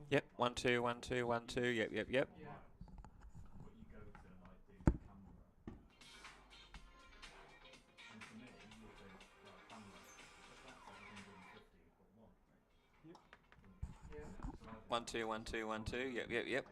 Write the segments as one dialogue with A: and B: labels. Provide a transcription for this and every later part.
A: Yep, 1 2 1 2 1 2. Yep, yep, yep.
B: Yeah.
A: 1 2 1 2 1 2. Yep, yep, yep.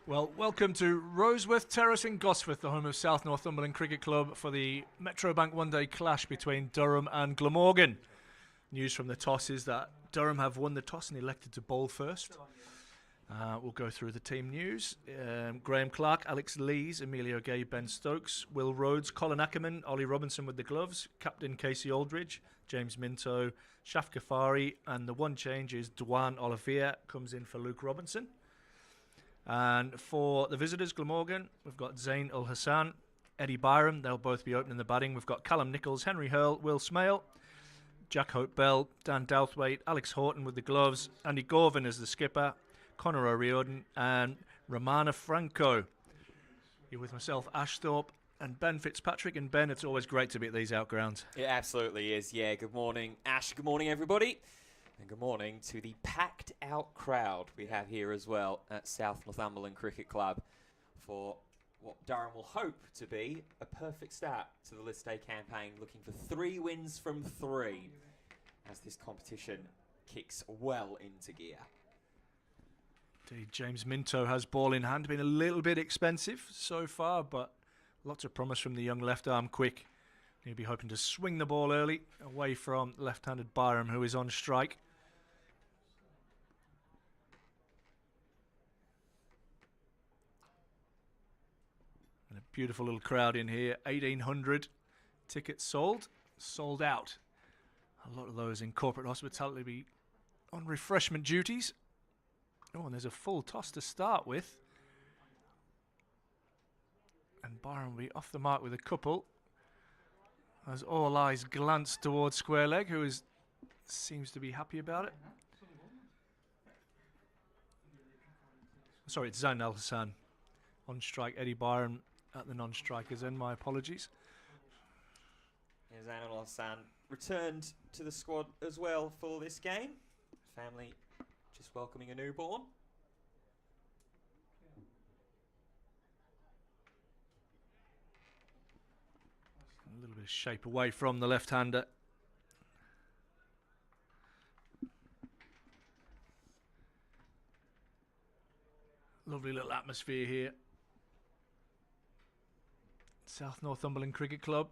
B: Well, welcome to Roseworth Terrace in Gosforth, the home of South Northumberland Cricket Club, for the Metrobank one-day clash between Durham and Glamorgan. News from the toss is that Durham have won the toss and elected to bowl first. We'll go through the team news. Graham Clark, Alex Lees, Emilio Gay, Ben Stokes, Will Rhodes, Colin Ackerman, Ollie Robinson with the gloves, Captain Casey Aldridge, James Minto, Shaf Ghaffari, and the one change is Dwan Olivier comes in for Luke Robinson. And for the visitors, Glamorgan, we've got Zain Ul Hassan, Eddie Byram. They'll both be opening the batting. We've got Callum Nichols, Henry Hurl, Will Smale, Jack Hope Bell, Dan Douthwaite, Alex Horton with the gloves, Andy Gorvin as the skipper, Conor O'Riordan, and Romana Franco. You're with myself, Ash Thorpe, and Ben Fitzpatrick. And Ben, it's always great to be at these outgrounds.
A: It absolutely is. Yeah, good morning, Ash. Good morning, everybody. And good morning to the packed out crowd we have here as well at South Northumberland Cricket Club for what Durham will hope to be a perfect start to the List Day campaign, looking for 3 wins from 3 as this competition kicks well into gear.
B: Indeed, James Minto has ball in hand, been a little bit expensive so far, but lots of promise from the young left arm quick. He'll be hoping to swing the ball early away from left-handed Byram, who is on strike. And a beautiful little crowd in here. 1,800 tickets sold out. A lot of those in corporate hospitality be on refreshment duties. Oh, and there's a full toss to start with. And Byram will be off the mark with a couple, as all eyes glance towards square leg, who seems to be happy about it. Sorry, it's Zain Ul Hassan on strike. Eddie Byram at the non-strikers end. My apologies.
A: Yeah, Zain Ul Hassan returned to the squad as well for this game. Family just welcoming a newborn.
B: A little bit of shape away from the left-hander. Lovely little atmosphere here. South Northumberland Cricket Club.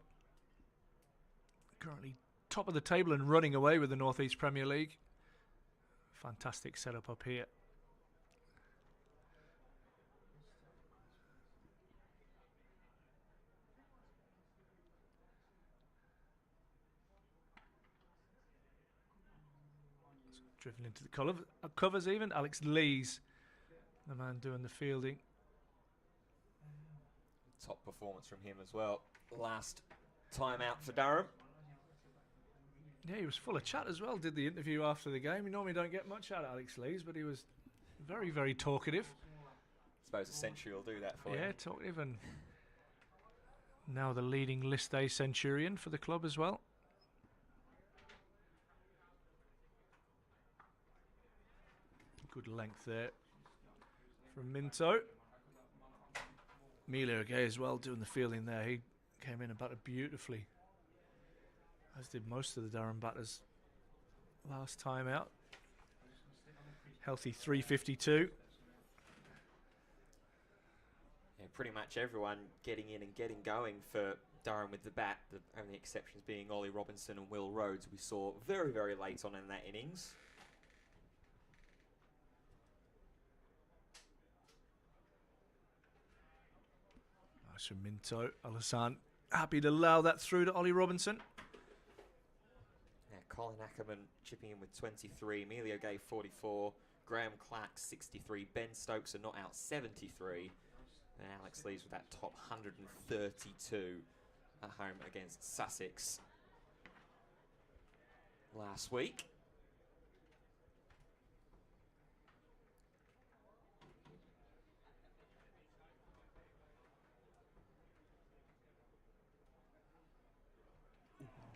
B: Currently top of the table and running away with the North East Premier League. Fantastic setup up here. Driven into the covers even. Alex Lees, the man doing the fielding.
A: Top performance from him as well. Last time out for Durham.
B: Yeah, he was full of chat as well. Did the interview after the game. You normally don't get much out of Alex Lees, but he was very, very talkative.
A: I suppose a century will do that for you.
B: Yeah, talkative, and now the leading List A centurion for the club as well. Good length there from Minto. Emilio Gay as well doing the fielding there. He came in and batted beautifully, as did most of the Durham batters last time out. Healthy 352.
A: Yeah, pretty much everyone getting in and getting going for Durham with the bat. The only exceptions being Ollie Robinson and Will Rhodes, we saw very, very late on in that innings.
B: Nice from Minto. Ul Hassan happy to allow that through to Ollie Robinson.
A: Yeah, Colin Ackerman chipping in with 23, Emilio Gay 44, Graham Clark 63, Ben Stokes are not out 73, and Alex Lees with that top 132 at home against Sussex last week.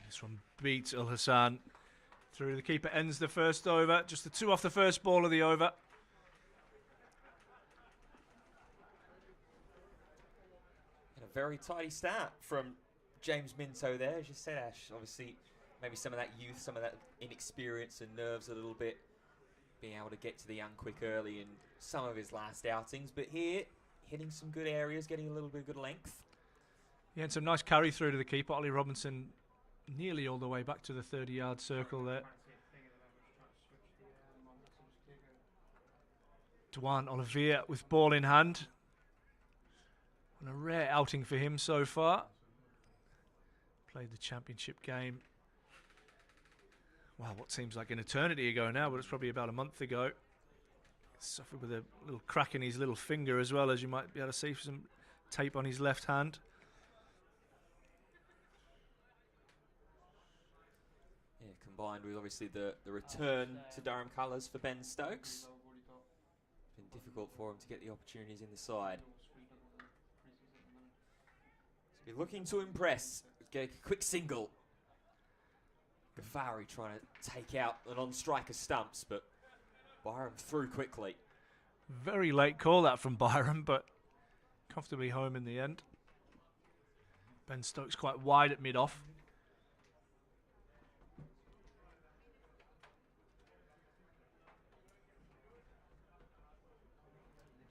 B: This one beats Ul Hassan through. The keeper ends the first over. Just the 2 off the first ball of the over.
A: And a very tidy start from James Minto there, as you said, Ash. Obviously, maybe some of that youth, some of that inexperience and nerves a little bit being able to get to the young quick early in some of his last outings, but here hitting some good areas, getting a little bit of good length.
B: Yeah, and some nice carry through to the keeper. Ollie Robinson nearly all the way back to the 30-yard circle there. Duane Olivier with ball in hand. And a rare outing for him so far. Played the championship game. Wow, what seems like an eternity ago now, but it's probably about a month ago. Suffered with a little crack in his little finger as well, as you might be able to see some tape on his left hand.
A: Yeah, combined with obviously the return to Durham colours for Ben Stokes. It's been difficult for him to get the opportunities in the side. So be looking to impress. Get a quick single. Ghaffari trying to take out the non-striker stumps, but Byram through quickly.
B: Very late call that from Byram, but comfortably home in the end. Ben Stokes quite wide at mid-off.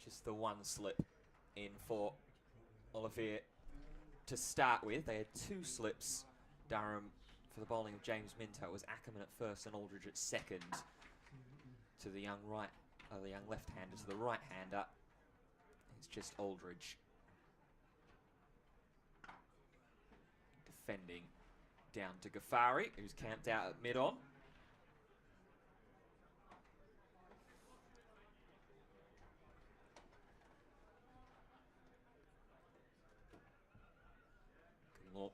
A: Just the one slip in for Olivier to start with. They had two slips, Durham, for the bowling of James Minto. It was Ackerman at first and Aldridge at second. To the young the young left-hander, to the right-hander. It's just Aldridge. Defending down to Ghaffari, who's camped out at mid-on.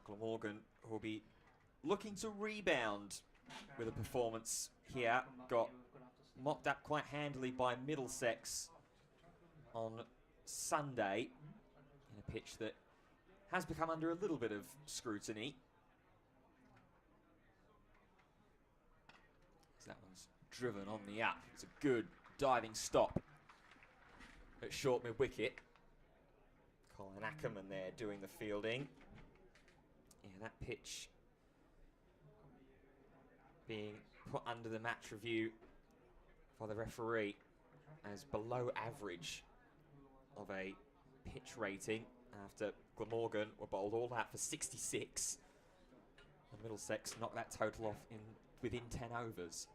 A: Glamorgan will be looking to rebound with a performance here. Got mopped up quite handily by Middlesex on Sunday in a pitch that has become under a little bit of scrutiny. So that one's driven on the up. It's a good diving stop at short mid-wicket. Colin Ackerman there doing the fielding. Yeah, that pitch being put under the match review by the referee as below average of a pitch rating after Glamorgan were bowled all out for 66. And Middlesex knocked that total off within 10 overs.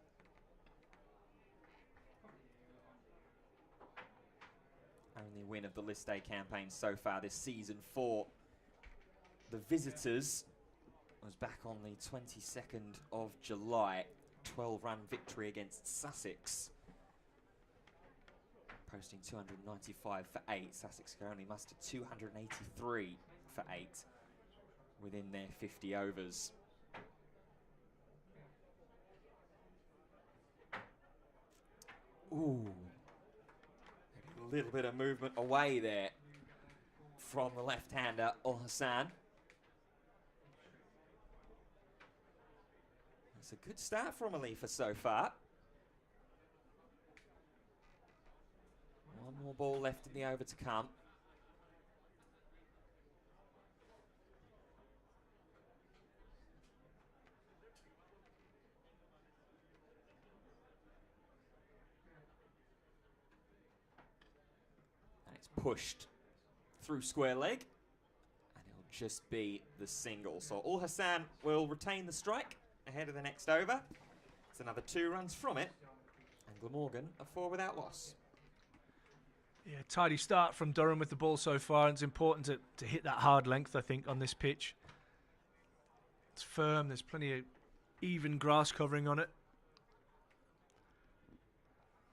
A: Only win of the List A campaign so far this season for the visitors was back on the 22nd of July. 12-run victory against Sussex. Posting 295 for 8. Sussex could only muster 283 for 8 within their 50 overs. Ooh. A little bit of movement away there from the left-hander, Ul Hassan. It's a good start from Alifa so far. One more ball left in the over to come. And it's pushed through square leg. And it'll just be the single. So Ul Hassan will retain the strike ahead of the next over. It's another 2 runs from it. And Glamorgan are 4 without loss.
B: Yeah, tidy start from Durham with the ball so far. And it's important to hit that hard length, I think, on this pitch. It's firm. There's plenty of even grass covering on it.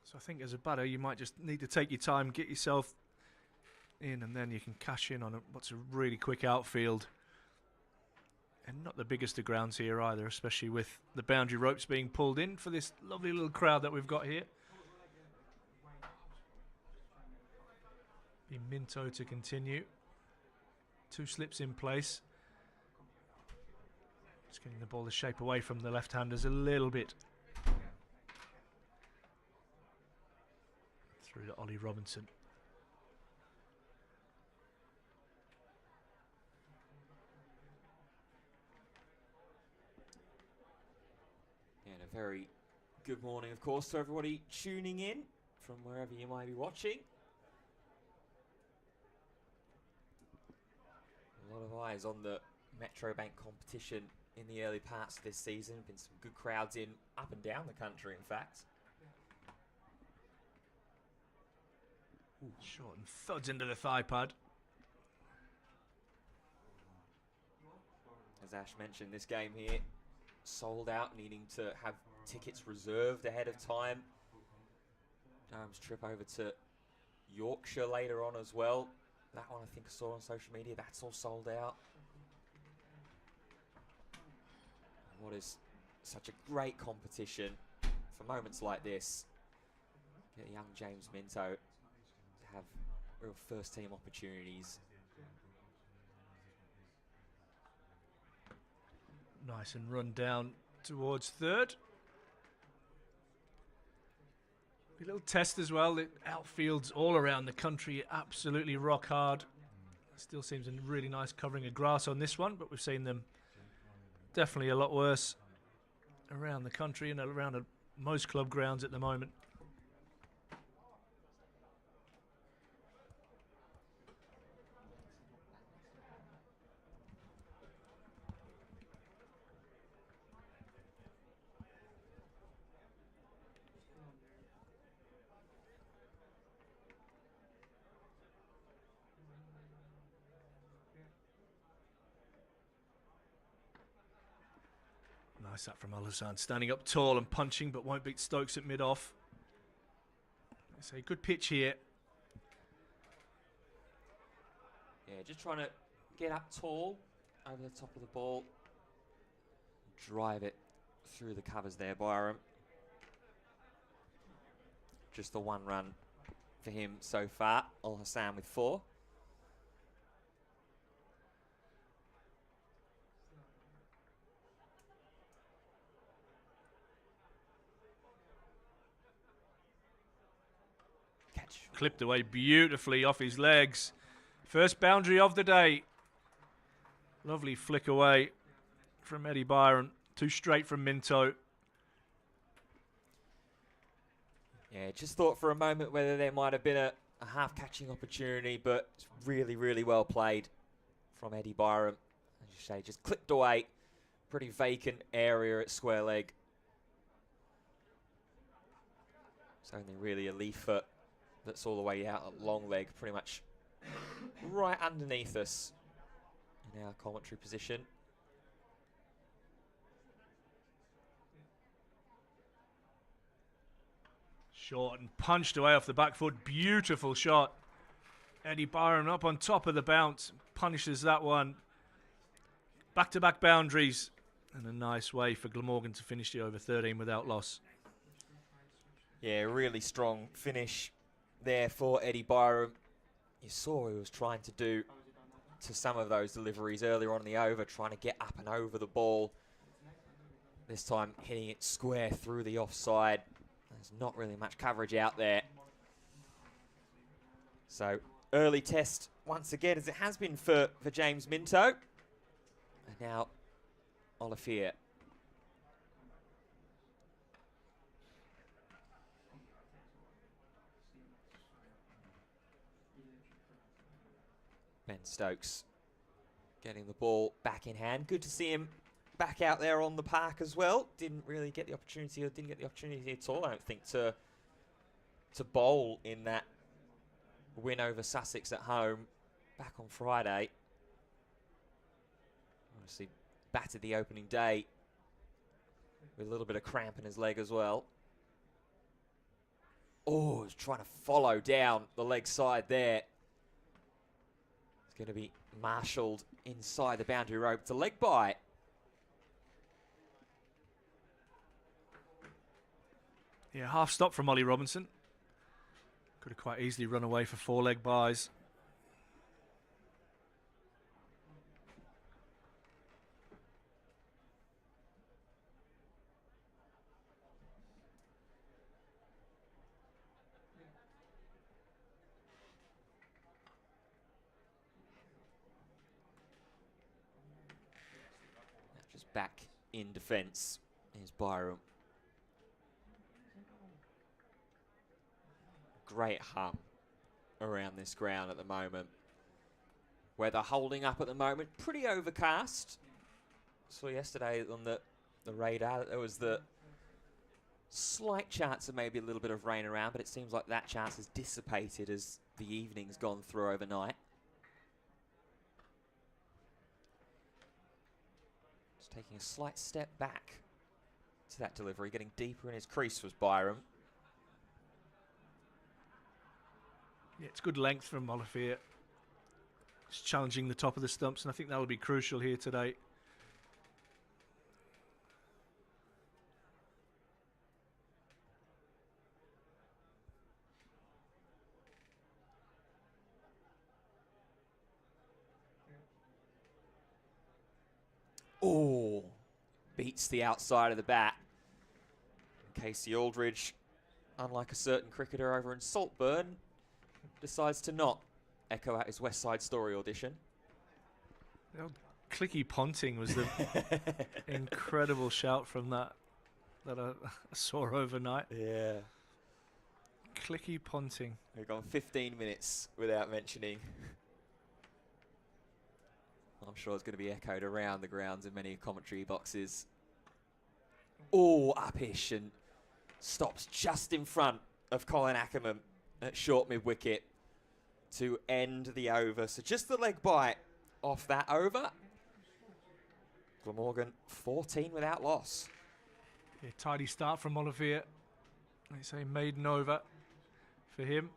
B: So I think as a batter, you might just need to take your time, get yourself in, and then you can cash in on what's a really quick outfield. And not the biggest of grounds here either, especially with the boundary ropes being pulled in for this lovely little crowd that we've got here. Be Minto to continue. 2 slips in place. Just getting the ball to shape away from the left-handers a little bit. Through to Ollie Robinson.
A: And a very good morning, of course, to everybody tuning in from wherever you might be watching. A lot of eyes on the Metro Bank competition in the early parts of this season. Been some good crowds in up and down the country, in fact.
B: Ooh. Short and thuds into the thigh pad.
A: As Ash mentioned, this game here sold out, needing to have tickets reserved ahead of time. Durham's trip over to Yorkshire later on as well. That one I think I saw on social media, that's all sold out. What is such a great competition for moments like this. Get young James Minto to have real first team opportunities.
B: Nice and run down towards third. A little test as well. The outfields all around the country absolutely rock hard. Still seems a really nice covering of grass on this one, but we've seen them definitely a lot worse around the country and around most club grounds at the moment. Nice that from Al-Hassan, standing up tall and punching, but won't beat Stokes at mid-off. It's a good pitch here.
A: Yeah, just trying to get up tall over the top of the ball. Drive it through the covers there, Byram. Just the one run for him so far. Al-Hassan with 4. Catch.
B: Clipped away beautifully off his legs. First boundary of the day. Lovely flick away from Eddie Byron. 2 straight from Minto.
A: Yeah, just thought for a moment whether there might have been a half catching opportunity, but it's really, really well played from Eddie Byram. As you say, just clipped away. Pretty vacant area at square leg. It's only really a leaf foot that's all the way out at long leg, pretty much right underneath us in our commentary position.
B: Short and punched away off the back foot. Beautiful shot. Eddie Byron up on top of the bounce. Punishes that one. Back-to-back boundaries. And a nice way for Glamorgan to finish the over 13 without loss.
A: Yeah, really strong finish there for Eddie Byram. You saw what he was trying to do to some of those deliveries earlier on in the over, trying to get up and over the ball. This time hitting it square through the offside. There's not really much coverage out there. So early test once again, as it has been for James Minto. And now Olivier. Ben Stokes getting the ball back in hand. Good to see him back out there on the park as well. Didn't really get the opportunity, or didn't get the opportunity at all, I don't think, to bowl in that win over Sussex at home back on Friday. Obviously battered the opening day with a little bit of cramp in his leg as well. Oh, he's trying to follow down the leg side there. It's going to be marshalled inside the boundary rope. It's a leg bite.
B: Yeah, half stop from Ollie Robinson. Could have quite easily run away for 4 leg buys.
A: Just back in defence is Byram. great hum around this ground at the moment. Weather holding up at the moment, pretty overcast. Saw yesterday on the radar that there was the slight chance of maybe a little bit of rain around, but it seems like that chance has dissipated as the evening's gone through overnight. Just taking a slight step back to that delivery, getting deeper in his crease was Byram.
B: Yeah, it's good length from Olivier. Just challenging the top of the stumps, and I think that will be crucial here today.
A: Oh, beats the outside of the bat. Casey Aldridge, unlike a certain cricketer over in Saltburn, decides to not echo out his West Side Story audition.
B: The old clicky ponting was the incredible shout from that I saw overnight.
A: Yeah.
B: Clicky ponting.
A: We've gone 15 minutes without mentioning. I'm sure it's going to be echoed around the grounds in many commentary boxes. Oh, upish and stops just in front of Colin Ackerman at short mid-wicket to end the over. So just the leg bite off that over. Glamorgan 14 without loss.
B: Yeah, tidy start from Olivier. They say maiden over for him.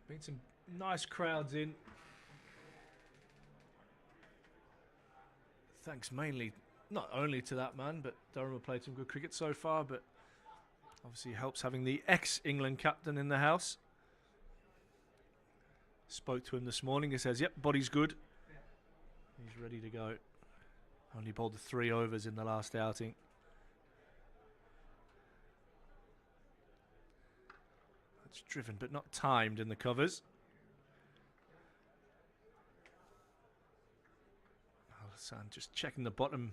B: Been some nice crowds in. Thanks mainly, not only to that man, but Durham have played some good cricket so far, but obviously helps having the ex-England captain in the house. Spoke to him this morning. He says, yep, body's good. He's ready to go. Only bowled the 3 overs in the last outing. That's driven but not timed in the covers. Al-Hassan just checking the bottom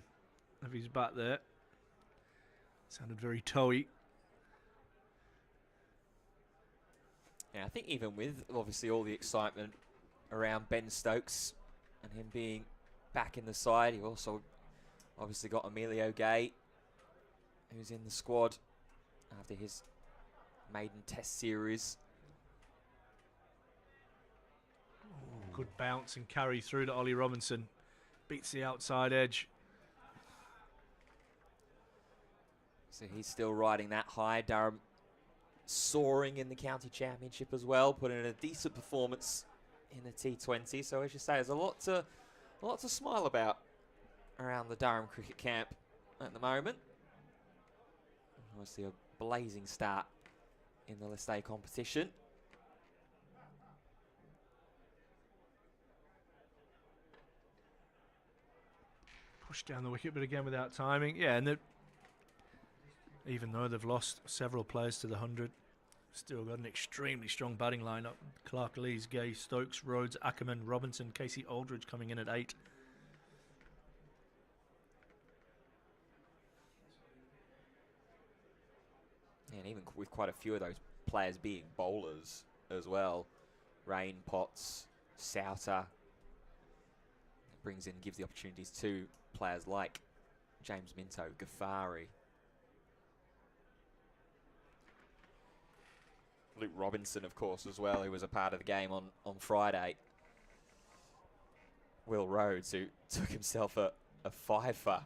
B: of his bat there. Sounded very toey.
A: Yeah, I think even with obviously all the excitement around Ben Stokes and him being back in the side, you've also obviously got Emilio Gay, who's in the squad after his maiden test series.
B: Good bounce and carry through to Ollie Robinson. Beats the outside edge.
A: So he's still riding that high. Durham soaring in the county championship as well, putting in a decent performance in the T20. So as you say, there's a lot to smile about around the Durham cricket camp at the moment. Obviously a blazing start in the List A competition.
B: Pushed down the wicket, but again without timing. Yeah, and even though they've lost several players to the 100, still got an extremely strong batting lineup. Clark, Lees, Gay, Stokes, Rhodes, Ackerman, Robinson, Casey Aldridge coming in at 8.
A: Yeah, and even with quite a few of those players being bowlers as well. Rain, Potts, Souter. It brings in, gives the opportunities to players like James Minto, Ghaffari. Luke Robinson, of course, as well, who was a part of the game on Friday. Will Rhodes, who took himself a fifer.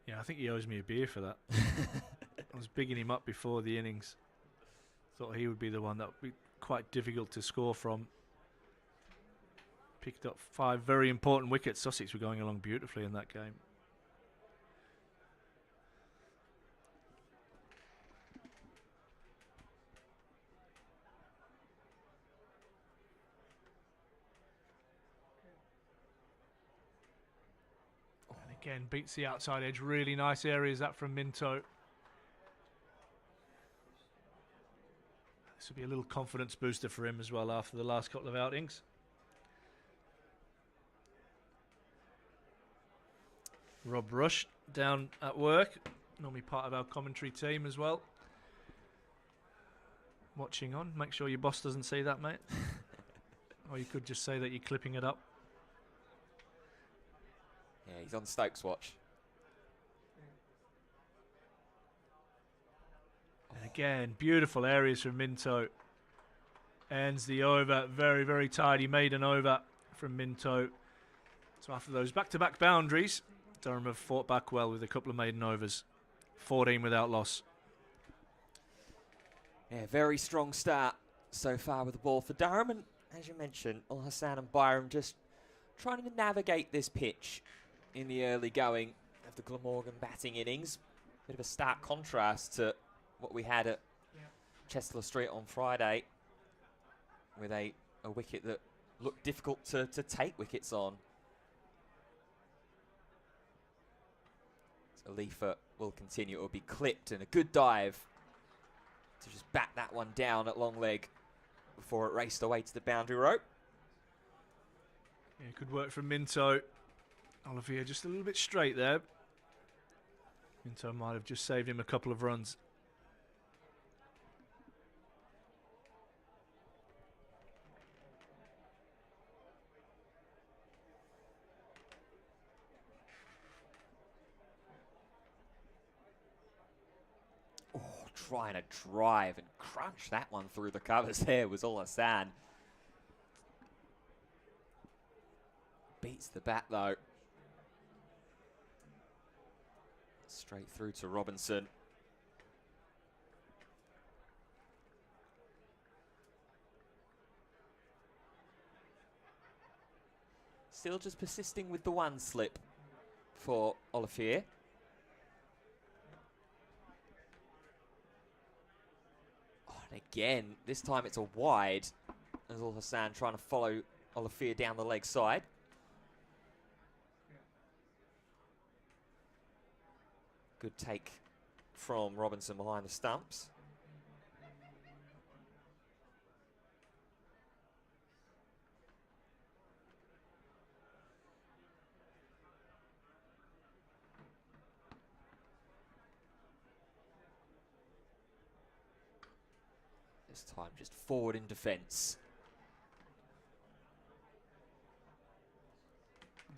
B: Yeah, I think he owes me a beer for that. I was bigging him up before the innings. Thought he would be the one that would be quite difficult to score from. Picked up 5 very important wickets. Sussex were going along beautifully in that game. And again, beats the outside edge. Really nice areas that from Minto. This will be a little confidence booster for him as well after the last couple of outings. Rob Rush down at work, normally part of our commentary team as well. Watching on. Make sure your boss doesn't see that, mate. Or you could just say that you're clipping it up.
A: Yeah, he's on Stokes' watch.
B: And again, beautiful areas from Minto. Ends the over. Very, very tidy maiden over from Minto. So after those back-to-back boundaries, Durham have fought back well with a couple of maiden overs. 14 without loss.
A: Yeah, very strong start so far with the ball for Durham. And as you mentioned, Al Hassan and Byram just trying to navigate this pitch in the early going of the Glamorgan batting innings. Bit of a stark contrast to what we had at Chester Street on Friday with a wicket that looked difficult to take wickets on. So Alifa will continue. It will be clipped and a good dive to just bat that one down at long leg before it raced away to the boundary rope.
B: Yeah, good work from Minto. Olivier just a little bit straight there. Minto might have just saved him a couple of runs.
A: Trying to drive and crunch that one through the covers there was Al Hassan. Beats the bat though. Straight through to Robinson. Still just persisting with the one slip for Olivier. And again, this time it's a wide as Al Hassan trying to follow Olivier down the leg side. Good take from Robinson behind the stumps. This time just forward in defence.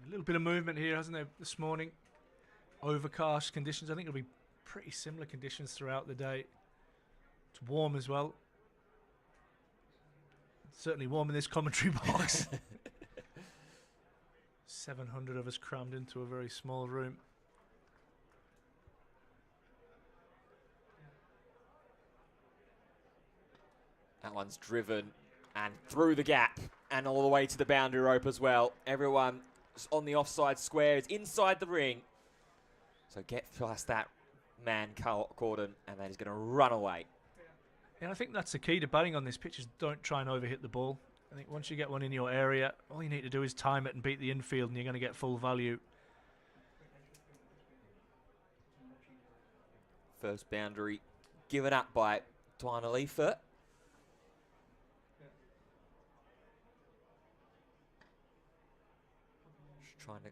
B: A little bit of movement here, hasn't there, this morning? Overcast conditions. I think it'll be pretty similar conditions throughout the day. It's warm as well. It's certainly warm in this commentary box. 700 of us crammed into a very small room.
A: That one's driven and through the gap and all the way to the boundary rope as well. Everyone on the offside square is inside the ring. So get past that man, Corden, and then he's going to run away.
B: Yeah, I think that's the key to batting on this pitch is don't try and overhit the ball. I think once you get one in your area, all you need to do is time it and beat the infield and you're going to get full value.
A: First boundary given up by Dwayne Alifa. Just trying to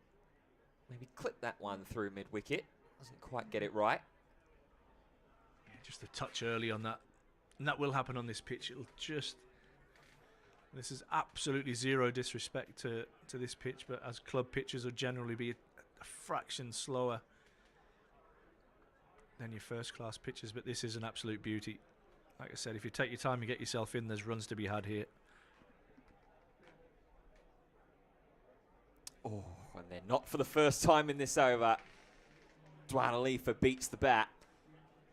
A: maybe clip that one through mid-wicket. Doesn't quite get it right.
B: Yeah, just a touch early on that. And that will happen on this pitch. It'll just... This is absolutely zero disrespect to this pitch, but as club pitches will generally be a fraction slower than your first-class pitches, but this is an absolute beauty. Like I said, if you take your time and get yourself in, there's runs to be had here.
A: Oh, and they're not for the first time in this over. Dwayne Alifa beats the bat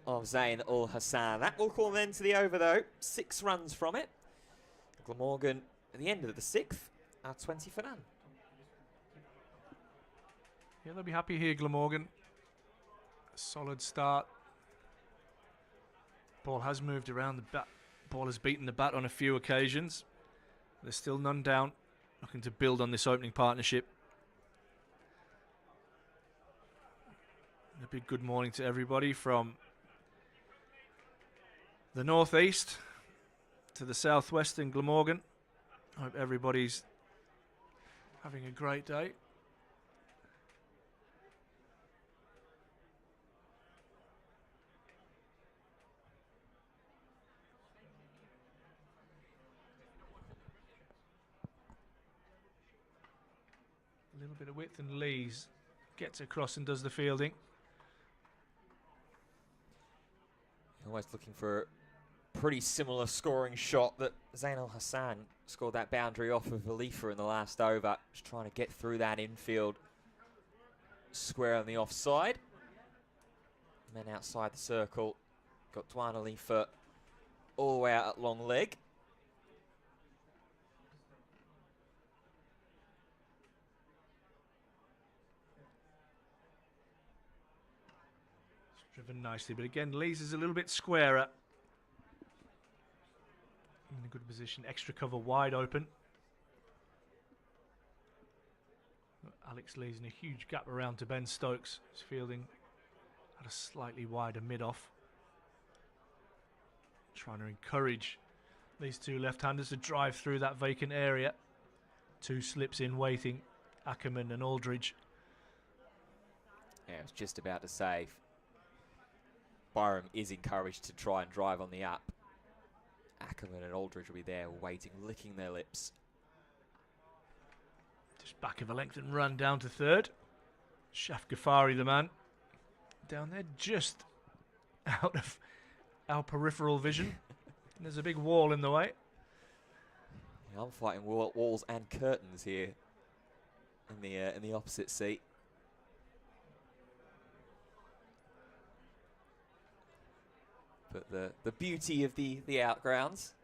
A: of Zain Al Hassan. That will call an end to the over, though. 6 runs from it. Glamorgan, at the end of the 6th, are 20 for none.
B: Yeah, they'll be happy here, Glamorgan. Solid start. Ball has moved around the bat. Ball has beaten the bat on a few occasions. There's still none down. Looking to build on this opening partnership. A big good morning to everybody from the northeast to the southwest in Glamorgan. Hope everybody's having a great day. little bit of width, and Lees gets across and does the fielding.
A: Almost looking for a pretty similar scoring shot that Zain Al Hassan scored that boundary off of Alifa in the last over. Just trying to get through that infield square on the offside. And then outside the circle, got Dwan Alifa all the way out at long leg.
B: Driven nicely, but again, Lees is a little bit squarer. In a good position, extra cover wide open. Alex Lees in a huge gap around to Ben Stokes. He's fielding at a slightly wider mid-off. Trying to encourage these two left-handers to drive through that vacant area. Two slips in waiting, Ackerman and Aldridge.
A: Yeah, I was just about to say, Byram is encouraged to try and drive on the up. Ackerman and Aldridge will be there waiting, licking their lips.
B: Just back of a length and run down to third. Shaf Ghaffari, the man, down there just out of our peripheral vision. And there's a big wall in the way.
A: Yeah, I'm fighting walls and curtains here in the opposite seat. But the beauty of the outgrounds.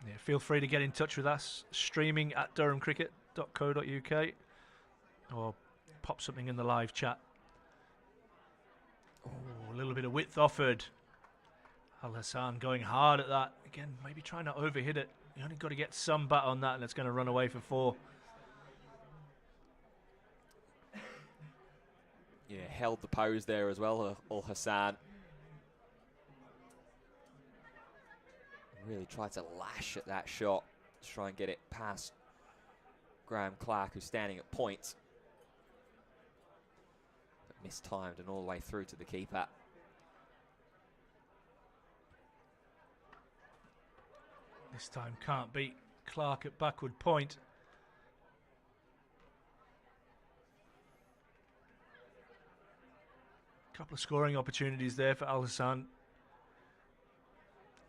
B: Yeah, feel free to get in touch with us, streaming at durhamcricket.co.uk, or pop something in the live chat. Oh, a little bit of width offered. Al Hassan going hard at that. Again, maybe trying to overhit it. You only got to get some bat on that, and it's going to run away for 4.
A: Yeah, held the pose there as well, Al Hassan. Really tried to lash at that shot to try and get it past Graham Clark, who's standing at point. But mistimed and all the way through to the keeper.
B: This time can't beat Clark at backward point. Couple of scoring opportunities there for Al Hassan.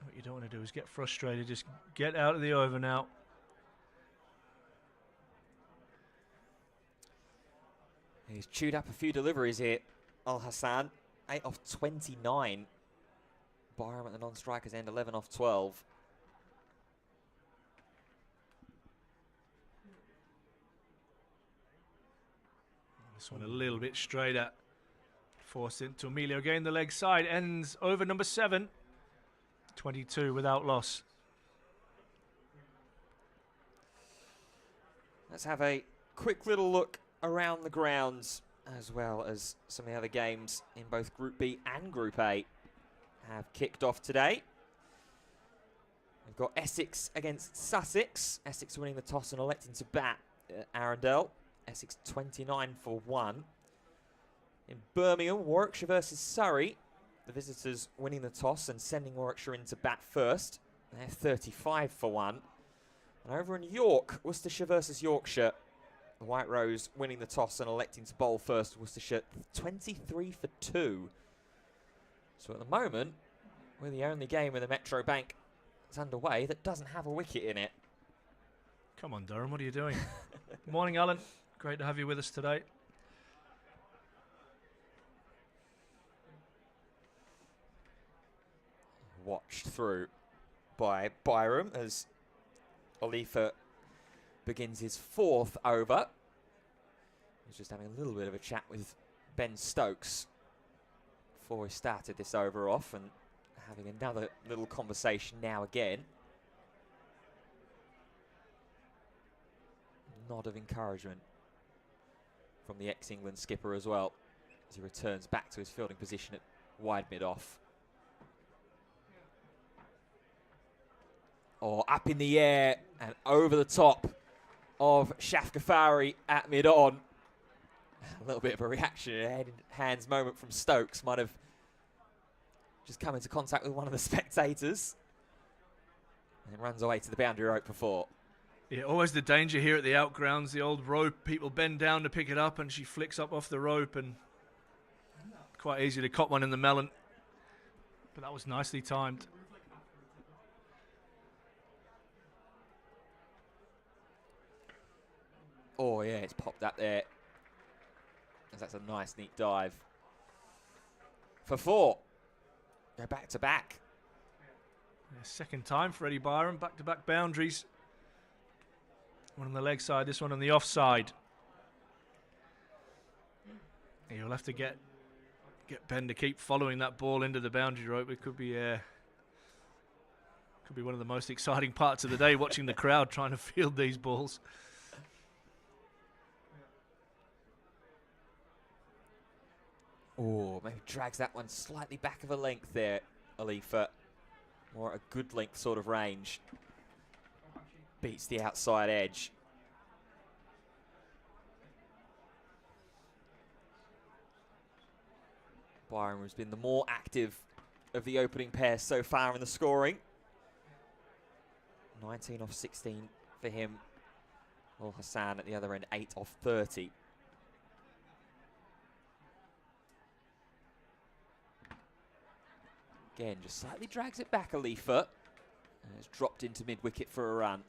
B: What you don't want to do is get frustrated. Just get out of the over now.
A: He's chewed up a few deliveries here, Al Hassan. 8 off 29. Byram at the non-strikers end, 11 off 12.
B: This one a little bit straighter. Forced into Emilio again. The leg side ends over number 7. 22 without loss.
A: Let's have a quick little look around the grounds, as well as some of the other games in both Group B and Group A have kicked off today. We've got Essex against Sussex. Essex winning the toss and electing to bat at Arundel. Essex 29 for 1. In Birmingham, Warwickshire versus Surrey. The visitors winning the toss and sending Warwickshire in to bat first. They're 35 for 1. And over in York, Worcestershire versus Yorkshire. The White Rose winning the toss and electing to bowl first. Worcestershire 23 for 2. So at the moment, we're the only game in the Metro Bank that's underway that doesn't have a wicket in it.
B: Come on, Durham, what are you doing? Morning, Alan. Great to have you with us today.
A: Watched through by Byram as Alifa begins his 4th over. He's just having a little bit of a chat with Ben Stokes before he started this over off, and having another little conversation now again. Nod of encouragement from the ex-England skipper as well, as he returns back to his fielding position at wide mid-off. Or up in the air and over the top of Shaf Ghaffari at mid-on. A little bit of a reaction, a head in hands moment from Stokes. Might have just come into contact with one of the spectators. And runs away to the boundary rope for 4.
B: Yeah, always the danger here at the outgrounds. The old rope, people bend down to pick it up, and she flicks up off the rope, and quite easy to cop one in the melon. But that was nicely timed.
A: Oh yeah, it's popped up there. That's a nice, neat dive. For 4. Go back to back.
B: Yeah, second time for Eddie Byram. Back-to-back boundaries. One on the leg side, this one on the offside. You'll have to get Ben to keep following that ball into the boundary rope. It could be one of the most exciting parts of the day, watching the crowd trying to field these balls.
A: Oh, maybe drags that one slightly back of a length there, Alifa. More a good length sort of range. Beats the outside edge. Byram has been the more active of the opening pair so far in the scoring. 19 off 16 for him. Well, Hassan at the other end, 8 off 30. Again, just slightly drags it back, Alifa. And it's dropped into mid-wicket for a run.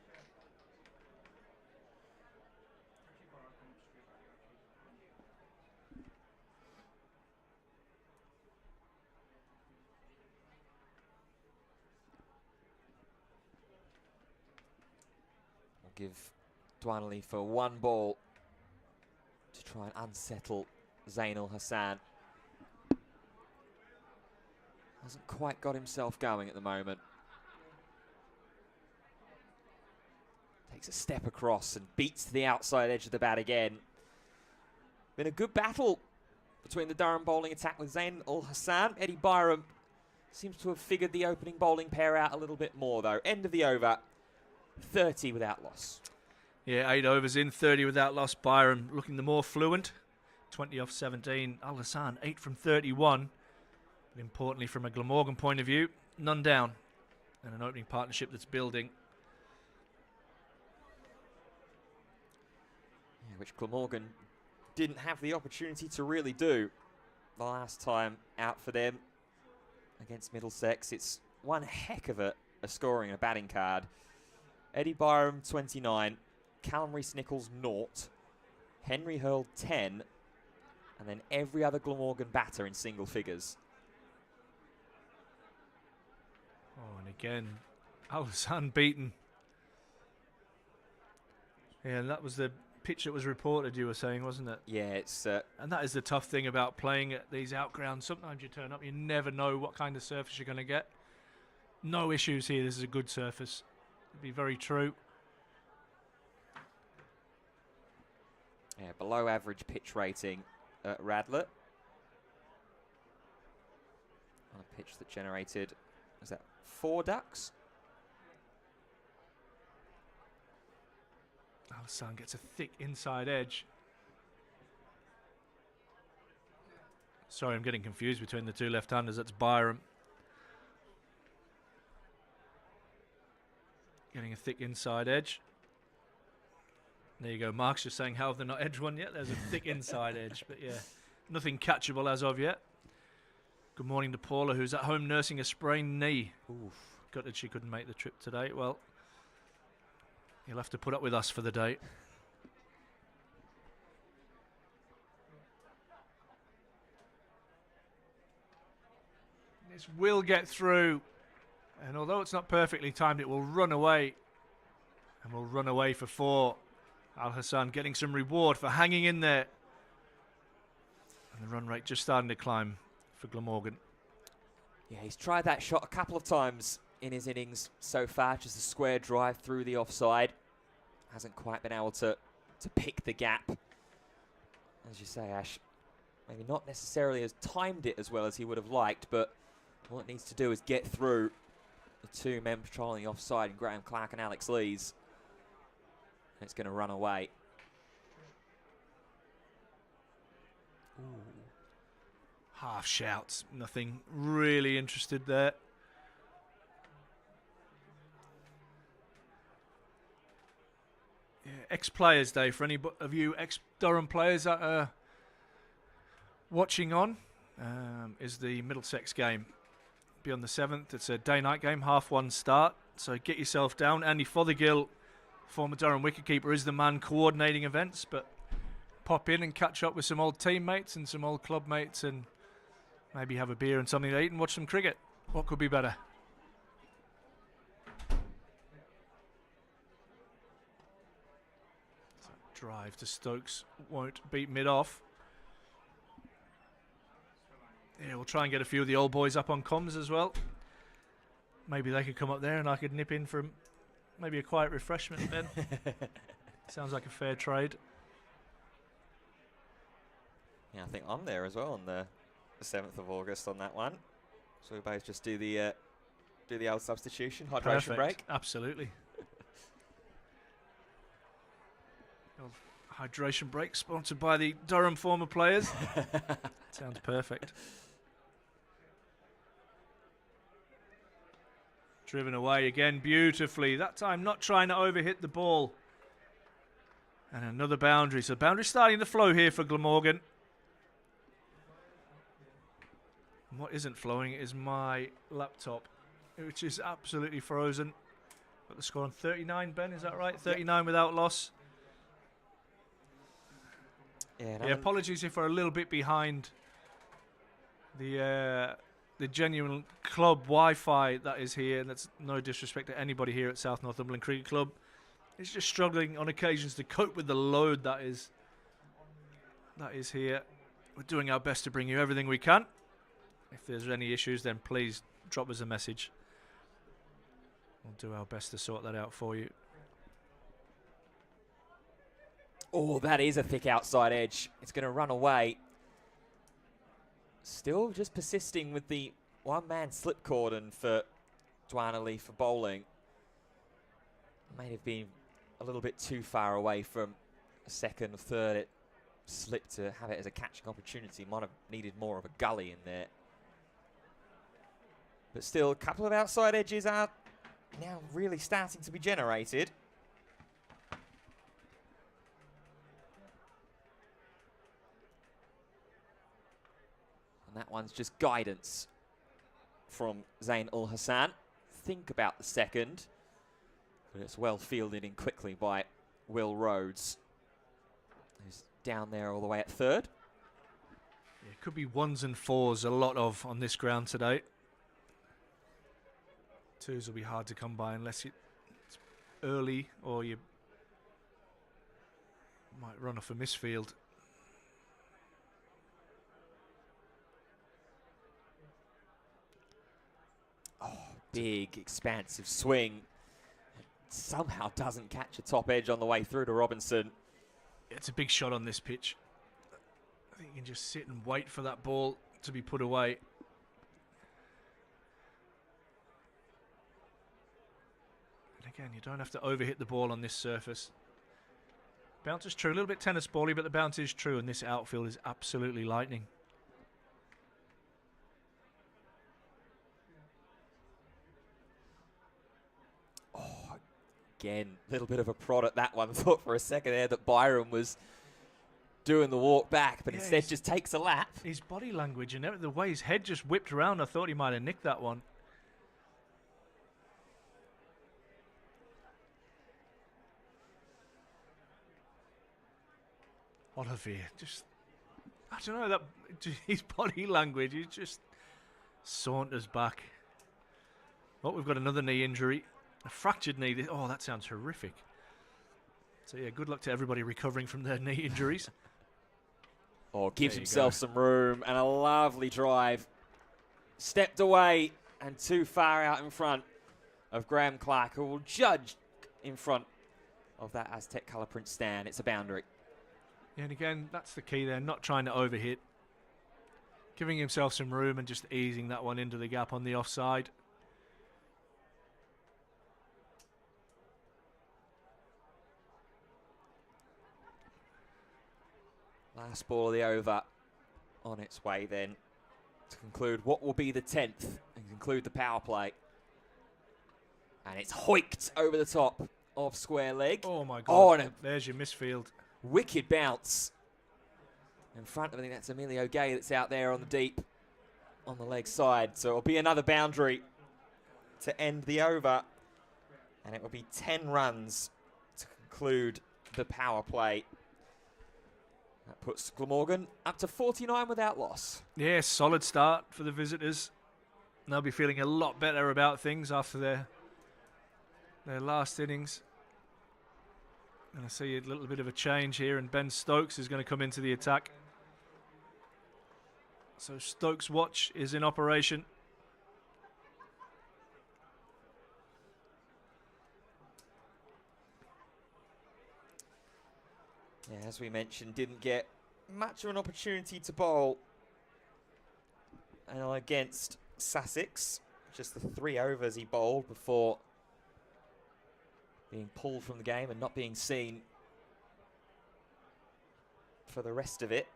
A: We'll give Dwan Alifa one ball to try and unsettle Zainul Hassan. Hasn't quite got himself going at the moment. Takes a step across and beats to the outside edge of the bat again. Been a good battle between the Durham bowling attack with Zainul Hassan. Eddie Byram seems to have figured the opening bowling pair out a little bit more though. End of the over, 30 without loss.
B: Yeah, 8 overs in, 30 without loss. Byram looking the more fluent. 20 off 17. Al Hassan, 8 from 31. But importantly, from a Glamorgan point of view, none down. And an opening partnership that's building.
A: Yeah, which Glamorgan didn't have the opportunity to really do the last time out for them against Middlesex. It's one heck of a scoring and a batting card. Eddie Byram, 29. Callum Rees-Nichols, 0. Henry Hurl, 10. And then every other Glamorgan batter in single figures.
B: Oh, and again, Al Hassan beaten. Yeah, and that was the pitch that was reported, you were saying, wasn't it?
A: Yeah, it's...
B: and that is the tough thing about playing at these outgrounds. Sometimes you turn up, you never know what kind of surface you're going to get. No issues here. This is a good surface. It'd be very true.
A: Yeah, below average pitch rating at Radlett. On a pitch that generated, was that 4 ducks?
B: Al Hassan gets a thick inside edge. Sorry, I'm getting confused between the two left-handers. That's Byram. Getting a thick inside edge. There you go. Mark's just saying, how have they not edged one yet? There's a thick inside edge. But yeah, nothing catchable as of yet. Good morning to Paula, who's at home nursing a sprained knee. Oof. Gutted she couldn't make the trip today. Well, you'll have to put up with us for the day. This will get through. And although it's not perfectly timed, it will run away. And will run away for 4. Al Hassan getting some reward for hanging in there. And the run rate just starting to climb for Glamorgan.
A: Yeah, he's tried that shot a couple of times in his innings so far. Just a square drive through the offside. Hasn't quite been able to pick the gap. As you say, Ash, maybe not necessarily has timed it as well as he would have liked, but all it needs to do is get through the 2 men patrolling the offside, Graham Clark and Alex Lees. And it's going to run away. Ooh.
B: Half shouts, nothing really interested there. ex-players day for any of you ex-Durham players that are watching on. Is the Middlesex game. Be on the 7th. It's a day-night game, 1:30 start. So get yourself down. Andy Fothergill, former Durham wicketkeeper, is the man coordinating events, but pop in and catch up with some old teammates and some old club mates and maybe have a beer and something to eat and watch some cricket. What could be better? So drive to Stokes won't beat mid-off. Yeah, we'll try and get a few of the old boys up on comms as well. Maybe they could come up there and I could nip in for maybe a quiet refreshment then. Sounds like a fair trade.
A: Yeah, I think I'm there as well on the 7th of August on that one. So we both just do the old substitution, hydration
B: Perfect.
A: break.
B: Absolutely. Old hydration break sponsored by the Durham former players. Sounds perfect. Driven away again beautifully. That time not trying to overhit the ball. And another boundary. So boundary starting to flow here for Glamorgan. And what isn't flowing is my laptop, which is absolutely frozen. Got the score on 39, Ben, is that right? 39 without loss.
A: Yeah,
B: Apologies if we're a little bit behind the genuine club Wi-Fi that is here, and that's no disrespect to anybody here at South Northumberland Cricket Club. It's just struggling on occasions to cope with the load that is here. We're doing our best to bring you everything we can. If there's any issues, then please drop us a message. We'll do our best to sort that out for you.
A: Oh, that is a thick outside edge. It's going to run away. Still just persisting with the one-man slip cordon for Dwanley for bowling. May have been a little bit too far away from second or third. It slipped to have it as a catching opportunity. Might have needed more of a gully in there. But still, a couple of outside edges are now really starting to be generated. That one's just guidance from Zain Ul Hassan. Think about the second, but it's well fielded in quickly by Will Rhodes, who's down there all the way at third.
B: Yeah, it could be ones and fours, a lot of on this ground today. Twos will be hard to come by unless it's early or you might run off a misfield.
A: Big, expansive swing. Somehow doesn't catch a top edge on the way through to Robinson.
B: It's a big shot on this pitch. I think you can just sit and wait for that ball to be put away. And again, you don't have to overhit the ball on this surface. Bounce is true, a little bit tennis bally, but the bounce is true, and this outfield is absolutely lightning.
A: Again, a little bit of a prod at that one. Thought for a second there that Byron was doing the walk back, but instead just takes a lap.
B: His body language and the way his head just whipped around, I thought he might have nicked that one. Olivier, just, I don't know, that his body language, he just saunters back. Oh, we've got another knee injury. A fractured knee. Oh, that sounds horrific. So, yeah, good luck to everybody recovering from their knee injuries.
A: Oh, gives himself some room and a lovely drive. Stepped away and too far out in front of Graham Clark, who will judge in front of that Aztec colour print stand. It's a boundary.
B: Yeah, and again, that's the key there, not trying to overhit. Giving himself some room and just easing that one into the gap on the offside.
A: Last ball of the over on its way then to conclude what will be the 10th and conclude the power play. And it's hoiked over the top of square leg.
B: Oh my
A: Oh,
B: God.
A: and a
B: There's your misfield.
A: wicked bounce. In front of, I think that's Emilio Gay that's out there on the deep, on the leg side. So it'll be another boundary to end the over. And it will be 10 runs to conclude the power play. That puts Glamorgan up to 49 without loss.
B: Yeah, solid start for the visitors. They'll be feeling a lot better about things after their last innings. And I see a little bit of a change here, and Ben Stokes is going to come into the attack. So Stokes' watch is in operation.
A: Yeah, as we mentioned, didn't get much of an opportunity to bowl. And against Sussex, just the 3 overs he bowled before being pulled from the game and not being seen for the rest of it.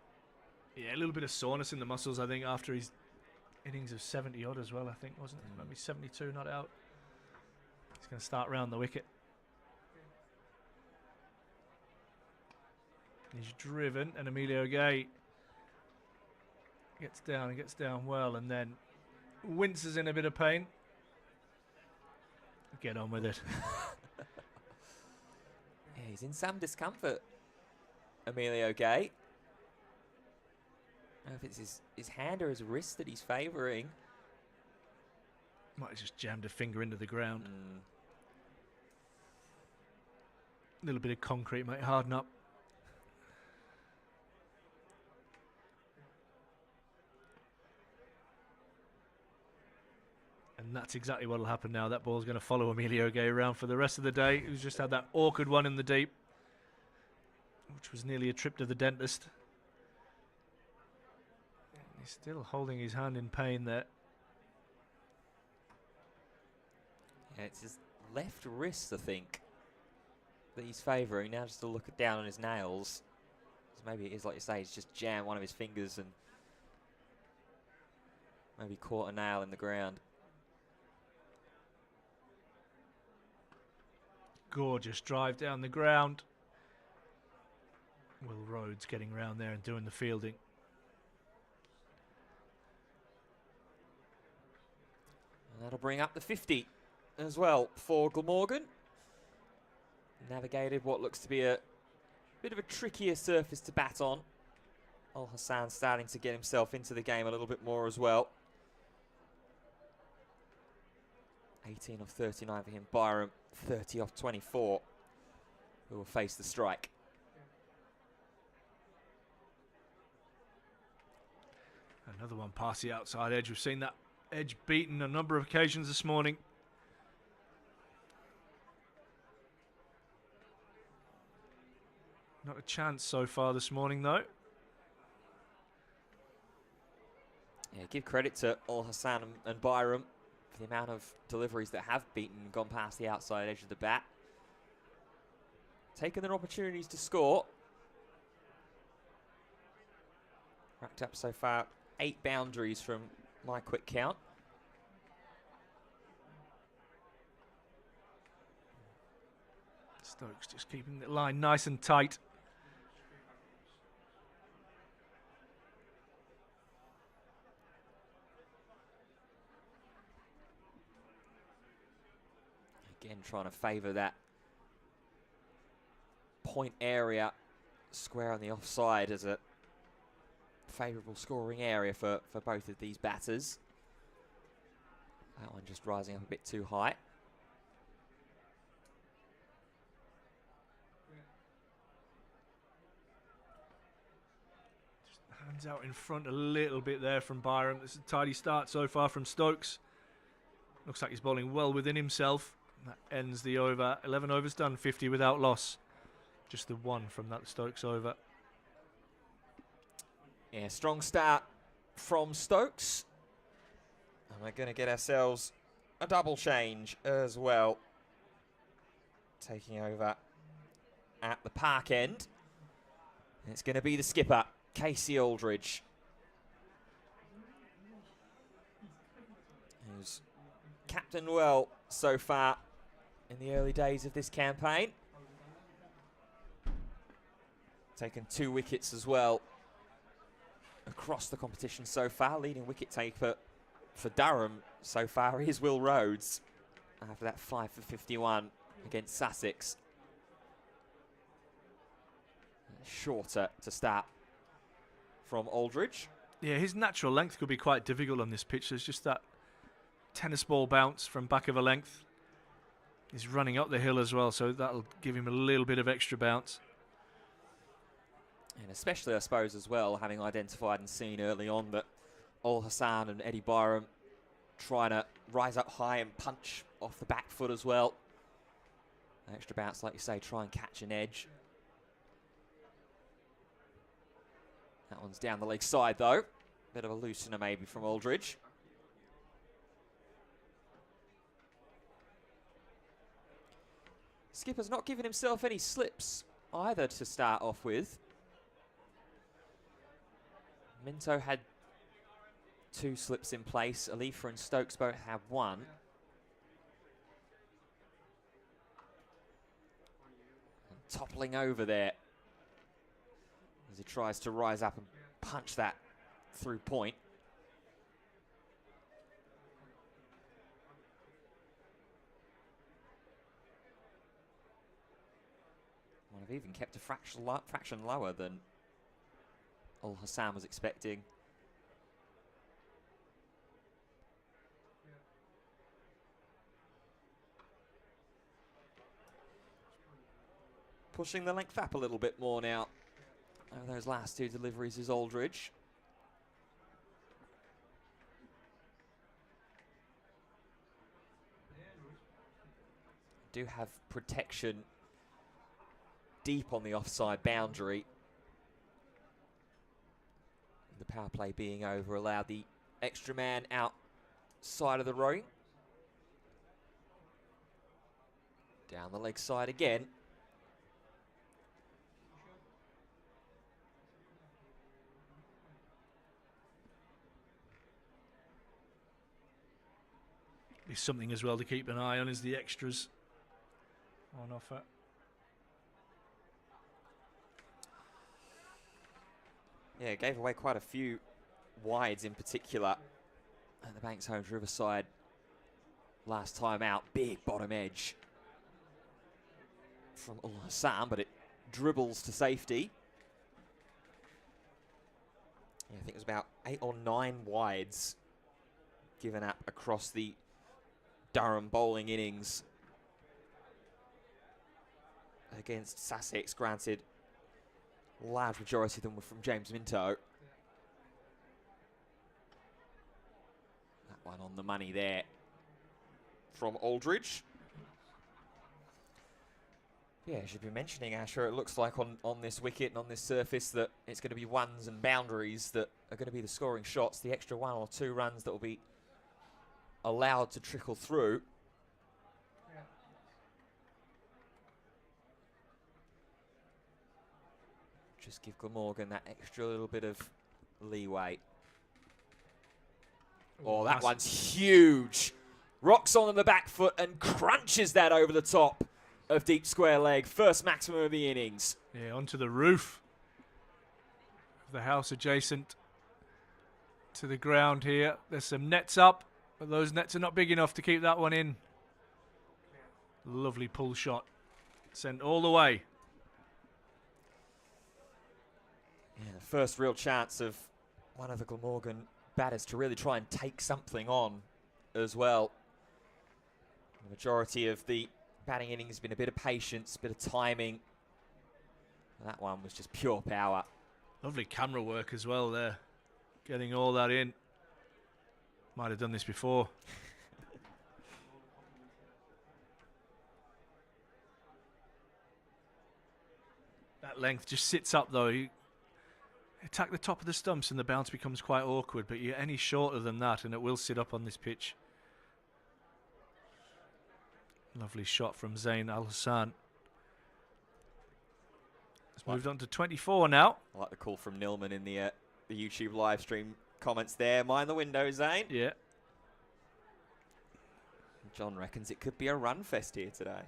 B: Yeah, a little bit of soreness in the muscles, I think, after his innings of 70 odd as well, I think, wasn't it? Maybe 72 not out. He's going to start round the wicket. He's driven, and Emilio Gay gets down well, and then winces in a bit of pain. Get on with it.
A: Yeah, he's in some discomfort, Emilio Gay. I don't know if it's his hand or his wrist that he's favouring.
B: Might have just jammed a finger into the ground. A little bit of concrete might harden up. And that's exactly what will happen now. That ball's going to follow Emilio Gay around for the rest of the day. He's just had that awkward one in the deep, which was nearly a trip to the dentist. He's still holding his hand in pain there.
A: Yeah, it's his left wrist, I think, that he's favouring. Now just to look down on his nails. So maybe it is, like you say, he's just jammed one of his fingers and maybe caught a nail in the ground.
B: Gorgeous drive down the ground. Will Rhodes getting round there and doing the fielding.
A: And that'll bring up the 50 as well for Glamorgan. Navigated what looks to be a bit of a trickier surface to bat on. Al Hassan starting to get himself into the game a little bit more as well. 18 off 39 for him. Byram 30 off 24, who will face the strike.
B: Another one past the outside edge. We've seen that edge beaten a number of occasions this morning. Not a chance so far this morning, though.
A: Yeah, give credit to Al Hassan and Byram for the amount of deliveries that have beaten and gone past the outside edge of the bat. Taking their opportunities to score. Racked up so far 8 boundaries from my quick count.
B: Stokes just keeping the line nice and tight.
A: Again, trying to favour that point area square on the offside as a favourable scoring area for both of these batters. That one just rising up a bit too high.
B: Just hands out in front a little bit there from Byram. This is a tidy start so far from Stokes. Looks like he's bowling well within himself. That ends the over. 11 overs done, 50 without loss. Just the one from that Stokes over.
A: Yeah, strong start from Stokes. And we're going to get ourselves a double change as well. Taking over at the park end. And it's going to be the skipper, Casey Aldridge, who's captained well so far in the early days of this campaign. Taken 2 wickets as well across the competition so far. Leading wicket taker for Durham so far is Will Rhodes after that 5 for 51 against Sussex. Shorter to start from Aldridge.
B: Yeah, his natural length could be quite difficult on this pitch. There's just that tennis ball bounce from back of a length. He's running up the hill as well, so that'll give him a little bit of extra bounce.
A: And especially, I suppose, as well, having identified and seen early on that Ul Hassan and Eddie Byram trying to rise up high and punch off the back foot as well. An extra bounce, like you say, try and catch an edge. That one's down the leg side, though. Bit of a loosener maybe from Aldridge. Skipper's not giving himself any slips either to start off with. Minto had 2 slips in place. Alifa and Stokes both have 1. And toppling over there as he tries to rise up and punch that through point. Might have even kept a fraction lower than Ul Hassan was expecting. Pushing the length up a little bit more now. Over those last 2 deliveries is Aldridge. Do have protection deep on the offside boundary. The power play being over allowed the extra man outside of the ring. Down the leg side again.
B: Is something as well to keep an eye on is the extras on offer.
A: Yeah, gave away quite a few wides in particular at the Banks Homes Riverside last time out. Big bottom edge from Ul Hassan, but it dribbles to safety. Yeah, I think it was about 8 or 9 wides given up across the Durham bowling innings against Sussex. Granted, large majority of them were from James Minto. That one on the money there from Aldridge. Yeah, I should be mentioning, Asher, it looks like on this wicket and on this surface that it's going to be ones and boundaries that are going to be the scoring shots. The extra 1 or 2 runs that will be allowed to trickle through. Just give Glamorgan that extra little bit of leeway. Oh, that one's huge. Rocks on the back foot and crunches that over the top of deep square leg. First maximum of the innings.
B: Yeah, onto the roof of the house adjacent to the ground here. There's some nets up, but those nets are not big enough to keep that one in. Lovely pull shot. Sent all the way.
A: Yeah, the first real chance of one of the Glamorgan batters to really try and take something on as well. The majority of the batting innings has been a bit of patience, a bit of timing. And that one was just pure power.
B: Lovely camera work as well there. Getting all that in. Might have done this before. That length just sits up though. You attack the top of the stumps and the bounce becomes quite awkward, but you're any shorter than that and it will sit up on this pitch. Lovely shot from Zain Al Hassan. It's moved on to 24 now.
A: I like the call from Nilman in the YouTube live stream comments there. Mind the window, Zain.
B: Yeah.
A: John reckons it could be a run fest here today.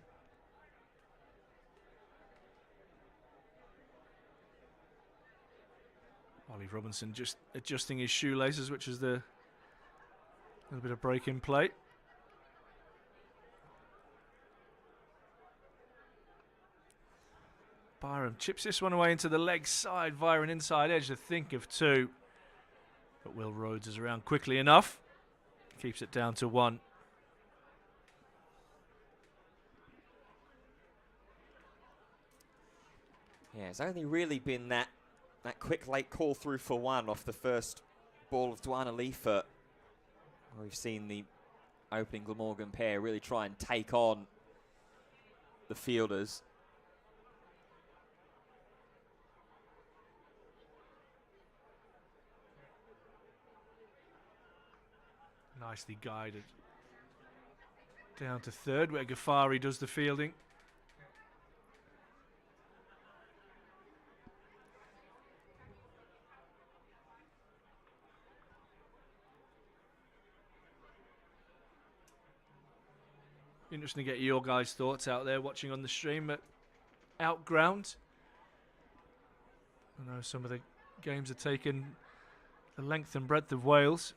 B: Ollie Robinson just adjusting his shoelaces, which is the little bit of break in play. Byram chips this one away into the leg side via an inside edge to think of two. But Will Rhodes is around quickly enough. Keeps it down to one.
A: Yeah, it's only really been that quick late call through for one off the first ball of Dwana Leifert. We've seen the opening Glamorgan pair really try and take on the fielders.
B: Nicely guided. Down to third, where Ghaffari does the fielding. Interesting to get your guys' thoughts out there watching on the stream at Outground. I know some of the games are taking the length and breadth of Wales.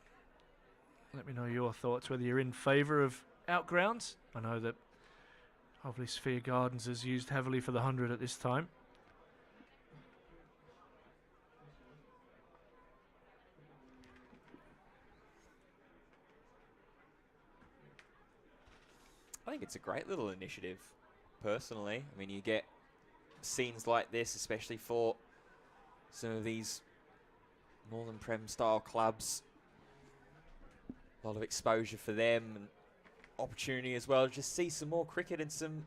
B: Let me know your thoughts, whether you're in favour of Outgrounds. I know that obviously Sphere Gardens is used heavily for the 100 at this time.
A: I think it's a great little initiative, personally. I mean, you get scenes like this, especially for some of these Northern Prem style clubs. A lot of exposure for them and opportunity as well to just see some more cricket in some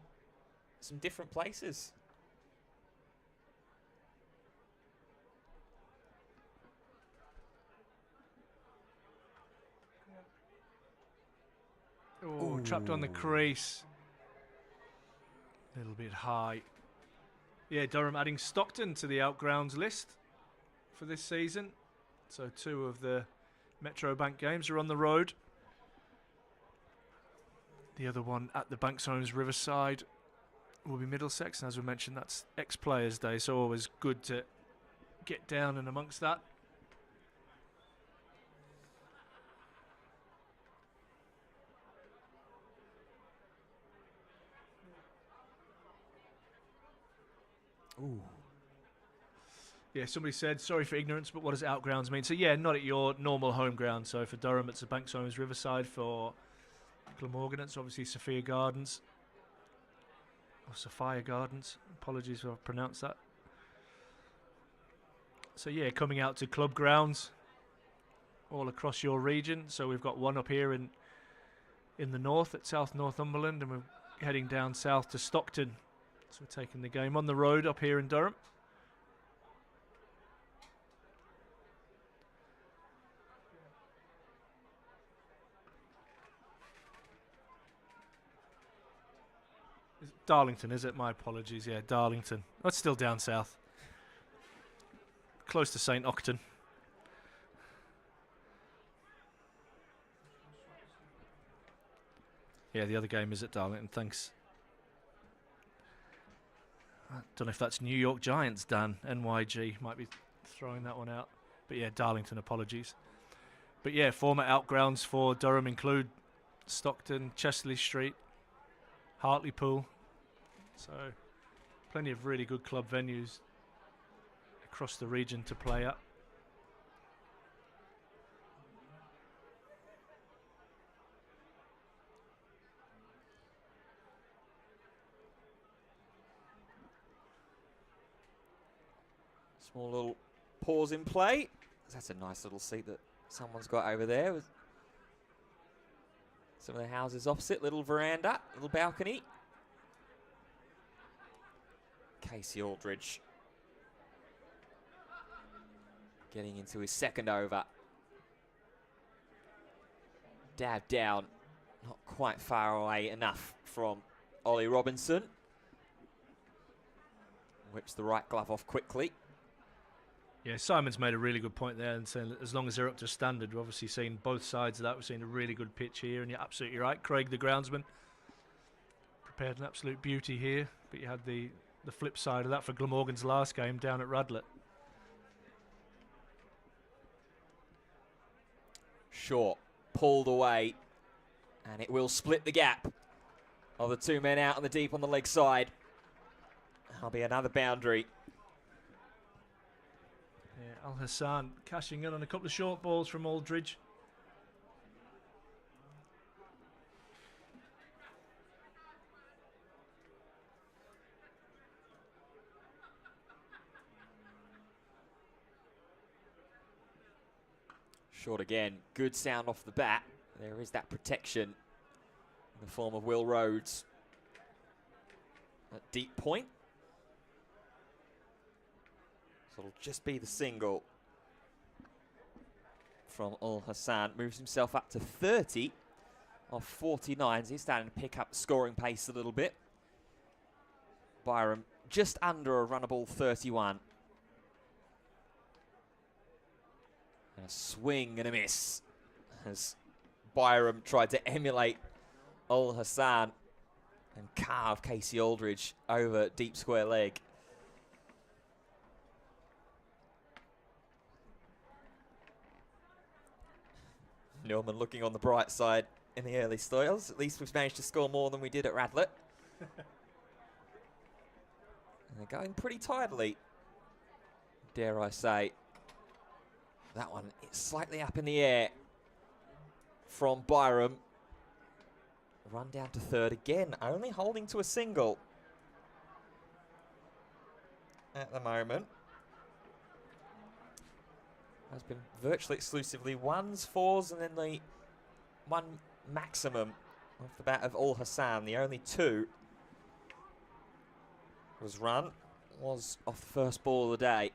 A: different places.
B: Oh, trapped on the crease. A little bit high. Yeah, Durham adding Stockton to the Outgrounds list for this season. So 2 of the Metro Bank games are on the road. The other one at the Bankshomes Riverside will be Middlesex. And as we mentioned, that's ex-Players' Day, so always good to get down and amongst that.
A: Ooh.
B: Yeah, somebody said, sorry for ignorance, but what does Outgrounds mean? So yeah, not at your normal home ground. So for Durham, it's the Bankshomes Riverside. For Glamorgan, it's obviously Sophia Gardens. Or Sophia Gardens. Apologies if I've pronounced that. So yeah, coming out to club grounds all across your region. So we've got one up here in the north at South Northumberland, and we're heading down south to Stockton. So we're taking the game on the road up here in Durham. Darlington, is it? My apologies. Yeah, Darlington. That's still down south. Close to St. Octon. Yeah, the other game is at Darlington. Thanks. I don't know if that's New York Giants, Dan. NYG might be throwing that one out. But yeah, Darlington, apologies. But yeah, former outgrounds for Durham include Stockton, Chesterley Street, Hartlepool. So plenty of really good club venues across the region to play at.
A: Small little pause in play. That's a nice little seat that someone's got over there with some of the houses opposite. Little veranda, little balcony. Casey Aldridge getting into his second over. Dab down, not quite far away enough from Ollie Robinson. Whips the right glove off quickly.
B: Yeah, Simon's made a really good point there and saying that as long as they're up to standard, we've obviously seen both sides of that. We've seen a really good pitch here, and you're absolutely right. Craig, the groundsman, prepared an absolute beauty here, but you had the flip side of that for Glamorgan's last game down at Radlett.
A: Short, pulled away, and it will split the gap of the two men out on the deep on the leg side. That'll be another boundary.
B: Yeah, Al Hassan cashing in on a couple of short balls from Aldridge.
A: Short again, good sound off the bat. There is that protection in the form of Will Rhodes at deep point. So it'll just be the single from Al Hassan. Moves himself up to 30 off 49. So he's starting to pick up the scoring pace a little bit. Byram just under a runnable 31. And a swing and a miss as Byram tried to emulate Al Hassan and carve Casey Aldridge over deep square leg. Norman looking on the bright side in the early styles. At least we've managed to score more than we did at Radlett. And they're going pretty tidily, dare I say. That one is slightly up in the air from Byram. Run down to third again, only holding to a single at the moment. Has been virtually exclusively ones, fours, and then the one maximum off the bat of Al Hassan. The only two was run was off the first ball of the day.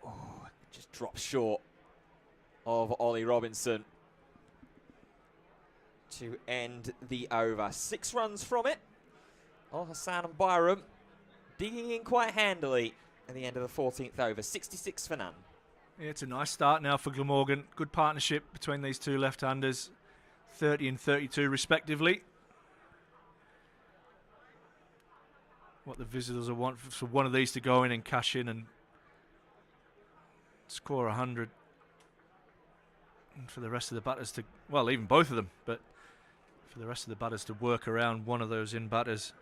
A: Oh, just drops short of Ollie Robinson to end the over. 6 runs from it. Al Hassan and Byram digging in quite handily at the end of the 14th over. 66 for none.
B: Yeah, it's a nice start now for Glamorgan. Good partnership between these two left-handers. 30 and 32 respectively. What the visitors will want for one of these to go in and cash in and score 100. And for the rest of the batters to, well, even both of them, but for the rest of the batters to work around one of those in batters.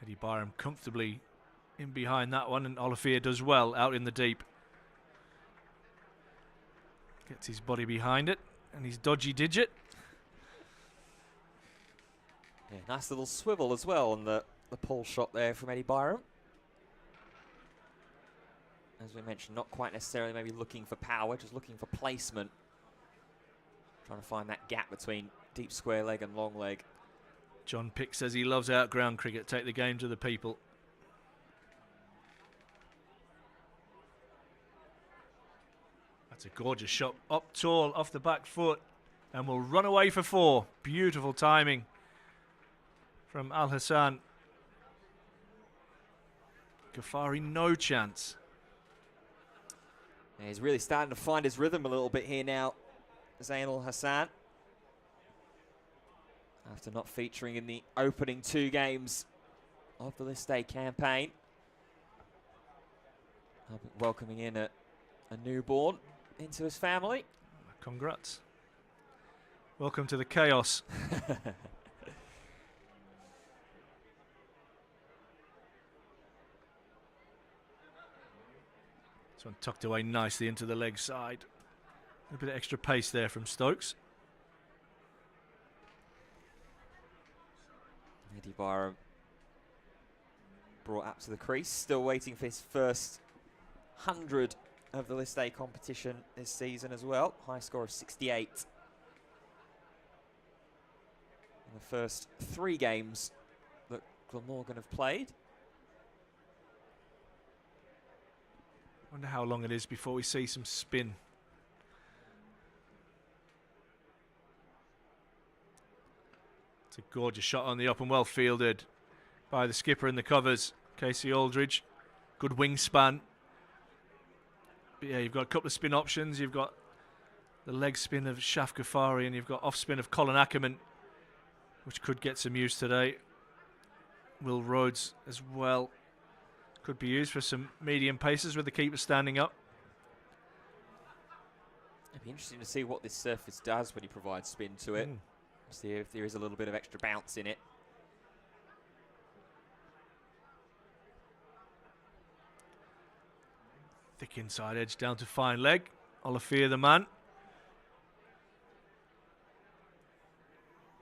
B: Eddie Byram comfortably in behind that one, and Olivier does well out in the deep. Gets his body behind it and his dodgy digit.
A: Yeah, nice little swivel as well on the pull shot there from Eddie Byram. As we mentioned, not quite necessarily maybe looking for power, just looking for placement. Trying to find that gap between deep square leg and long leg.
B: John Pick says he loves out-ground cricket. Take the game to the people. That's a gorgeous shot. Up tall, off the back foot. And will run away for 4. Beautiful timing from Al Hassan. Ghaffari, no chance.
A: Yeah, he's really starting to find his rhythm a little bit here now, Zainul Hassan. After not featuring in the opening 2 games of the List Day campaign. Welcoming in a newborn into his family.
B: Congrats. Welcome to the chaos. This one tucked away nicely into the leg side. A bit of extra pace there from Stokes.
A: Eddie Byram brought up to the crease, still waiting for his first 100 of the List A competition this season as well. High score of 68 in the first 3 games that Glamorgan have played.
B: Wonder how long it is before we see some spin. It's a gorgeous shot on the up and well fielded by the skipper in the covers, Casey Aldridge. Good wingspan. But yeah, you've got a couple of spin options. You've got the leg spin of Shaf Ghaffari and you've got off spin of Colin Ackerman, which could get some use today. Will Rhodes as well could be used for some medium paces with the keeper standing up.
A: It'd be interesting to see what this surface does when you provide spin to it. See if there is a little bit of extra bounce in it.
B: Thick inside edge down to fine leg. Olafia the man.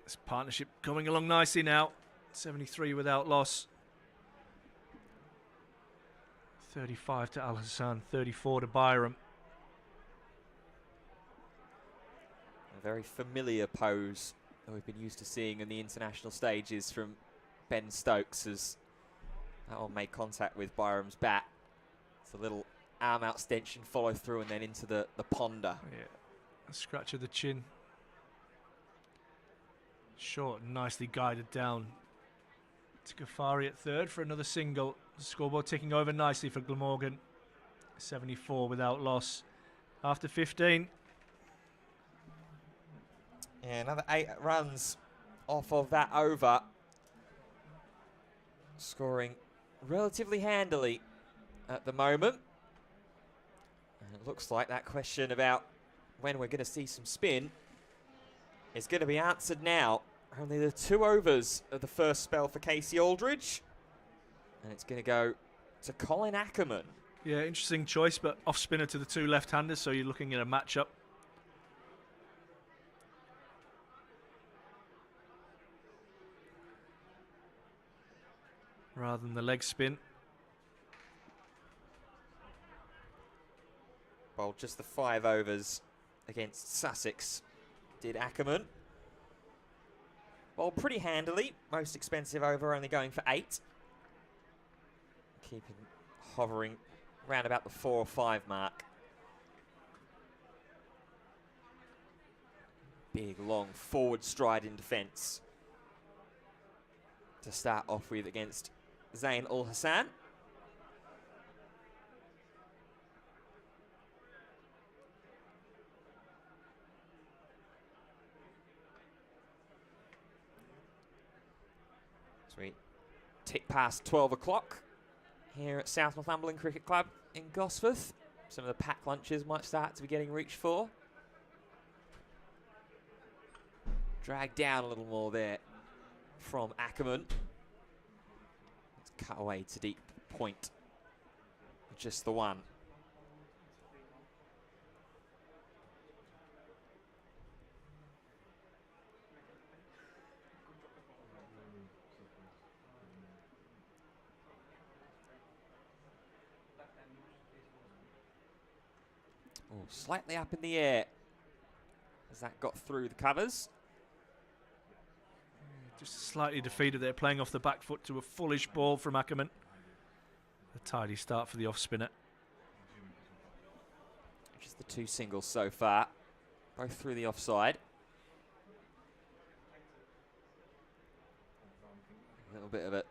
B: This partnership coming along nicely now. 73 without loss. 35 to Al Hassan, 34 to Byram.
A: A very familiar pose that we've been used to seeing in the international stages from Ben Stokes, as that one made contact with Byram's bat. It's a little arm out extension, follow through, and then into the ponder.
B: Yeah, a scratch of the chin. Short and nicely guided down to Ghaffari at third for another single. The scoreboard ticking over nicely for Glamorgan. 74 without loss after 15.
A: Yeah, another 8 runs off of that over. Scoring relatively handily at the moment. And it looks like that question about when we're going to see some spin is going to be answered now. Only the 2 overs of the first spell for Casey Aldridge. And it's going to go to Colin Ackerman.
B: Yeah, interesting choice, but off spinner to the 2 left-handers, so you're looking at a matchup. Rather than the leg spin.
A: Bowled just the 5 overs against Sussex, did Ackerman. Bowled pretty handily. Most expensive over only going for 8. Keeping hovering around about the 4 or 5 mark. Big, long forward stride in defence to start off with against Zain Ul Hassan. So we tick past 12 o'clock here at South Northumberland Cricket Club in Gosforth. Some of the packed lunches might start to be getting reached for. Dragged down a little more there from Ackerman. Let's cut away to deep point. Just the one. Oh, slightly up in the air as that got through the covers.
B: Just slightly defeated there, playing off the back foot to a fullish ball from Ackerman. A tidy start for the off spinner.
A: Just the 2 singles so far, both through the offside. A little bit of a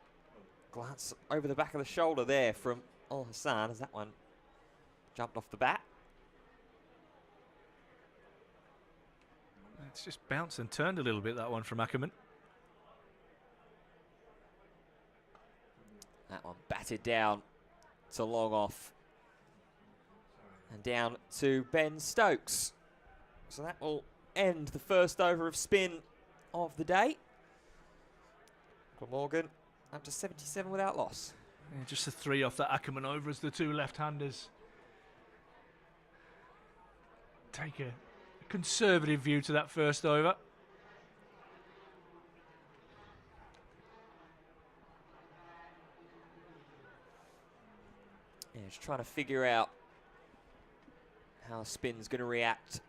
A: glance over the back of the shoulder there from Ul Hassan as that one jumped off the bat.
B: It's just bounced and turned a little bit, that one from Ackerman.
A: That one batted down to long off. And down to Ben Stokes. So that will end the first over of spin of the day. Glamorgan up to 77 without loss.
B: Yeah, just the 3 off that Ackerman over as the 2 left-handers take a conservative view to that first over.
A: Yeah, just trying to figure out how spin's going to react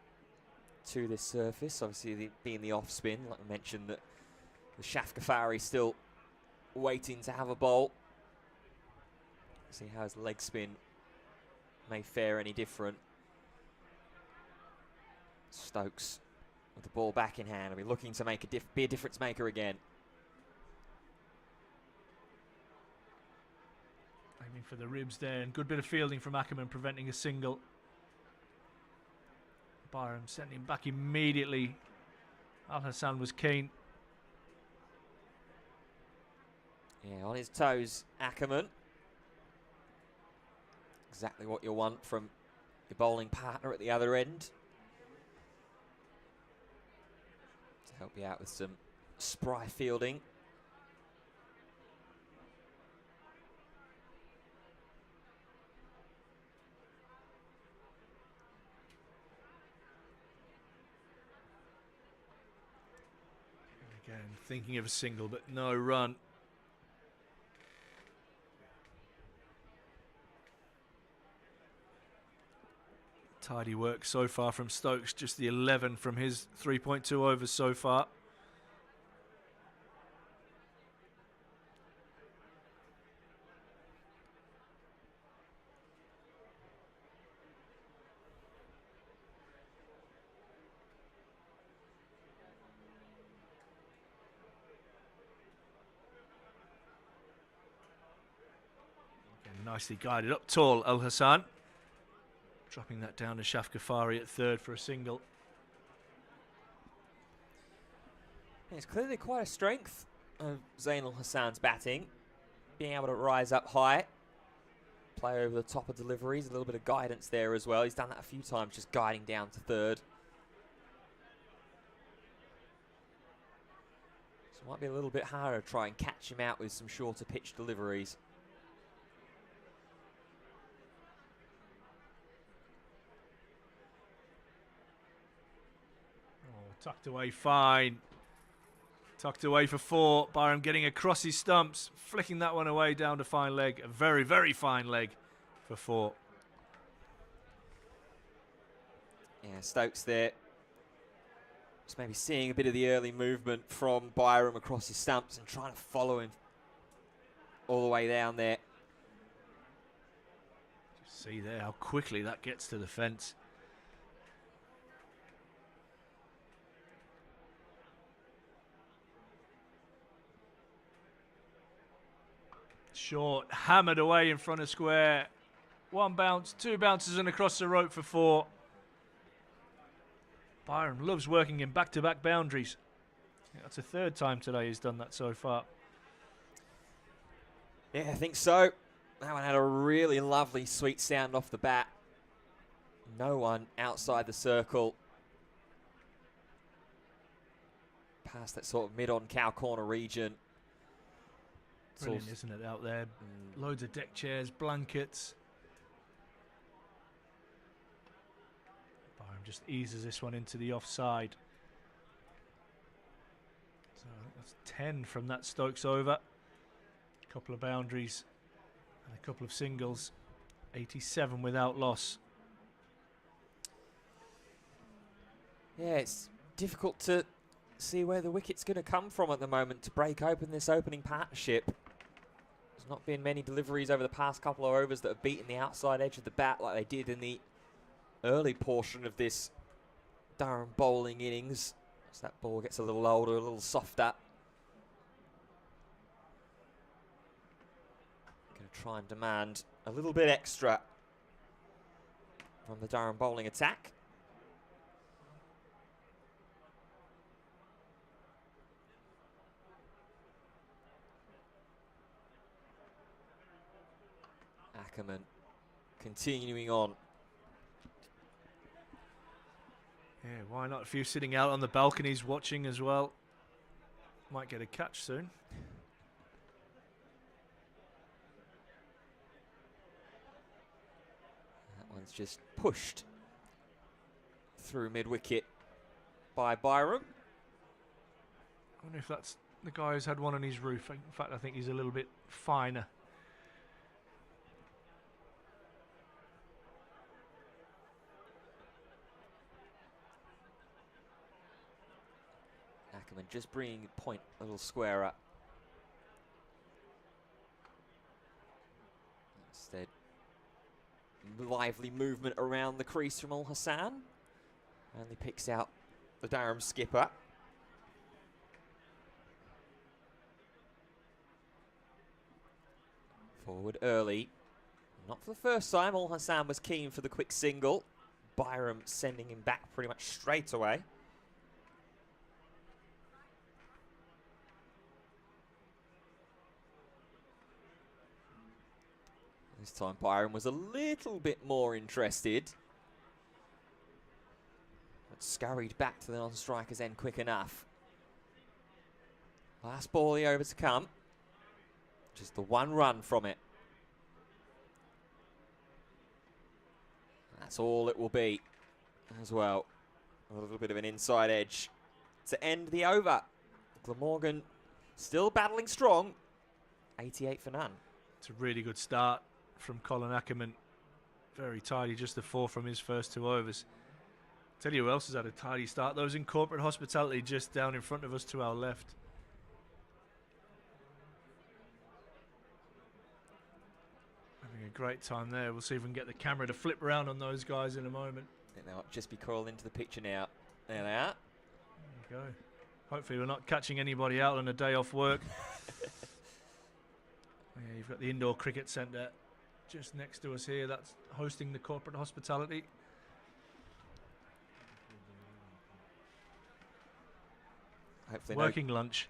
A: to this surface. Obviously, being the off spin, like I mentioned, that the Shaf Ghaffari still waiting to have a bowl. See how his leg spin may fare any different. Stokes with the ball back in hand. He'll be looking to make be a difference maker again.
B: Aiming for the ribs there, and good bit of fielding from Ackerman, preventing a single. Byram sending him back immediately. Al Hassan was keen.
A: Yeah, on his toes, Ackerman. Exactly what you want from your bowling partner at the other end. To help you out with some spry fielding.
B: Again, thinking of a single, but no run. Tidy work so far from Stokes, just the 11 from his 3.2 overs so far. Again, nicely guided up tall, Al Hassan. Dropping that down to Shaf Ghaffari at third for a single.
A: It's clearly quite a strength of Zain Al Hassan's batting. Being able to rise up high, play over the top of deliveries, a little bit of guidance there as well. He's done that a few times, just guiding down to third. So it might be a little bit harder to try and catch him out with some shorter pitch deliveries.
B: Tucked away fine. Tucked away for 4. Byram getting across his stumps, flicking that one away down to fine leg. A very, very fine leg for 4.
A: Yeah, Stokes there. Just maybe seeing a bit of the early movement from Byram across his stumps and trying to follow him all the way down there.
B: Just see there how quickly that gets to the fence. Short, hammered away in front of square. 1 bounce, 2 bounces and across the rope for 4. Byram loves working in back-to-back boundaries. Yeah, that's the 3rd time today he's done that so far.
A: Yeah, I think so. That one had a really lovely sweet sound off the bat. No one outside the circle. Past that sort of mid-on cow corner region.
B: Brilliant, isn't it, out there? Loads of deck chairs, blankets. Byram just eases this one into the offside. So I think that's 10 from that Stokes over. A couple of boundaries and a couple of singles. 87 without loss.
A: Yeah, it's difficult to see where the wicket's going to come from at the moment to break open this opening partnership. There's not been many deliveries over the past couple of overs that have beaten the outside edge of the bat like they did in the early portion of this Durham bowling innings. As that ball gets a little older, a little softer. Going to try and demand a little bit extra from the Durham bowling attack. Ackerman continuing on.
B: Yeah, why not? A few sitting out on the balconies watching as well. Might get a catch soon.
A: That one's just pushed through mid-wicket by Byram.
B: I wonder if that's the guy who's had one on his roof. In fact, I think he's a little bit finer.
A: Ackerman just bringing point a little squarer. Instead, lively movement around the crease from Al Hassan. Only picks out the Durham skipper. Forward early. Not for the first time. Al Hassan was keen for the quick single. Byram sending him back pretty much straight away. This time Byram was a little bit more interested. But scurried back to the non-striker's end quick enough. Last ball the over to come. Just the one run from it. That's all it will be as well. A little bit of an inside edge to end the over. Glamorgan still battling strong. 88 for none.
B: It's a really good start from Colin Ackerman. Very tidy, just the 4 from his first 2 overs. Tell you who else has had a tidy start. Those in corporate hospitality just down in front of us to our left. Having a great time there. We'll see if we can get the camera to flip around on those guys in a moment.
A: And they'll just be crawling into the picture now. There they are.
B: There we go. Hopefully we're not catching anybody out on a day off work. Yeah, you've got the indoor cricket centre just next to us here. That's hosting the corporate hospitality.
A: Hopefully
B: Working lunch.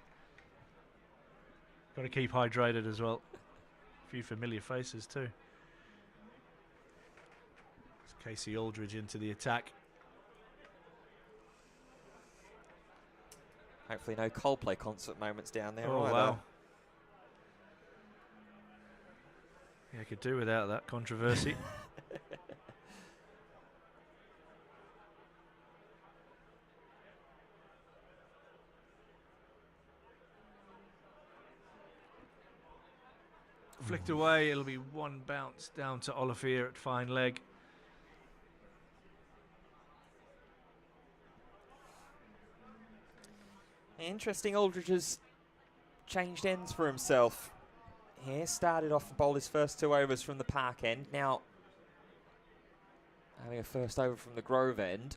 B: Got to keep hydrated as well. A few familiar faces too. It's Casey Aldridge into the attack.
A: Hopefully no Coldplay concert moments down there.
B: Oh,
A: either.
B: wow. Yeah, I could do without that controversy. Flicked away, it'll be one bounce down to Olivier at fine leg.
A: Interesting, Aldridge has changed ends for himself. Here, started off to bowl his first 2 overs from the park end. Now, having a first over from the Grove end.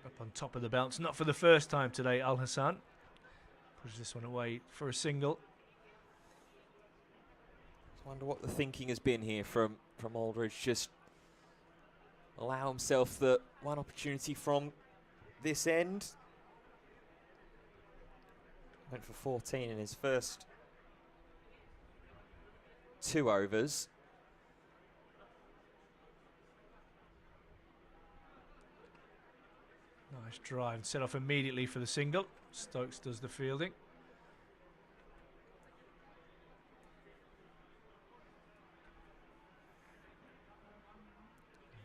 B: Up on top of the bounce, not for the first time today, Al Hassan. Pushes this one away for a single.
A: Just wonder what the thinking has been here from Aldridge. Just allow himself the one opportunity from this end. Went for 14 in his first 2 overs.
B: Nice drive, set off immediately for the single. Stokes does the fielding.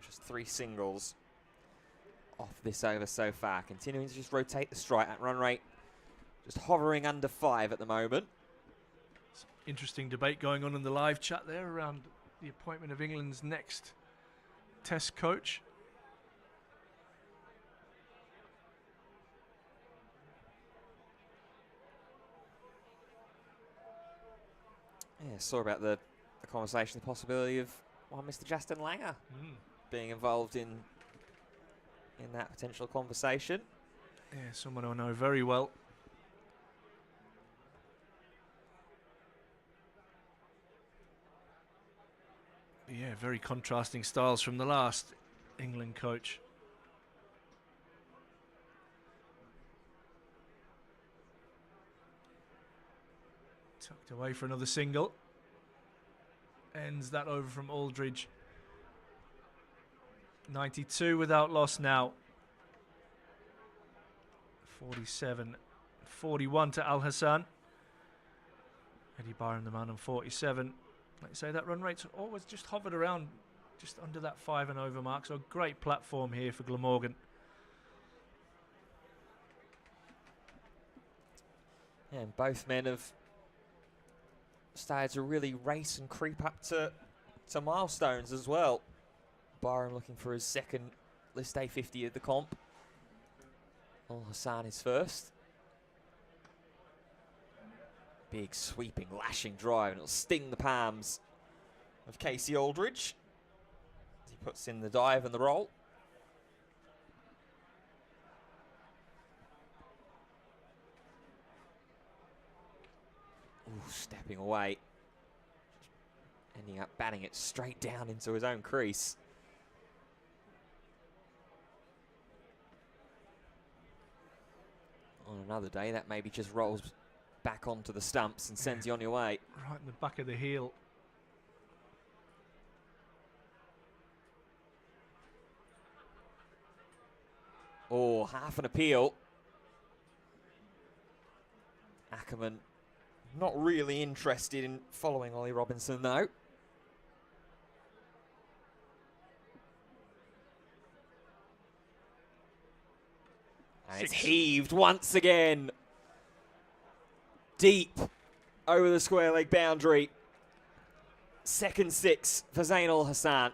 A: Just 3 singles off this over so far. Continuing to just rotate the strike at run rate. Just hovering under 5 at the moment.
B: Some interesting debate going on in the live chat there around the appointment of England's next Test coach.
A: Yeah, saw about the conversation, the possibility of one Mr. Justin Langer being involved in that potential conversation.
B: Yeah, someone I know very well. Yeah, very contrasting styles from the last England coach. Tucked away for another single. Ends that over from Aldridge. 92 without loss now. 47. 41 to Al Hassan. Eddie Byram the man on 47. Like you say, that run rate's always just hovered around just under that 5 and over mark. So great platform here for Glamorgan.
A: Yeah, and both men have started to really race and creep up to milestones as well. Byram looking for his second list A 50 of the comp. Al Hassan is first. Big sweeping, lashing drive, and it'll sting the palms of Casey Aldridge as he puts in the dive and the roll. Ooh, stepping away. Ending up batting it straight down into his own crease. On another day, that maybe just rolls back onto the stumps and sends you on your way.
B: Right in the back of the heel.
A: Oh, half an appeal. Ackerman not really interested in following Ollie Robinson, though. And it's heaved once again. Deep over the square leg boundary. Second 6 for Zain Ul Hassan.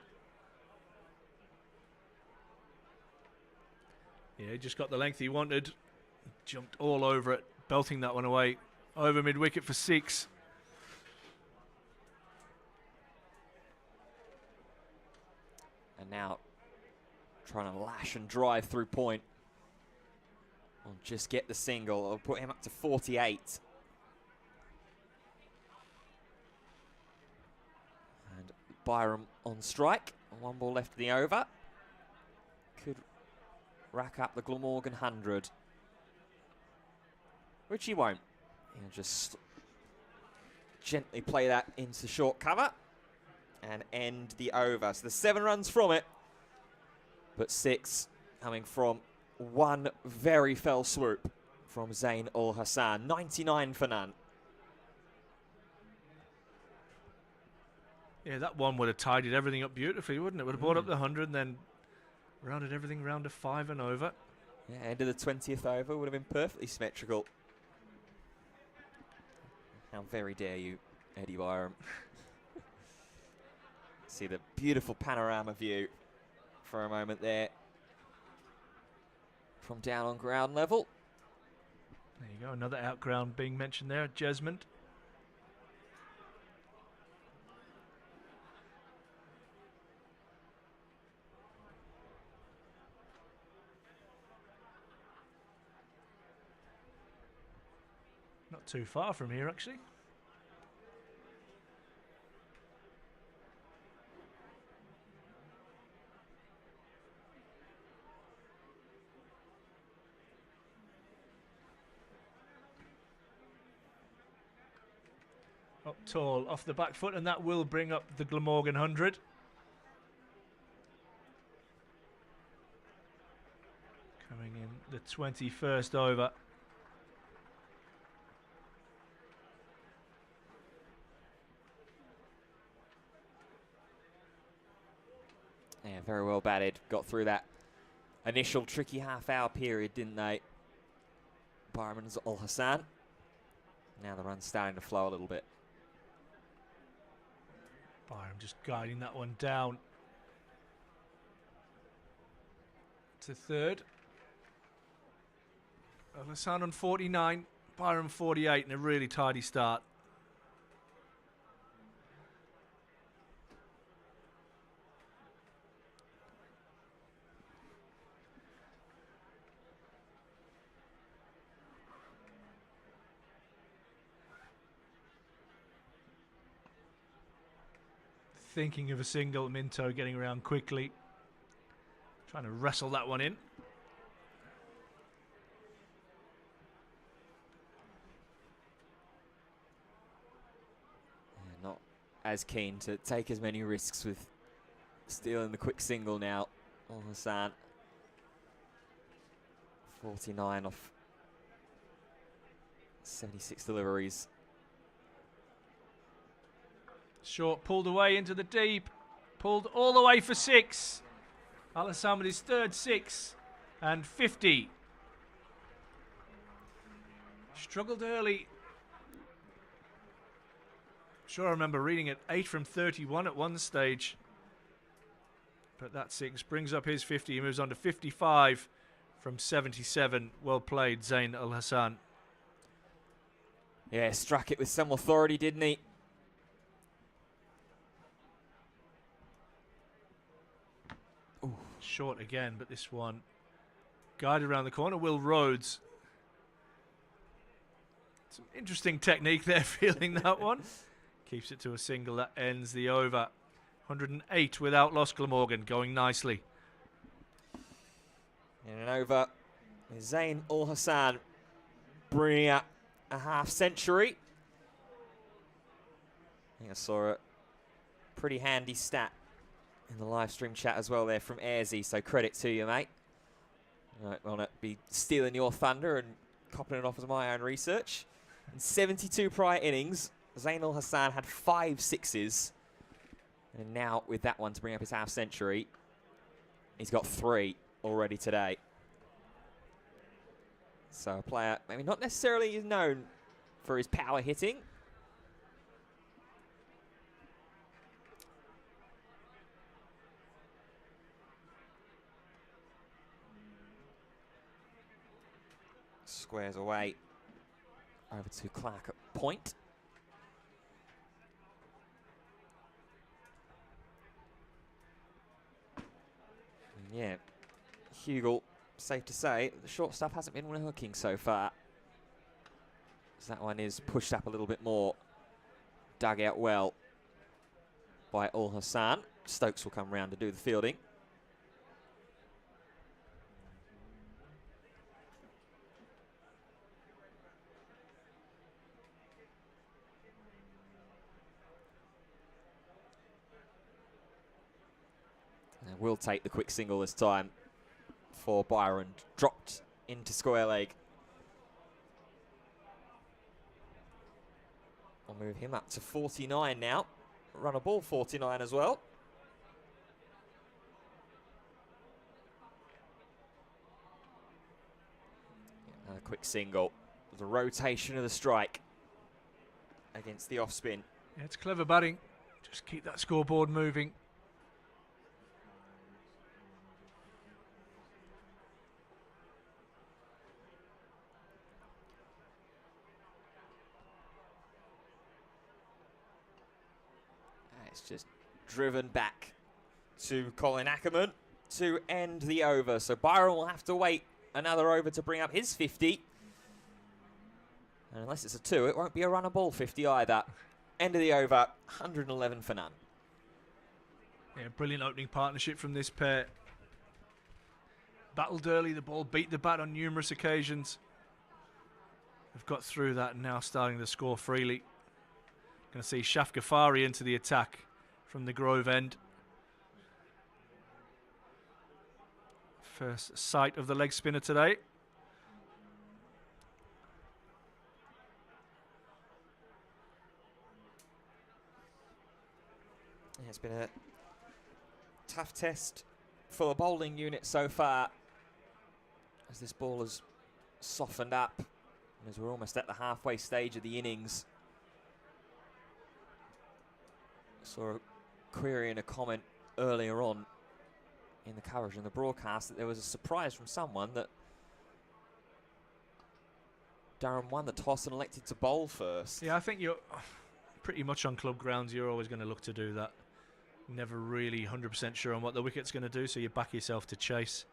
B: Yeah, he just got the length he wanted. Jumped all over it, belting that one away. Over mid-wicket for 6.
A: And now trying to lash and drive through point. I'll just get the single. I'll put him up to 48. And Byram on strike. 1 ball left in the over. Could rack up the Glamorgan 100. Which he won't. He'll just gently play that into short cover and end the over. So the 7 runs from it, but 6 coming from one very fell swoop from Zain Ul Hassan. 99 for none.
B: Yeah, that one would have tidied everything up beautifully, wouldn't it? Would have brought up the 100 and then rounded everything round to 5 and over.
A: Yeah, end of the 20th over would have been perfectly symmetrical. How very dare you, Eddie Byram. See the beautiful panorama view for a moment there from down on ground level.
B: There you go, another outground being mentioned there, Jesmond. Not too far from here, actually. Up tall, off the back foot, and that will bring up the Glamorgan 100. Coming in the 21st over.
A: Yeah, very well batted. Got through that initial tricky half-hour period, didn't they? Byram and Ul Hassan. Now the run's starting to flow a little bit.
B: Byram just guiding that one down to third. Ul Hassan on 49, Byram 48, and a really tidy start. Thinking of a single, Minto getting around quickly. Trying to wrestle that one in.
A: Yeah, not as keen to take as many risks with stealing the quick single now. Ul Hassan. 49 off 76 deliveries.
B: Short pulled away into the deep. Pulled all the way for 6. Ul Hassan with his third 6 and 50. Struggled early. Sure, I remember reading it 8 from 31 at one stage. But that 6 brings up his 50. He moves on to 55 from 77. Well played, Zain Ul Hassan.
A: Yeah, struck it with some authority, didn't he? Ooh.
B: Short again, but this one guided around the corner. Will Rhodes. Some interesting technique there, feeling that one. Keeps it to a single that ends the over. 108 without loss, Glamorgan, going nicely.
A: In an over, Zain Ul Hassan bringing up a half century. I think I saw a pretty handy stat in the live stream chat as well there from Airsy, so credit to you, mate. I don't want to be stealing your thunder and copying it off as my own research. In 72 prior innings, Zain Ul Hassan had 5 sixes. And now with that one to bring up his half century, he's got 3 already today. So a player maybe not necessarily is known for his power hitting. Squares away over to Clark at point. Yeah, Hugel, safe to say, the short stuff hasn't been working so far. So that one is pushed up a little bit more. Dug out well by Ul Hassan. Stokes will come round to do the fielding. And will take the quick single this time for Byron. Dropped into square leg. We'll move him up to 49 now. Run a ball 49 as well. Another quick single. The rotation of the strike against the off spin.
B: Yeah, it's clever batting. Just keep that scoreboard moving.
A: It's just driven back to Colin Ackerman to end the over. So Byron will have to wait another over to bring up his 50. And unless it's a 2, it won't be a runner ball 50 either. End of the over, 111 for none.
B: Yeah, brilliant opening partnership from this pair. Battled early, the ball beat the bat on numerous occasions. They've got through that and now starting to score freely. Going to see Shaf Ghaffari into the attack from the Grove end. First sight of the leg spinner today.
A: Yeah, it's been a tough test for the bowling unit so far, as this ball has softened up and as we're almost at the halfway stage of the innings. Saw a query and a comment earlier on in the coverage and the broadcast that there was a surprise from someone that Durham won the toss and elected to bowl first.
B: Yeah, I think you're pretty much on club grounds. You're always going to look to do that. Never really 100% sure on what the wicket's going to do, so you back yourself to chase.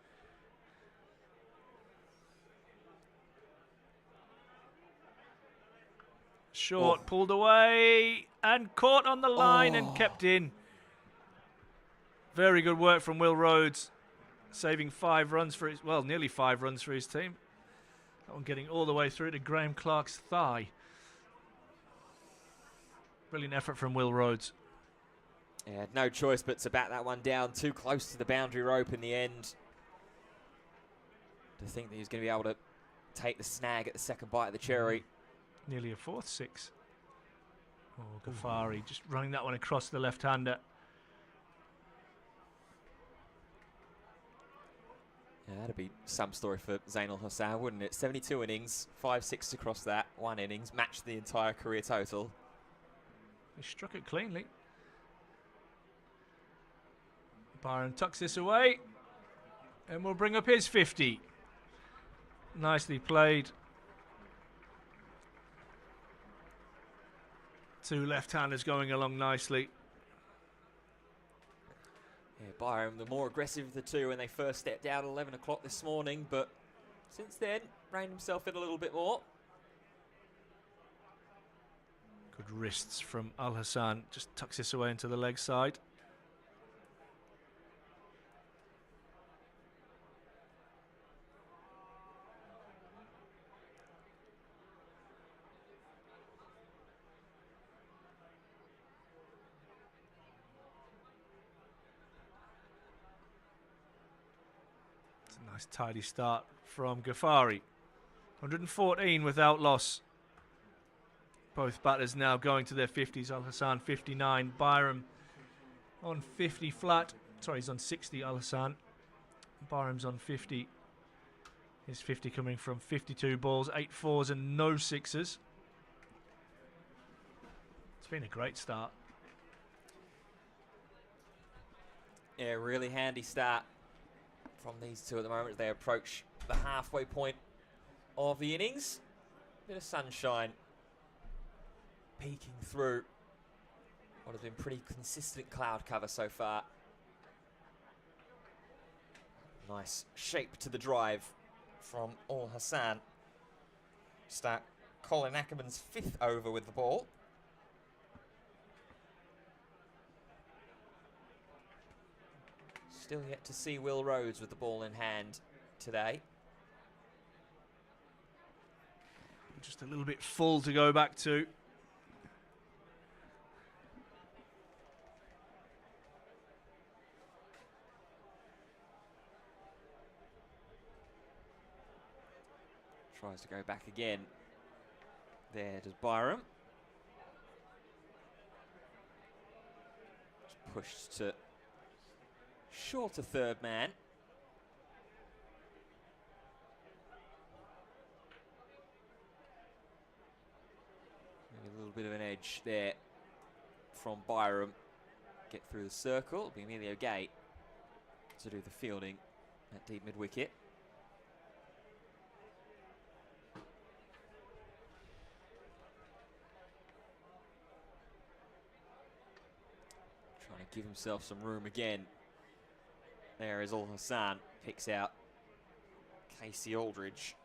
B: Short, pulled away and caught on the line and kept in. Very good work from Will Rhodes, saving 5 runs for his, well, nearly 5 runs for his team. That one getting all the way through to Graham Clark's thigh. Brilliant effort from Will Rhodes.
A: Yeah, had no choice but to bat that one down, too close to the boundary rope in the end. To think that he was going to be able to take the snag at the second bite of the cherry.
B: Nearly a 4th 6. Oh, Ghaffari just running that one across the left-hander.
A: Yeah, that'd be some story for Zain Ul Hassan, wouldn't it? 72 innings, 5 6 across that, 1 innings, matched the entire career total.
B: He struck it cleanly. Byron tucks this away and will bring up his 50. Nicely played. Two left-handers going along nicely.
A: Yeah, Byram, the more aggressive of the two when they first stepped down at 11 o'clock this morning, but since then, reined himself in a little bit more.
B: Good wrists from Al Hassan. Just tucks this away into the leg side. It's a nice tidy start from Ghaffari. 114 without loss. Both batters now going to their 50s. Al Hassan 59, Byram on 50 flat. Sorry, he's on 60, Al Hassan. Byram's on 50. His 50 coming from 52 balls, 8 fours and no sixes. It's been a great start.
A: Yeah, really handy start from these two at the moment as they approach the halfway point of the innings. Bit of sunshine peeking through what has been pretty consistent cloud cover so far. Nice shape to the drive from Al Hassan. Start Colin Ackerman's 5th over with the ball. Still yet to see Will Rhodes with the ball in hand today.
B: Just a little bit full to go back to.
A: Tries to go back again. There does Byram. Just pushed to shorter third man. Maybe a little bit of an edge there from Byram. Get through the circle. It'll be Emilio Gate to do the fielding at deep mid-wicket. Trying to give himself some room again. There is Al Hassan, picks out Casey Aldridge.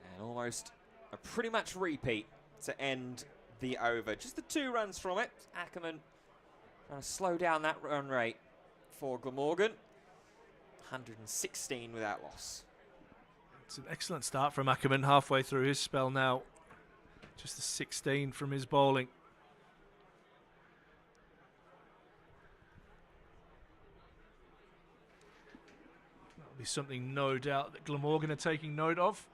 A: And almost a pretty much repeat to end the over. Just the 2 runs from it. Ackerman trying to slow down that run rate for Glamorgan. 116 without loss.
B: It's an excellent start from Ackerman halfway through his spell now. Just a 16 from his bowling. That'll be something no doubt that Glamorgan are taking note of.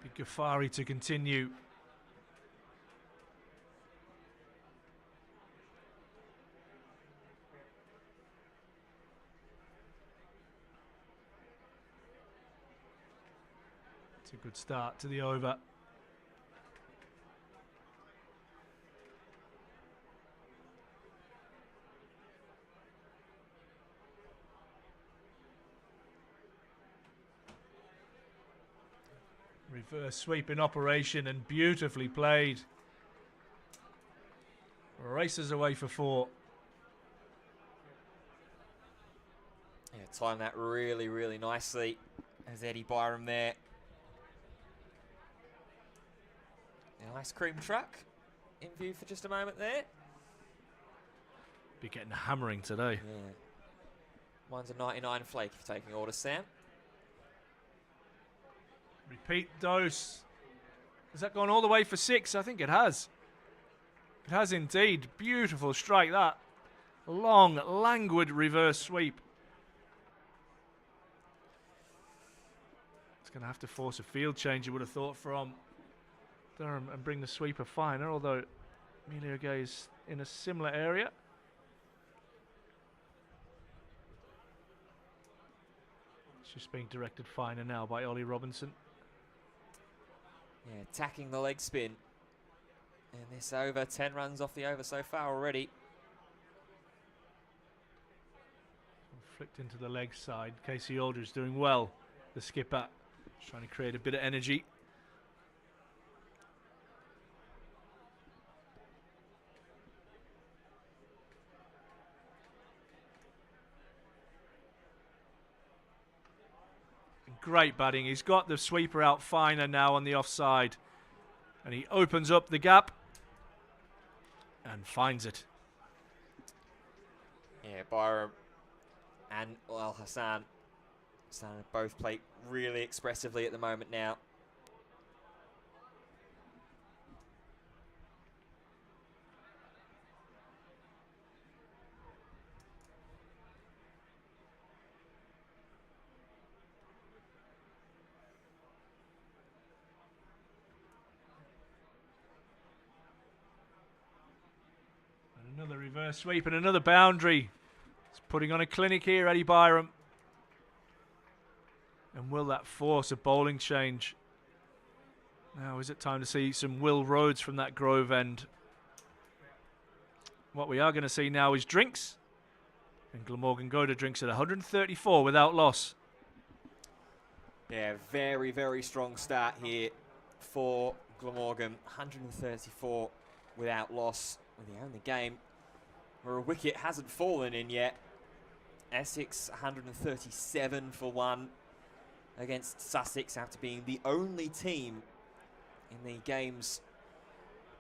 B: Big Ghaffari to continue. It's a good start to the over. Reverse sweep in operation and beautifully played. Races away for 4.
A: Yeah, timed that really, really nicely. There's Eddie Byram there. The ice cream truck in view for just a moment there.
B: Be getting a hammering today.
A: Yeah. Mine's a 99 flake if you're taking orders, Sam.
B: Repeat dose. Has that gone all the way for 6? I think it has. It has indeed. Beautiful strike that. Long, languid reverse sweep. It's going to have to force a field change, you would have thought, from Durham and bring the sweeper finer, although Emilio Gay is in a similar area. It's just being directed finer now by Ollie Robinson.
A: Yeah, attacking the leg spin in this over. 10 runs off the over so far already.
B: Flicked into the leg side. Casey Aldridge doing well. The skipper trying to create a bit of energy. Great batting. He's got the sweeper out finer now on the offside. And he opens up the gap and finds it.
A: Yeah, Byram and Al Hassan both play really expressively at the moment now.
B: And another reverse sweep and another boundary. He's putting on a clinic here, Eddie Byram. And will that force a bowling change? Now is it time to see some Will Rhodes from that Grove end? What we are going to see now is drinks. And Glamorgan go to drinks at 134 without loss.
A: Yeah, very, very strong start here for Glamorgan. 134 without loss with the only game where a wicket hasn't fallen in yet. Essex 137 for 1 against Sussex after being the only team in the games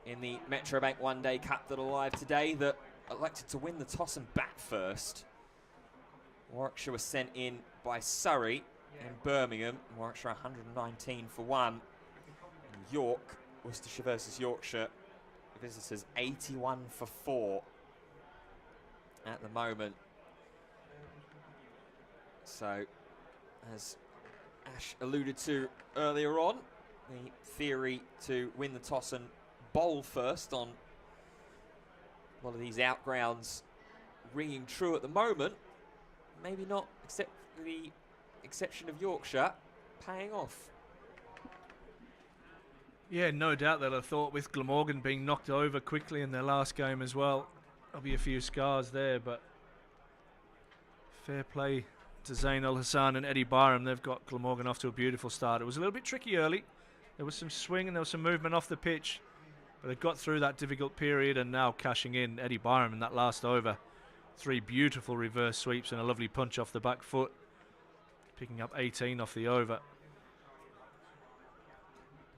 A: in the Metrobank One Day Cup that are live today that elected to win the toss and bat first. Warwickshire was sent in by Surrey and Birmingham. Warwickshire 119 for 1. And York, Worcestershire versus Yorkshire, visitors 81 for 4 at the moment. So, as Ash alluded to earlier on, the theory to win the toss and bowl first on one of these outgrounds ringing true at the moment. Maybe not, except for the exception of Yorkshire, paying off.
B: Yeah, no doubt they'll have thought with Glamorgan being knocked over quickly in their last game as well. There'll be a few scars there, but fair play to Zain Al Hassan and Eddie Byram. They've got Glamorgan off to a beautiful start. It was a little bit tricky early. There was some swing and there was some movement off the pitch, but they got through that difficult period and now cashing in. Eddie Byram in that last over. 3 beautiful reverse sweeps and a lovely punch off the back foot, picking up 18 off the over.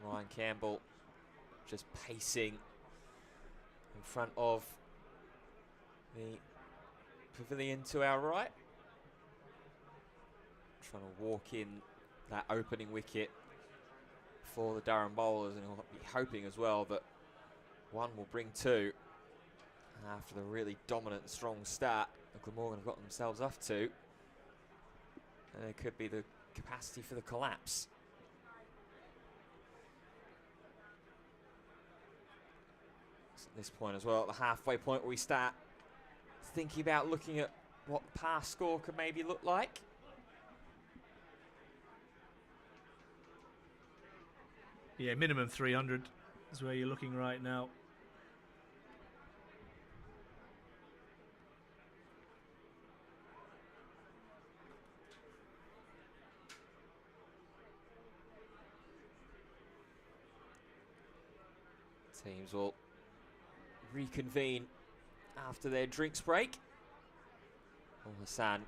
A: Ryan Campbell just pacing in front of the pavilion to our right. Trying to walk in that opening wicket for the Durham bowlers, and he'll be hoping as well that one will bring 2 after the really dominant, strong start that Glamorgan have got themselves off to. And there could be the capacity for the collapse. So at this point as well, at the halfway point where we start thinking about looking at what the past score could maybe look like.
B: Yeah, minimum 300 is where you're looking right now.
A: Teams will reconvene after their drinks break. Al Hassan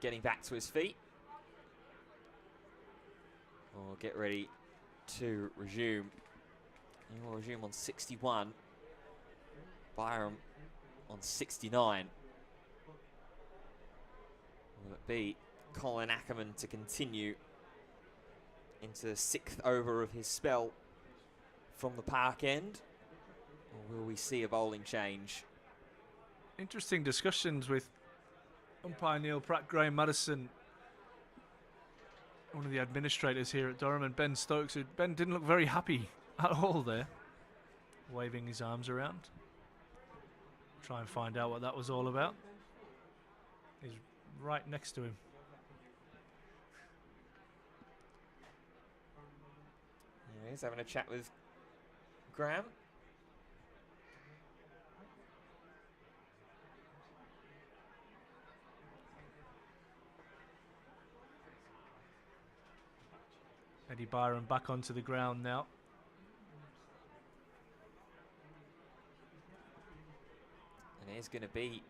A: getting back to his feet. We'll get ready to resume. He will resume on 61. Byram on 69. Will it be Colin Ackerman to continue into the 6th over of his spell from the park end? Or will we see a bowling change?
B: Interesting discussions with umpire Neil Pratt, Graham Madison, one of the administrators here at Durham, and Ben Stokes. Ben didn't look very happy at all there, waving his arms around. Try and find out what that was all about. He's right next to him.
A: He's having a chat with Graham.
B: Eddie Byron back onto the ground now.
A: And it is going to be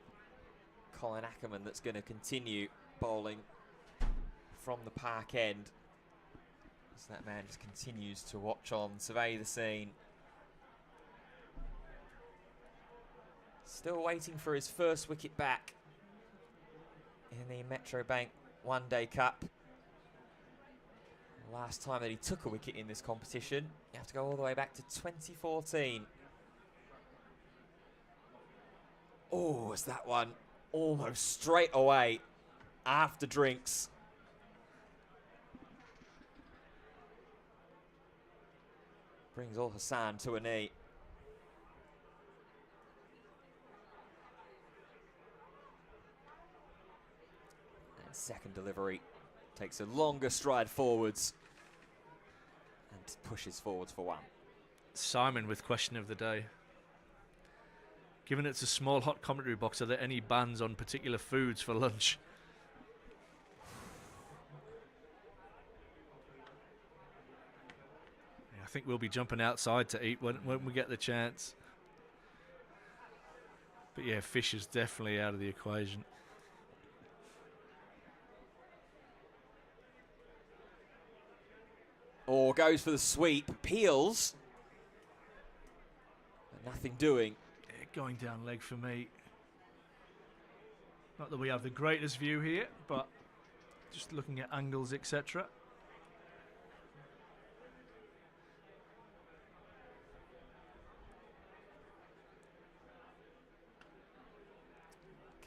A: Colin Ackerman that's going to continue bowling from the park end. So that man just continues to watch on, survey the scene. Still waiting for his first wicket back in the Metro Bank One Day Cup. Last time that he took a wicket in this competition, you have to go all the way back to 2014. Oh, was that one almost straight away after drinks. Brings Al Hassan to a knee. And second delivery takes a longer stride forwards and pushes forwards for one.
B: Simon with question of the day. Given it's a small hot commentary box, are there any bans on particular foods for lunch? I think we'll be jumping outside to eat when we get the chance. But yeah, fish is definitely out of the equation.
A: Or goes for the sweep, peels. But nothing doing.
B: Going down leg for me. Not that we have the greatest view here, but just looking at angles, etc.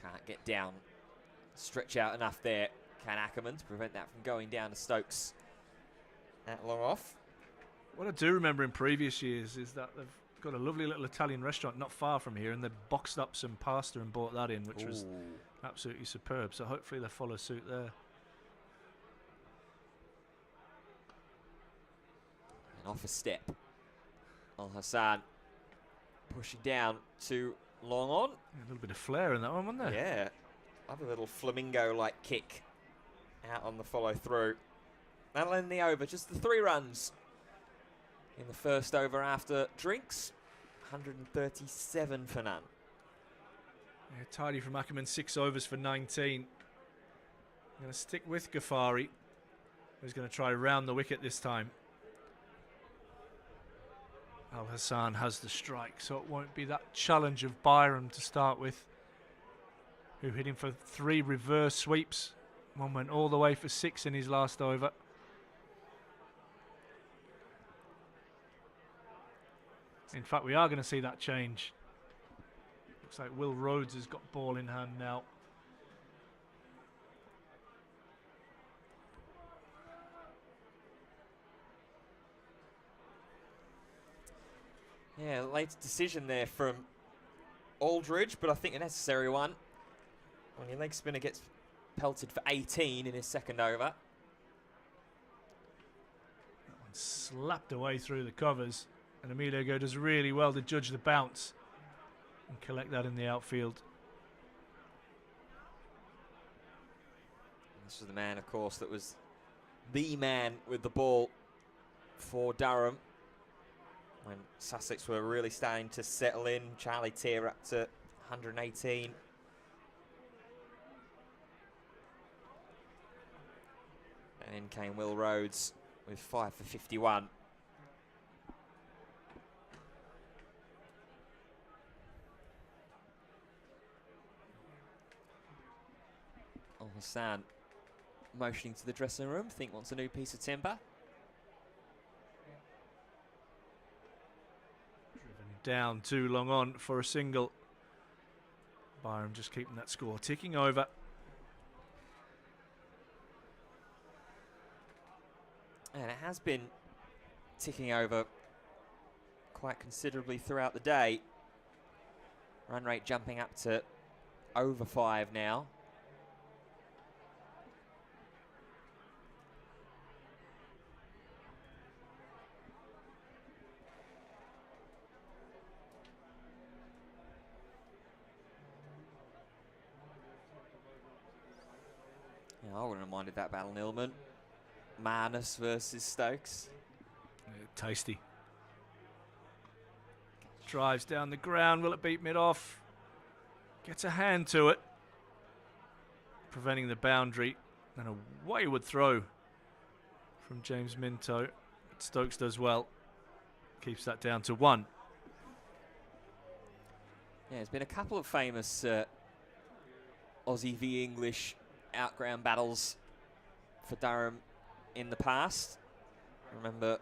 A: Can't get down. Stretch out enough there, can Ackerman, to prevent that from going down to Stokes at long off.
B: What I do remember in previous years is that they've got a lovely little Italian restaurant not far from here, and they boxed up some pasta and brought that in, which was absolutely superb. So hopefully they follow suit there.
A: And off a step. Al Hassan pushing down to long on.
B: A little bit of flair in that one, wasn't there?
A: Yeah. Other little flamingo-like kick out on the follow through. That'll end the over. Just the 3 runs in the first over after drinks. 137 for none.
B: Yeah, tidy from Ackerman, 6 overs for 19. I'm going to stick with Ghaffari, who's going to try round the wicket this time. Al Hassan has the strike, so it won't be that challenge of Byram to start with, who hit him for 3 reverse sweeps. One went all the way for 6 in his last over. In fact, we are going to see that change. Looks like Will Rhodes has got ball in hand now.
A: Yeah, late decision there from Aldridge, but I think a necessary one. When your leg spinner gets pelted for 18 in his second over.
B: That one slapped away through the covers, and Emilio Go does really well to judge the bounce and collect that in the outfield.
A: This was the man, of course, that was the man with the ball for Durham when Sussex were really starting to settle in. Charlie Tier up to 118. And in came Will Rhodes with 5 for 51. Al Hassan motioning to the dressing room. Think wants a new piece of timber.
B: Driven down too long on for a single. Byram just keeping that score ticking over.
A: And it has been ticking over quite considerably throughout the day. Run rate jumping up to over 5 now. Yeah, I wouldn't have minded that battle, Nilman. Manus versus Stokes.
B: Tasty. Drives down the ground. Will it beat mid-off? Gets a hand to it. Preventing the boundary. And a wayward throw from James Minto. Stokes does well. Keeps that down to 1.
A: Yeah, there's been a couple of famous Aussie v English outground battles for Durham in the past. Remember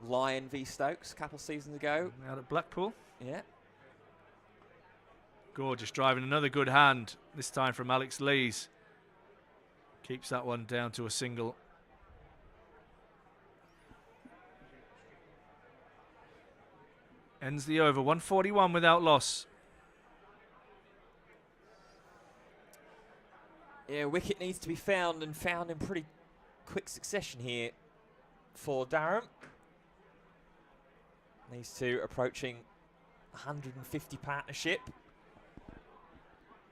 A: Lion v Stokes a couple of seasons ago.
B: Out at Blackpool.
A: Yeah.
B: Gorgeous driving, another good hand, this time from Alex Lees. Keeps that one down to a single. Ends the over, 141 without loss.
A: Yeah, wicket needs to be found, and found in pretty quick succession here for Durham. These two approaching 150 partnership.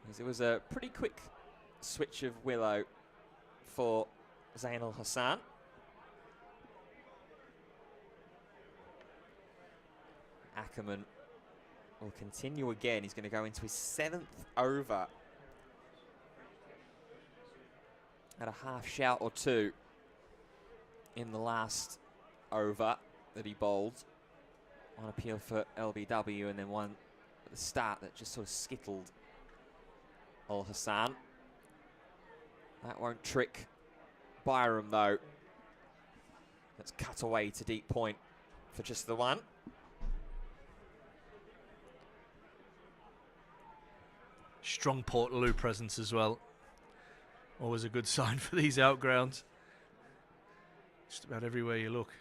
A: As it was a pretty quick switch of willow for Zain Al Hassan. Ackerman will continue again. He's going to go into his 7th over. Had a half shout or two in the last over that he bowled. One appeal for LBW and then one at the start that just sort of skittled Al Hassan. That won't trick Byram though. Let's cut away to deep point for just the one.
B: Strong Portaloo presence as well. Always a good sign for these outgrounds. Just about everywhere you look.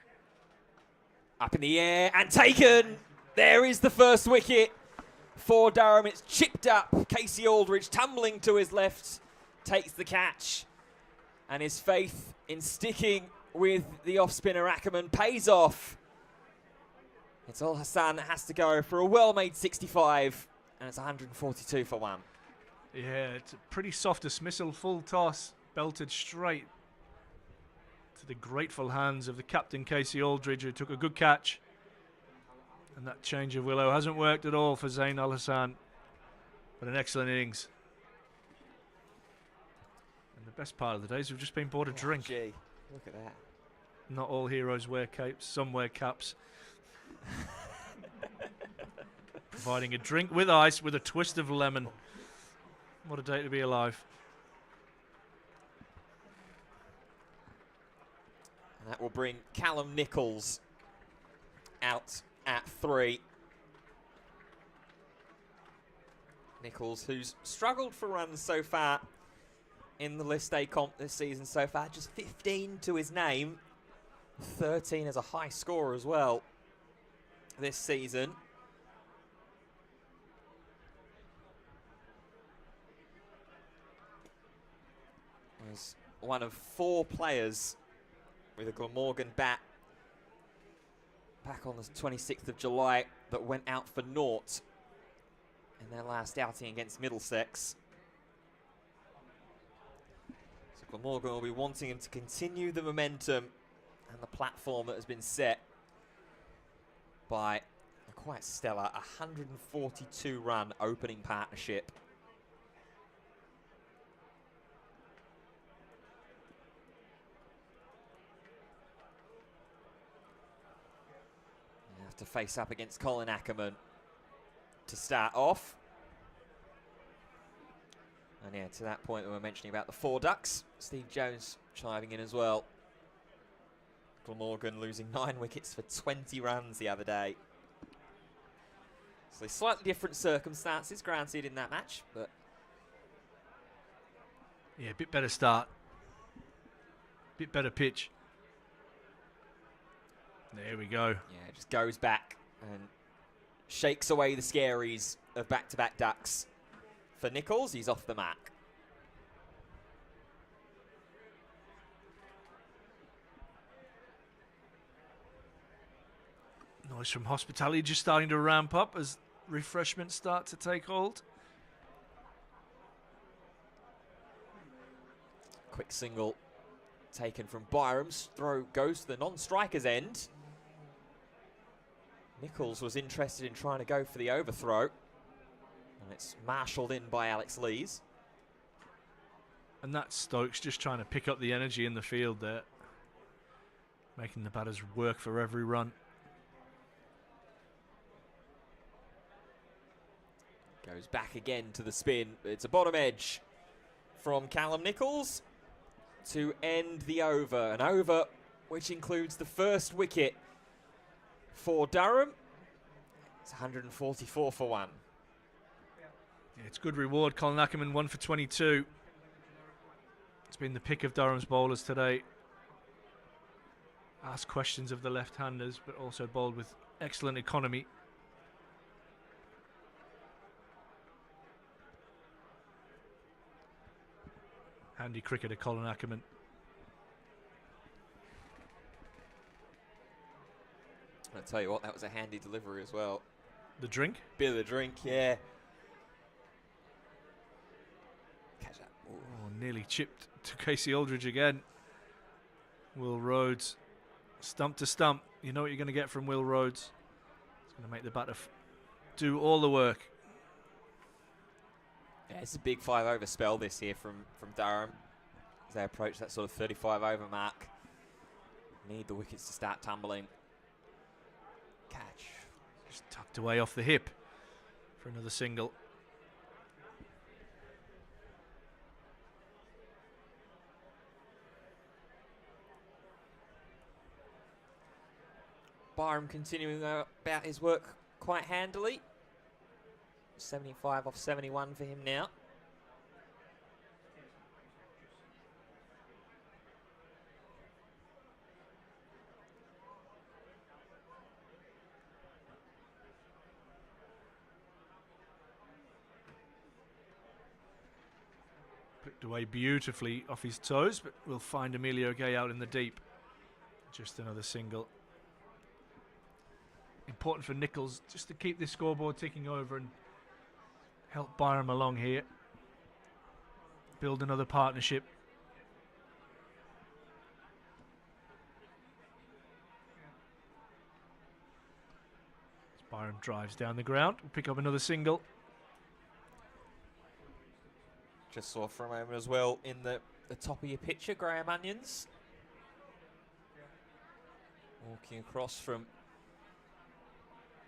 A: Up in the air and taken. There is the first wicket for Durham. It's chipped up. Casey Aldridge tumbling to his left takes the catch. And his faith in sticking with the off-spinner Ackerman pays off. It's Al Hassan that has to go for a well-made 65. And it's 142 for 1.
B: Yeah, it's a pretty soft dismissal. Full toss, belted straight to the grateful hands of the captain, Casey Aldridge, who took a good catch. And that change of willow hasn't worked at all for Zain Al Hassan. But an excellent innings. And the best part of the day is we've just been bought a drink.
A: Gee, look at that.
B: Not all heroes wear capes, some wear caps. Providing a drink with ice with a twist of lemon. What a day to be alive.
A: And that will bring Callum Nichols out at 3. Nichols, who's struggled for runs so far in the List A comp this season so far, just 15 to his name. 13 as a high score as well this season. Was one of 4 players with a Glamorgan bat back on the 26th of July that went out for naught in their last outing against Middlesex. So Glamorgan will be wanting him to continue the momentum and the platform that has been set by a quite stellar 142 run opening partnership. To face up against Colin Ackerman to start off. And yeah, to that point we were mentioning about the 4 ducks, Steve Jones chiming in as well. Glamorgan losing 9 wickets for 20 runs the other day. So slightly different circumstances granted in that match, but
B: yeah, a bit better start. Bit better pitch. There we go.
A: Yeah, it just goes back and shakes away the scaries of back-to-back ducks. For Nichols, he's off the mark.
B: Noise from hospitality just starting to ramp up as refreshments start to take hold.
A: Quick single taken from Byram's. Throw goes to the non-striker's end. Nichols was interested in trying to go for the overthrow. And it's marshalled in by Alex Lees.
B: And that's Stokes just trying to pick up the energy in the field there. Making the batters work for every run.
A: Goes back again to the spin. It's a bottom edge from Callum Nichols to end the over. An over which includes the first wicket for Durham. It's 144 for 1.
B: Yeah, it's good reward. Colin Ackerman 1 for 22. It's been the pick of Durham's bowlers today. Asked questions of the left-handers, but also bowled with excellent economy. Handy cricketer Colin Ackerman.
A: I'll tell you what, that was a handy delivery as well.
B: The drink?
A: Bit of the drink, yeah. Catch that. Ooh.
B: Oh, nearly chipped to Casey Aldridge again. Will Rhodes, stump to stump. You know what you're going to get from Will Rhodes. It's going to make the batter do all the work.
A: Yeah, it's a big 5-over spell this year from Durham as they approach that sort of 35-over mark. Need the wickets to start tumbling. Catch.
B: Just tucked away off the hip for another single.
A: Byram continuing about his work quite handily. 75 off 71 for him now.
B: Picked away beautifully off his toes, but we'll find Emilio Gay out in the deep. Just another single. Important for Nichols just to keep this scoreboard ticking over and help Byram along here. Build another partnership. As Byram drives down the ground, we'll pick up another single.
A: Just saw for a moment as well in the top of your picture, Graham Onions. Walking across from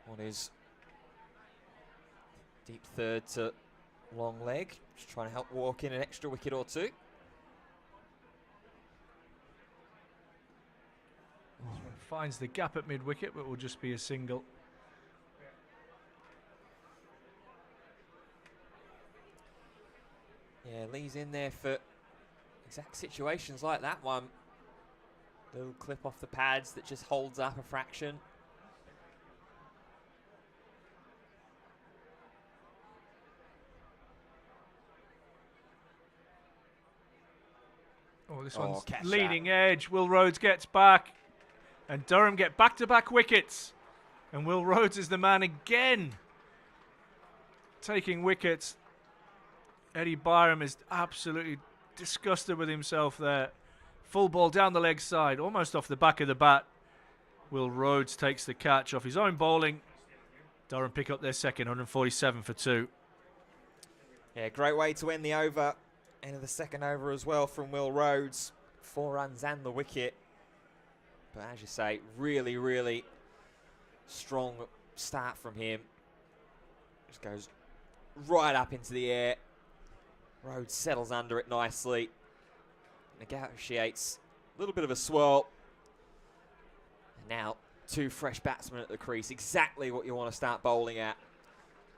A: what is deep third to long leg. Just trying to help walk in an extra wicket or two.
B: This one finds the gap at mid-wicket, but will just be a single.
A: Yeah, Lee's in there for exact situations like that one. Little clip off the pads that just holds up a fraction.
B: Oh, this one's
A: catch
B: leading
A: that.
B: edge. Will Rhodes gets back. And Durham get back-to-back wickets. And Will Rhodes is the man again. Taking wickets. Eddie Byram is absolutely disgusted with himself there. Full ball down the leg side, almost off the back of the bat. Will Rhodes takes the catch off his own bowling. Durham pick up their second, 147 for 2.
A: Yeah, great way to end the over. End of the second over as well from Will Rhodes. 4 runs and the wicket. But as you say, really, really strong start from him. Just goes right up into the air. Rhodes settles under it nicely. Negotiates a little bit of a swirl. And now 2 fresh batsmen at the crease. Exactly what you want to start bowling at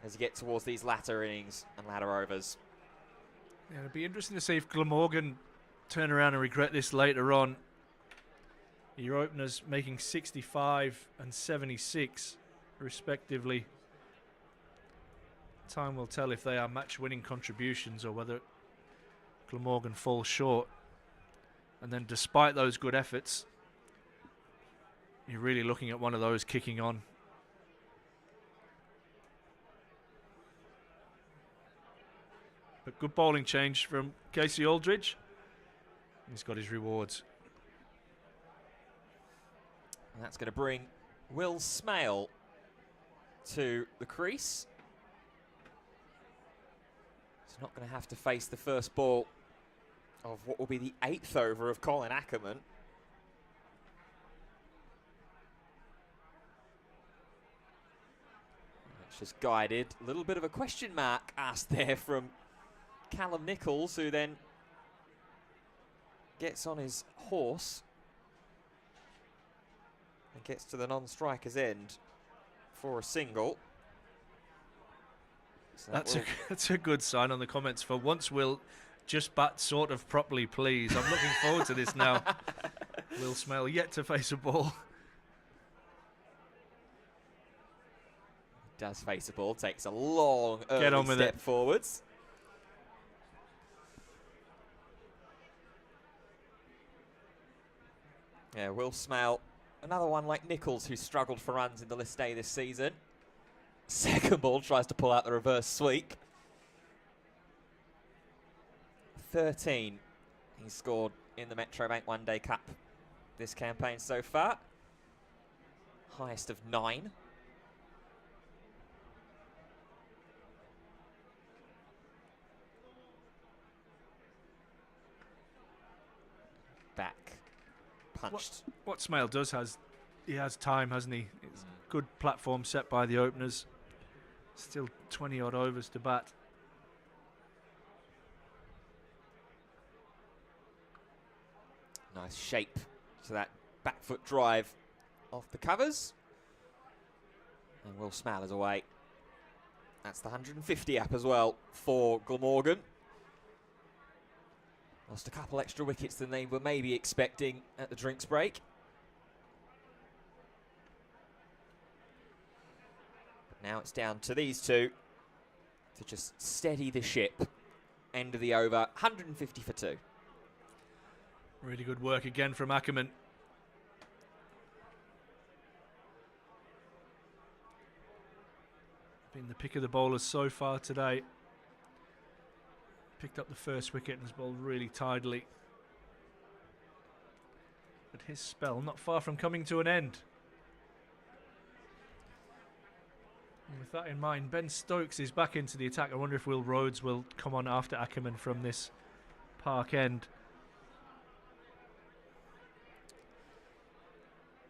A: as you get towards these latter innings and latter overs.
B: Yeah, it'll be interesting to see if Glamorgan turn around and regret this later on. Your openers making 65 and 76 respectively. Time will tell if they are match-winning contributions or whether Glamorgan falls short. And then despite those good efforts, you're really looking at one of those kicking on. But good bowling change from Casey Aldridge. He's got his rewards.
A: And that's going to bring Will Smale to the crease. He's not going to have to face the first ball of what will be the 8th over of Colin Ackerman. It's just guided. A little bit of a question mark asked there from Callum Nichols, who then gets on his horse and gets to the non-striker's end for a single. So
B: that's a good sign on the comments. For once, Will just bat sort of properly, please. I'm looking forward to this now. Will Smale yet to face a ball.
A: Does face a ball, takes a long
B: Get on
A: early
B: with
A: step
B: it.
A: forwards. Yeah, Will Smale, another one like Nichols who struggled for runs in the List A this season. Second ball tries to pull out the reverse sweep. 13 he's scored in the Metrobank One Day Cup this campaign so far. Highest of 9. Back punched.
B: What Smale does he has time, hasn't he? It's good platform set by the openers. Still 20 odd overs to bat.
A: Nice shape to that back foot drive off the covers. And Will Smale is away. That's the 150 up as well for Glamorgan. Lost a couple extra wickets than they were maybe expecting at the drinks break. But now it's down to these two to just steady the ship. End of the over, 150 for 2.
B: Really good work again from Ackerman. Been the pick of the bowlers so far today. Picked up the first wicket and has bowled really tidily. But his spell not far from coming to an end. And with that in mind, Ben Stokes is back into the attack. I wonder if Will Rhodes will come on after Ackerman from this park end.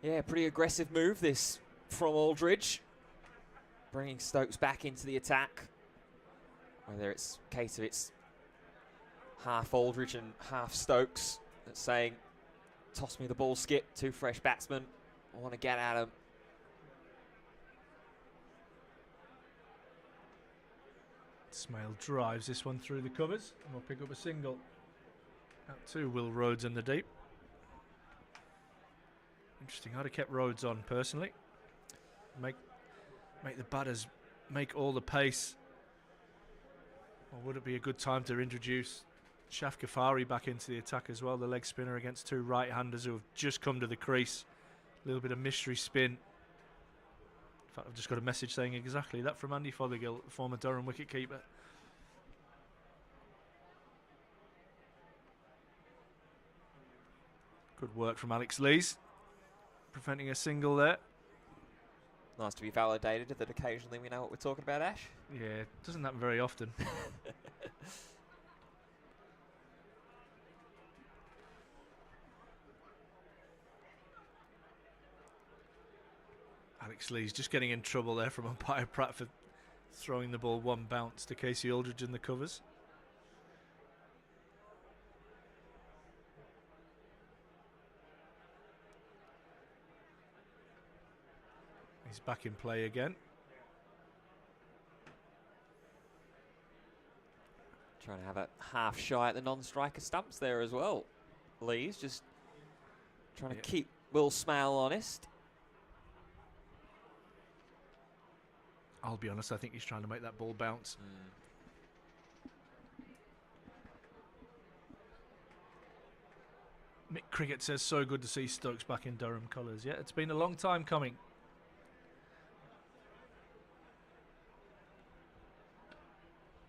A: Yeah, pretty aggressive move this from Aldridge. Bringing Stokes back into the attack. Whether it's a case of it's half Aldridge and half Stokes that's saying, toss me the ball, Skip, 2 fresh batsmen. I want to get at him.
B: Smale drives this one through the covers and will pick up a single. Out to Will Rhodes in the deep. Interesting. I'd have kept Rhodes on personally. Make the batters make all the pace. Or would it be a good time to introduce Shaf Ghaffari back into the attack as well? The leg spinner against 2 right-handers who have just come to the crease. A little bit of mystery spin. In fact, I've just got a message saying exactly that from Andy Fothergill, former Durham wicketkeeper. Good work from Alex Lees, preventing a single there.
A: Nice to be validated that occasionally we know what we're talking about, Ash.
B: Yeah, it doesn't happen very often. Alex Lees just getting in trouble there from umpire Pratt for throwing the ball one bounce to Casey Aldridge in the covers. He's back in play again.
A: Trying to have a half shy at the non-striker stumps there as well. Lee's just trying to keep Will Smale honest.
B: I'll be honest, I think he's trying to make that ball bounce. Mick Cricket says, so good to see Stokes back in Durham colours. Yeah, it's been a long time coming.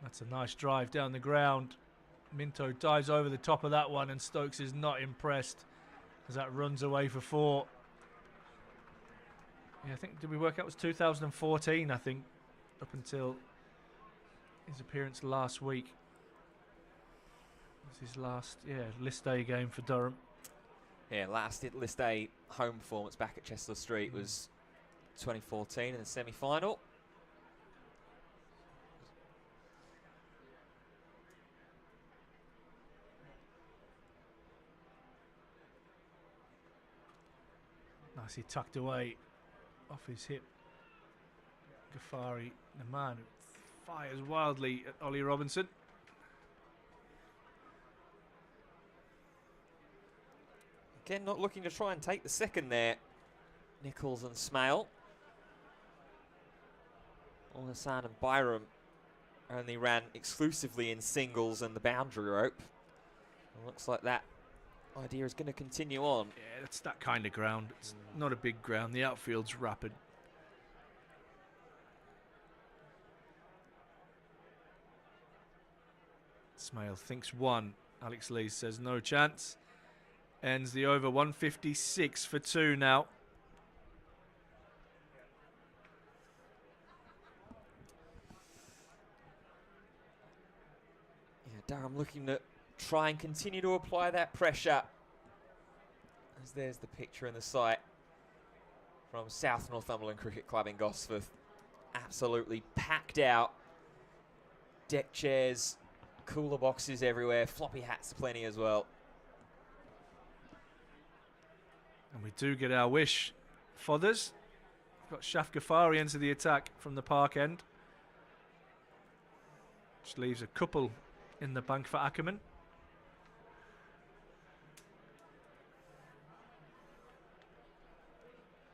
B: That's a nice drive down the ground. Minto dives over the top of that one and Stokes is not impressed as that runs away for 4. Yeah, I think, did we work out it was 2014, I think, up until his appearance last week. It was his last, list day game for Durham.
A: Yeah, last list day home performance back at Chester Street was 2014 in the semi-final.
B: Nicely tucked away off his hip. Ghaffari, the man who fires wildly at Ollie Robinson.
A: Again, not looking to try and take the second there. Nichols and Smale. Al-Hassan and Byram only ran exclusively in singles and the boundary rope. It looks like that idea is going to continue on.
B: Yeah, it's that kind of ground. It's not a big ground. The outfield's rapid. Smale thinks one. Alex Lee says no chance. Ends the over 156 for 2 now.
A: Yeah, Durham looking to try and continue to apply that pressure. As there's the picture in the sight from South Northumberland Cricket Club in Gosforth. Absolutely packed out. Deck chairs, cooler boxes everywhere, floppy hats plenty as well.
B: And we do get our wish. Fothers. We've got Shaf Ghaffari into the attack from the park end. Which leaves a couple in the bank for Ackerman.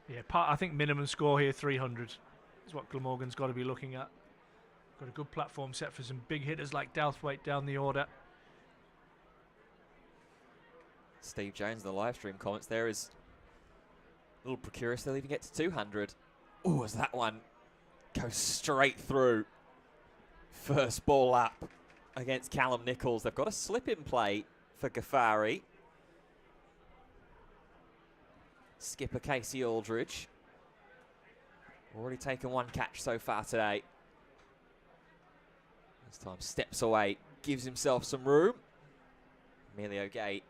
B: Yeah, I think minimum score here, 300, is what Glamorgan's got to be looking at. Got a good platform set for some big hitters like Douthwaite down the order.
A: Steve Jones in the live stream comments there is a little precarious. They'll even get to 200. Oh, as that one goes straight through. First ball up against Callum Nichols. They've got a slip in play for Ghaffari. Skipper Casey Aldridge. Already taken one catch so far today. This time steps away, gives himself some room. Emilio Gate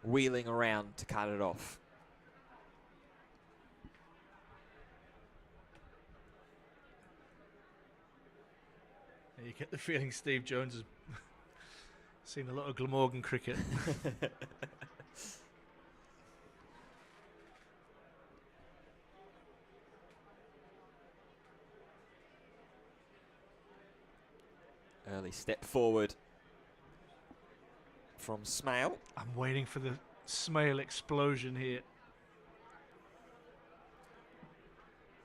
A: wheeling around to cut it off.
B: You get the feeling Steve Jones has seen a lot of Glamorgan cricket.
A: Early step forward from Smale.
B: I'm waiting for the Smale explosion here.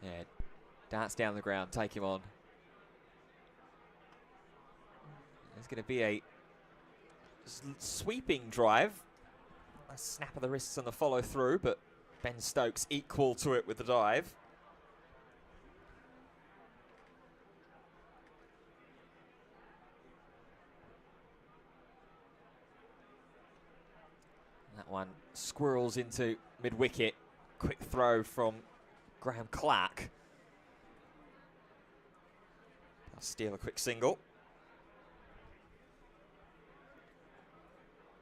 A: Yeah, dance down the ground, take him on. There's going to be a sweeping drive. A snap of the wrists on the follow through, but Ben Stokes equal to it with the dive. That one squirrels into mid-wicket. Quick throw from Graham Clark. I'll steal a quick single.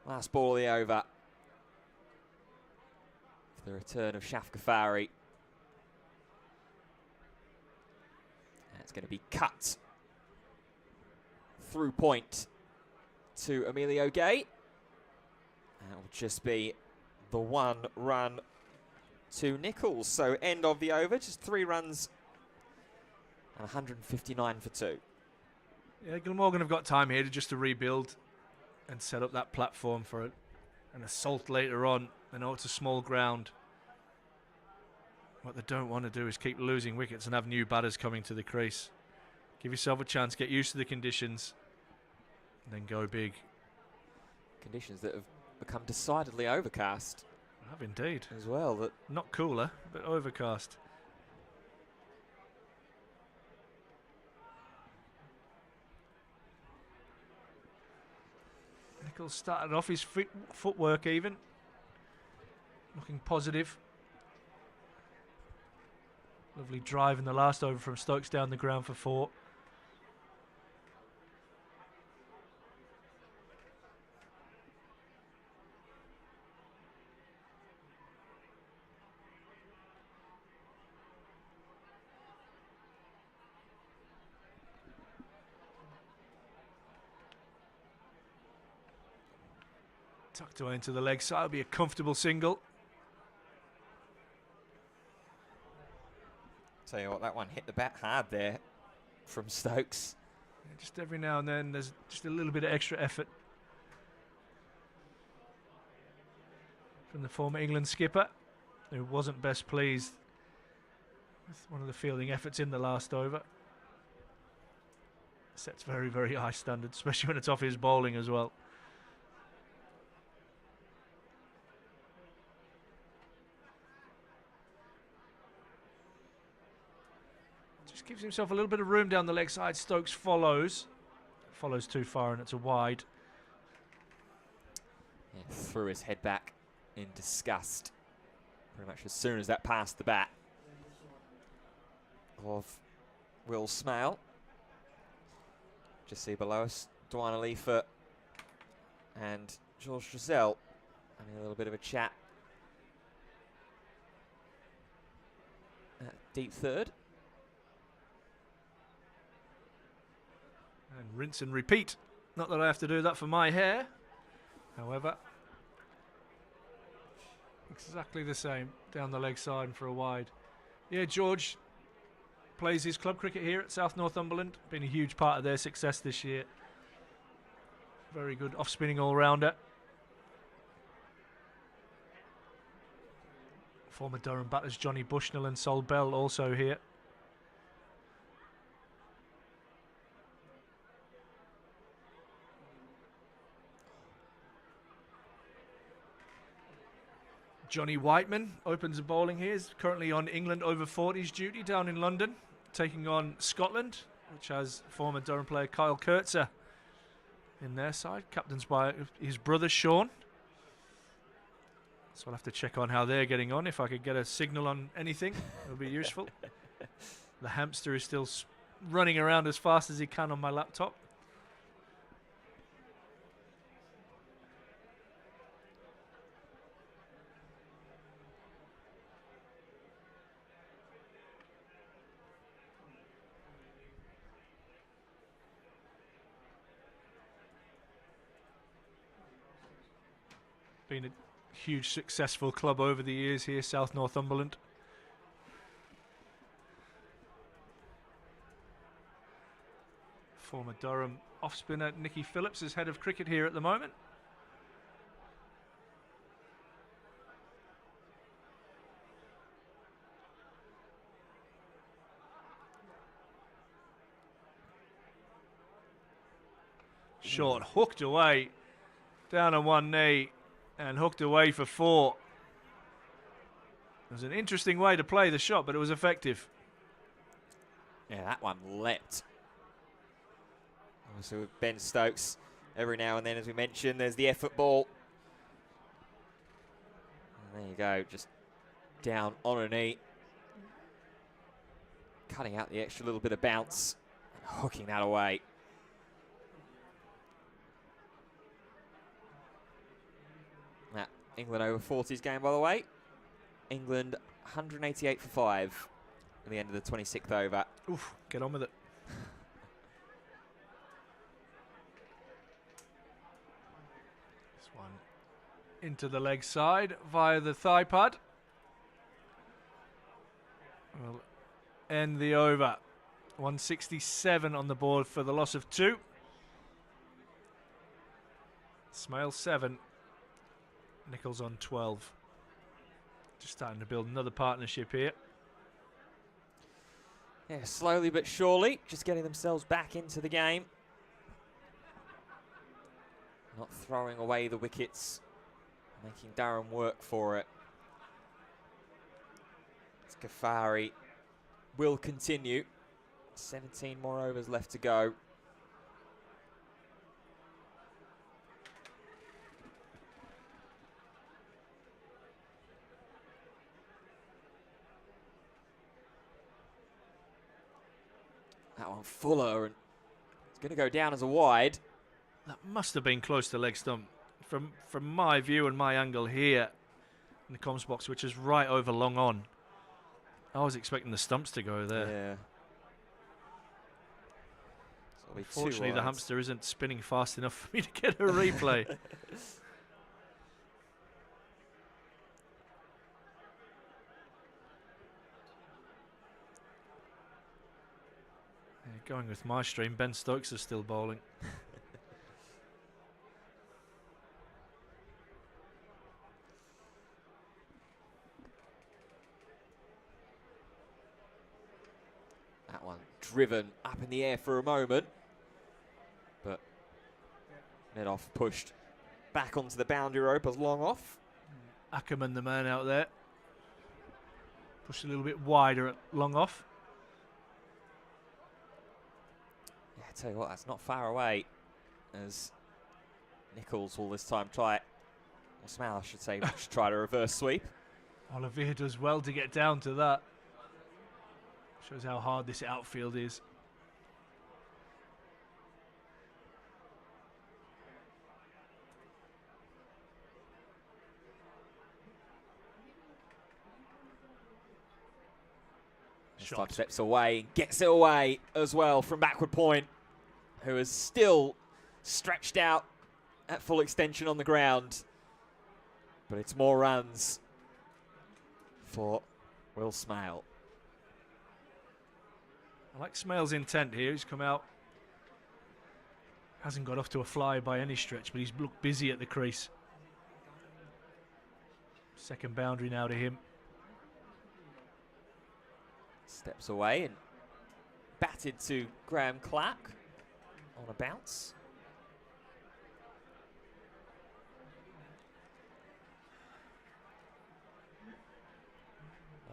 A: Last ball of the over. For the return of Shaf Ghaffari. That's going to be cut through point to Emilio Gate. That will just be the 1 run to Nichols. So end of the over, just 3 runs and 159 for 2.
B: Yeah, Glamorgan have got time here to rebuild and set up that platform for an assault later on. I know it's a small ground. What they don't want to do is keep losing wickets and have new batters coming to the crease. Give yourself a chance, get used to the conditions, and then go big.
A: Conditions that have become decidedly overcast.
B: Have indeed.
A: As well.
B: Not cooler, but overcast. Nichols started off his footwork even. Looking positive. Lovely drive in the last over from Stokes down the ground for 4. Tucked away into the leg side. It'll be a comfortable single.
A: Tell you what, that one hit the bat hard there from Stokes.
B: Yeah, just every now and then there's just a little bit of extra effort from the former England skipper, who wasn't best pleased with one of the fielding efforts in the last over. Sets very, very high standards, especially when it's off his bowling as well. Gives himself a little bit of room down the leg side. Stokes follows too far, and it's a wide.
A: Yeah, threw his head back in disgust pretty much as soon as that passed the bat of Will Smale. Just see below us Dwan Alifa and George Dressel having a little bit of a chat at deep third.
B: And rinse and repeat. Not that I have to do that for my hair. However, exactly the same down the leg side and for a wide. Yeah, George plays his club cricket here at South Northumberland. Been a huge part of their success this year. Very good off-spinning all-rounder. Former Durham batters Johnny Bushnell and Sol Bell also here. Johnny Whiteman opens the bowling here. He's currently on England over 40s duty down in London, taking on Scotland, which has former Durham player Kyle Kurtzer in their side, captained by his brother Sean. So I'll have to check on how they're getting on. If I could get a signal on anything, it would be useful. The hamster is still running around as fast as he can on my laptop. Been a huge successful club over the years here, South Northumberland. Former Durham off-spinner Nicky Phillips is head of cricket here at the moment. Short, hooked away, down on one knee. And hooked away for 4. It was an interesting way to play the shot, but it was effective.
A: Yeah, that one leapt. Also with Ben Stokes, every now and then, as we mentioned, there's the effort ball. And there you go, just down on a knee. Cutting out the extra little bit of bounce and hooking that away. England over 40s game, by the way. England 188 for 5 at the end of the 26th over.
B: Oof, get on with it. This one into the leg side via the thigh pad. We'll end the over. 167 on the board for the loss of 2. Smale 7. Nichols on 12. Just starting to build another partnership here.
A: Yeah, slowly but surely, just getting themselves back into the game. Not throwing away the wickets, making Durham work for it. Ghaffari will continue. 17 more overs left to go. That one fuller, and it's going to go down as a wide.
B: That must have been close to leg stump. From my view and my angle here in the comms box, which is right over long on, I was expecting the stumps to go there.
A: Yeah.
B: Unfortunately, the hamster isn't spinning fast enough for me to get a replay. Going with my stream, Ben Stokes is still bowling.
A: That one driven up in the air for a moment, but mid-off pushed back onto the boundary rope as long off.
B: Ackerman, the man out there, pushed a little bit wider at long off.
A: Yeah, I tell you what, that's not far away, as Nichols will this time try it, or Smale I should say, should try to reverse sweep.
B: Olivier does well to get down to that. Shows how hard this outfield is.
A: Shot steps away, gets it away as well from backward point, who is still stretched out at full extension on the ground. But it's more runs for Will Smale.
B: I like Smale's intent here. He's come out, hasn't got off to a fly by any stretch, but he's looked busy at the crease. Second boundary now to him.
A: Steps away and batted to Graham Clark on a bounce.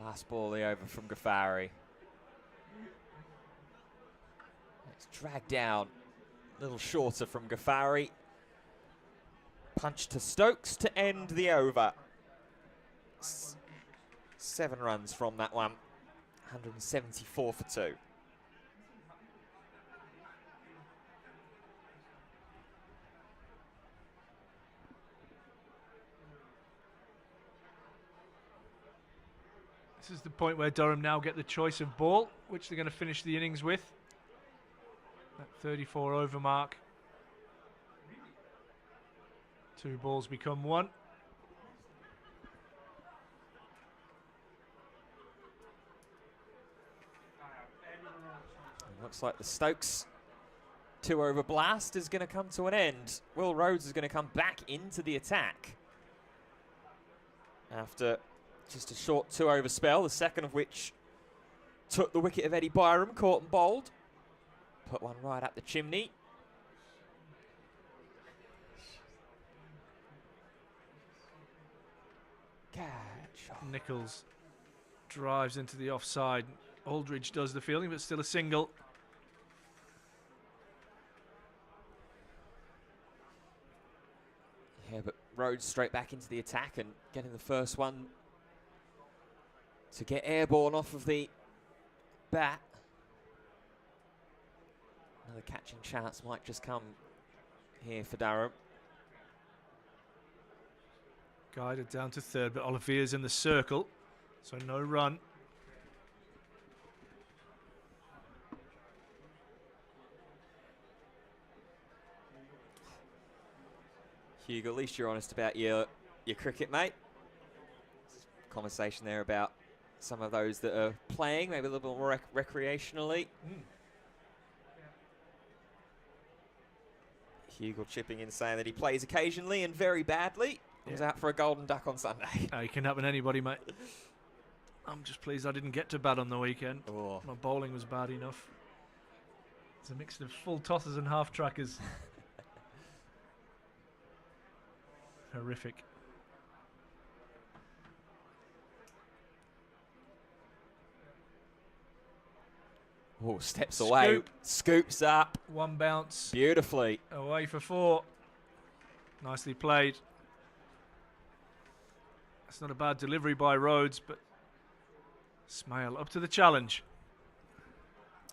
A: Last ball the over from Ghaffari. It's dragged down a little shorter from Ghaffari. Punch to Stokes to end the over. 7 runs from that one. 174 for 2.
B: This is the point where Durham now get the choice of ball, which they're going to finish the innings with. That 34 over mark. 2 balls become 1.
A: Looks like the Stokes 2 over blast is going to come to an end. Will Rhodes is going to come back into the attack after just a short 2 over spell, the second of which took the wicket of Eddie Byram, caught and bowled. Put one right up the chimney. Catch.
B: Nichols drives into the offside. Aldridge does the fielding, but still a single.
A: Yeah, but Rhodes straight back into the attack and getting the first one to get airborne off of the bat. Another catching chance might just come here for Durham.
B: Guided down to third, but Olivier's in the circle, so no run.
A: Hugo, at least you're honest about your cricket, mate. Conversation there about some of those that are playing, maybe a little bit more recreationally. Hugo chipping in saying that he plays occasionally and very badly. He was out for a golden duck on Sunday.
B: It can happen to anybody, mate. I'm just pleased I didn't get to bat on the weekend.
A: Oh.
B: My bowling was bad enough. It's a mix of full tossers and half trackers. Horrific.
A: Oh, steps away, scoops up.
B: 1 bounce.
A: Beautifully.
B: Away for 4. Nicely played. That's not a bad delivery by Rhodes, but Smale up to the challenge.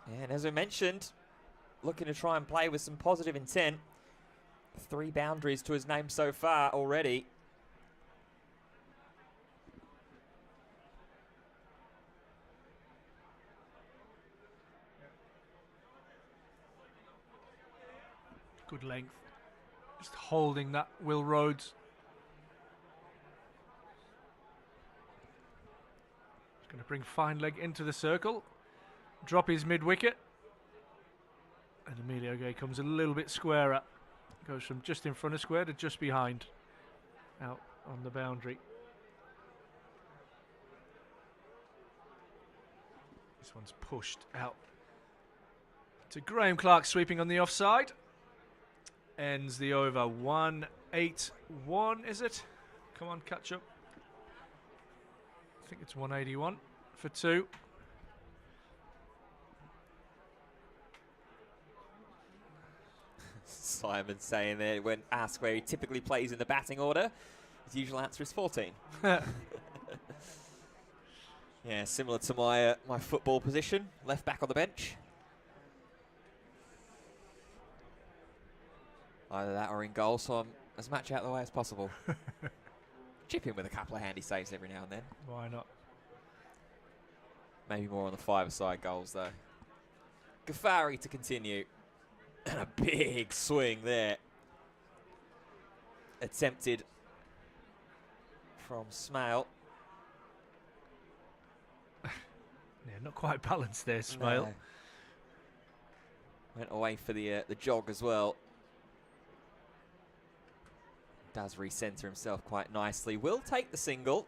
A: And as we mentioned, looking to try and play with some positive intent. 3 boundaries to his name so far already.
B: Good length. Just holding that, Will Rhodes. He's going to bring fine leg into the circle. Drop his mid-wicket. And Emilio Gay comes a little bit squarer. Goes from just in front of square to just behind. Out on the boundary. This one's pushed out to Graham Clark, sweeping on the offside. Ends the over. 181, is it? Come on, catch up. I think it's 181 for 2.
A: Simon saying there, when asked where he typically plays in the batting order, his usual answer is 14. Yeah, similar to my football position, left back on the bench. Either that or in goal, so I'm as much out of the way as possible. Chip in with a couple of handy saves every now and then.
B: Why not?
A: Maybe more on the 5-a-side goals, though. Ghaffari to continue. And a big swing there. Attempted from Smale.
B: Yeah, not quite balanced there, Smale.
A: No. Went away for the jog as well. Does re-centre himself quite nicely. Will take the single.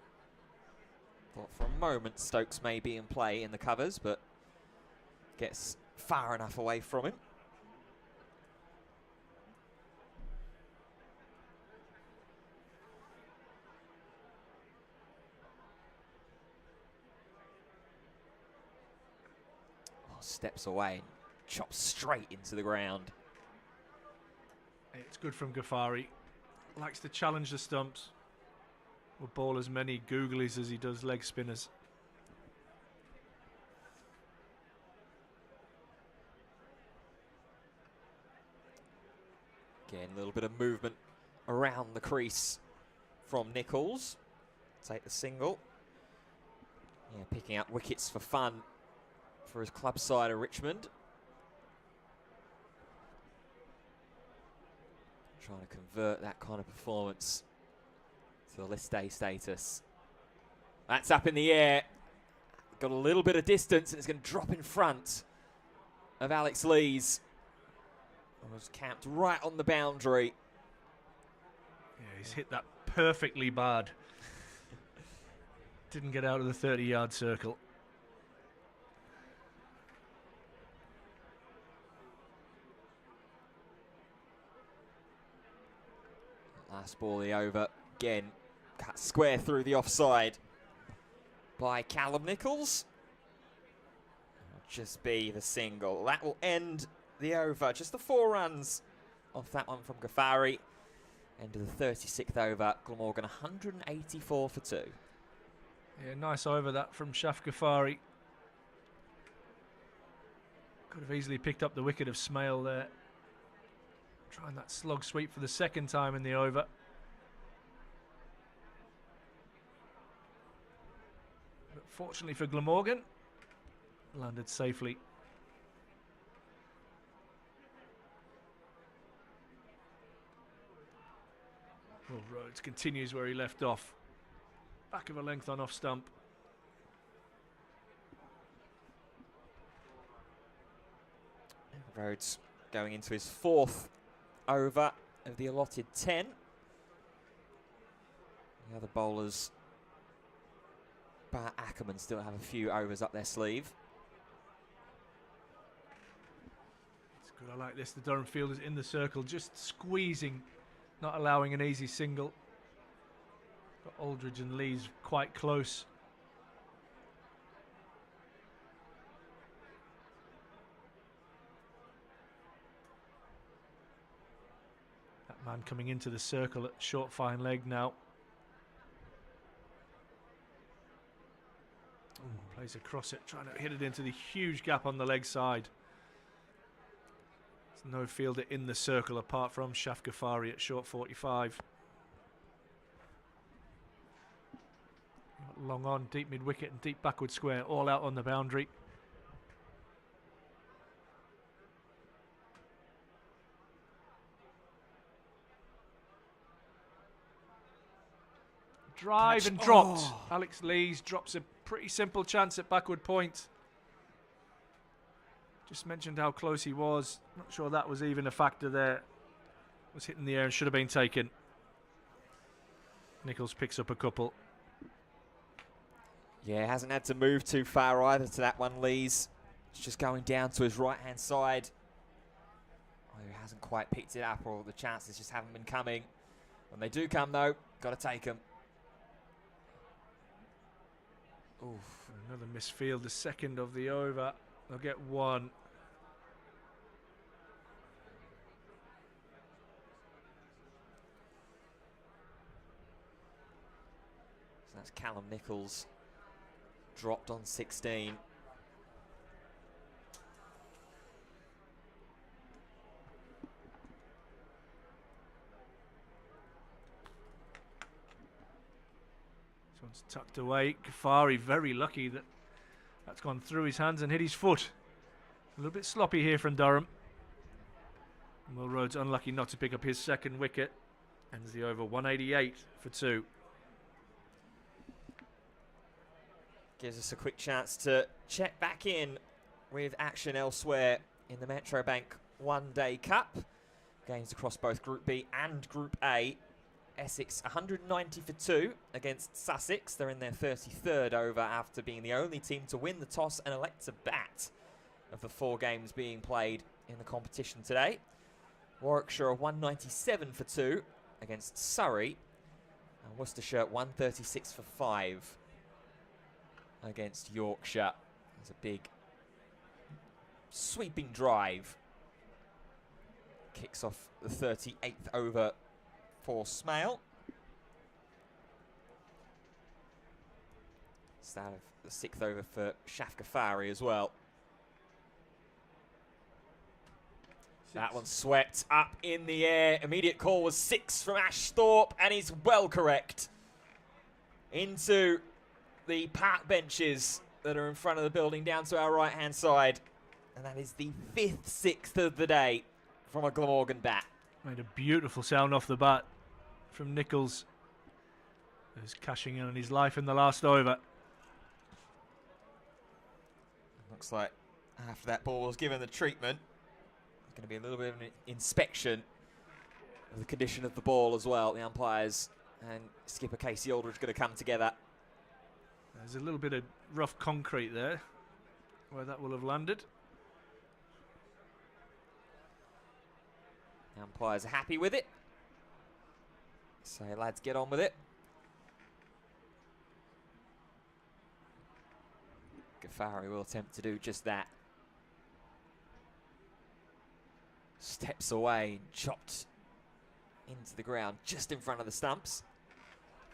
A: Thought for a moment Stokes may be in play in the covers, but gets far enough away from him. Oh, steps away, chops straight into the ground.
B: It's good from Ghaffari. Likes to challenge the stumps. Will ball as many googlies as he does leg spinners.
A: Again, a little bit of movement around the crease from Nichols. Take the single. Yeah, picking up wickets for fun for his club side of Richmond. Trying to convert that kind of performance to the list A status. That's up in the air. Got a little bit of distance and it's going to drop in front of Alex Lees. Was capped right on the boundary.
B: Yeah, he's hit that perfectly bad. Didn't get out of the 30-yard circle.
A: Last ball of the over. Again, cut square through the offside by Callum Nichols. It'll just be the single. That will end the over. Just the 4 runs off that one from Ghaffari. End of the 36th over. Glamorgan 184 for 2.
B: Yeah, nice over that from Shaf Ghaffari. Could have easily picked up the wicket of Smale there. Trying that slog sweep for the second time in the over. But fortunately for Glamorgan, landed safely. Will Rhodes continues where he left off. Back of a length on off stump.
A: Rhodes going into his 4th over of the allotted 10. The other bowlers, bar Ackerman, still have a few overs up their sleeve.
B: It's good, I like this. The Durham fielders in the circle, just squeezing, not allowing an easy single. Got Aldridge and Lees quite close. That man coming into the circle at short fine leg now. Plays across it, trying to hit it into the huge gap on the leg side. There's no fielder in the circle apart from Shaf Ghaffari at short 45. Long on, deep mid-wicket and deep backward square, all out on the boundary. Drive
A: Catch.
B: and dropped.
A: Oh.
B: Alex Lees drops a pretty simple chance at backward point. Just mentioned how close he was. Not sure that was even a factor there. Was hit in the air and should have been taken. Nichols picks up a couple.
A: Yeah, hasn't had to move too far either to that one, Lees. It's just going down to his right-hand side. Oh, he hasn't quite picked it up, or the chances just haven't been coming. When they do come, though, got to take them. Oof.
B: Another misfield, the second of the over. They'll get one.
A: So that's Callum Nichols. Dropped on 16.
B: This one's tucked away. Ghaffari very lucky that that's gone through his hands and hit his foot. A little bit sloppy here from Durham. And Will Rhodes unlucky not to pick up his second wicket. Ends the over 188 for 2.
A: Gives us a quick chance to check back in with action elsewhere in the Metro Bank One Day Cup. Games across both Group B and Group A. Essex 190 for 2 against Sussex. They're in their 33rd over after being the only team to win the toss and elect to bat of the 4 games being played in the competition today. Warwickshire 197 for 2 against Surrey. And Worcestershire 136 for 5 against Yorkshire. There's a big sweeping drive. Kicks off the 38th over for Smale. Start of the 6th over for Shaf Ghaffari as well. That one swept up in the air. Immediate call was 6 from Ash Thorpe, and he's well correct. Into the park benches that are in front of the building down to our right-hand side. And that is the 5th 6th of the day from a Glamorgan bat.
B: Made a beautiful sound off the bat from Nichols. Who's cashing in on his life in the last over.
A: Looks like after that ball was given the treatment, there's going to be a little bit of an inspection of the condition of the ball as well. The umpires and skipper Casey Aldridge going to come together.
B: There's a little bit of rough concrete there where that will have landed.
A: The umpires are happy with it. So lads, get on with it. Ghaffari will attempt to do just that. Steps away, chopped into the ground just in front of the stumps.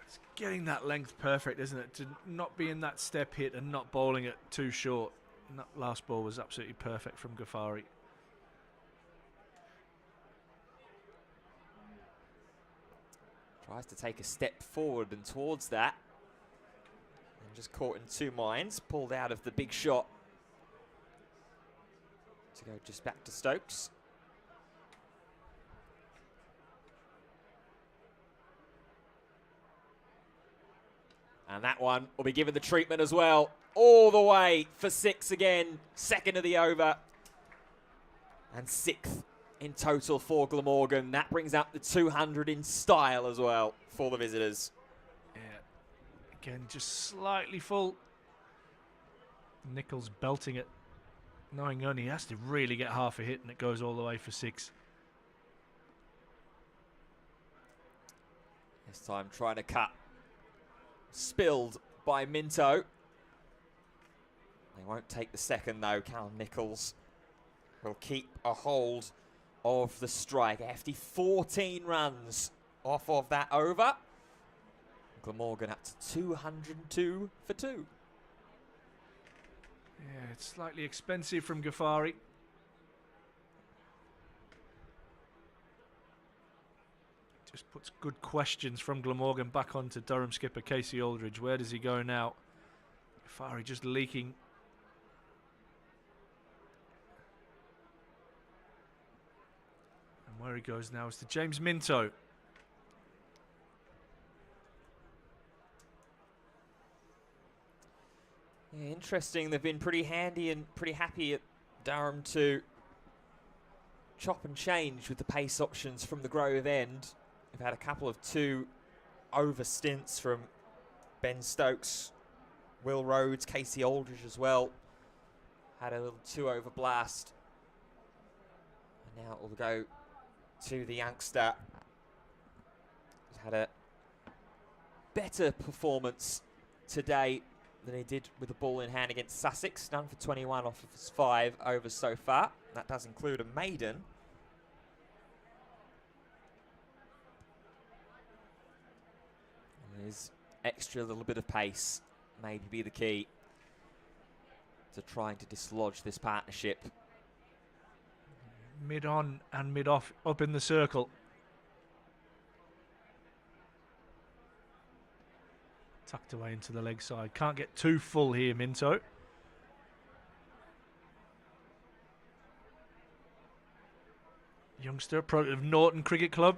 B: It's getting that length perfect, isn't it? To not be in that step hit and not bowling it too short. And that last ball was absolutely perfect from Ghaffari.
A: Tries to take a step forward and towards that. And just caught in 2 minds. Pulled out of the big shot. To go just back to Stokes. And that one will be given the treatment as well. All the way for 6 again. 2nd of the over. And 6th in total for Glamorgan. That brings up the 200 in style as well for the visitors.
B: Yeah. Again, just slightly full. Nichols belting it, knowing only he has to really get half a hit and it goes all the way for 6.
A: This time trying to cut. Spilled by Minto. They won't take the second though. Callum Nichols will keep a hold of the strike. A hefty 14 runs off of that over. Glamorgan up to 202 for 2.
B: Yeah, it's slightly expensive from Ghaffari. Just puts good questions from Glamorgan back onto Durham skipper Casey Aldridge. Where does he go now? Ghaffari just leaking. And where he goes now is to James Minto.
A: Yeah, interesting. They've been pretty handy and pretty happy at Durham to chop and change with the pace options from the Grove end. We've had a couple of 2 over stints from Ben Stokes, Will Rhodes, Casey Aldridge as well. Had a little 2 over blast. And now it will go to the youngster. He's had a better performance today than he did with the ball in hand against Sussex. Done for 21 off of his 5 overs so far. That does include a maiden. And there's extra little bit of pace, maybe be the key to trying to dislodge this partnership.
B: Mid on and mid off, up in the circle. Tucked away into the leg side. Can't get too full here, Minto. Youngster, product of Norton Cricket Club.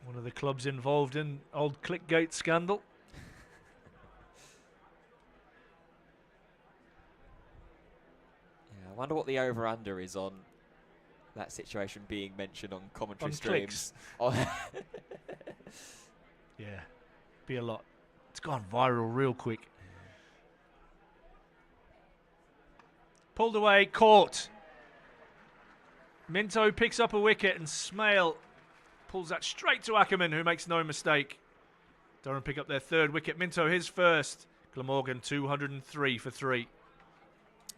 B: One of the clubs involved in old Clickgate scandal.
A: Yeah, I wonder what the over-under is on that situation being mentioned on commentary
B: On
A: streams.
B: Yeah, be a lot. It's gone viral real quick. Pulled away, caught. Minto picks up a wicket and Smale pulls that straight to Ackerman, who makes no mistake. Durham pick up their 3rd wicket. Minto his first. Glamorgan 203 for 3.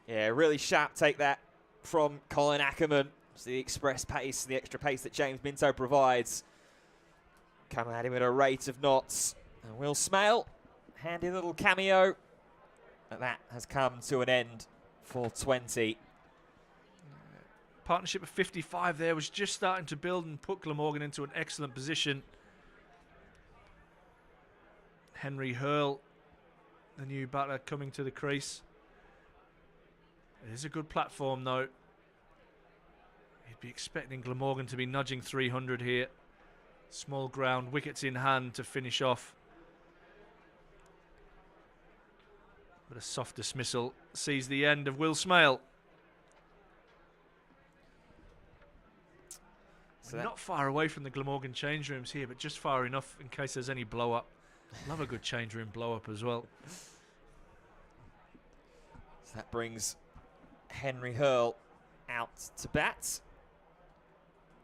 A: Yeah, really sharp take that from Colin Ackerman. It's the express pace, the extra pace that James Minto provides. Coming at him at a rate of knots. And Will Smale, handy little cameo. And that has come to an end for 20.
B: Partnership of 55 there was just starting to build and put Glamorgan into an excellent position. Henry Hurl, the new batter, coming to the crease. It is a good platform though. You'd be expecting Glamorgan to be nudging 300 here. Small ground, wickets in hand to finish off. But a soft dismissal sees the end of Will Smale. So not far away from the Glamorgan change rooms here, but just far enough in case there's any blow up. Love a good change room blow up as well.
A: So that brings Henry Hurl out to bat.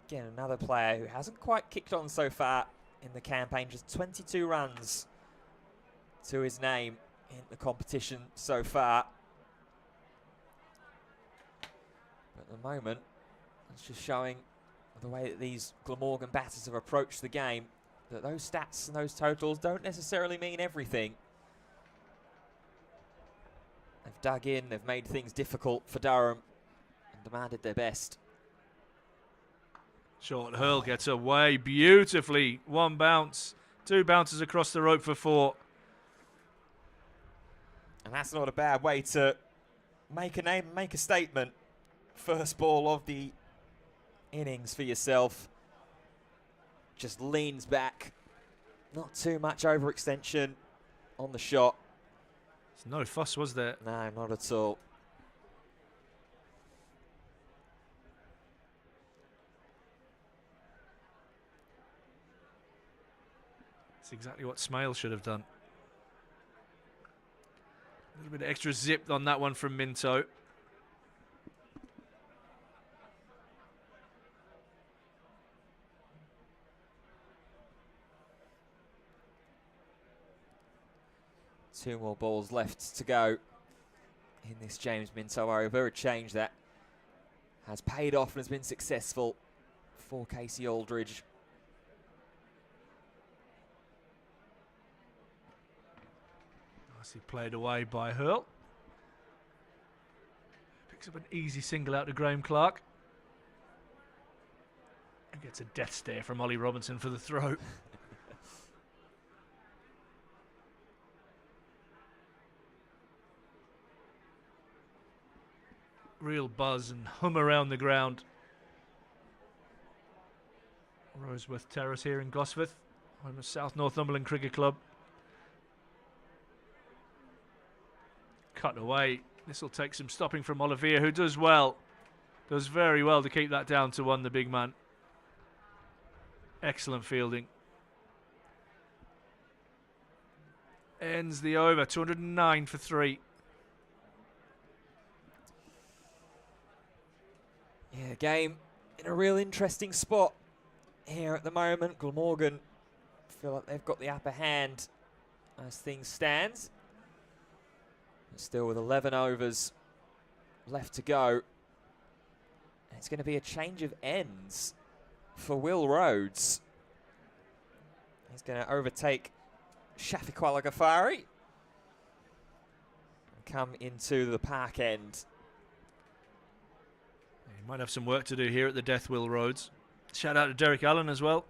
A: Again, another player who hasn't quite kicked on so far in the campaign. Just 22 runs to his name in the competition so far. But at the moment, it's just showing the way that these Glamorgan batters have approached the game, that those stats and those totals don't necessarily mean everything. They've dug in, they've made things difficult for Durham and demanded their best.
B: Short Hurl gets away beautifully. 1 bounce, 2 bounces across the rope for 4.
A: And that's not a bad way to make a name, make a statement. First ball of the innings for yourself. Just leans back. Not too much overextension on the shot.
B: There's no fuss, was there?
A: No, not at all.
B: It's exactly what Smale should have done. A little bit of extra zip on that one from Minto.
A: Two more balls left to go in this James Minto over. A change that has paid off and has been successful for Casey Aldridge.
B: Nicely played away by Hurl. Picks up an easy single out to Graham Clark. And gets a death stare from Ollie Robinson for the throw. Real buzz and hum around the ground. Roseworth Terrace here in Gosforth, home of South Northumberland Cricket Club. Cut away. This will take some stopping from Olivier, who does well. Does very well to keep that down to 1, the big man. Excellent fielding. Ends the over, 209 for 3.
A: Yeah, game in a real interesting spot here at the moment. Glamorgan feel like they've got the upper hand as things stand. Still with 11 overs left to go. And it's going to be a change of ends for Will Rhodes. He's going to overtake Shafiq Ghaffari and come into the park end.
B: He might have some work to do here at the death, Will Rhodes. Shout out to Derek Allen as well,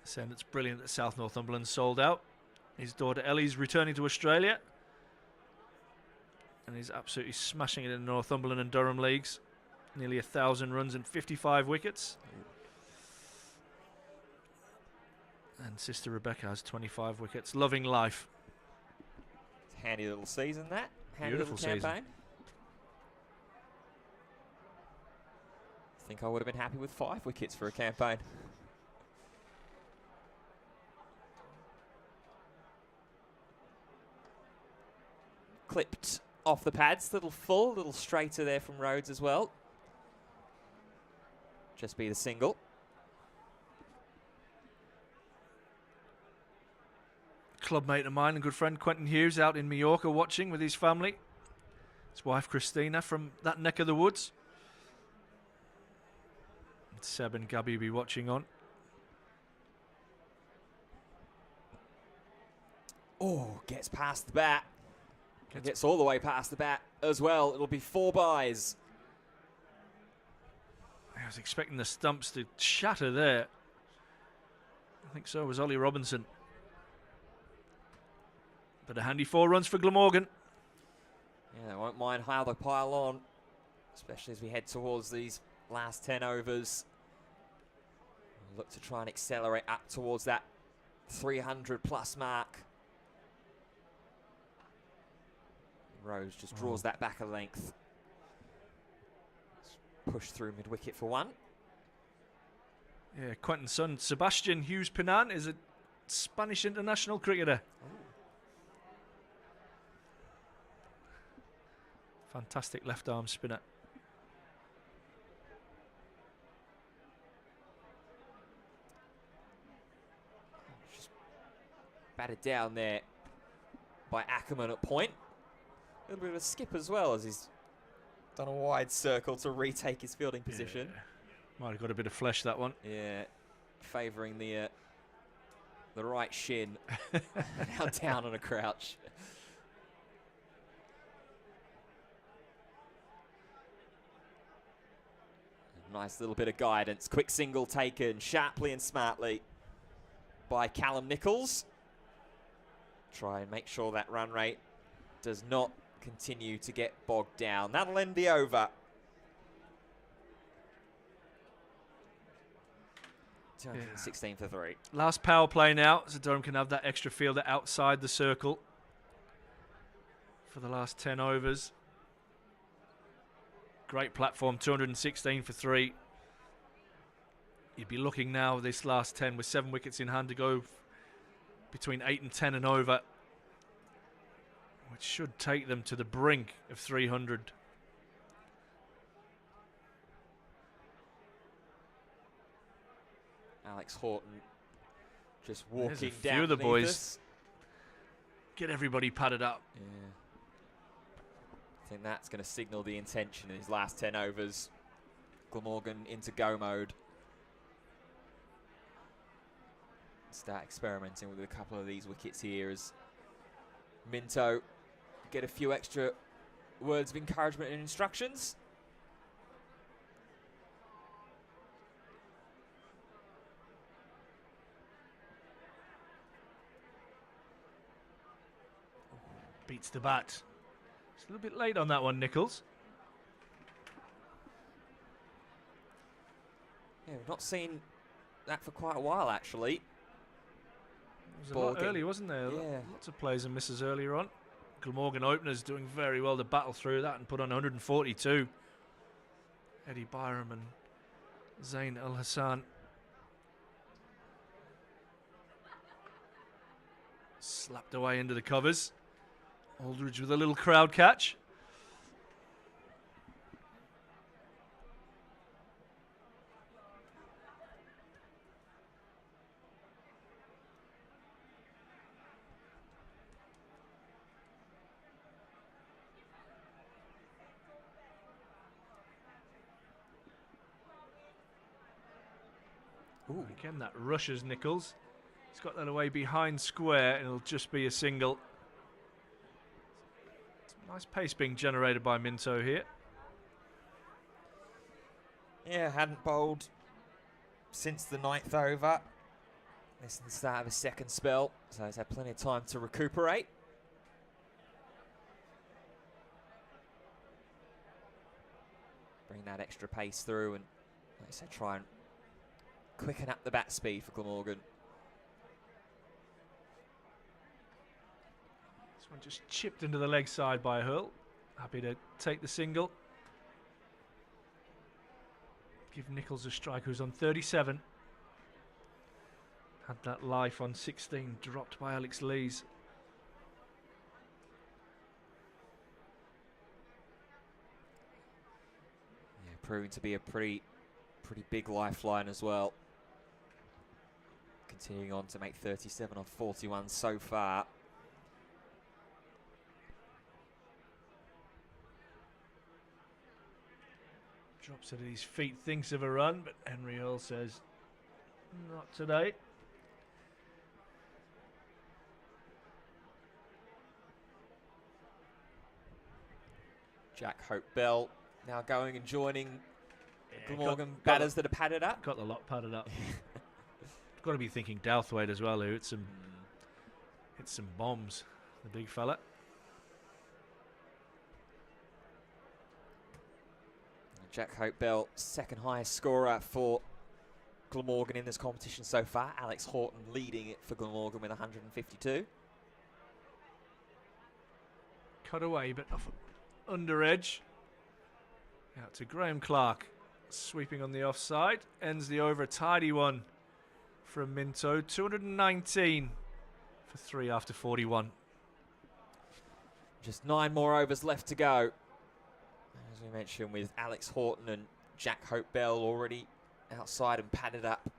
B: saying it's brilliant that South Northumberland sold out. His daughter Ellie's returning to Australia, and he's absolutely smashing it in the Northumberland and Durham leagues. Nearly 1,000 runs and 55 wickets. And sister Rebecca has 25 wickets. Loving life.
A: Handy little season, that. Handy
B: Beautiful
A: little campaign.
B: season.
A: I think I would have been happy with 5 wickets for a campaign. Clipped off the pads, little full, little straighter there from Rhodes as well. Just be the single.
B: Clubmate of mine and good friend Quentin Hughes out in Mallorca watching with his family. His wife Christina from that neck of the woods. And Seb and Gabby will be watching on.
A: Oh, gets past the bat. Gets all the way past the bat as well. It'll be 4 byes.
B: I was expecting the stumps to shatter there. I think so was Ollie Robinson. But a handy 4 runs for Glamorgan.
A: Yeah, I won't mind how they pile on, especially as we head towards these last 10 overs. We'll look to try and accelerate up towards that 300 plus mark. Rose just draws that back a length. Push through mid-wicket for 1.
B: Yeah, Quentin's son, Sebastian Hughes Pinan, is a Spanish international cricketer.
A: Ooh.
B: Fantastic left-arm spinner.
A: Just batted down there by Ackerman at point. A little bit of a skip as well as he's done a wide circle to retake his fielding position.
B: Yeah. Might have got a bit of flesh, that one.
A: Yeah, favouring the right shin. Now down on a crouch. Nice little bit of guidance. Quick single taken sharply and smartly by Callum Nichols. Try and make sure that run rate does not continue to get bogged down. That'll end the over. 216 for 3.
B: Last power play now, so Durham can have that extra fielder outside the circle for the last 10 overs. Great platform, 216 for 3. You'd be looking now this last 10 with 7 wickets in hand to go between 8 and 10 and over, which should take them to the brink of 300.
A: Alex Horton just
B: There's
A: walking
B: a few
A: down
B: of the boys.
A: us.
B: Get everybody padded up.
A: Yeah. I think that's going to signal the intention in his last 10 overs. Glamorgan into go mode. Start experimenting with a couple of these wickets here as Minto get a few extra words of encouragement and instructions.
B: Beats the bat. It's a little bit late on that one, Nichols.
A: Yeah, we've not seen that for quite a while, actually.
B: It was a lot
A: Glamorgan.
B: early, wasn't there?
A: Yeah.
B: Lots of plays and misses earlier on. Glamorgan openers doing very well to battle through that and put on 142. Eddie Byram and Zain Al Hassan. Slapped away into the covers. Aldridge with a little crowd catch.
A: Ooh.
B: Again, that rushes Nichols. He's got that away behind square and it'll just be a single. Nice pace being generated by Minto here.
A: Yeah, hadn't bowled since the 9th over. This is the start of his second spell, so he's had plenty of time to recuperate. Bring that extra pace through and, like I said, try and quicken up the bat speed for Glamorgan.
B: This one just chipped into the leg side by Hurl. Happy to take the single. Give Nichols a strike who's on 37. Had that life on 16, dropped by Alex Lees.
A: Yeah, proving to be a pretty big lifeline as well. Continuing on to make 37 on 41 so far.
B: Drops it at his feet, thinks of a run, but Henry Earl says, not today.
A: Jack Hope Bell now going and joining
B: Yeah,
A: Glamorgan batters that are padded up.
B: Got the lot padded up. Got to be thinking Douthwaite as well, who hit some bombs, the big fella.
A: Jack Hope Bell, second highest scorer for Glamorgan in this competition so far. Alex Horton leading it for Glamorgan with 152.
B: Cut away, but off under edge. Out to Graham Clark, sweeping on the offside. Ends the over, a tidy one from Minto. 219 for 3 after 41.
A: Just 9 more overs left to go. As we mentioned, with Alex Horton and Jack Hope Bell already outside and padded up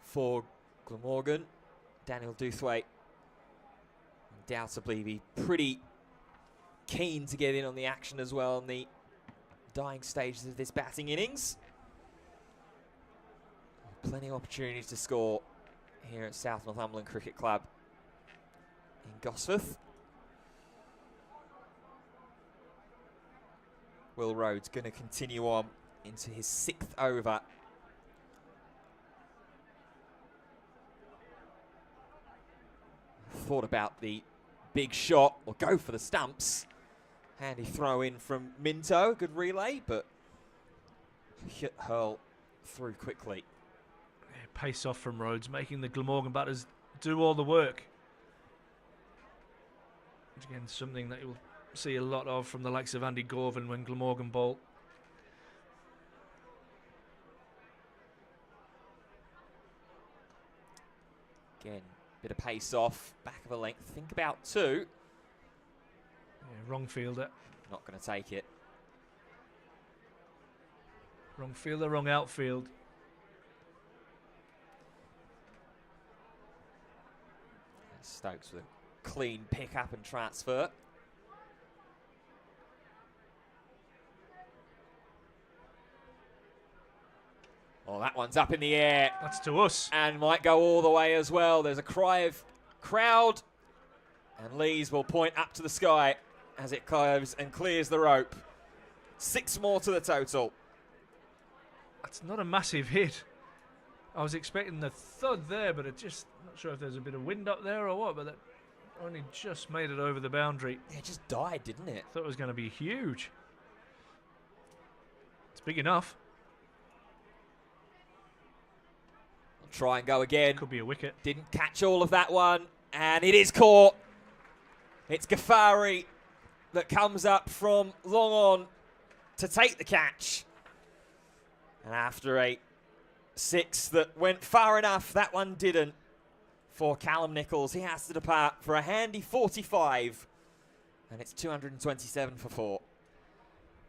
A: for Glamorgan. Daniel Douthwaite undoubtedly be pretty keen to get in on the action as well in the dying stages of this batting innings. Plenty of opportunities to score here at South Northumberland Cricket Club in Gosforth. Will Rhodes going to continue on into his 6th over. Thought about the big shot, or go for the stumps. Handy throw in from Minto, good relay, but hit Hurl through quickly.
B: Yeah, pace off from Rhodes, making the Glamorgan batters do all the work. Again, something that you'll see a lot of from the likes of Andy Gorvin when Glamorgan bowl.
A: Again, bit of pace off, back of a length, think about 2.
B: Yeah, wrong fielder.
A: Not going to take it.
B: Wrong fielder, wrong outfield.
A: Stokes with a clean pick up and transfer. Oh, that one's up in the air.
B: That's to us.
A: And might go all the way as well. There's a cry of crowd And Lees will point up to the sky as it curves and clears the rope. 6 more to the total.
B: That's not a massive hit. I was expecting the thud there, but it just, not sure if there's a bit of wind up there or what, but that only just made it over the boundary.
A: It just died, didn't it?
B: Thought it was going to be huge. It's big enough.
A: Try and go again.
B: Could be a wicket.
A: Didn't catch all of that one, and it is caught. It's Ghaffari that comes up from long on to take the catch. And after a 6 that went far enough, that one didn't. For Callum Nichols, he has to depart for a handy 45. And it's 227 for 4.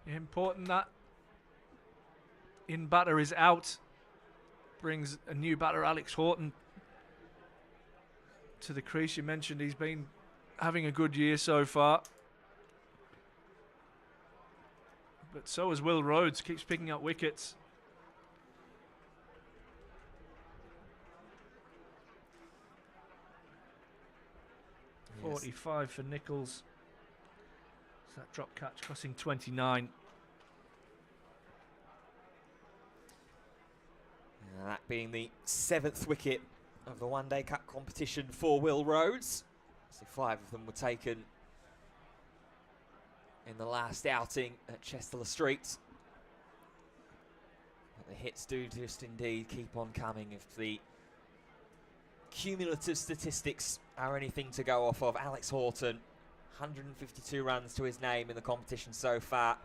B: Important that in batter is out. Brings a new batter, Alex Horton, to the crease. You mentioned he's been having a good year so far. But so is Will Rhodes, keeps picking up wickets. Yes. 45 for Nichols. So that drop catch costing 29.
A: That being the 7th wicket of the One Day Cup competition for Will Rhodes. So 5 of them were taken in the last outing at Chester Street. But the hits do just indeed keep on coming. If the cumulative statistics are anything to go off of, Alex Horton, 152 runs to his name in the competition so far.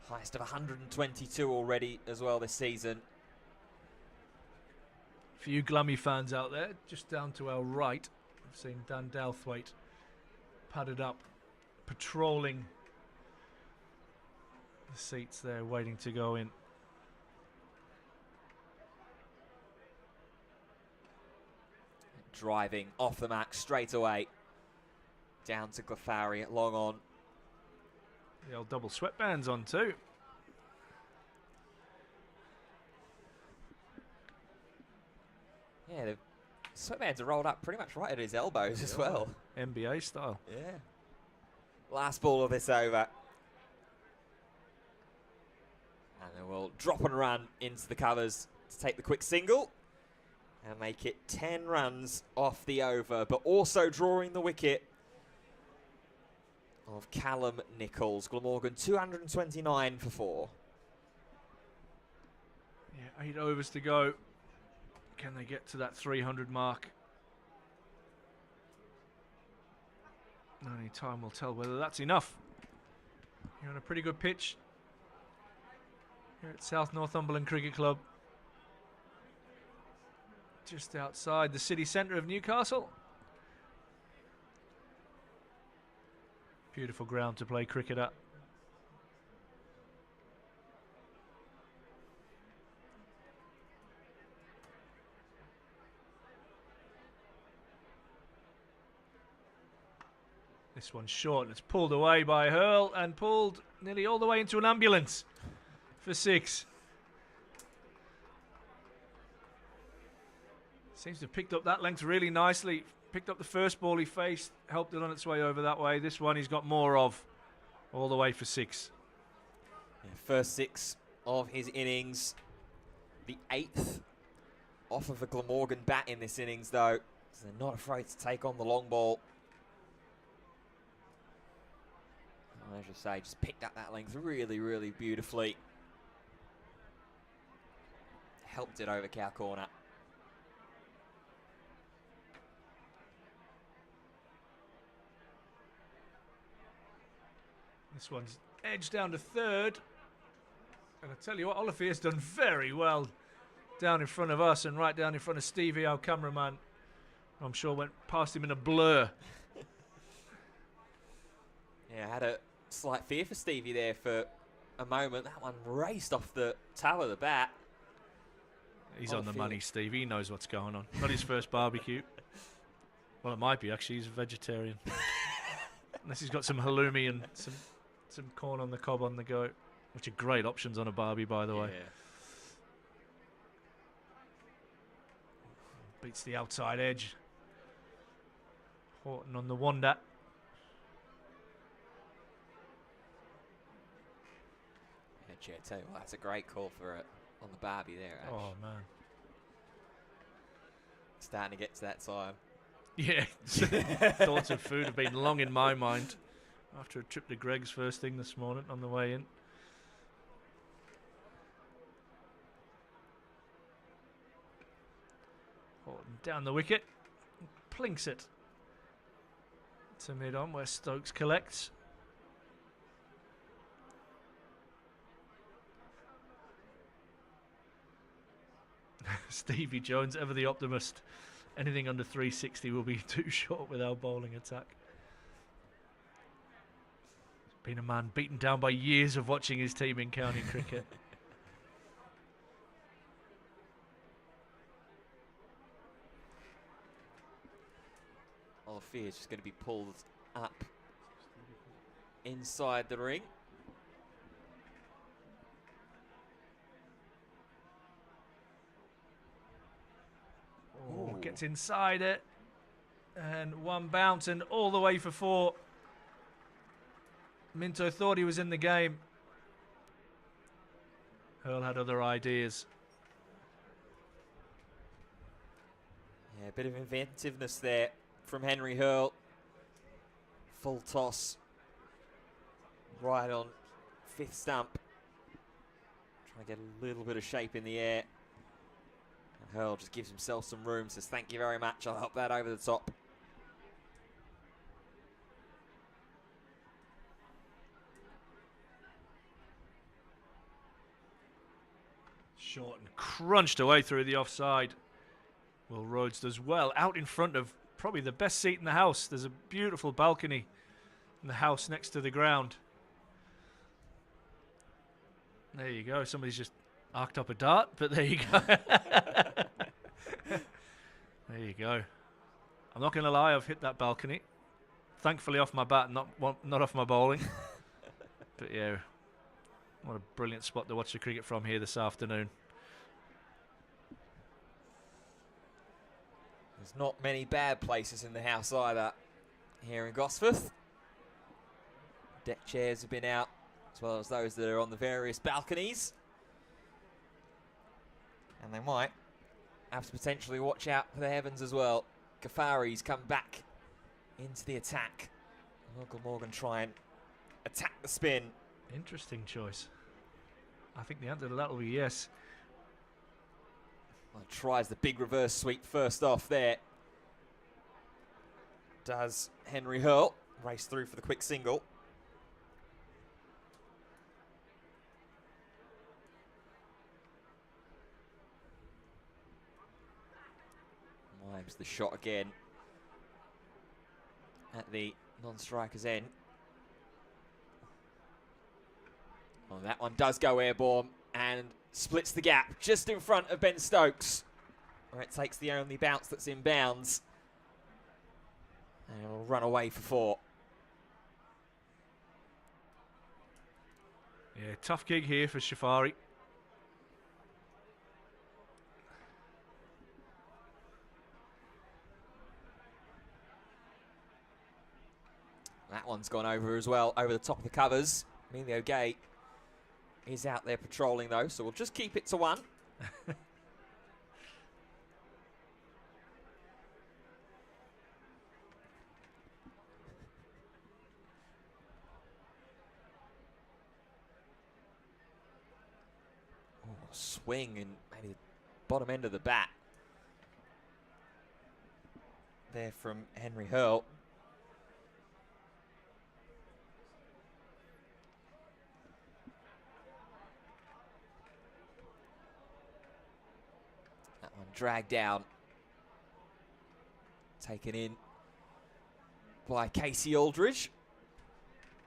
A: Highest of 122 already as well this season.
B: For you Glummy fans out there, just down to our right, I've seen Dan Douthwaite padded up, patrolling the seats there, waiting to go in.
A: Driving off the mark straight away. Down to Ghaffari at long on.
B: The old double sweatbands on too.
A: Yeah, the sweatbands are rolled up pretty much right at his elbows as well.
B: NBA style.
A: Yeah. Last ball of this over. And then we'll drop and run into the covers to take the quick single and make it 10 runs off the over, but also drawing the wicket of Callum Nichols. Glamorgan 229 for 4.
B: Yeah, 8 overs to go. Can they get to that 300 mark? Only time will tell whether that's enough. You're on a pretty good pitch here at South Northumberland Cricket Club, just outside the city centre of Newcastle. Beautiful ground to play cricket at. This one's short and it's pulled away by Hurl and pulled nearly all the way into an ambulance for 6. Seems to have picked up that length really nicely. Picked up the first ball he faced, helped it on its way over that way. This one he's got more of, all the way for 6.
A: Yeah, first 6 of his innings. The 8th off of a Glamorgan bat in this innings though. So they're not afraid to take on the long ball. As you say, just picked up that length really, really beautifully. Helped it over cow corner.
B: This one's edged down to 3rd. And I tell you what, Olafier's done very well down in front of us and right down in front of Stevie, our cameraman. I'm sure went past him in a blur.
A: Yeah, I had a slight fear for Stevie there for a moment. That one raced off the toe of the bat.
B: He's on the money, Stevie. He knows what's going on. Not his first barbecue. Well, it might be, actually. He's a vegetarian. Unless he's got some halloumi and some corn on the cob on the go, which are great options on a barbie, by the way. Beats the outside edge. Horton on the wander.
A: Yeah, tell you what, that's a great call for it on the Barbie there, Ash.
B: Oh, man.
A: Starting to get to that time.
B: Yeah, thoughts of food have been long in my mind after a trip to Greg's first thing this morning on the way in. Horton down the wicket, plinks it to mid-on where Stokes collects. Stevie Jones, ever the optimist. Anything under 360 will be too short with our bowling attack. Been a man beaten down by years of watching his team in county cricket.
A: All fear is just going to be pulled up inside the ring.
B: Oh, gets inside it. And one bounce and all the way for 4. Minto thought he was in the game. Hurl had other ideas.
A: Yeah, a bit of inventiveness there from Henry Hurl. Full toss. Right on 5th stump. Trying to get a little bit of shape in the air. And Hurl just gives himself some room, says thank you very much, I'll help that over the top.
B: Short and crunched away through the offside. Will Rhodes does well out in front of probably the best seat in the house. There's a beautiful balcony in the house next to the ground. There you go. Somebody's just arced up a dart, but there you go. There you go. I'm not going to lie, I've hit that balcony. Thankfully off my bat, not off my bowling. But yeah, what a brilliant spot to watch the cricket from here this afternoon.
A: There's not many bad places in the house either here in Gosforth. Deck chairs have been out, as well as those that are on the various balconies. And they might have to potentially watch out for the heavens as well. Ghaffari's come back into the attack. Will Glamorgan try and attack the spin?
B: Interesting choice. I think the answer to that will be yes.
A: Well, tries the big reverse sweep first off there. Does Henry Hurl. Race through for the quick single. Mimes the shot again at the non-striker's end. Oh, that one does go airborne and splits the gap just in front of Ben Stokes, where it takes the only bounce that's in bounds. And it'll run away for 4.
B: Yeah, tough gig here for Shafari.
A: That one's gone over as well, over the top of the covers. Emilio Gay is out there patrolling though, so we'll just keep it to 1. Swing and maybe the bottom end of the bat there from Henry Hurl. That one dragged down, taken in by Casey Aldridge.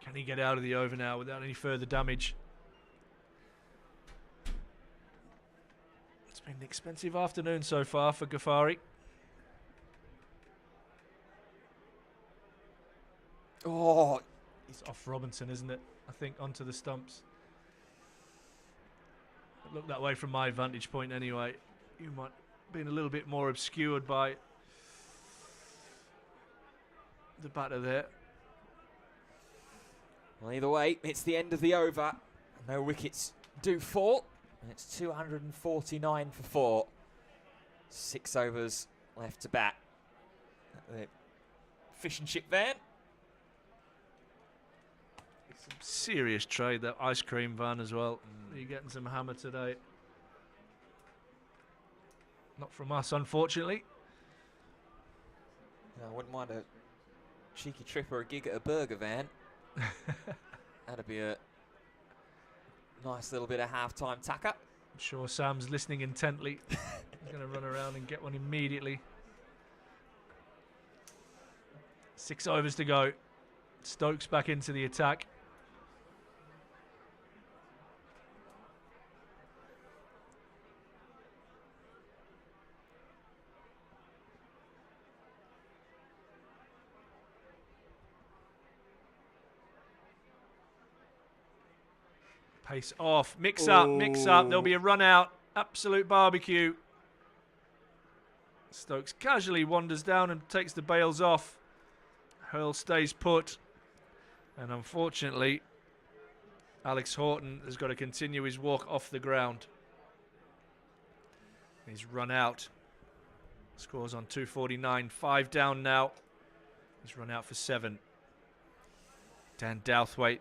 B: Can he get out of the over now without any further damage? It's been an expensive afternoon so far for Ghaffari.
A: Oh,
B: It's off Robinson, isn't it? I think onto the stumps. It looked that way from my vantage point anyway. You might have been a little bit more obscured by the batter there.
A: Well, either way, it's the end of the over. No wickets do fall. And it's 249 for 4. 6 overs left to bat. The fish and chip van.
B: Some serious trade, that ice cream van as well. You're getting some hammer today. Not from us, unfortunately.
A: I wouldn't mind a cheeky trip or a gig at a burger van. That'd be a nice little bit of half-time tacker.
B: I'm sure Sam's listening intently. He's going to run around and get one immediately. 6 overs to go. Stokes back into the attack. Pace off, mix up, there'll be a run out, absolute barbecue. Stokes casually wanders down and takes the bails off. Hurl stays put, and unfortunately Alex Horton has got to continue his walk off the ground. He's run out. Scores on 249, 5 down now. He's run out for 7. Dan Douthwaite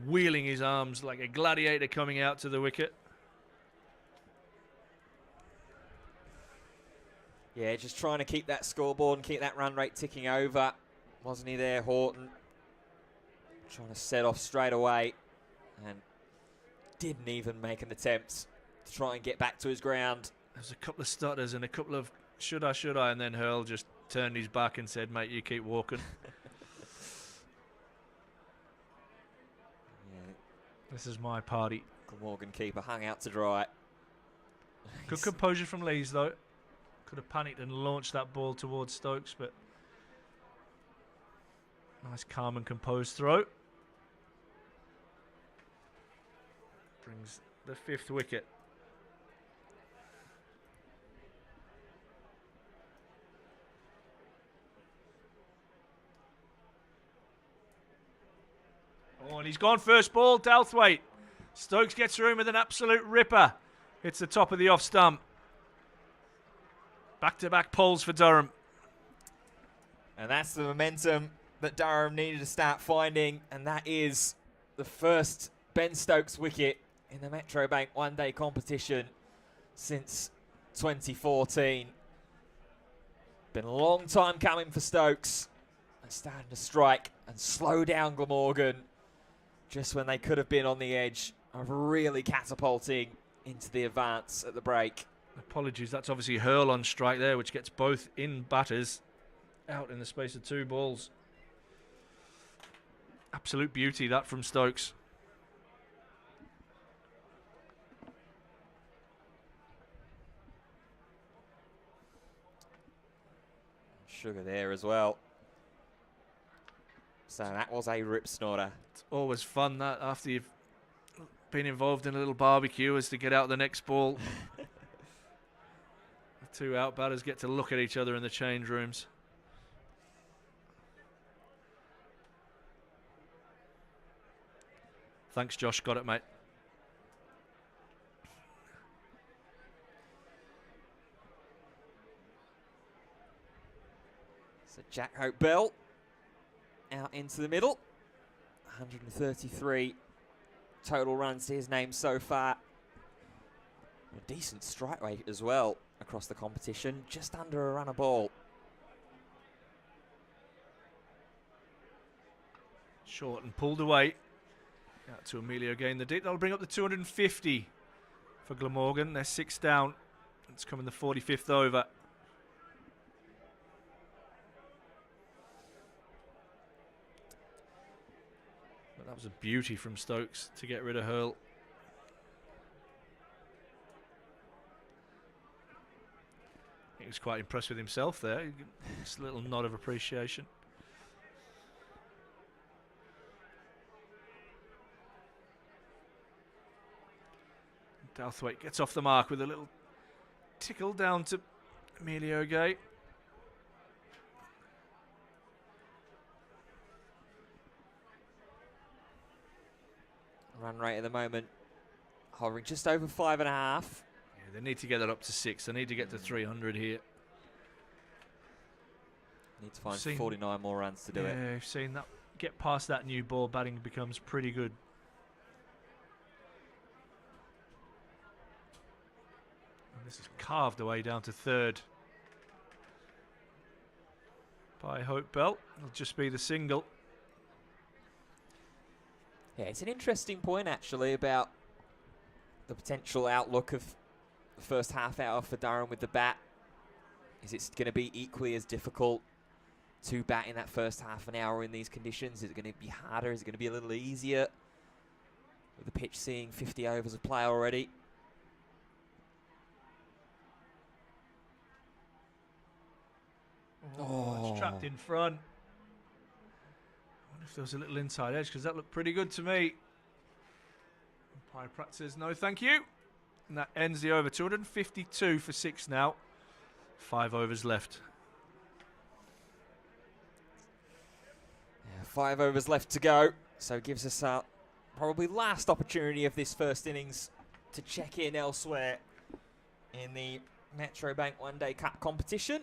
B: wheeling his arms like a gladiator coming out to the wicket.
A: Yeah, just trying to keep that scoreboard and keep that run rate ticking over. Wasn't he there, Horton? Trying to set off straight away and didn't even make an attempt to try and get back to his ground.
B: There's a couple of stutters and a couple of should I, and then Hurl just turned his back and said, mate, you keep walking. This is my party.
A: Glamorgan keeper hung out to dry.
B: Good composure from Lees, though. Could have panicked and launched that ball towards Stokes, but nice, calm and composed throw. Brings the 5th wicket. Oh, and he's gone first ball, Douthwaite. Stokes gets through him with an absolute ripper. Hits the top of the off stump. Back-to-back pulls for Durham.
A: And that's the momentum that Durham needed to start finding, and that is the first Ben Stokes wicket in the Metro Bank one-day competition since 2014. Been a long time coming for Stokes. They're starting to strike and slow down Glamorgan just when they could have been on the edge of really catapulting into the advance at the break.
B: Apologies, that's obviously Hurl on strike there, which gets both in batters out in the space of 2 balls. Absolute beauty, that from Stokes.
A: Sugar there as well. So that was a rip snorter.
B: It's always fun that after you've been involved in a little barbecue is to get out the next ball. The 2 out batters get to look at each other in the change rooms. Thanks, Josh. Got it, mate.
A: So Jack Hope Bell out into the middle. 133 total runs to his name so far. A decent strike rate as well across the competition, just under a run a ball.
B: Short and pulled away. Out to Emilio again. The deep. That'll bring up the 250 for Glamorgan. They're 6 down. It's coming the 45th over. But that was a beauty from Stokes to get rid of Hurl. He was quite impressed with himself there. Just a little nod of appreciation. Douthwaite gets off the mark with a little tickle down to Emilio Gay.
A: Run rate at the moment hovering just over 5.5.
B: Yeah, they need to get that up to 6. They need to get to 300 here.
A: Need to find 49 more runs to do it.
B: Yeah, I've seen that. Get past that new ball, batting becomes pretty good. And this is carved away down to 3rd by Hope Bell. It'll just be the single.
A: Yeah, it's an interesting point actually about the potential outlook of the first half hour for Durham with the bat. Is it going to be equally as difficult to bat in that first half an hour in these conditions? Is it going to be harder? Is it going to be a little easier with the pitch seeing 50 overs of play already?
B: Oh, it's trapped in front. I wonder if there was a little inside edge, because that looked pretty good to me. Umpire Pratt says no thank you. And that ends the over. 252 for 6 now. 5 overs left.
A: Yeah, 5 overs left to go. So it gives us probably last opportunity of this first innings to check in elsewhere in the Metro Bank One Day Cup competition.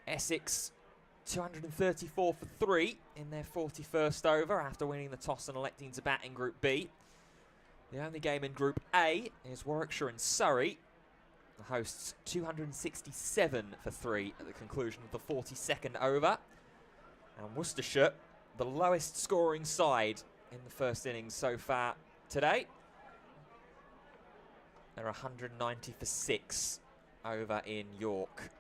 A: Essex 234 for 3 in their 41st over after winning the toss and electing to bat in Group B. The only game in Group A is Warwickshire and Surrey. The hosts 267 for 3 at the conclusion of the 42nd over. And Worcestershire, the lowest scoring side in the first innings so far today. They're 190 for 6 over in York.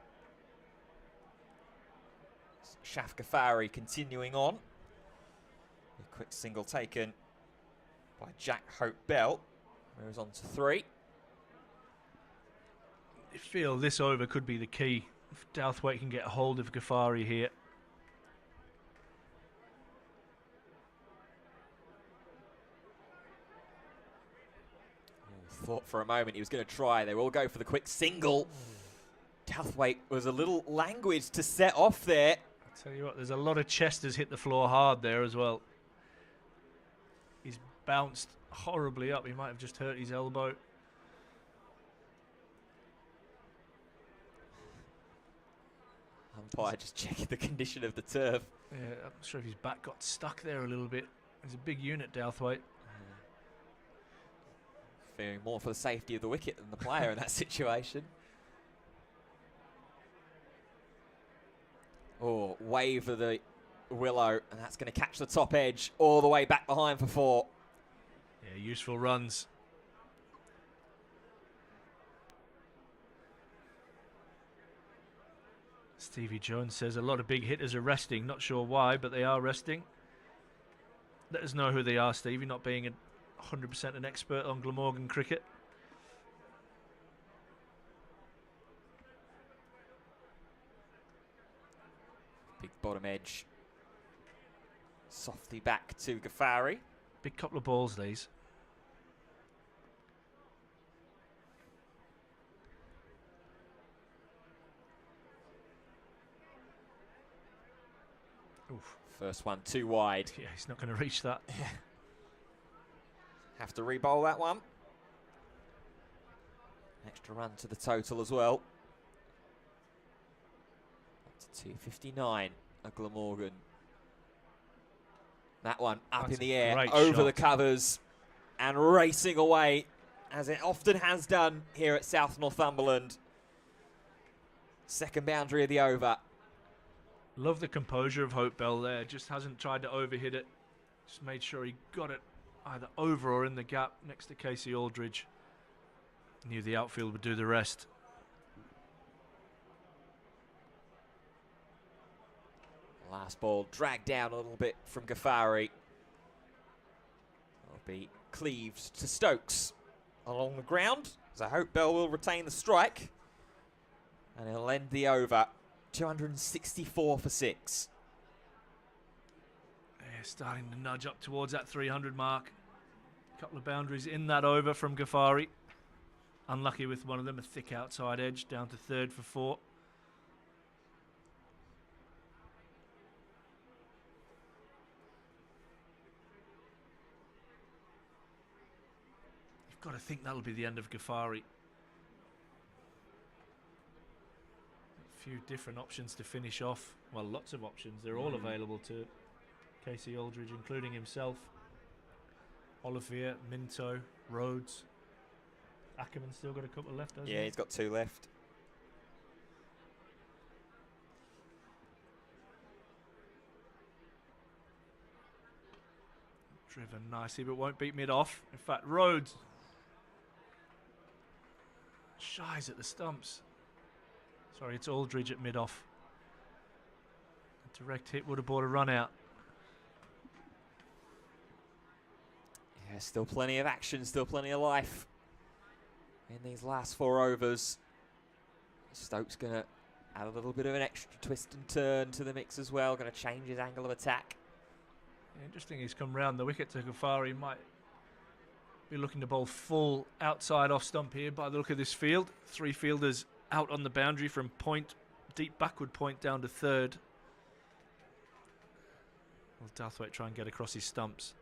A: Shaf Ghaffari continuing on. A quick single taken by Jack Hope Bell. Moves on to 3.
B: I feel this over could be the key. If Douthwaite can get a hold of Ghaffari here.
A: Thought for a moment he was going to try. They will go for the quick single. Douthwaite was a little languid to set off there.
B: I'll tell you what, there's a lot of chesters hit the floor hard there as well. He's bounced horribly up. He might have just hurt his elbow.
A: Umpire just checking the condition of the turf.
B: Yeah, I'm not sure if his back got stuck there a little bit. He's a big unit, Douthwaite.
A: Fearing more for the safety of the wicket than the player in that situation. Oh, wave of the willow, and that's going to catch the top edge all the way back behind for 4.
B: Yeah, useful runs. Stevie Jones says a lot of big hitters are resting. Not sure why, but they are resting. Let us know who they are, Stevie, not being 100% an expert on Glamorgan cricket.
A: Big bottom edge. Softly back to Ghaffari.
B: Big couple of balls, these. Oof.
A: First one too wide.
B: Yeah, he's not going to reach that.
A: Have to re-bowl that one. Extra run to the total as well. Up to 259 at Glamorgan. That one up
B: That's
A: in the air,
B: great
A: over
B: shot.
A: the covers, and racing away, as it often has done here at South Northumberland. Second boundary of the over.
B: Love the composure of Hope Bell there. Just hasn't tried to overhit it. Just made sure he got it either over or in the gap next to Casey Aldridge. Knew the outfield would do the rest.
A: Last ball dragged down a little bit from Ghaffari. Will be cleaved to Stokes along the ground. So Hope Bell will retain the strike. And he'll end the over. 264 for 6.
B: Yeah, starting to nudge up towards that 300 mark. Couple of boundaries in that over from Ghaffari. Unlucky with one of them, a thick outside edge, down to 3rd for 4. Got to think that'll be the end of Ghaffari. A few different options to finish off. Well, lots of options. They're all available to Casey Aldridge, including himself. Olivier, Minto, Rhodes. Ackerman's still got a couple left, hasn't he?
A: Yeah, he's got 2 left.
B: Driven nicely, but won't beat mid-off. In fact, Rhodes shies at the stumps. Sorry, it's Aldridge at mid-off. A direct hit would have brought a run out.
A: Yeah, still plenty of action, still plenty of life in these last 4 overs. Stokes going to add a little bit of an extra twist and turn to the mix as well. Going to change his angle of attack.
B: Interesting, he's come round the wicket to Ghaffari. Might be looking to bowl full outside off stump here by the look of this field. 3 fielders out on the boundary from point, deep backward point down to third. Will Douthwaite try and get across his stumps?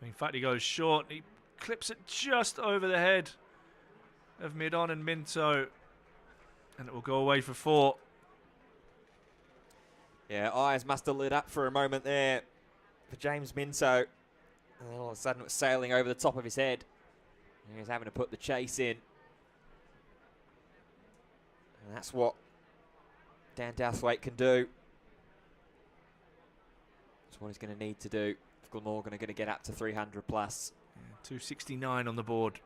B: In fact, he goes short. He clips it just over the head of mid-on and Minto, and it will go away for 4.
A: Yeah, eyes must have lit up for a moment there for James Minto. And then all of a sudden it was sailing over the top of his head. He was having to put the chase in. And that's what Dan Douthwaite can do. That's what he's going to need to do. If Glamorgan are going to get up to 300 plus.
B: Yeah, 269 on the board.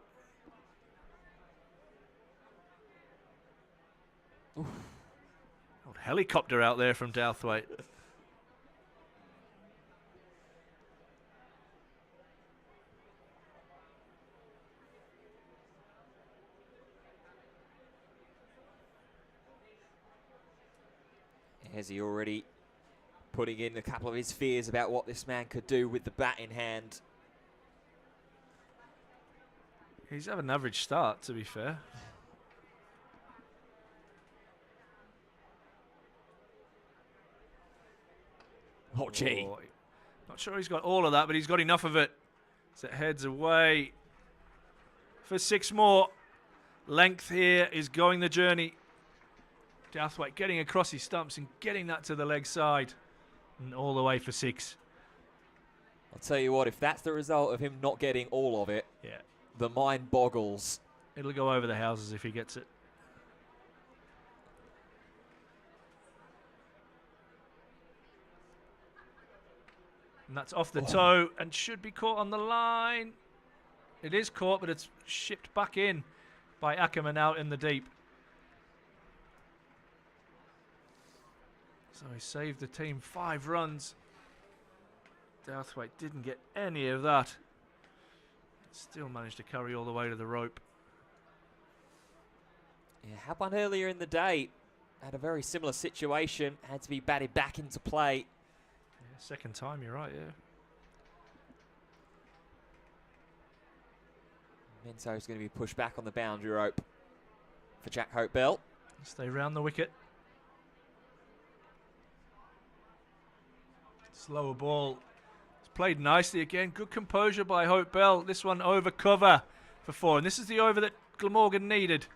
B: Oof. Old helicopter out there from Douthwaite.
A: Has he already putting in a couple of his fears about what this man could do with the bat in hand?
B: He's having an average start, to be fair.
A: Oh, gee.
B: Oh, not sure he's got all of that, but he's got enough of it. So it heads away for 6 more. Length here is going the journey. Douthwaite getting across his stumps and getting that to the leg side. And all the way for 6.
A: I'll tell you what, if that's the result of him not getting all of it,
B: Yeah,
A: the mind boggles.
B: it'll go over the houses if he gets it. And that's off the toe and should be caught on the line. It is caught, but it's shipped back in by Ackerman out in the deep. So he saved the team 5 runs. Douthwaite didn't get any of that. Still managed to carry all the way to the rope.
A: Yeah, had one earlier in the day. Had a very similar situation. Had to be batted back into play.
B: Yeah, second time, you're right, yeah.
A: Minto's going to be pushed back on the boundary rope for Jack Hope Bell.
B: Stay round the wicket. Slower ball. It's played nicely again. Good composure by Hope Bell. This one over cover for 4. And this is the over that Glamorgan needed.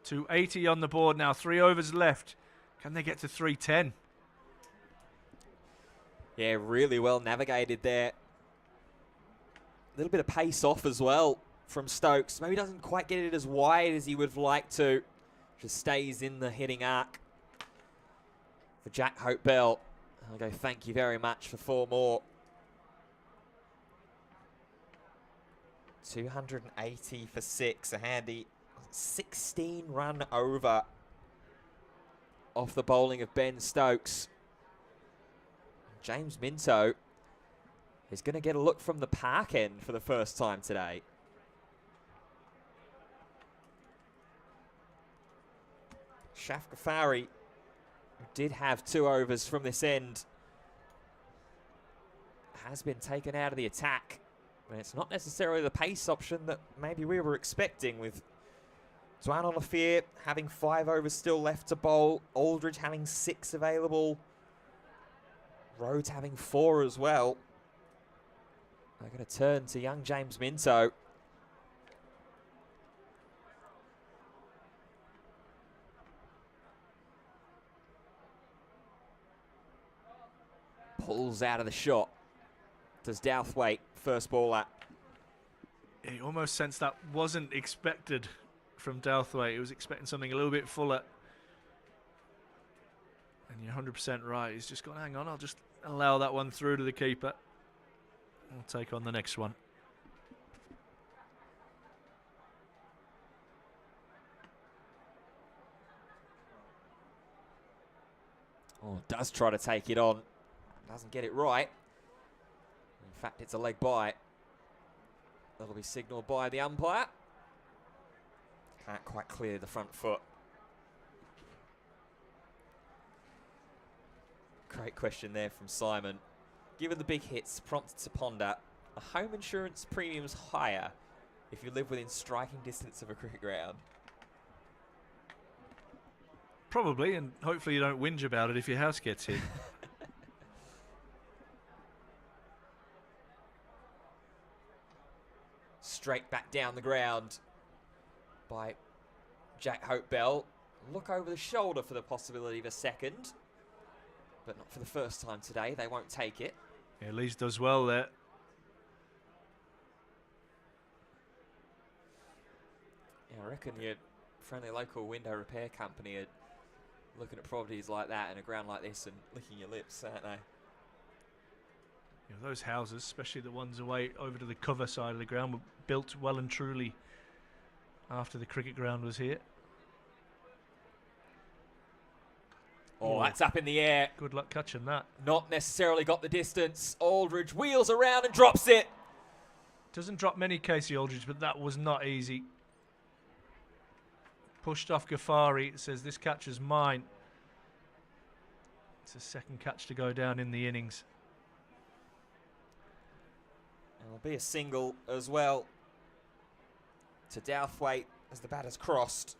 B: 280 on the board now. 3 overs left. Can they get to 310?
A: Yeah, really well navigated there. A little bit of pace off as well from Stokes. Maybe doesn't quite get it as wide as he would have liked to. Just stays in the hitting arc. For Jack Hope Bell. I'll go thank you very much for 4 more. 280 for 6. A handy 16-run over off the bowling of Ben Stokes. James Minto is going to get a look from the park end for the first time today. Shaf Ghaffari, who did have 2 overs from this end, has been taken out of the attack. And it's not necessarily the pace option that maybe we were expecting, with Dwan Olivier having 5 overs still left to bowl, Aldridge having 6 available, Rhodes having 4 as well. They're going to turn to young James Minto. Pulls out of the shot. Does Douthwaite, first ball at.
B: You almost sense that wasn't expected from Douthwaite. He was expecting something a little bit fuller. And you're 100% right. He's just gone, hang on, I'll just allow that one through to the keeper. We'll take on the next one.
A: Oh, does try to take it on. Doesn't get it right. In fact, it's a leg bye. That'll be signalled by the umpire. Can't quite clear the front foot. Great question there from Simon. Given the big hits prompted to ponder, are home insurance premiums higher if you live within striking distance of a cricket ground?
B: Probably, and hopefully you don't whinge about it if your house gets hit.
A: Straight back down the ground by Jack Hope Bell. Look over the shoulder for the possibility of a second, but not for the first time today. They won't take it.
B: Yeah, Lees does well there.
A: Yeah, I reckon your friendly local window repair company are looking at properties like that in a ground like this and licking your lips, aren't they?
B: You know, those houses, especially the ones away over to the cover side of the ground, were built well and truly after the cricket ground was here.
A: Oh, that's up in the air.
B: Good luck catching that.
A: Not necessarily got the distance. Aldridge wheels around and drops it.
B: Doesn't drop many, Casey Aldridge, but that was not easy. Pushed off Ghaffari. Says, this catch is mine. It's a second catch to go down in the innings.
A: There'll be a single as well to Douthwaite as the batter's crossed.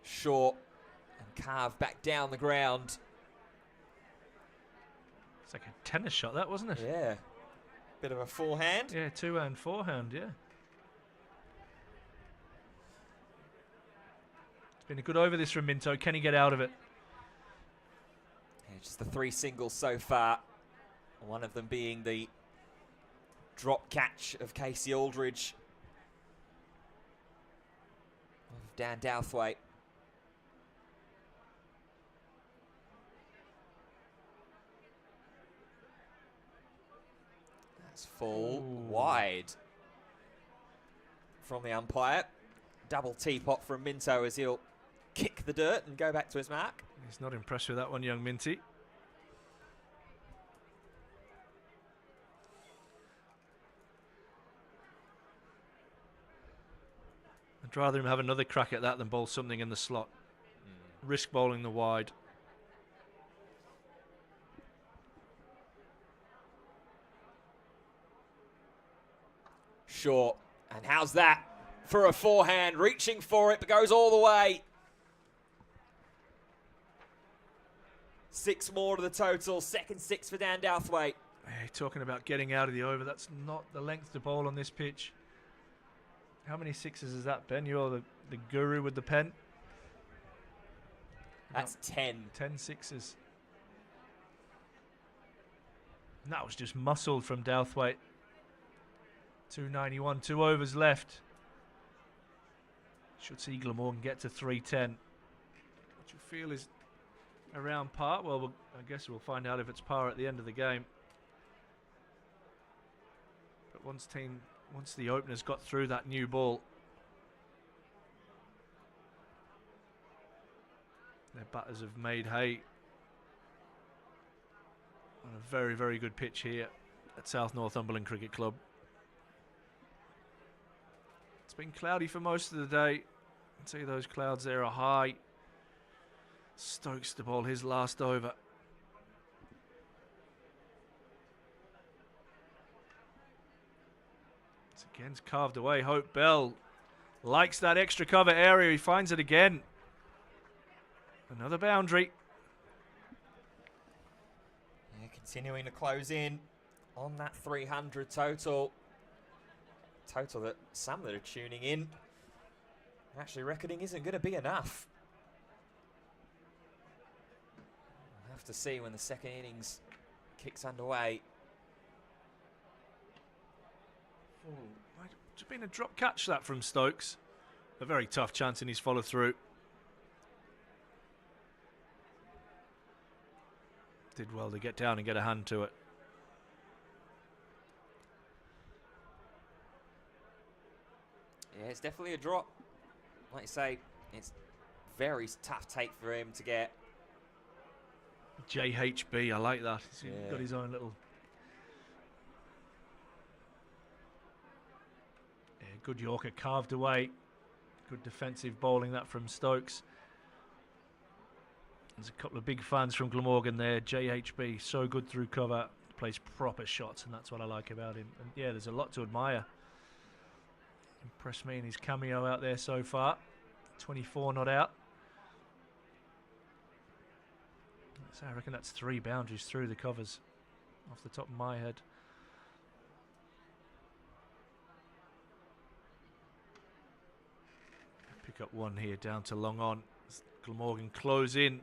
A: Short and carved back down the ground.
B: It's like a tennis shot, that, wasn't it?
A: Yeah. Bit of a forehand.
B: Yeah, two-hand forehand, yeah. It's been a good over this from Minto. Can he get out of it?
A: Yeah, just the 3 singles so far. One of them being the drop catch of Casey Aldridge. Of Dan Douthwaite. That's full.
B: Ooh.
A: Wide from the umpire. Double teapot from Minto as he'll kick the dirt and go back to his mark.
B: He's not impressed with that one, young Minty. I'd rather him have another crack at that than bowl something in the slot. Risk bowling the wide.
A: Short. And how's that for a forehand? Reaching for it, but goes all the way. 6 more to the total. Second 6 for Dan Douthwaite.
B: Hey, talking about getting out of the over, that's not the length to bowl on this pitch. How many sixes is that, Ben? You're the guru with the pen.
A: That's 10.
B: 10 sixes. And that was just muscled from Douthwaite. 291, 2 overs left. Should see Glamorgan get to 310. What you feel is around par? Well, I guess we'll find out if it's par at the end of the game. But once the openers got through that new ball, their batters have made hay on a very, very good pitch here at South Northumberland Cricket Club. It's been cloudy for most of the day. You can see those clouds there are high. Stokes to bowl his last over. It's again carved away. Hope Bell likes that extra cover area. He finds it again. Another boundary.
A: continuing to close in on that 300 total. Total that some that are tuning in are actually reckoning isn't going to be enough. We'll have to see when the second innings kicks underway.
B: It's been a drop catch that from Stokes. A very tough chance in his follow through. Did well to get down and get a hand to it.
A: Yeah, it's definitely a drop. Like you say, it's very tough take for him to get.
B: JHB, I like that. He's
A: Yeah.
B: got his own little. Yeah, good Yorker carved away. Good defensive bowling that from Stokes. There's a couple of big fans from Glamorgan there. JHB, so good through cover, plays proper shots, and that's what I like about him. And yeah, there's a lot to admire. Impressed me in his cameo out there so far. 24 not out. So I reckon that's 3 boundaries through the covers off the top of my head. Pick up one here down to long on. Glamorgan close in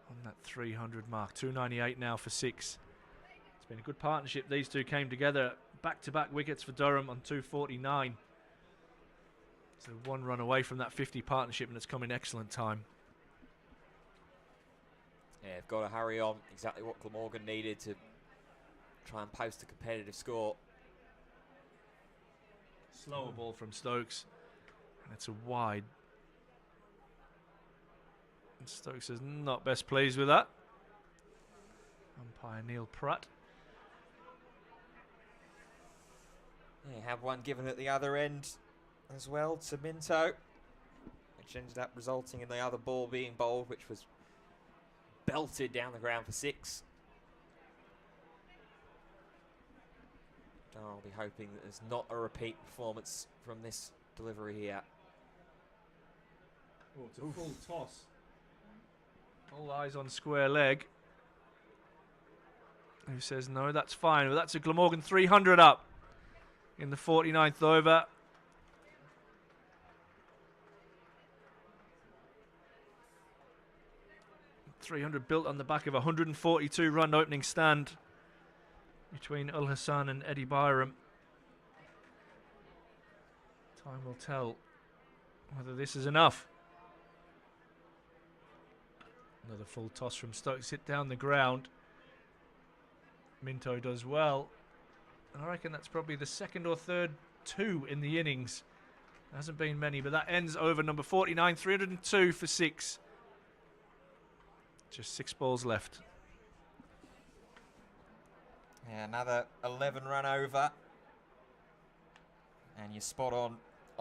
B: on that 300 mark. 298 now for 6. It's been a good partnership. These two came together. Back-to-back wickets for Durham on 249. So 1 run away from that 50 partnership, and it's come in excellent time.
A: Yeah, they've got to hurry on. Exactly what Glamorgan needed to try and post a competitive score.
B: Slower ball from Stokes, and it's a wide. And Stokes is not best pleased with that. Umpire Neil Pratt.
A: Yeah, have one given at the other end as well to Minto, which ended up resulting in the other ball being bowled, which was belted down the ground for 6. I'll be hoping that there's not a repeat performance from this delivery here.
B: Oh, it's a full toss. All eyes on square leg. Who says no, that's fine. Well, that's a Glamorgan 300 up in the 49th over. .300 built on the back of a 142 run opening stand between Ul Hassan and Eddie Byram. Time will tell whether this is enough. Another full toss from Stokes, hit down the ground. Minto does well. And I reckon that's probably the second or third 2 in the innings. There hasn't been many, but that ends over number 49, 302 for 6. Just 6 balls left.
A: Yeah, another 11 run over. And you're spot on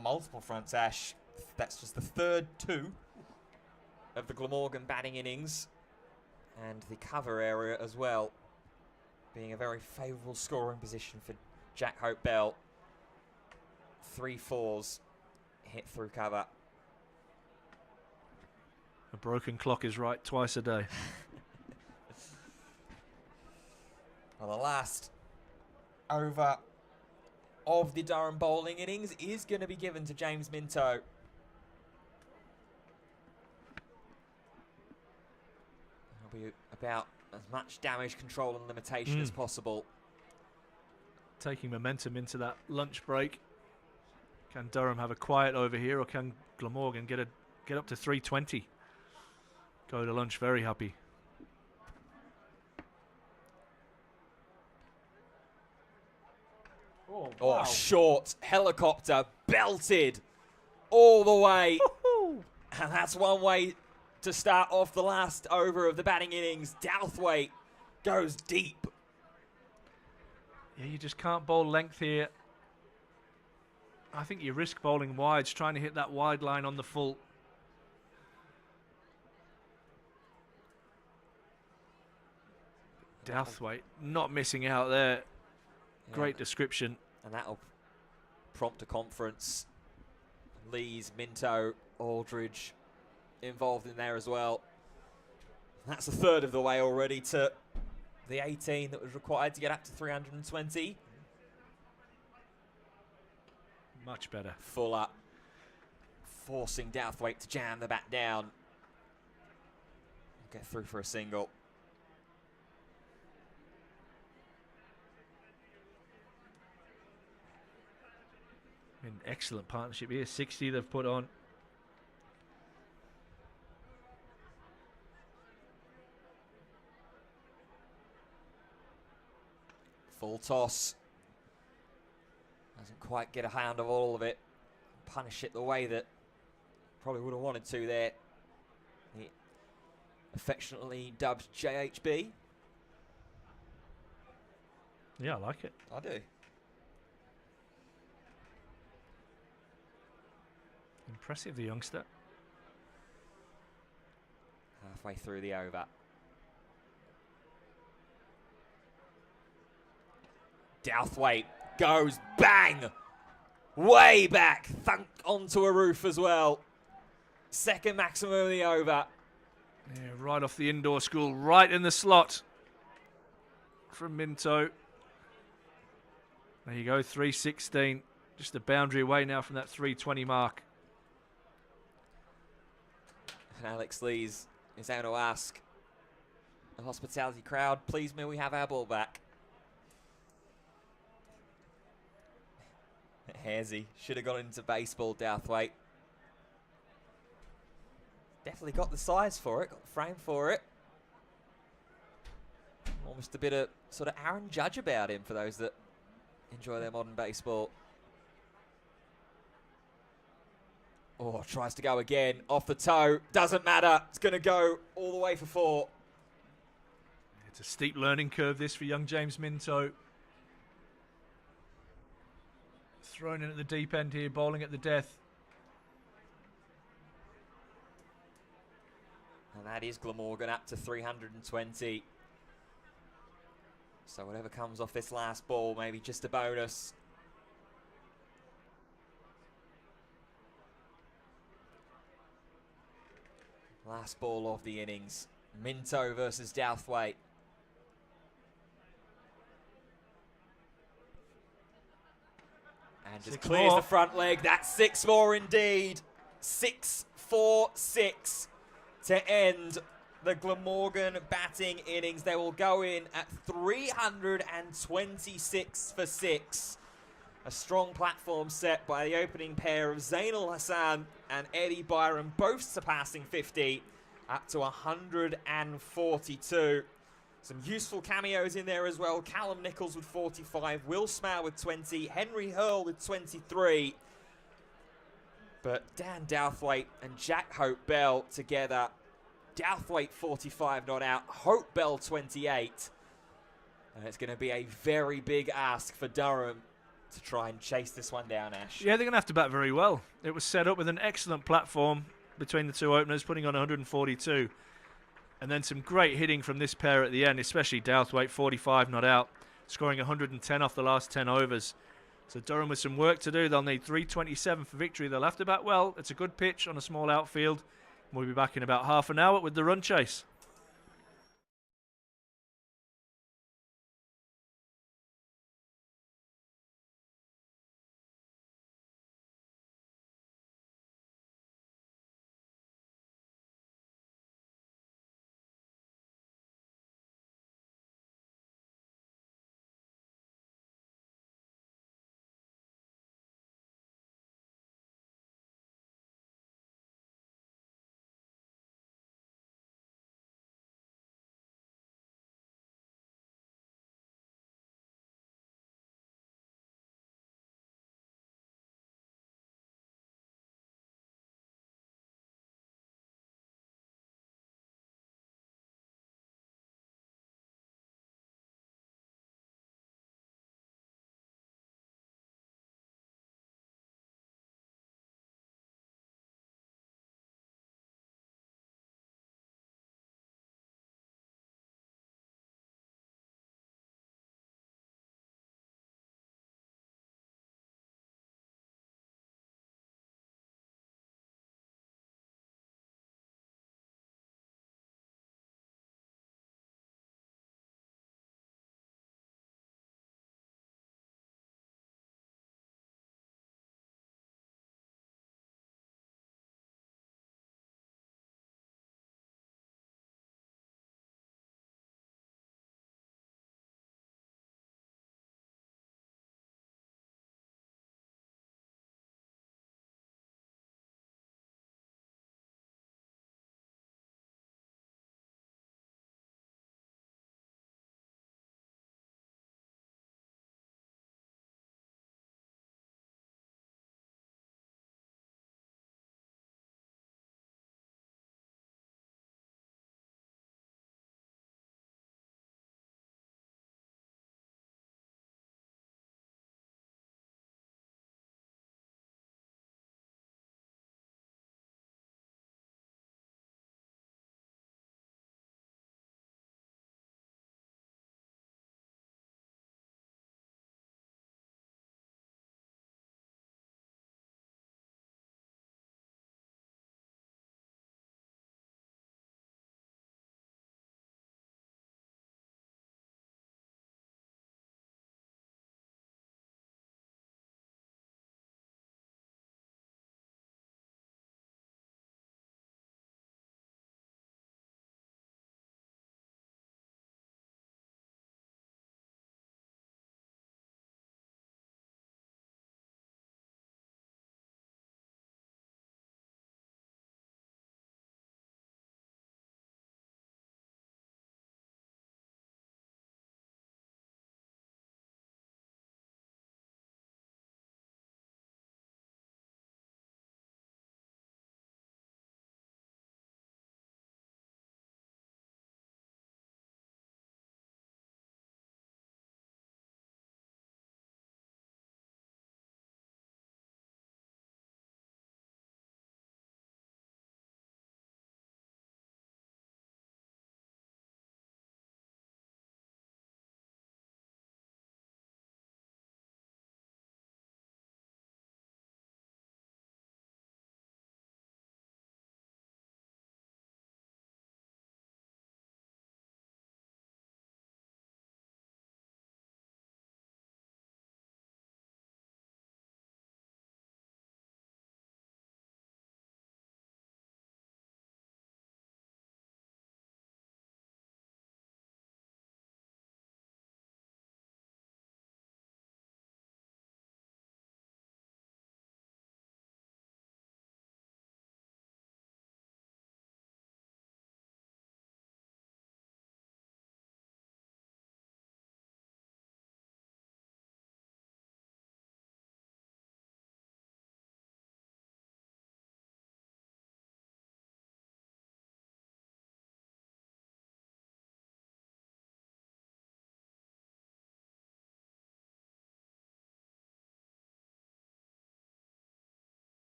A: multiple fronts, Ash. That's just the third 2 of the Glamorgan batting innings. And the cover area as well, being a very favourable scoring position for Jack Hope Bell. 3 4s hit through cover.
B: A broken clock is right twice a day.
A: Well, the last over of the Durham bowling innings is going to be given to James Minto. There'll be about as much damage control and limitation as possible.
B: Taking momentum into that lunch break. Can Durham have a quiet over here, or can Glamorgan get up to 320? Go to lunch very happy.
A: Oh, wow. Short helicopter belted all the way. And that's one way to start off the last over of the batting innings. Douthwaite goes deep.
B: Yeah, you just can't bowl length here. I think you risk bowling wides, trying to hit that wide line on the full. Douthwaite not missing out there. Yeah. Great description.
A: And that'll prompt a conference. Lees, Minto, Aldridge involved in there as well. That's a third of the way already to the 18 that was required to get up to 320.
B: Much better.
A: Fuller forcing Douthwaite to jam the bat down. Get through for a single.
B: An excellent partnership here. 60 they've put on.
A: Full toss. Doesn't quite get a hand of all of it. Punish it the way that probably would have wanted to there. He affectionately dubbed JHB.
B: Yeah, I like it.
A: I do.
B: Impressive, the youngster.
A: Halfway through the over. Douthwaite goes bang! Way back, thunk onto a roof as well. Second maximum of the over.
B: Yeah, right off the indoor school, right in the slot from Minto. There you go, 316. Just a boundary away now from that 320 mark.
A: And Alex Lees is going to ask the hospitality crowd, please may we have our ball back. Hairsy should have gone into baseball, Douthwaite. Definitely got the size for it, got the frame for it. Almost a bit of sort of Aaron Judge about him for those that enjoy their modern baseball. Oh, tries to go again, off the toe, doesn't matter. It's going to go all the way for 4.
B: It's a steep learning curve this for young James Minto. Thrown in at the deep end here, bowling at the death.
A: And that is Glamorgan up to 320. So whatever comes off this last ball, maybe just a bonus. Last ball of the innings. Minto versus Douthwaite. And just
B: 6
A: clears
B: more.
A: the front leg. That's 6 more indeed. 6-4-6 to end the Glamorgan batting innings. They will go in at 326 for 6. A strong platform set by the opening pair of Zainul Hassan and Eddie Byram, both surpassing 50, up to 142. Some useful cameos in there as well. Callum Nichols with 45, Will Smale with 20, Henry Hurl with 23. But Dan Douthwaite and Jack Hope Bell together. Douthwaite 45 not out, Hope Bell 28. And it's going to be a very big ask for Durham to try and chase this one down, Ash.
B: Yeah, they're going to have to bat very well. It was set up with an excellent platform between the two openers, putting on 142. And then some great hitting from this pair at the end, especially Douthwaite, 45 not out, scoring 110 off the last 10 overs. So Durham with some work to do. They'll need 327 for victory. They'll have to bat well. It's a good pitch on a small outfield. We'll be back in about half an hour with the run chase.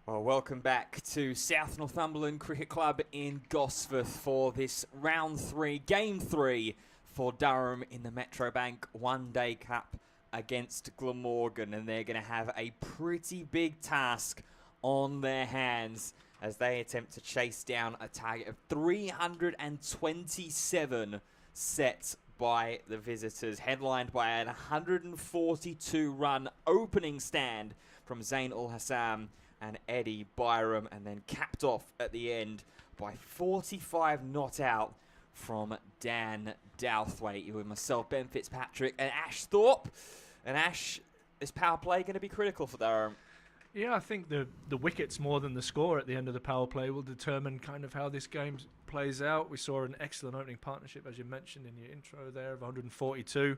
A: Well, welcome back to South Northumberland Cricket Club in Gosforth for this round 3, game 3 for Durham in the Metrobank One Day Cup against Glamorgan, and they're going to have a pretty big task on their hands as they attempt to chase down a target of 327 set by the visitors, headlined by an 142-run opening stand from Zain Ul Hassam and Eddie Byram, and then capped off at the end by 45 not out from Dan Douthwaite. You with myself, Ben Fitzpatrick, and Ash Thorpe. And Ash, is power play going to be critical for Durham?
B: Yeah, I think the wickets more than the score at the end of the power play will determine kind of how this game plays out. We saw an excellent opening partnership, as you mentioned in your intro there, of 142.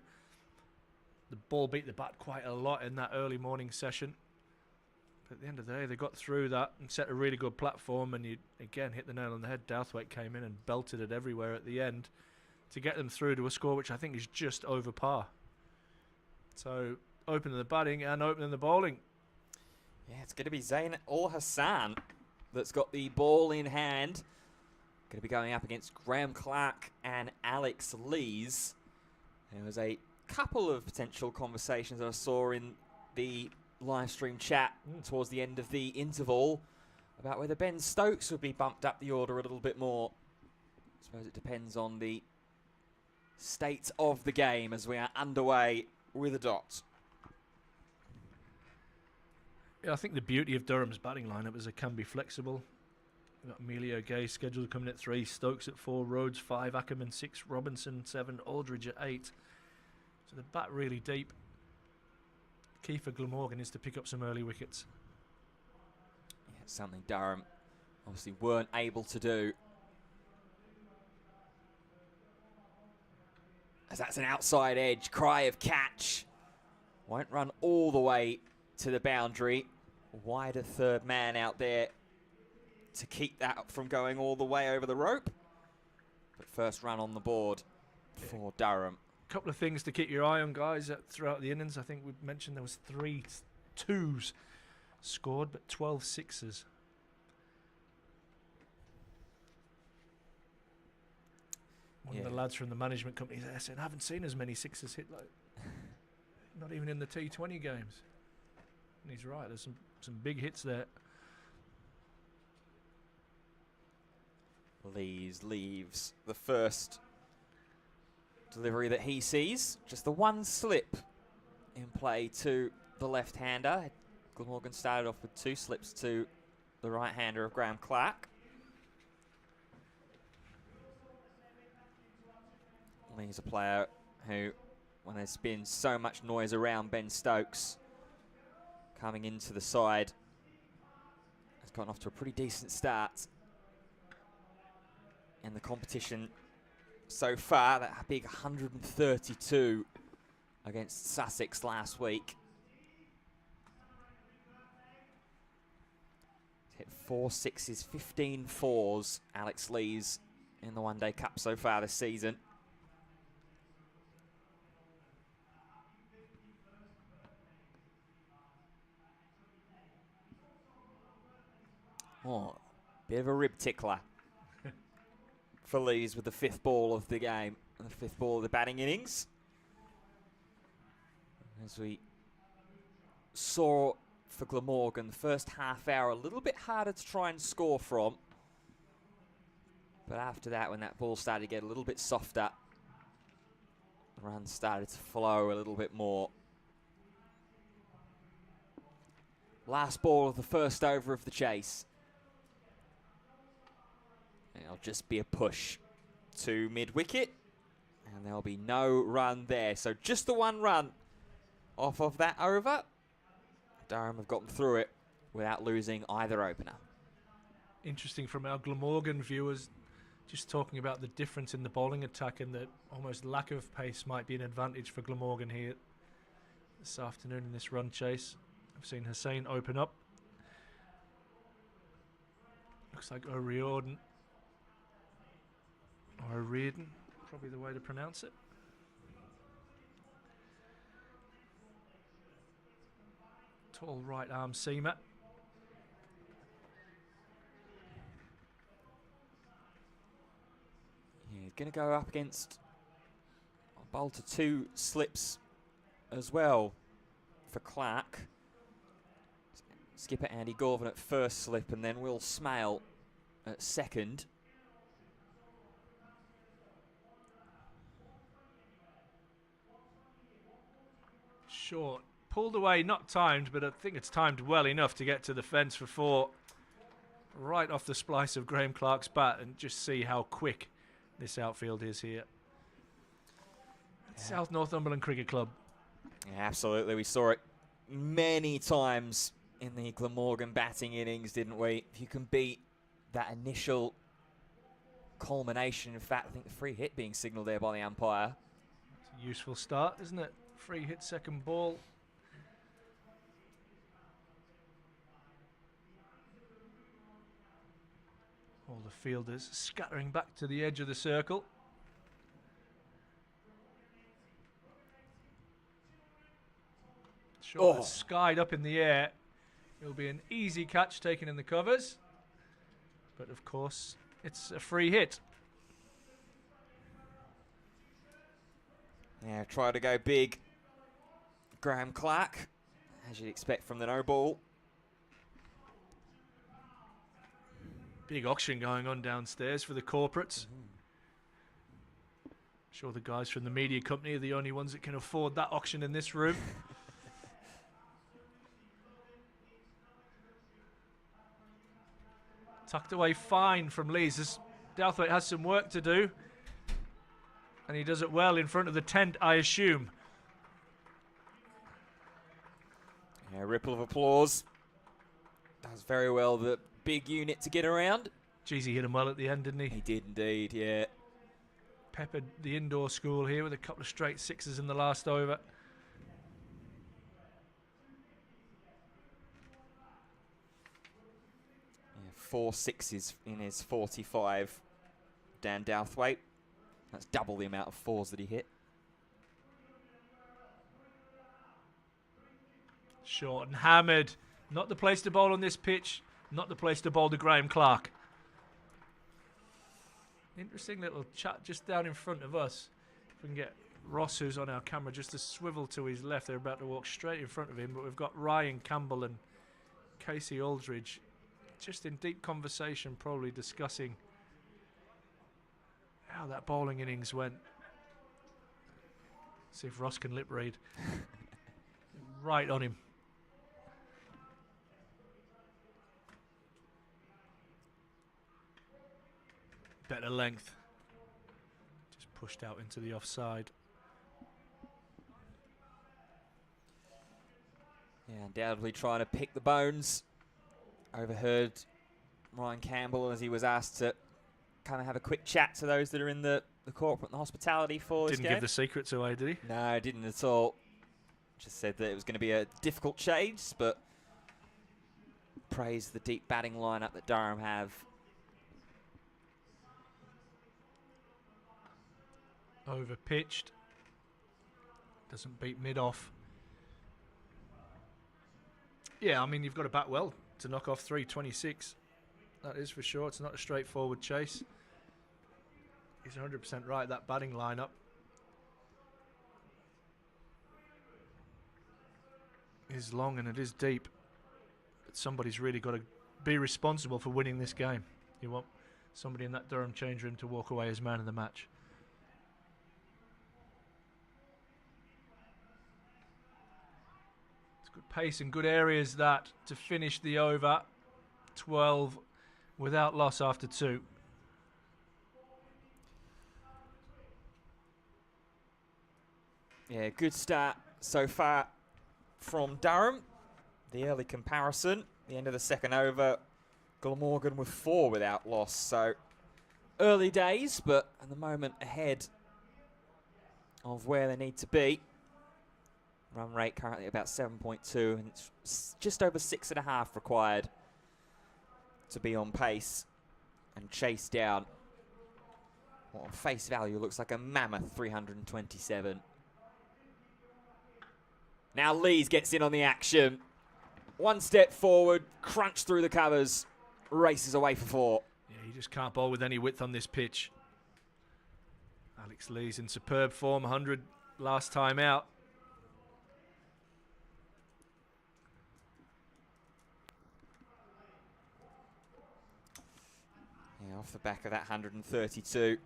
B: The ball beat the bat quite a lot in that early morning session. But at the end of the day, they got through that and set a really good platform, and you, again, hit the nail on the head. Douthwaite came in and belted it everywhere at the end to get them through to a score which I think is just over par. So, opening the batting and opening the bowling.
A: Yeah, it's going to be Zain Ul Hassam that's got the ball in hand. Going to be going up against Graham Clark and Alex Lees. There was a couple of potential conversations that I saw in the live stream chat towards the end of the interval about whether Ben Stokes would be bumped up the order a little bit more. I suppose it depends on the state of the game as we are underway with a dot.
B: Yeah, I think the beauty of Durham's batting lineup is it can be flexible. We've got Emilio Gay scheduled coming at 3, Stokes at 4, Rhodes 5, Ackerman 6, Robinson 7, Aldridge at 8. So the bat really deep. Key for Glamorgan is to pick up some early wickets.
A: Yeah, it's something Durham obviously weren't able to do. As that's an outside edge, cry of catch. Won't run all the way to the boundary. Wider third man out there to keep that from going all the way over the rope. But first run on the board for Durham.
B: A couple of things to keep your eye on, guys, throughout the innings. I think we mentioned there was 3 twos scored, but 12 sixes. One of the lads from the management company there said, I haven't seen as many sixes hit, like not even in the T20 games. And he's right, there's some big hits there.
A: Lees leaves the first delivery that he sees. Just the one slip in play to the left-hander. Glamorgan started off with 2 slips to the right-hander of Graham Clark. Lee's a player who, when there's been so much noise around Ben Stokes coming into the side, has gotten off to a pretty decent start in the competition so far. That big 132 against Sussex last week. He's hit 4 sixes, 15 fours, Alex Lees, in the One Day Cup so far this season. Oh, bit of a rib tickler for Lees with the 5th ball of the game, and the 5th ball of the batting innings. As we saw for Glamorgan, the first half hour a little bit harder to try and score from. But after that, when that ball started to get a little bit softer, the runs started to flow a little bit more. Last ball of the first over of the chase. It'll just be a push to mid-wicket, and there'll be no run there. So just the 1 run off of that over. Durham have gotten through it without losing either opener.
B: Interesting from our Glamorgan viewers, just talking about the difference in the bowling attack and that almost lack of pace might be an advantage for Glamorgan here this afternoon in this run chase. I've seen Hussain open up. Looks like O'Riordan. Or O'Riordan, probably the way to pronounce it. Tall right arm seamer.
A: He's going to go up against a bowl to 2 slips as well for Clark. Skipper Andy Gorvin at first slip, and then Will Smale at second.
B: Short. Pulled away, not timed, but I think it's timed well enough to get to the fence for 4. Right off the splice of Graham Clark's bat, and just see how quick this outfield is here. South Northumberland Cricket Club.
A: Yeah, absolutely. We saw it many times in the Glamorgan batting innings, didn't we? If you can beat that initial culmination, in fact, I think the free hit being signalled there by the umpire.
B: It's a useful start, isn't it? Free hit, second ball. All the fielders scattering back to the edge of the circle. Short skied up in the air. It'll be an easy catch taken in the covers. But of course, it's a free hit.
A: Yeah, try to go big. Graham Clark, as you'd expect from the no ball.
B: Big auction going on downstairs for the corporates. Sure the guys from the media company are the only ones that can afford that auction in this room. Tucked away fine from Lees. As Douthwaite has some work to do. And he does it well in front of the tent, I assume.
A: Yeah, ripple of applause. Does very well, the big unit to get around.
B: Geez, he hit him well at the end, didn't he?
A: He did indeed, yeah.
B: Peppered the indoor school here with a couple of straight 6s in the last over.
A: Yeah, 4 6s in his 45. Dan Douthwaite. That's double the amount of 4s that he hit.
B: Short and hammered. Not the place to bowl on this pitch. Not the place to bowl to Graham Clark. Interesting little chat just down in front of us. If we can get Ross, who's on our camera, just to swivel to his left. They're about to walk straight in front of him. But we've got Ryan Campbell and Casey Aldridge just in deep conversation, probably discussing how that bowling innings went. See if Ross can lip read. Right on him. Better length. Just pushed out into the offside.
A: Yeah, undoubtedly trying to pick the bones. Overheard Ryan Campbell as he was asked to kind of have a quick chat to those that are in the corporate and the hospitality for this game.
B: Didn't give the secrets away, did he?
A: No, didn't at all. Just said that it was going to be a difficult chase, but praised the deep batting lineup that Durham have.
B: Over pitched. Doesn't beat mid off. Yeah, I mean, you've got to bat well to knock off 326. That is for sure. It's not a straightforward chase. He's 100% right, that batting lineup. Is long and it is deep. But somebody's really got to be responsible for winning this game. You want somebody in that Durham change room to walk away as man of the match. It's good pace and good areas that to finish the over. 12 without loss after 2.
A: Yeah, good start so far from Durham. The early comparison, the end of the second over, Glamorgan with 4 without loss. So early days, but at the moment ahead of where they need to be. Run rate currently about 7.2, and it's just over 6.5 required to be on pace and chase down what on face value looks like a mammoth 327. Now Lees gets in on the action. One step forward, crunch through the covers, races away for 4.
B: Yeah, you just can't bowl with any width on this pitch. Alex Lee's in superb form, 100 last time out.
A: Yeah, off the back of that 132.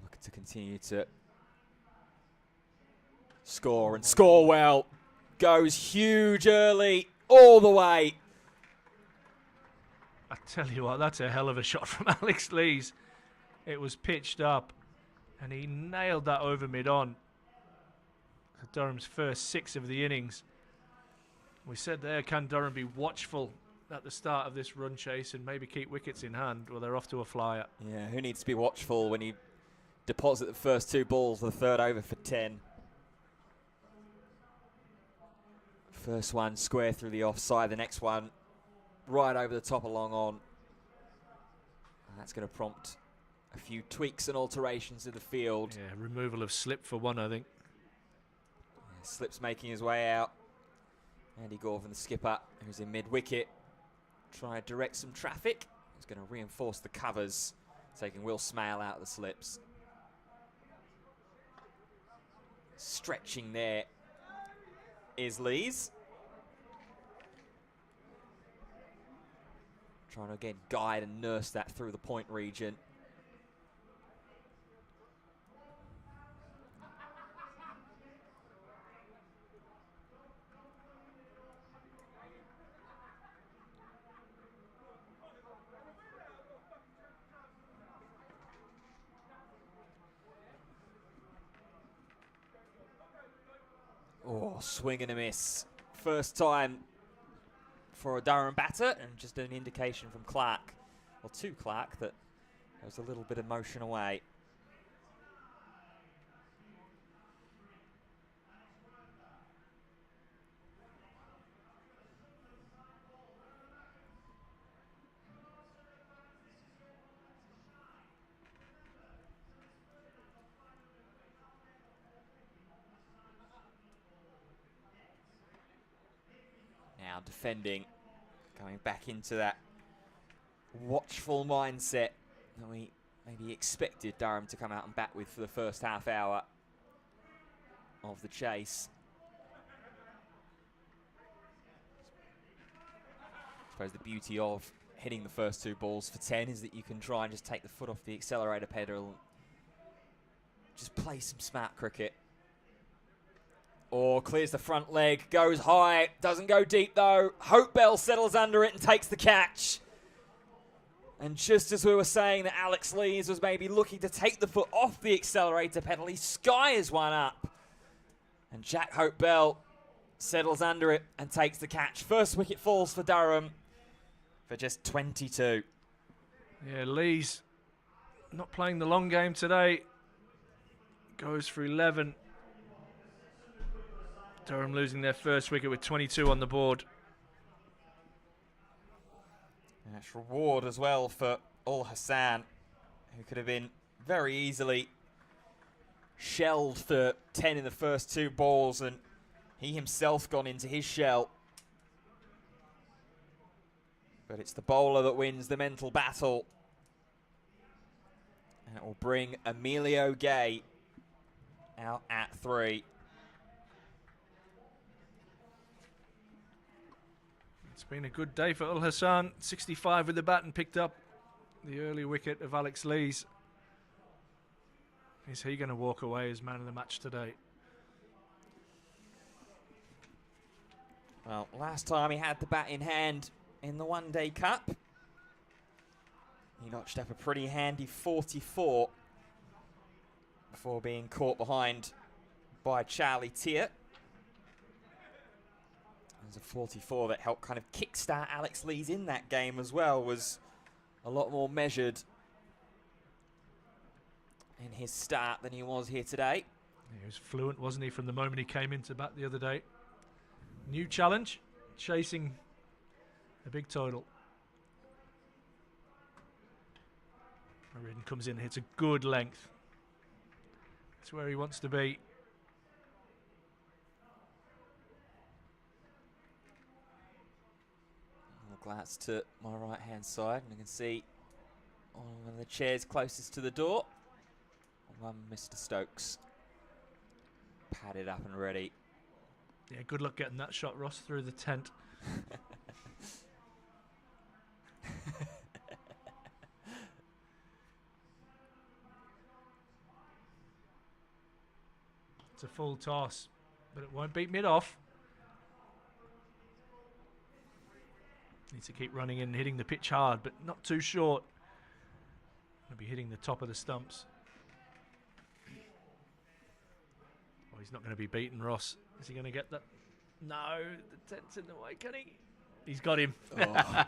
A: Looking to continue to score and score well. Goes huge early, all the way.
B: I tell you what, that's a hell of a shot from Alex Lees. It was pitched up, and he nailed that over mid-on. Durham's first 6 of the innings. We said there, can Durham be watchful at the start of this run chase and maybe keep wickets in hand? Well, they're off to a flyer.
A: Yeah, who needs to be watchful when you deposit the first 2 balls of the third over for 10? First one square through the offside, the next one right over the top along on. And that's going to prompt a few tweaks and alterations in the field.
B: Yeah, removal of slip for one, I think.
A: Yeah, Slip's making his way out. Andy Gorvin, the skipper, who's in mid-wicket, try to direct some traffic. He's going to reinforce the covers, taking Will Smale out of the slips. Stretching there is Lees. Trying to again guide and nurse that through the point region. Oh, swing and a miss. First time for a Durham batter, and just an indication from Clark, or to Clark, that there was a little bit of motion away. Now defending, going back into that watchful mindset that we maybe expected Durham to come out and bat with for the first half hour of the chase. I suppose the beauty of hitting the first 2 balls for 10 is that you can try and just take the foot off the accelerator pedal and just play some smart cricket. Or clears the front leg, goes high, doesn't go deep though. Hope Bell settles under it and takes the catch. And just as we were saying that Alex Lees was maybe looking to take the foot off the accelerator pedal, he skies one up. And Jack Hope Bell settles under it and takes the catch. First wicket falls for Durham for just 22.
B: Yeah, Lees not playing the long game today. Goes for 11. Durham losing their first wicket with 22 on the board.
A: That's reward as well for Ul Hassan, who could have been very easily shelled for 10 in the first 2 balls, and he himself gone into his shell. But it's the bowler that wins the mental battle. And it will bring Emilio Gay out at 3.
B: It's been a good day for Ul Hassan. 65 with the bat and picked up the early wicket of Alex Lees. Is he going to walk away as man of the match today?
A: Well, last time he had the bat in hand in the One Day Cup, he notched up a pretty handy 44 before being caught behind by Charlie Tier. There's a 44 that helped kind of kickstart Alex Lees in that game as well, was a lot more measured in his start than he was here today.
B: He was fluent, wasn't he, from the moment he came into bat the other day. New challenge, chasing a big total. Reardon comes in, hits a good length. That's where he wants to be.
A: I'll glance to my right hand side and you can see on one of the chairs closest to the door. One Mr. Stokes. Padded up and ready.
B: Yeah, good luck getting that shot, Ross, through the tent. It's a full toss, but it won't beat mid-off. Needs to keep running in and hitting the pitch hard, but not too short. Going to be hitting the top of the stumps. Oh, he's not going to be beaten, Ross. Is he going to get that? No, the tent's in the way, can he? He's got him.
A: Oh.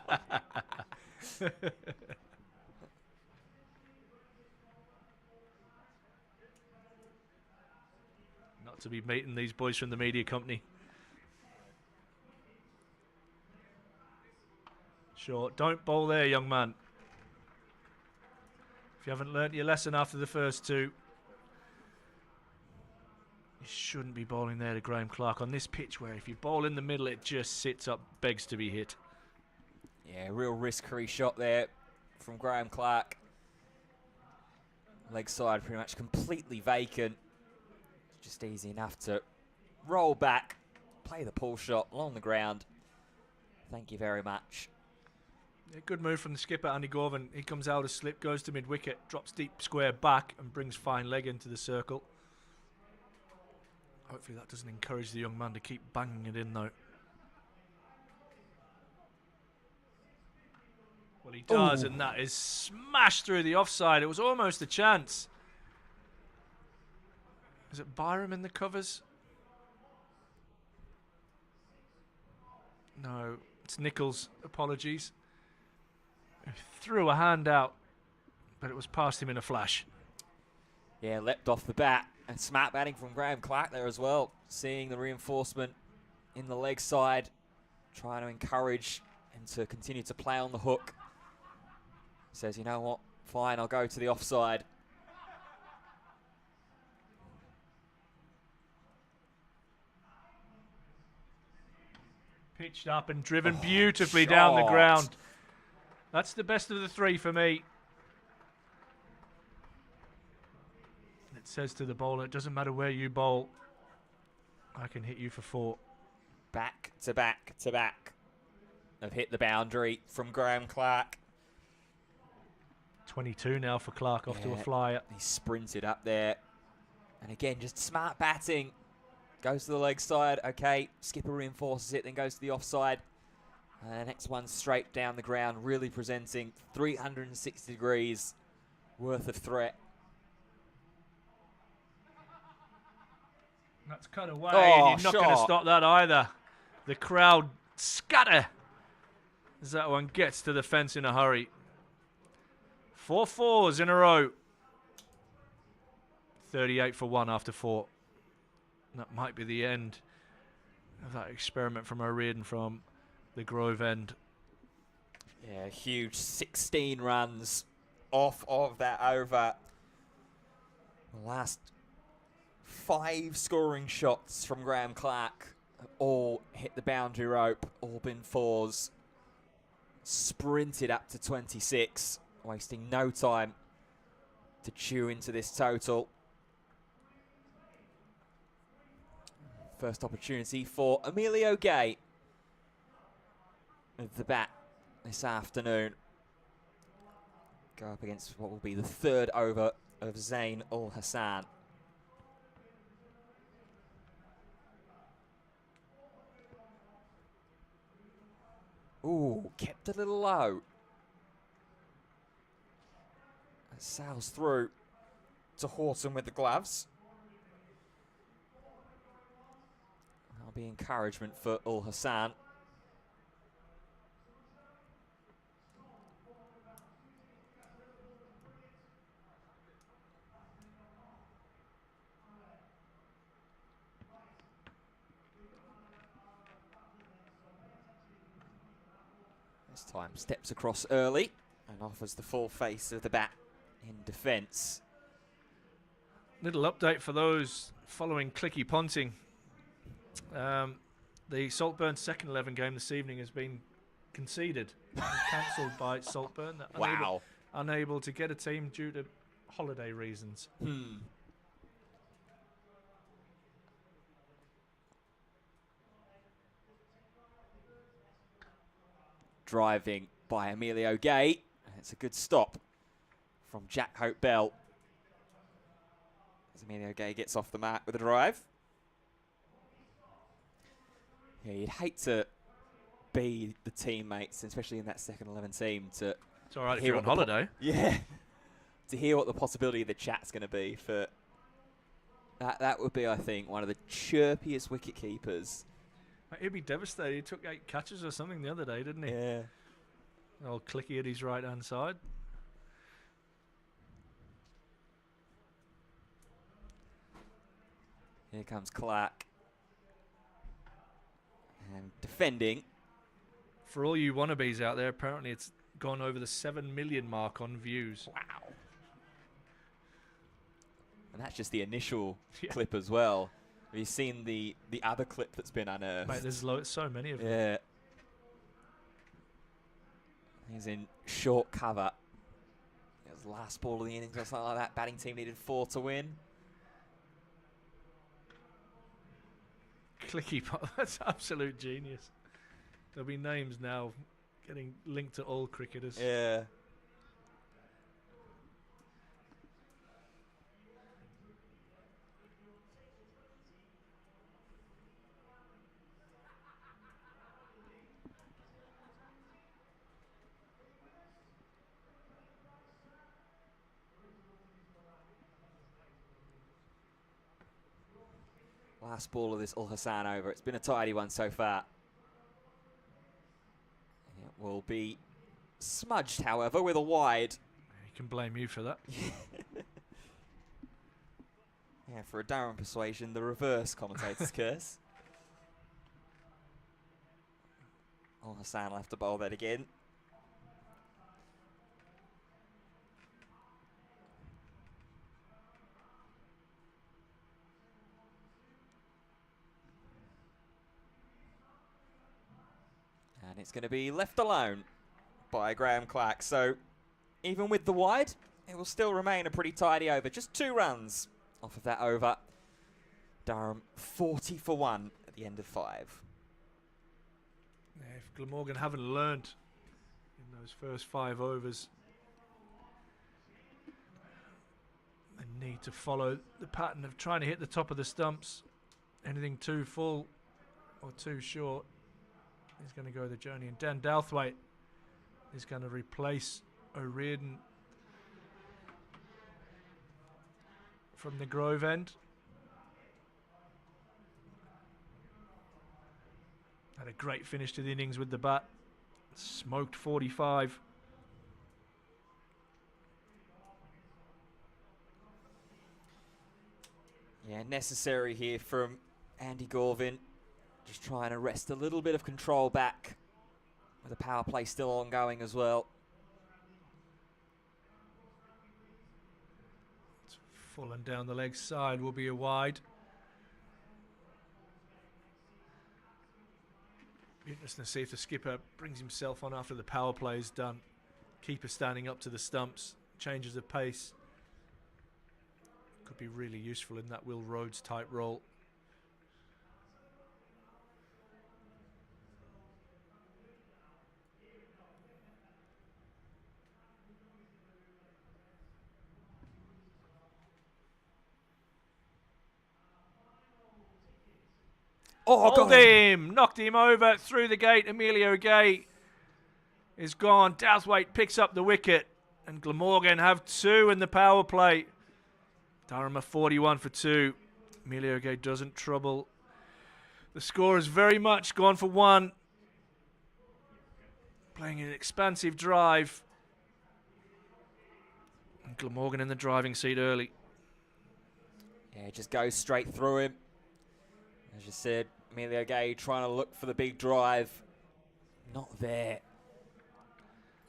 B: Not to be beaten, these boys from the media company. Sure, don't bowl there, young man. If you haven't learnt your lesson after the first two, you shouldn't be bowling there to Graham Clark on this pitch where if you bowl in the middle, it just sits up, begs to be hit.
A: Yeah, real risk-free shot there from Graham Clark. Leg side pretty much completely vacant. Just easy enough to roll back, play the pull shot along the ground. Thank you very much.
B: Yeah, good move from the skipper, Andy Gorvin. He comes out of slip, goes to mid-wicket, drops deep square back and brings fine leg into the circle. Hopefully that doesn't encourage the young man to keep banging it in, though. Well, he does, and that is smashed through the offside. It was almost a chance. Is it Byram in the covers? No, it's Nichols. Apologies. He threw a hand out, but it was past him in a flash.
A: Yeah, leapt off the bat. And smart batting from Graham Clark there as well. Seeing the reinforcement in the leg side. Trying to encourage and to continue to play on the hook. Says, you know what? Fine, I'll go to the offside.
B: Pitched up and driven beautifully down the
A: shot.
B: ground. That's the best of the three for me. It says to the bowler, it doesn't matter where you bowl, I can hit you for 4.
A: Back to back to back. Have hit the boundary from Graham Clark.
B: 22 now for Clark, off to a flyer.
A: He sprinted up there. And again, just smart batting. Goes to the leg side. Okay, skipper reinforces it, then goes to the offside. And the next one straight down the ground, really presenting 360 degrees worth of threat.
B: That's cut away, and you're not going to stop that either. The crowd scatter as that one gets to the fence in a hurry. 4 fours in a row. 38 for 1 after 4. That might be the end of that experiment from O'Riordan from the Grove end.
A: Yeah, huge 16 runs off of that over. The last 5 scoring shots from Graham Clark have all hit the boundary rope, all been 4s. Sprinted up to 26, wasting no time to chew into this total. First opportunity for Emilio Gay with the bat this afternoon. Go up against what will be the 3rd over of Zain Ul Hassan. Ooh, kept a little low. It sails through to Horton with the gloves. That'll be encouragement for Ul Hassan. This time steps across early and offers the full face of the bat in defence.
B: Little update for those following clicky punting. The Saltburn second 11 game this evening has been conceded, cancelled by Saltburn.
A: Wow.
B: unable to get a team due to holiday reasons.
A: Driving by Emilio Gay. It's a good stop from Jack Hope Bell. As Emilio Gay gets off the mat with a drive. Yeah, you'd hate to be the teammates, especially in that second 11 team, to
B: It's all right if you're on holiday.
A: Yeah. To hear what the possibility of the chat's going to be for that would be, I think, one of the chirpiest wicket keepers.
B: He'd be devastated. He took 8 catches or something the other day, didn't he?
A: Yeah.
B: Old Clicky at his right-hand side.
A: Here comes Clark. And defending.
B: For all you wannabes out there, apparently it's gone over the 7 million mark on views.
A: Wow. And that's just the initial
B: Yeah.
A: clip as well. Have you seen the other clip that's been unearthed?
B: Mate, there's so many of them.
A: Yeah. He's in short cover. It was the last ball of the innings or something like that. Batting team needed 4 to win.
B: Clicky, that's absolute genius. There'll be names now getting linked to all cricketers.
A: Yeah. Last ball of this Ul Hassan over. It's been a tidy one so far. It will be smudged, however, with a wide.
B: He can blame you for that.
A: Yeah, for a Durham persuasion, the reverse commentator's curse. Ul Hassan will have to bowl that again. And it's going to be left alone by Graham Clark. So even with the wide, it will still remain a pretty tidy over. Just 2 runs off of that over. Durham 40 for 1 at the end of 5.
B: Yeah, if Glamorgan haven't learned in those first 5 overs, they need to follow the pattern of trying to hit the top of the stumps. Anything too full or too short is going to go the journey. And Dan Douthwaite is going to replace O'Riordan from the Grove end. Had a great finish to the innings with the bat. Smoked 45.
A: Yeah, necessary here from Andy Gorvin. Just trying to wrest a little bit of control back with the power play still ongoing as well.
B: It's full and down the leg side will be a wide. Interesting to see if the skipper brings himself on after the power play is done. Keeper standing up to the stumps, changes the pace. Could be really useful in that Will Rhodes type role.
A: Oh,
B: hold him! Knocked him over through the gate. Emilio Gay is gone. Douthwaite picks up the wicket. And Glamorgan have 2 in the power play. Durham are 41 for 2. Emilio Gay doesn't trouble. The score is very much gone for 1. Playing an expansive drive. And Glamorgan in the driving seat early.
A: Yeah, just goes straight through him. As you said, Emilio Gay trying to look for the big drive. Not there.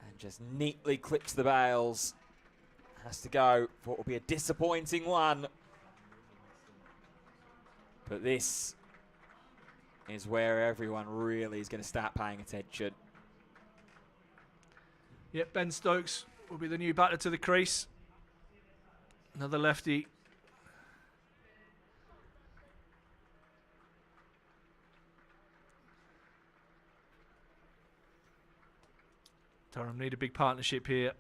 A: And just neatly clips the bails. Has to go for what will be a disappointing one. But this is where everyone really is going to start paying attention.
B: Yep, Ben Stokes will be the new batter to the crease. Another lefty. Durham need a big partnership here.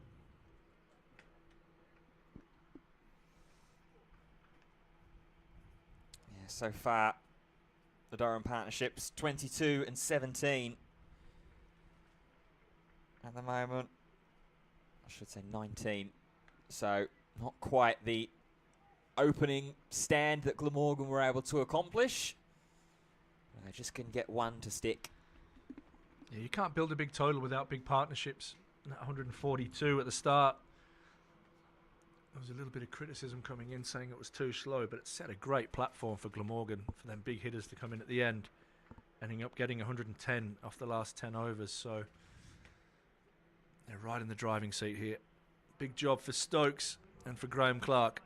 A: Yeah, so far, the Durham partnerships 22 and 17 at the moment. I should say 19. So not quite the opening stand that Glamorgan were able to accomplish. They just couldn't get one to stick.
B: Yeah, you can't build a big total without big partnerships. 142 at the start. There was a little bit of criticism coming in saying it was too slow, but it set a great platform for Glamorgan for them big hitters to come in at the end, ending up getting 110 off the last 10 overs. So they're right in the driving seat here. Big job for Stokes and for Graham Clark.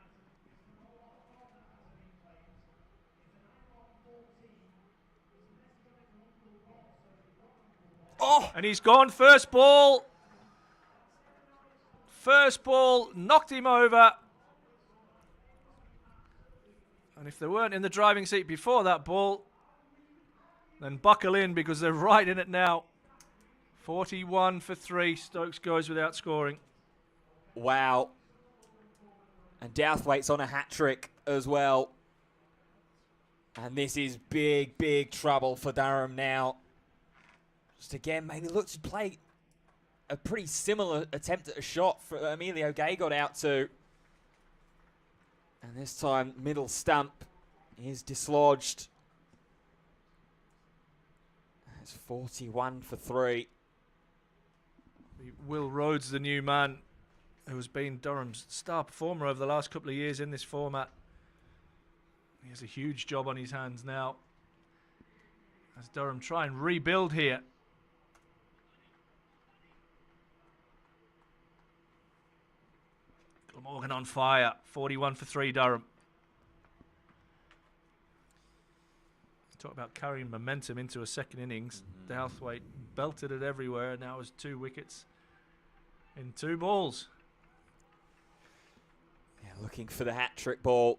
A: Oh!
B: And he's gone first ball. First ball knocked him over. And if they weren't in the driving seat before that ball, then buckle in because they're right in it now. 41 for 3. Stokes goes without scoring.
A: Wow. And Douthwaite's on a hat-trick as well. And this is big, big trouble for Durham now. Just again, maybe look to play a pretty similar attempt at a shot for Emilio Gay got out to. And this time, middle stump is dislodged. It's 41 for 3.
B: Will Rhodes, the new man, who has been Durham's star performer over the last couple of years in this format. He has a huge job on his hands now as Durham try and rebuild here. Glamorgan on fire. 41 for 3, Durham. Talk about carrying momentum into a second innings. Douthwaite belted it everywhere. Now has 2 wickets in 2 balls.
A: Yeah, looking for the hat-trick ball.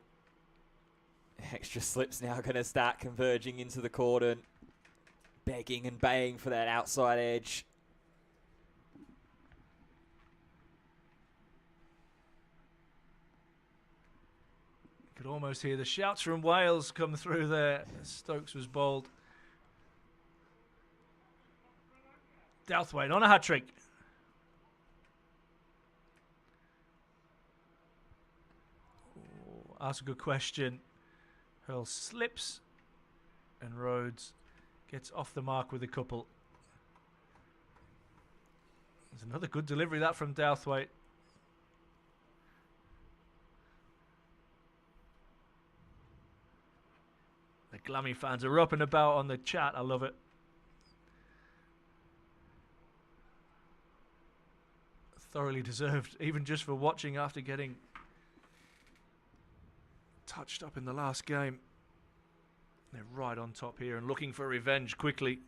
A: Extra slips now going to start converging into the cordon. Begging and baying for that outside edge.
B: Could almost hear the shouts from Wales come through there as Stokes was bowled. Douthwaite on a hat-trick. Oh, ask a good question. Hurl slips and Rhodes gets off the mark with a couple. There's another good delivery that from Douthwaite. The Glammy fans are up and about on the chat. I love it. Thoroughly deserved, even just for watching after getting touched up in the last game. They're right on top here and looking for revenge quickly.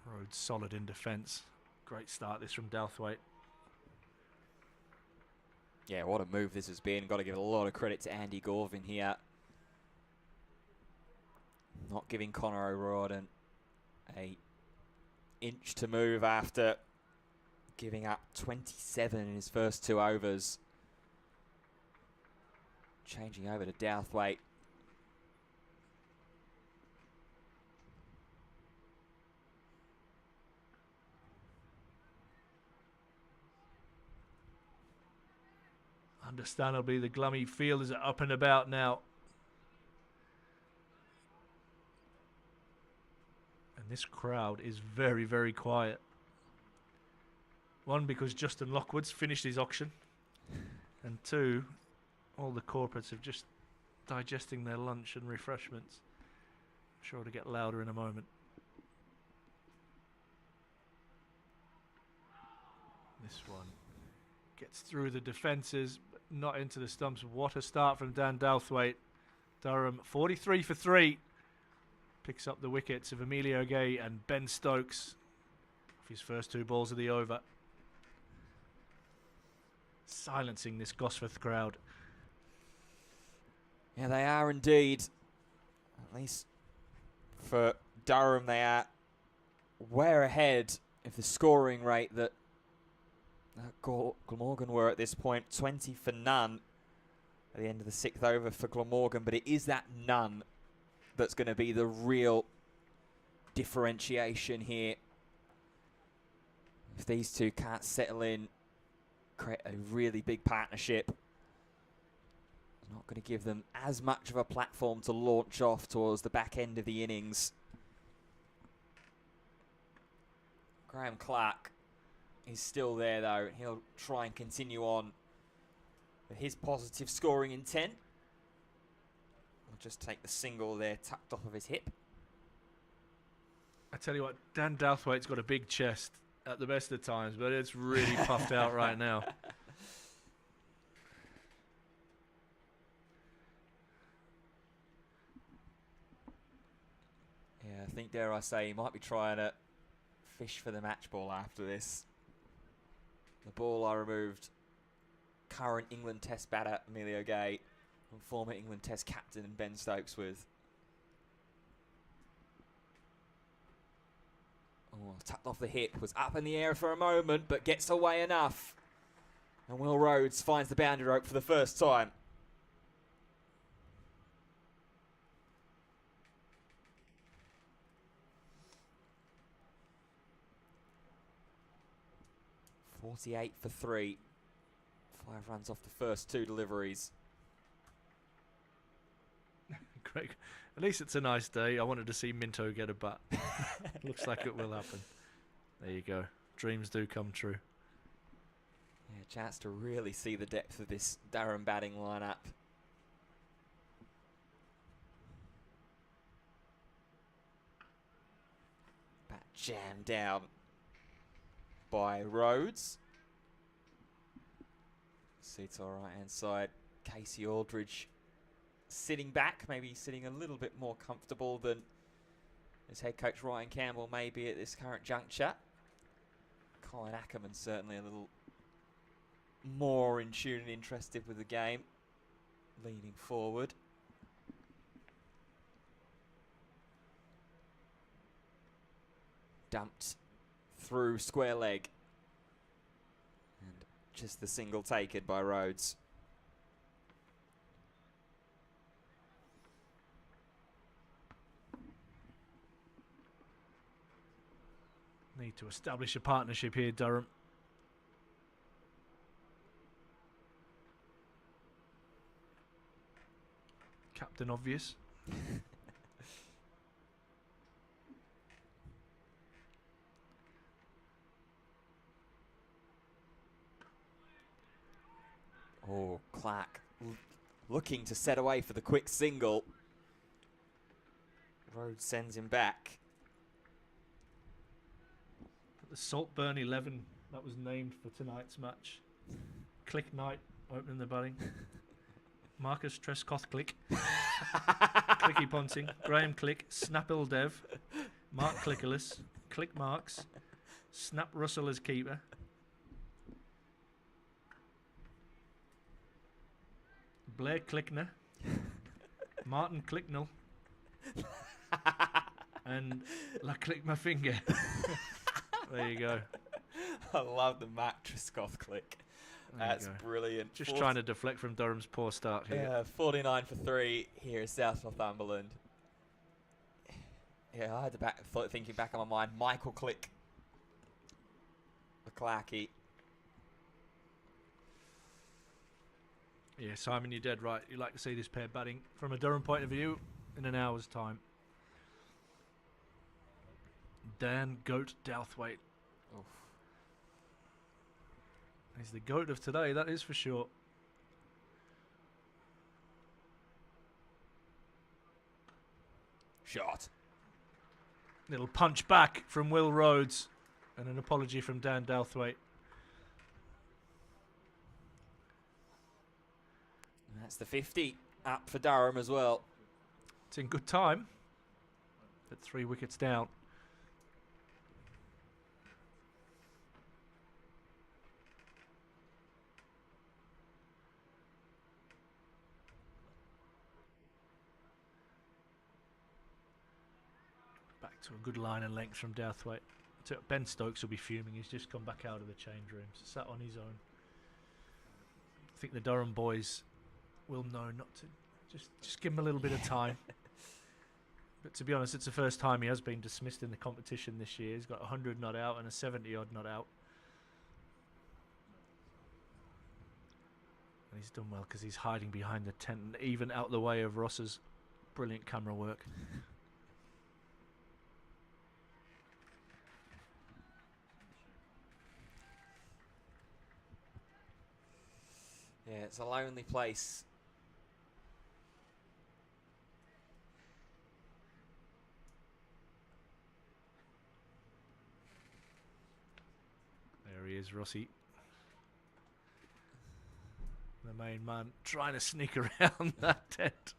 B: Rhodes solid in defence. Great start this from Douthwaite.
A: Yeah, what a move this has been. Got to give a lot of credit to Andy Gorvin here. Not giving Connor O'Riordan a inch to move after giving up 27 in his first 2 overs. Changing over to Douthwaite.
B: Understandably, the Glummy fielders are up and about now. And this crowd is very, very quiet. One, because Justin Lockwood's finished his auction. And 2, all the corporates are just digesting their lunch and refreshments. I'm sure it'll get louder in a moment. This one gets through the defences, but not into the stumps. What a start from Dan Douthwaite. Durham 43 for 3. picks up the wickets of Emilio Gay and Ben Stokes off his first 2 balls of the over, silencing this Gosforth crowd.
A: Yeah, they are indeed. At least for Durham, they are way ahead of the scoring rate that Glamorgan were at this point. 20 for none at the end of the 6th over for Glamorgan, but it is that none that's going to be the real differentiation here. If these two can't settle in, create a really big partnership, it's not going to give them as much of a platform to launch off towards the back end of the innings. Graham Clark is still there though. He'll try and continue on with his positive scoring intent. We'll just take the single there tucked off of his hip.
B: I tell you what, Dan Douthwaite's got a big chest at the best of times, but it's really puffed out right now.
A: Yeah, I think, dare I say, he might be trying to fish for the match ball after this. The ball I removed current England Test batter Emilio Gay and former England Test captain Ben Stokes with. Oh, tapped off the hip, was up in the air for a moment, but gets away enough. And Will Rhodes finds the boundary rope for the first time. .48 for 3. 5 runs off the first 2 deliveries.
B: Greg, at least it's a nice day. I wanted to see Minto get a bat. Looks like it will happen. There you go. Dreams do come true.
A: Yeah, chance to really see the depth of this Durham batting lineup. Bat jammed down by Rhodes. Seats on right hand side. Casey Aldridge sitting back, maybe sitting a little bit more comfortable than his head coach Ryan Campbell may be at this current juncture. Colin Ackerman certainly a little more in tune and interested with the game, leaning forward. Dumped through square leg. And just the single taken by Rhodes.
B: Need to establish a partnership here, Durham. Captain obvious.
A: Oh, Clark looking to set away for the quick single. Rhodes sends him back.
B: The Saltburn 11 that was named for tonight's match. Click Knight opening the batting. Marcus Trescoth Click. Clicky Ponting. Graham Click. Snapple Dev. Mark Clickerless. Click Marks. Snap Russell as keeper. Blair Clickner. Martin Clicknell. And La Click My Finger. There you go.
A: I love the Matt Trescoth click. That's brilliant.
B: Just trying to deflect from Durham's poor start here.
A: Yeah, 49 for 3 here at South Northumberland. Yeah, I had the thinking back on my mind. Michael Click. The Clarkie.
B: Yeah, Simon, you're dead right. You'd like to see this pair batting from a Durham point of view in an hour's time. Dan Goat Douthwaite.
A: Oof.
B: He's the goat of today, that is for sure.
A: Shot.
B: Little punch back from Will Rhodes and an apology from Dan Douthwaite.
A: That's the 50 up for Durham as well.
B: It's in good time. at 3 wickets down. Back to a good line and length from Douthwaite. So Ben Stokes will be fuming. He's just come back out of the change rooms, sat on his own. I think the Durham boys will know not to. Just give him a little bit of time. But to be honest, it's the first time he has been dismissed in the competition this year. He's got 100 not out and a 70-odd not out. And he's done well because he's hiding behind the tent and even out the way of Ross's brilliant camera work.
A: Yeah, it's a lonely place.
B: There he is, Rossi. The main man trying to sneak around that tent.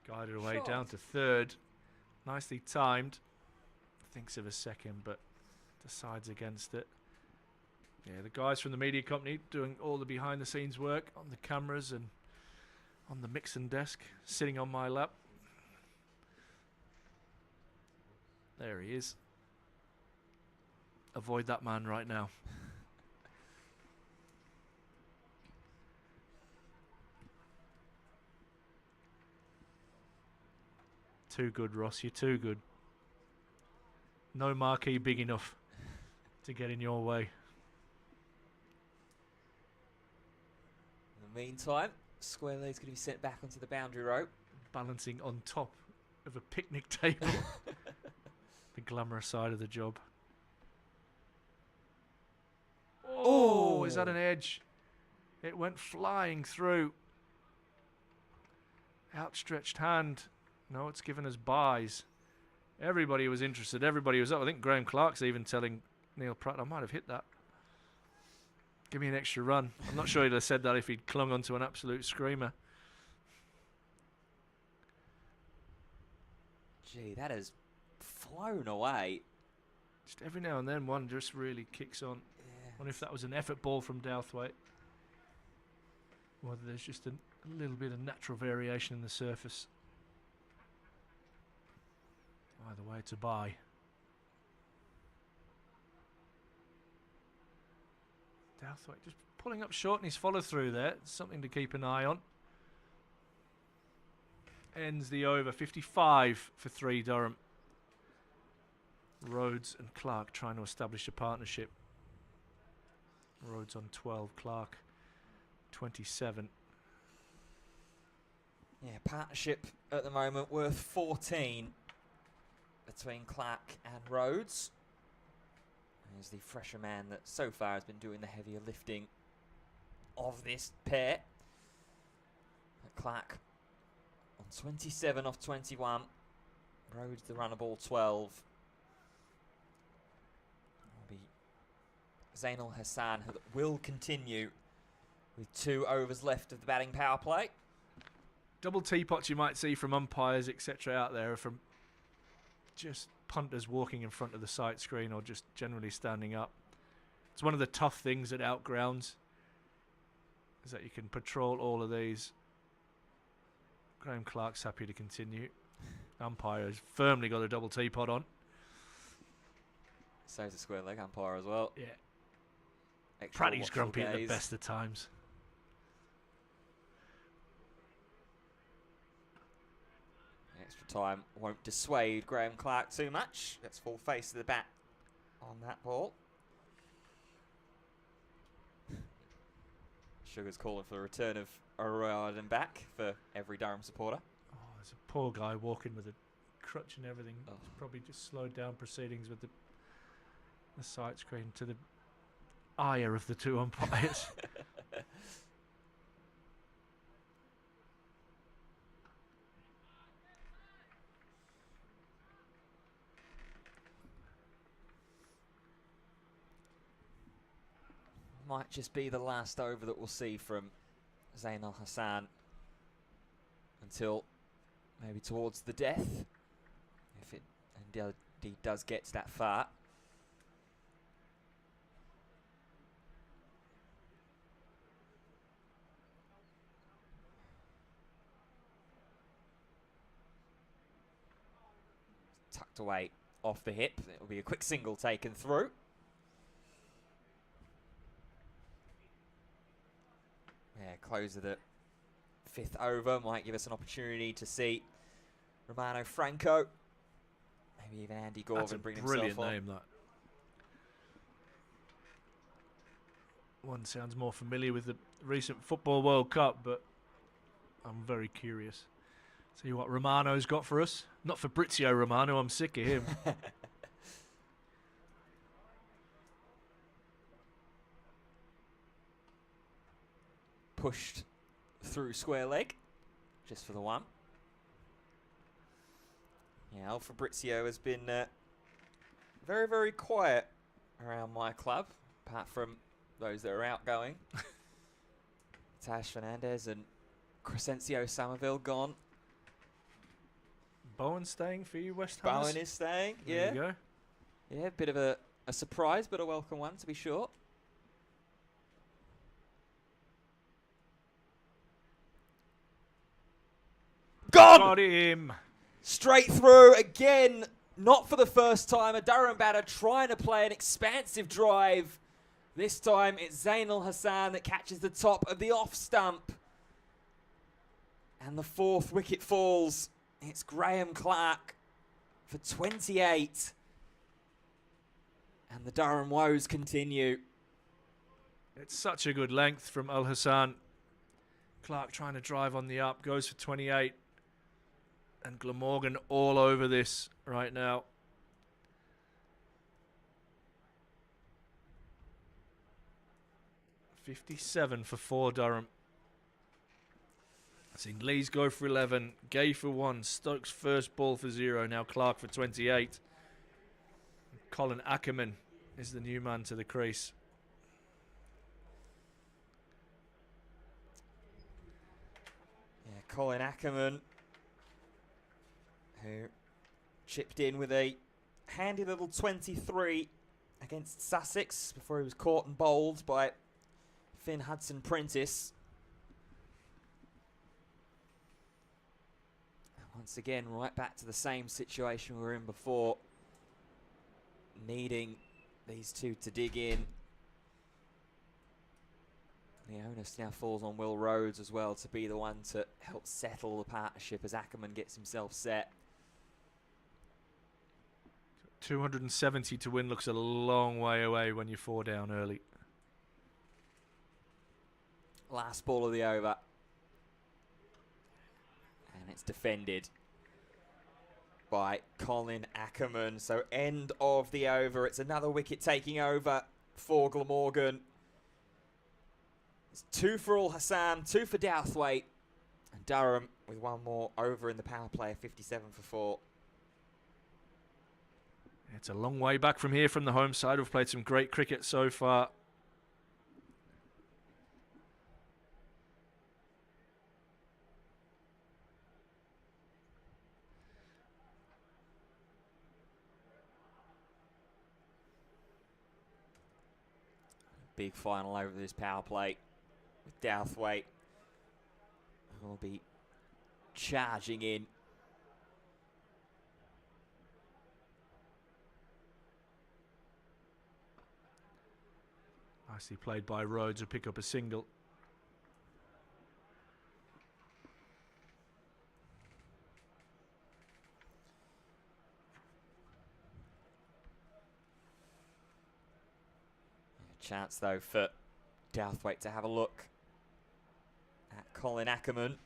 B: Guided away
A: Shot.
B: down to third. Nicely timed. Thinks of a second, but decides against it. Yeah, the guys from the media company doing all the behind the scenes work on the cameras and on the mixing desk, sitting on my lap. There he is. Avoid that man right now. Too good, Ross. You're too good. No marquee big enough to get in your way.
A: In the meantime, square leg's going to be sent back onto the boundary rope.
B: Balancing on top of a picnic table. The glamorous side of the job. Oh, is that an edge? It went flying through. Outstretched hand. No, it's given us buys. Everybody was interested. Everybody was up. I think Graham Clark's even telling Neil Pratt, I might have hit that. Give me an extra run. I'm not sure he'd have said that if he'd clung onto an absolute screamer.
A: Gee, that has flown away.
B: Just every now and then one just really kicks on.
A: Yeah.
B: Wonder if that was an effort ball from Douthwaite. Whether there's just a little bit of natural variation in the surface. Either way, it's a buy. Douthwaite just pulling up short in his follow through there. Something to keep an eye on. Ends the over. 55 for 3 Durham. Rhodes and Clark trying to establish a partnership. Rhodes on 12, Clark 27.
A: Yeah, partnership at the moment worth 14 between Clark and Rhodes. He's the fresher man that so far has been doing the heavier lifting of this pair. Clark on 27 off 21. Rhodes the runner ball 12. It'll be Zainul Hassan who will continue with 2 overs left of the batting power play.
B: Double teapots you might see from umpires, etc. out there are from just punters walking in front of the sight screen or just generally standing up. It's one of the tough things at outgrounds is that you can patrol all of these. Graham Clark's happy to continue. Umpire has firmly got a double teapot on.
A: So is a square leg umpire as well.
B: Yeah.
A: Extra
B: Praddy's
A: watchful
B: grumpy at the
A: gaze.
B: best of times.
A: Extra time won't dissuade Graham Clark too much. Let's full face of the bat on that ball. Sugar's calling for the return of O'Riordan back for every Durham supporter.
B: Oh, there's a poor guy walking with a crutch and everything.
A: Oh.
B: He's probably just slowed down proceedings with the sight screen to the ire of the 2 umpires.
A: Might just be the last over that we'll see from Zainul Hassan. until maybe towards the death, if it indeed does get to that far. Tucked away off the hip. It will be a quick single taken through. Yeah, close of the 5th over might give us an opportunity to see Romano Franco, maybe even Andy Gorvin bring himself on.
B: That's a brilliant name, that. One sounds more familiar with the recent Football World Cup, but I'm very curious. See what Romano's got for us. Not Fabrizio Romano, I'm sick of him.
A: Pushed through square leg, just for the one. Yeah, El Fabrizio has been very, very quiet around my club, apart from those that are outgoing. Tash Fernandez and Crescencio Somerville gone.
B: Bowen staying for you, West Ham?
A: Bowen is staying, yeah.
B: There you go.
A: Yeah, a bit of a surprise, but a welcome one to be sure. Gone!
B: Got him!
A: Straight through again, not for the first time. A Durham batter trying to play an expansive drive. This time it's Zainal Hassan that catches the top of the off stump. And the 4th wicket falls. It's Graham Clark for 28. And the Durham woes continue.
B: It's such a good length from Al Hassan. Clark trying to drive on the up, goes for 28. And Glamorgan all over this right now. .57 for 4 Durham. I've seen Lees go for 11, Gay for 1, Stokes first ball for 0, now Clark for 28. Colin Ackerman is the new man to the crease.
A: Yeah, Colin Ackerman, who chipped in with a handy little 23 against Sussex before he was caught and bowled by Finn Hudson-Prentice. Once again, right back to the same situation we were in before, needing these two to dig in. The onus now falls on Will Rhodes as well to be the one to help settle the partnership as Ackerman gets himself set.
B: 270 to win looks a long way away when you're 4 down early.
A: Last ball of the over. And it's defended by Colin Ackerman. So end of the over. It's another wicket taking over for Glamorgan. It's 2 for Al Hassan, 2 for Douthwaite. And Durham with 1 more over in the power play, 57 for 4.
B: It's a long way back from here from the home side. We've played some great cricket so far.
A: Big final over this power play with Douthwaite, who will be charging in.
B: Nicely played by Rhodes, who pick up a single.
A: Chance though for Douthwaite to have a look at Colin Ackerman.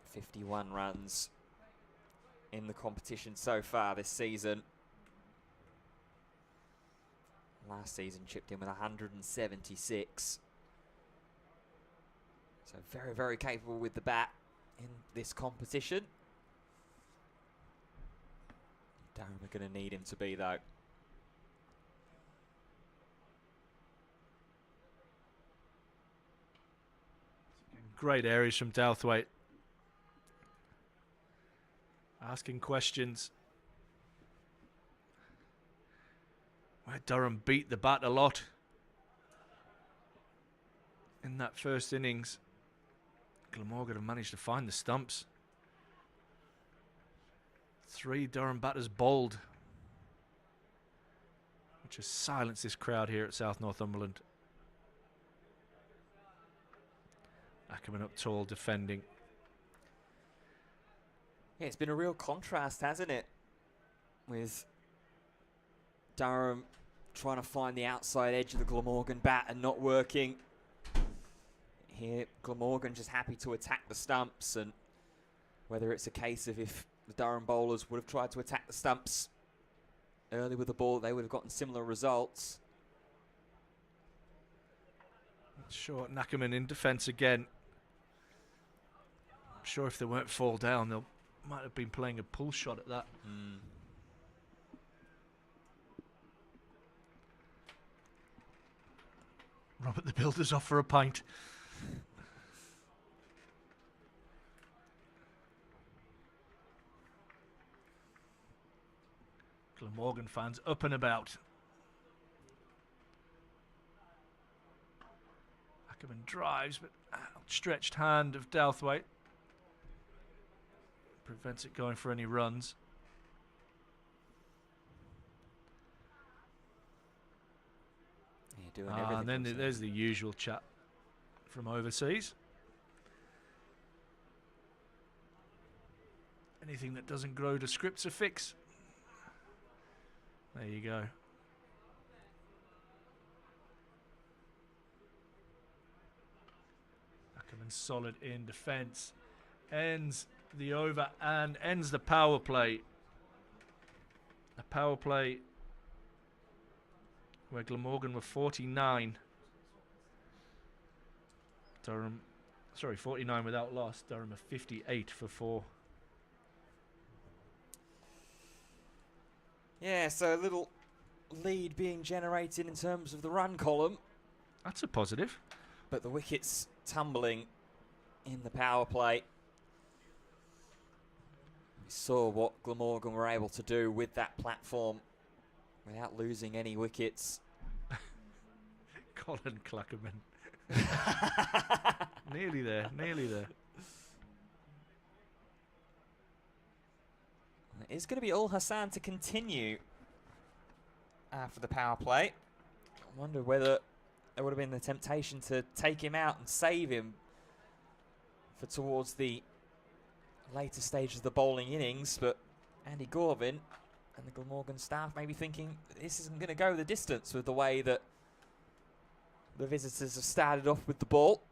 A: 51 runs in the competition so far this season. Last season chipped in with 176. So very, very capable with the bat in this competition. Durham are going to need him to be though.
B: Great areas from Douthwaite. Asking questions. Where Durham beat the bat a lot in that first innings. Glamorgan have managed to find the stumps. 3 Durham batters bowled, which has silenced this crowd here at South Northumberland. Ackerman up tall, defending.
A: Yeah, it's been a real contrast, hasn't it? With Durham trying to find the outside edge of the Glamorgan bat and not working. Here, Glamorgan just happy to attack the stumps, and whether it's a case of if the Durham bowlers would have tried to attack the stumps early with the ball, they would have gotten similar results.
B: Short Ackerman in defence again. I'm sure if they weren't fall down, they might have been playing a pull shot at that. Robert the Builder's off for a pint. Glamorgan fans up and about. Ackerman drives, but outstretched hand of Douthwaite prevents it going for any runs. And then there's the usual chat from overseas. Anything that doesn't grow to script's a fix. There you go. Ackerman solid in defence. Ends the over and ends the power play. A power play where Glamorgan were 49. Durham, sorry, 49 without loss. Durham are 58 for 4.
A: Yeah, so a little lead being generated in terms of the run column.
B: That's a positive.
A: But the wickets tumbling in the power play. We saw what Glamorgan were able to do with that platform without losing any wickets.
B: Colin Clackerman. Nearly there, nearly there.
A: It's going to be Ul Hassan to continue after the power play. I wonder whether there would have been the temptation to take him out and save him for towards the later stages of the bowling innings, but Andy Gorvin and the Glamorgan staff may be thinking this isn't going to go the distance with the way that the visitors have started off with the ball.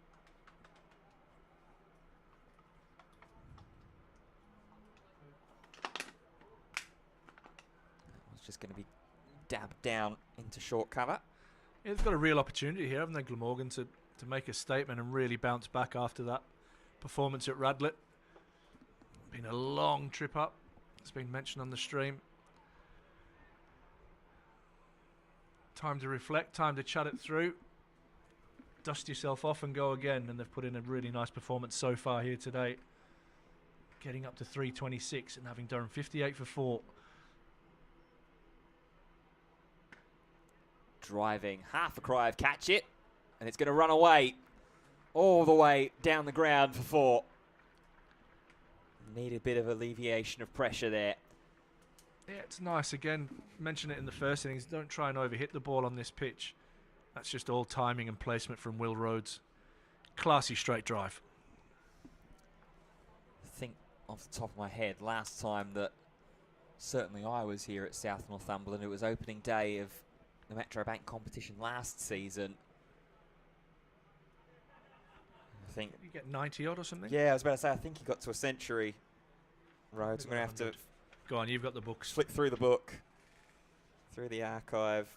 A: It's just going to be dabbed down into short cover.
B: Yeah, they've got a real opportunity here, haven't they, Glamorgan, to make a statement and really bounce back after that performance at Radlett. Been a long trip up. It's been mentioned on the stream. Time to reflect, time to chat it through. Dust yourself off and go again, and they've put in a really nice performance so far here today. Getting up to 326 and having Durham 58 for 4.
A: Driving half a cry of catch it, and it's going to run away all the way down the ground for 4. Need a bit of alleviation of pressure there.
B: Yeah, it's nice. Again, mentioned it in the first innings. Don't try and overhit the ball on this pitch. That's just all timing and placement from Will Rhodes. Classy straight drive.
A: I think off the top of my head, last time that certainly I was here at South Northumberland, it was opening day of the Metro Bank competition last season. I think
B: you get 90 odd or something.
A: Yeah, I was about to say, I think he got to a century. Rhodes, I'm going to have to
B: go on. You've got the books.
A: Flick through the book, through the archive.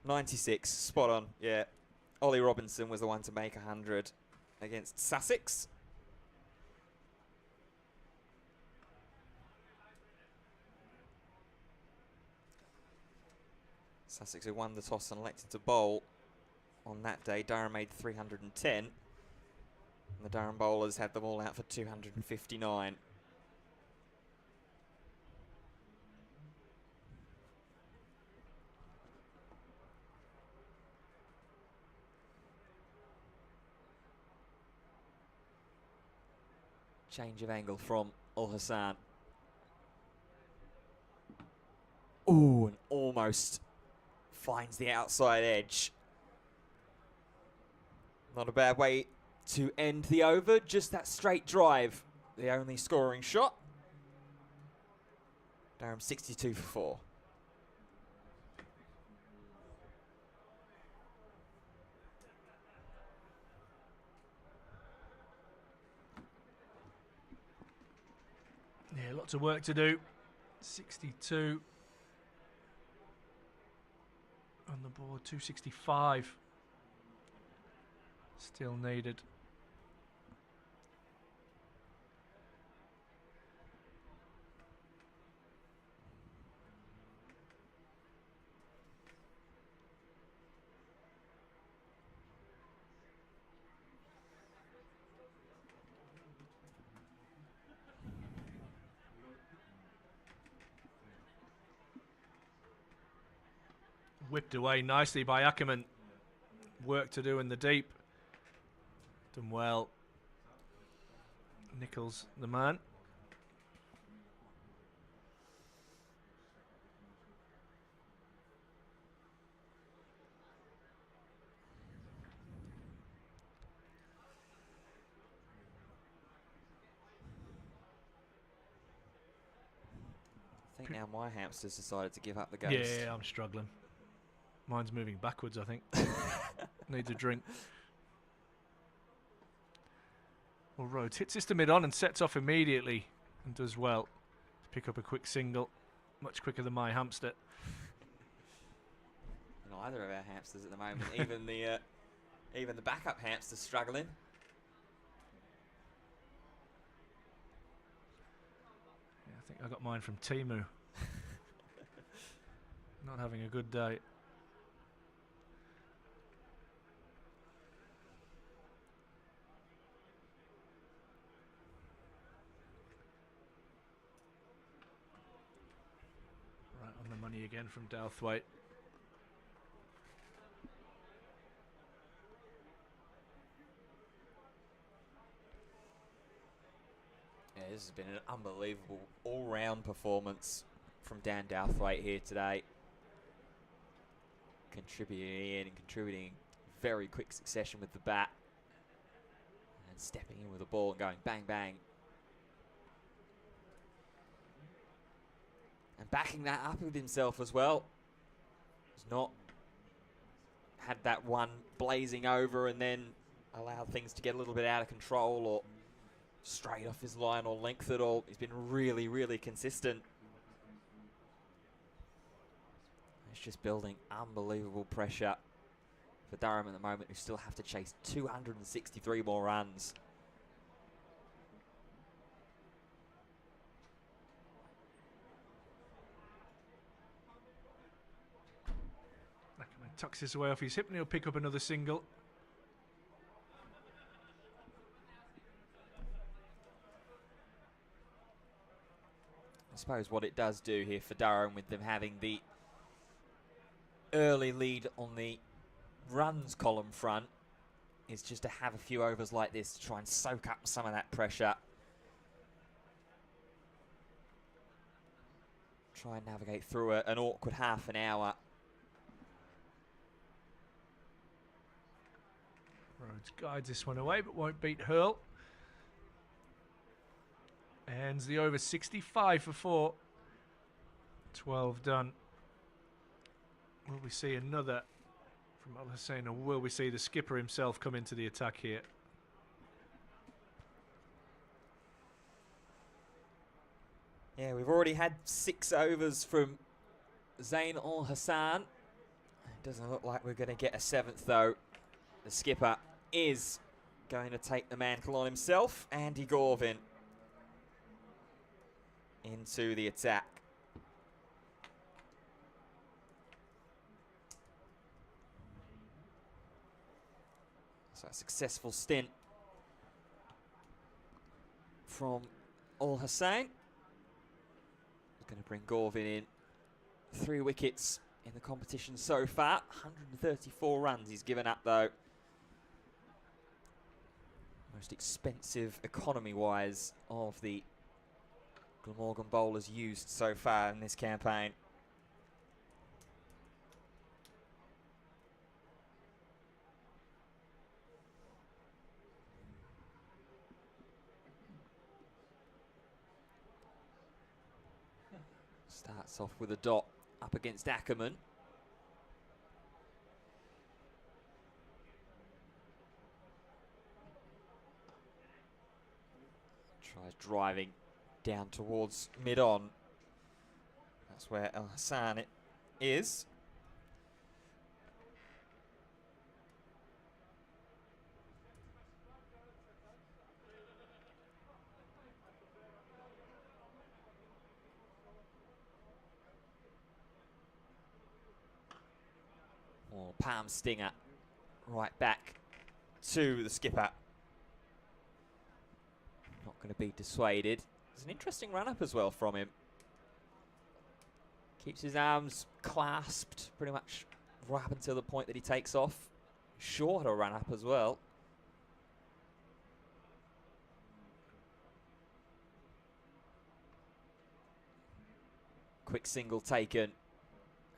A: '96, spot on. Yeah, Ollie Robinson was the one to make 100. against Sussex. Sussex, who won the toss and elected to bowl on that day. Durham made 310. And the Durham bowlers had them all out for 259. Change of angle from Al-Hassan. Ooh, and almost finds the outside edge. Not a bad way to end the over. Just that straight drive, the only scoring shot. Durham 62 for 4.
B: Yeah, lots of work to do. 62 on the board, 265 still needed. Whipped away nicely by Ackerman. Work to do in the deep. Done well. Nichols, the man.
A: I think now my hamster's decided to give up the ghost.
B: Yeah, I'm struggling. Mine's moving backwards, I think. Needs a drink. Well, Rhodes hits this to mid-on and sets off immediately and does well to pick up a quick single. Much quicker than my hamster.
A: Neither of our hamsters at the moment. Even the backup hamster's struggling.
B: Yeah, I think I got mine from Timu. Not having a good day. Right on the money again from Douthwaite.
A: Yeah, this has been an unbelievable all-round performance from Dan Douthwaite here today. Contributing in and contributing very quick succession with the bat. And stepping in with the ball and going bang, bang. And backing that up with himself as well. He's not had that one blazing over and then allowed things to get a little bit out of control or straight off his line or length at all. He's been really, really consistent. It's just building unbelievable pressure for Durham at the moment, who still have to chase 263 more runs.
B: Ackerman tucks his way off his hip and he'll pick up another single.
A: I suppose what it does do here for Durham, with them having the early lead on the runs column front, is just to have a few overs like this to try and soak up some of that pressure. Try and navigate through an awkward half an hour.
B: Rhodes guides this one away but won't beat Hurl. Ends the over 65 for 4. 12 done. Will we see another from Al-Hassan, or will we see the skipper himself come into the attack here?
A: Yeah, we've already had 6 overs from Zain Al-Hassan. It doesn't look like we're going to get a 7th though. The skipper is going to take the mantle on himself. Andy Gorvin into the attack. So a successful stint from Al Hussein. Going to bring Gorvin in. 3 wickets in the competition so far. 134 runs he's given up though. Most expensive economy-wise of the Glamorgan bowlers used so far in this campaign. Starts off with a dot up against Ackerman. Tries driving down towards mid-on. That's where Al Hassan is. Oh, palm stinger right back to the skipper. Not going to be dissuaded. There's an interesting run-up as well from him. Keeps his arms clasped pretty much right up until the point that he takes off. Shorter run-up as well. Quick single taken,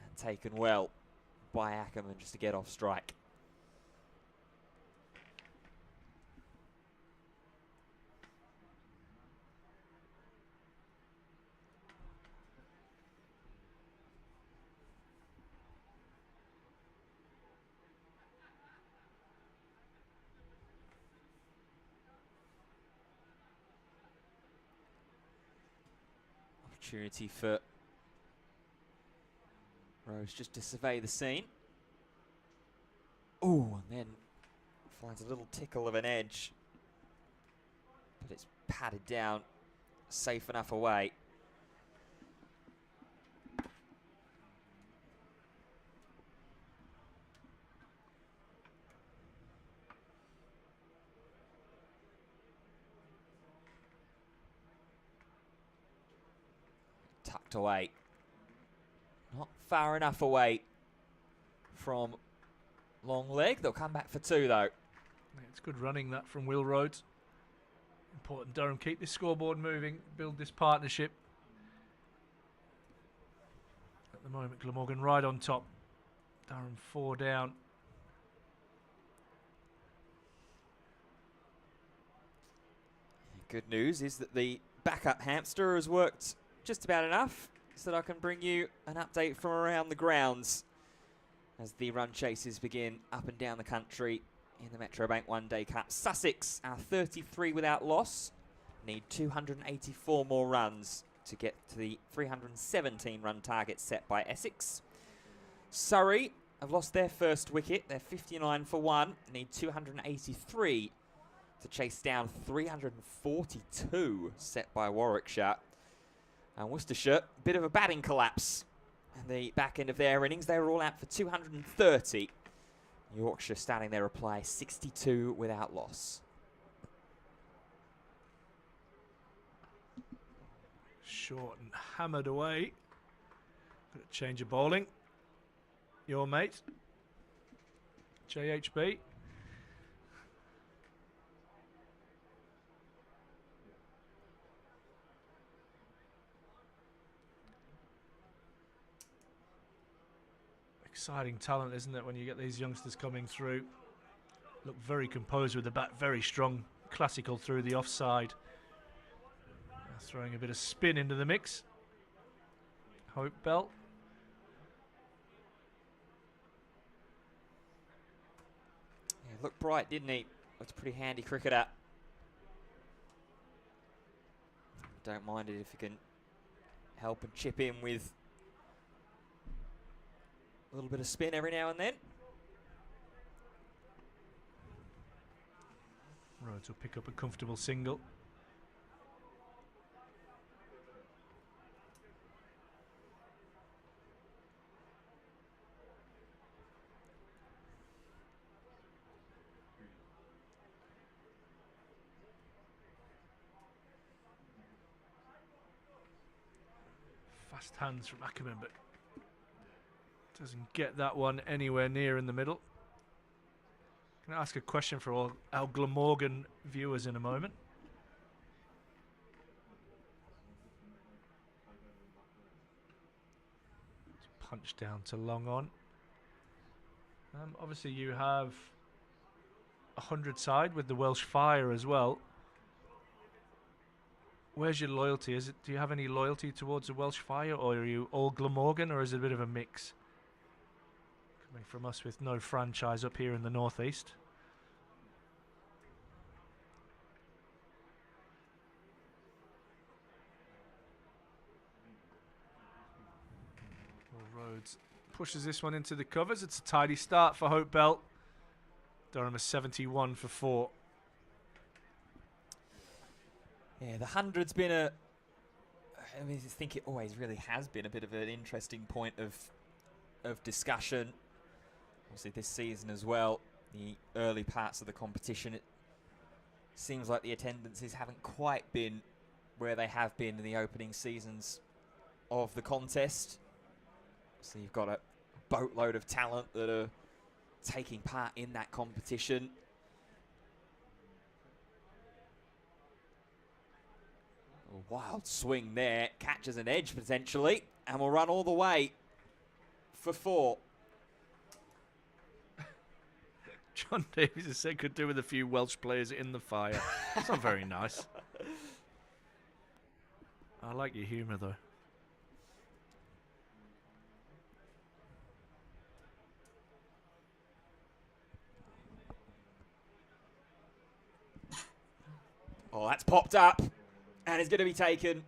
A: and taken well by Ackerman just to get off strike. Opportunity for Rose just to survey the scene. Oh, and then finds a little tickle of an edge. But it's patted down, safe enough away. Tucked away. Not far enough away from long leg. They'll come back for 2 though.
B: Yeah, it's good running that from Will Rhodes. Important Durham keep this scoreboard moving, build this partnership. At the moment Glamorgan right on top. Durham 4 down.
A: Good news is that the backup hamster has worked just about enough so that I can bring you an update from around the grounds as the run chases begin up and down the country in the Metrobank One Day Cup. Sussex are 33 without loss, need 284 more runs to get to the 317 run target set by Essex. Surrey have lost their first wicket, they're 59 for 1, need 283 to chase down 342 set by Warwickshire. And Worcestershire, bit of a batting collapse in the back end of their innings. They were all out for 230. Yorkshire starting their reply 62 without loss.
B: Short and hammered away. Bit of change of bowling. Your mate, JHB. Exciting talent, isn't it, when you get these youngsters coming through? Look very composed with the bat, very strong, classical through the offside. Throwing a bit of spin into the mix. Hope Bell.
A: Yeah, looked bright, didn't he? Looked a pretty handy cricketer. Don't mind it if you can help and chip in with a little bit of spin every now and then.
B: Rhodes will pick up a comfortable single. Fast hands from Ackerman, but doesn't get that one anywhere near in the middle. Going to ask a question for all our Glamorgan viewers in a moment. Punch down to long on. Obviously you have a 100 side with the Welsh Fire as well. Where's your loyalty? Do you have any loyalty towards the Welsh Fire, or are you all Glamorgan, or is it a bit of a mix? Coming from us with no franchise up here in the northeast. Well, Rhodes pushes this one into the covers. It's a tidy start for Hope Belt. Durham is 71 for 4.
A: Yeah, the 100's been I mean, I think it always really has been a bit of an interesting point of discussion. Obviously this season as well, the early parts of the competition, it seems like the attendances haven't quite been where they have been in the opening seasons of the contest. So you've got a boatload of talent that are taking part in that competition. A wild swing there, catches an edge potentially, and will run all the way for 4.
B: John Davies has said could do with a few Welsh players in the fire. That's not very nice. I like your humour though.
A: Oh, that's popped up, and it's going to be taken.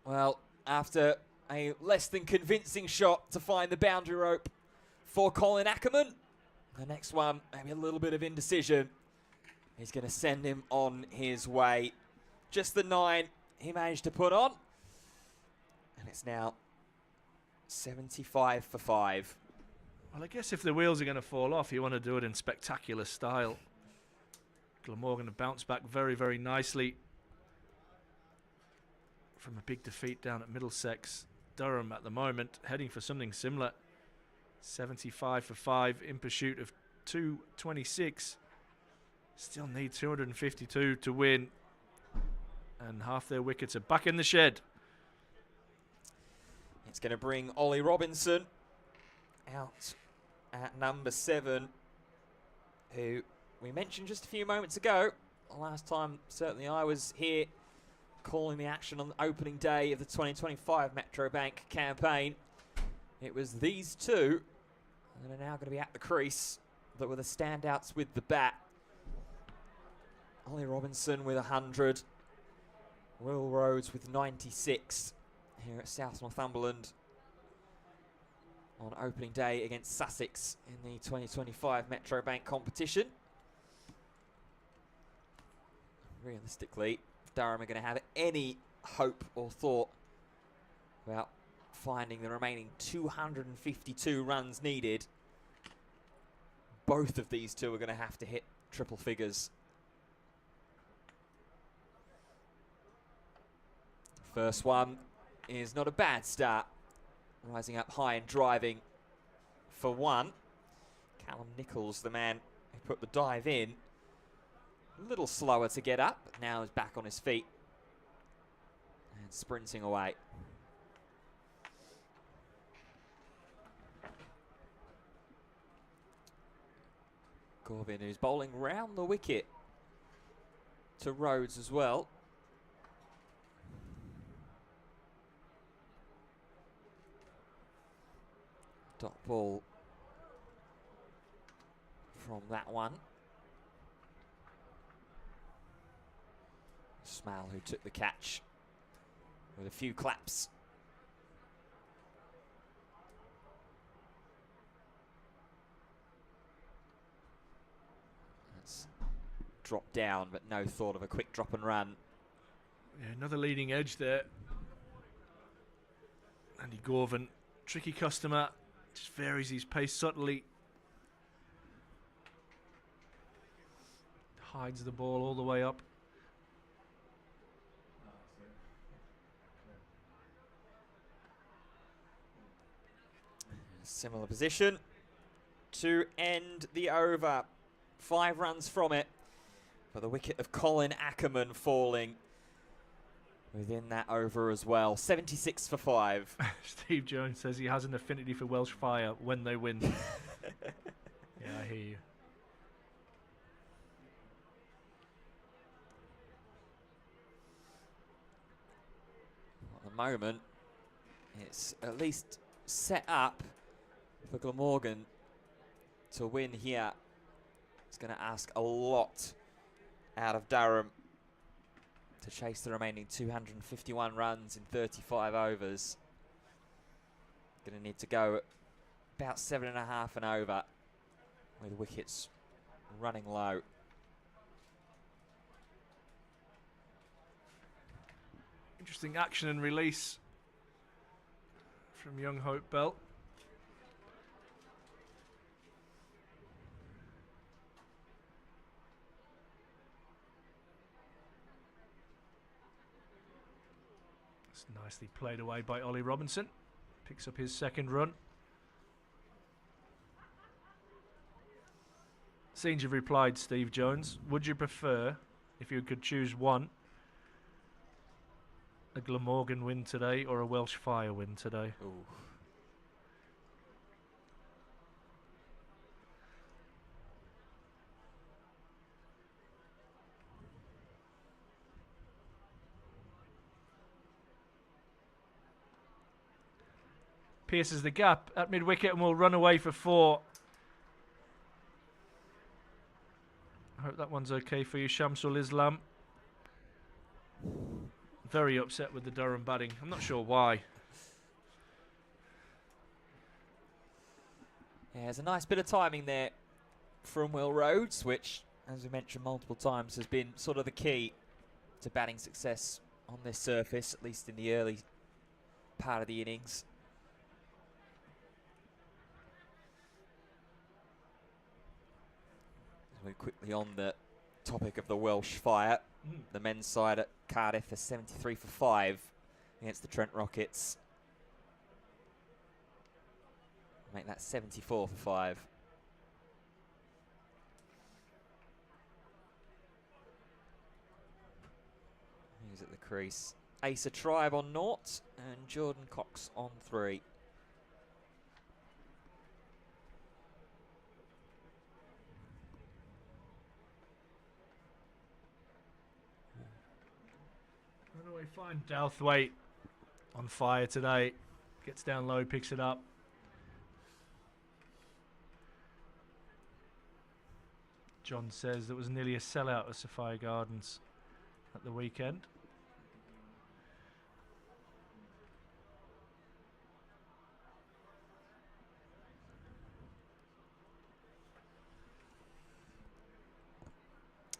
A: Well, after a less than convincing shot to find the boundary rope for Colin Ackerman, the next one, maybe a little bit of indecision, is going to send him on his way. Just the 9 he managed to put on, and it's now 75 for 5.
B: Well, I guess if the wheels are going to fall off, you want to do it in spectacular style. Glamorgan have bounced back very, very nicely from a big defeat down at Middlesex. Durham at the moment heading for something similar. 75 for 5 in pursuit of 226. Still need 252 to win. And half their wickets are back in the shed.
A: It's going to bring Ollie Robinson out at number 7, who we mentioned just a few moments ago. Last time, certainly I was here calling the action on the opening day of the 2025 Metro Bank campaign. It was these two that are now going to be at the crease that were the standouts with the bat. Ollie Robinson with 100. Will Rhodes with 96 here at South Northumberland on opening day against Sussex in the 2025 Metro Bank competition. Realistically, if Durham are going to have any hope or thought about finding the remaining 252 runs needed, both of these two are going to have to hit triple figures. First one is not a bad start. Rising up high and driving for 1. Callum Nichols, the man who put the dive in. A little slower to get up, but now is back on his feet and sprinting away. Corvin, who's bowling round the wicket to Rhodes as well. Dot ball from that one. Smale, who took the catch with a few claps. drop down, but no thought of a quick drop and run.
B: Yeah, another leading edge there. Andy Gorvin, tricky customer, just varies his pace subtly. Hides the ball all the way up.
A: Similar position to end the over. 5 runs from it, but the wicket of Colin Ackerman falling within that over as well. 76 for 5.
B: Steve Jones says he has an affinity for Welsh Fire when they win. Yeah, I hear you.
A: At the moment, it's at least set up for Glamorgan to win here. It's going to ask a lot out of Durham to chase the remaining 251 runs in 35 overs. Going to need to go about 7.5 and over with wickets running low.
B: Interesting action and release from young Hope Bell. It's nicely played away by Ollie Robinson. Picks up his second run. Seems you've replied, Steve Jones. Would you prefer, if you could choose one, a Glamorgan win today or a Welsh Fire win today?
A: Ooh.
B: Pierces the gap at mid-wicket and will run away for 4. I hope that one's okay for you, Shamsul Islam. Very upset with the Durham batting. I'm not sure why.
A: Yeah, there's a nice bit of timing there from Will Rhodes, which, as we mentioned multiple times, has been sort of the key to batting success on this surface, at least in the early part of the innings. We're quickly on the topic of the Welsh Fire. The men's side at Cardiff are 73 for 5 against the Trent Rockets. Make that 74 for 5. Who's at the crease? Asa Tribe on 0 and Jordan Cox on 3.
B: Runaway fine. Douthwaite on fire today. Gets down low, picks it up. John says there was nearly a sellout of Sophia Gardens at the weekend.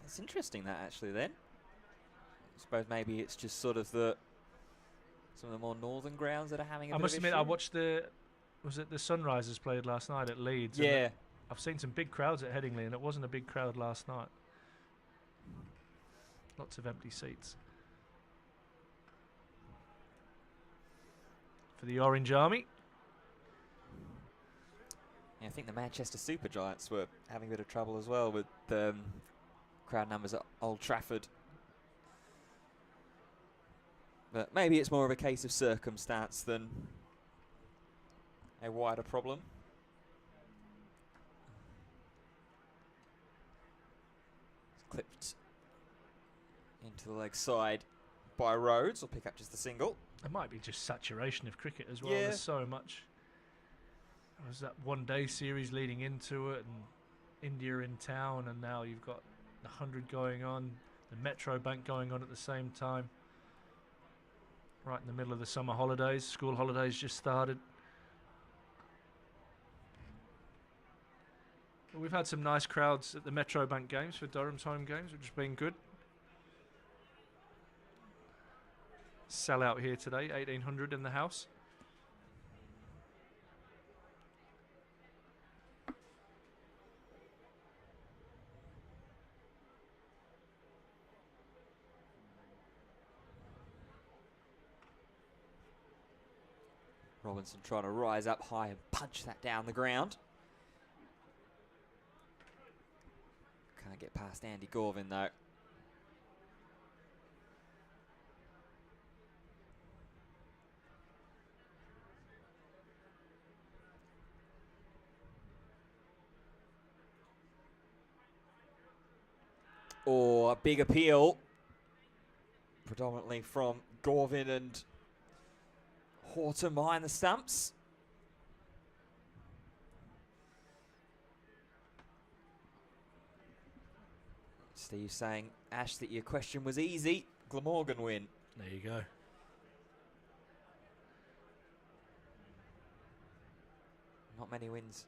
A: It's interesting that actually then. I suppose maybe it's just sort of some of the more northern grounds that are having a
B: I
A: bit
B: must
A: of
B: admit,
A: issue.
B: I watched the Sunrisers played last night at Leeds. and
A: Yeah.
B: I've seen some big crowds at Headingley, and it wasn't a big crowd last night. Lots of empty seats. For the Orange Army.
A: Yeah, I think the Manchester Supergiants were having a bit of trouble as well with crowd numbers at Old Trafford. But maybe it's more of a case of circumstance than a wider problem. It's clipped into the leg side by Rhodes. Will pick up just the single.
B: It might be just saturation of cricket as well.
A: Yeah.
B: There's so much. There was that one-day series leading into it, and India in town, and now you've got the 100 going on, the Metro Bank going on at the same time. Right in the middle of the summer holidays. School holidays just started. We've had some nice crowds at the Metro Bank games for Durham's home games, which has been good. Sell out here today, 1,800 in the house.
A: Robinson trying to rise up high and punch that down the ground. Can't get past Andy Gorvin though. Or a big appeal, predominantly from Gorvin and Horton behind the stumps. Steve saying, Ash, that your question was easy. Glamorgan win.
B: There you go.
A: Not many wins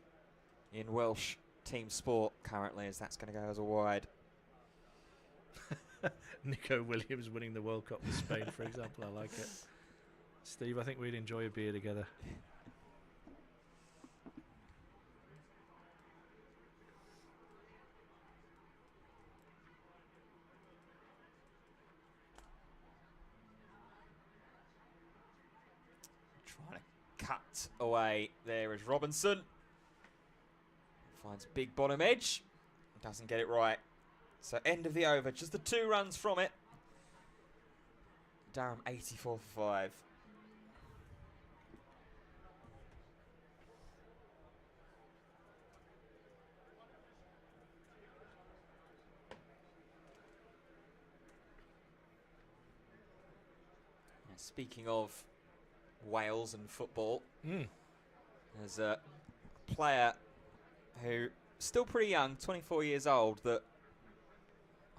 A: in Welsh team sport currently, as that's going to go as a wide.
B: Nico Williams winning the World Cup with Spain, for example. I like it. Steve, I think we'd enjoy a beer together.
A: Trying to cut away there is Robinson. Finds big bottom edge. Doesn't get it right. So end of the over, just the 2 runs from it. Durham 84 for 5. And speaking of Wales and football, there's a player who still pretty young, 24 years old, that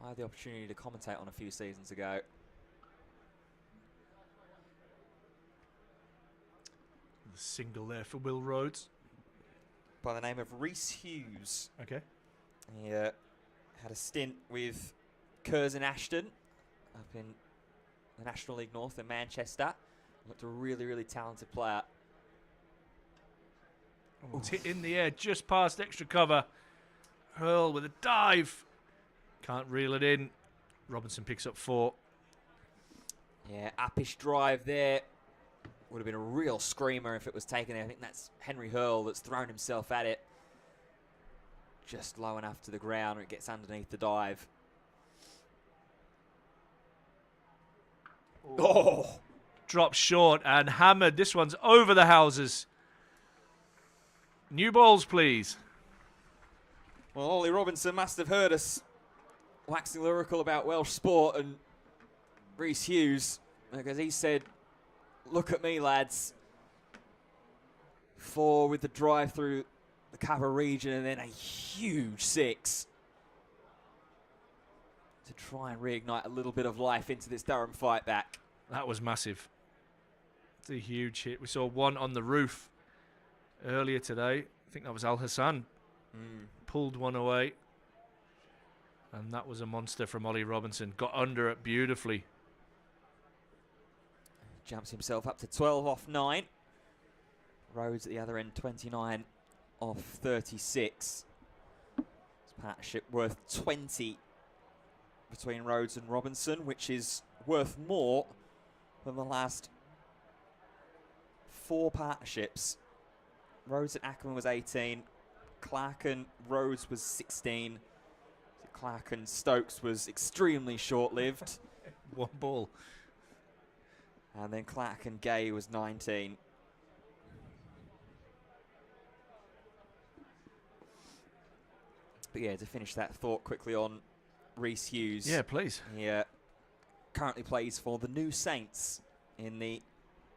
A: I had the opportunity to commentate on a few seasons ago.
B: The single there for Will Rhodes.
A: By the name of Rhys Hughes.
B: Okay.
A: He had a stint with Curzon Ashton up in the National League North in Manchester. Looked a really, really talented player.
B: Oh, it's hit in the air just past extra cover. Hurl with a dive. Can't reel it in. Robinson picks up 4.
A: Yeah, uppish drive there. Would have been a real screamer if it was taken there. I think that's Henry Hurl that's thrown himself at it. Just low enough to the ground where it gets underneath the dive. Oh!
B: Dropped short and hammered. This one's over the houses. New balls, please.
A: Well, Ollie Robinson must have heard us waxing lyrical about Welsh sport and Rhys Hughes, because he said, look at me, lads. 4 with the drive through the cover region and then a huge 6 to try and reignite a little bit of life into this Durham fight back.
B: That was massive. It's a huge hit. We saw one on the roof earlier today. I think that was Al Hassan. Pulled one away. And that was a monster from Ollie Robinson. Got under it beautifully.
A: Jumps himself up to 12 off 9. Rhodes at the other end, 29 off 36. It's a partnership worth 20 between Rhodes and Robinson, which is worth more than the last 4 partnerships. Rhodes and Ackerman was 18. Clark and Rhodes was 16. Clark and Stokes was extremely short-lived.
B: 1 ball.
A: And then Clark and Gay was 19. But yeah, to finish that thought quickly on Rhys Hughes.
B: Yeah, please.
A: He currently plays for the New Saints in the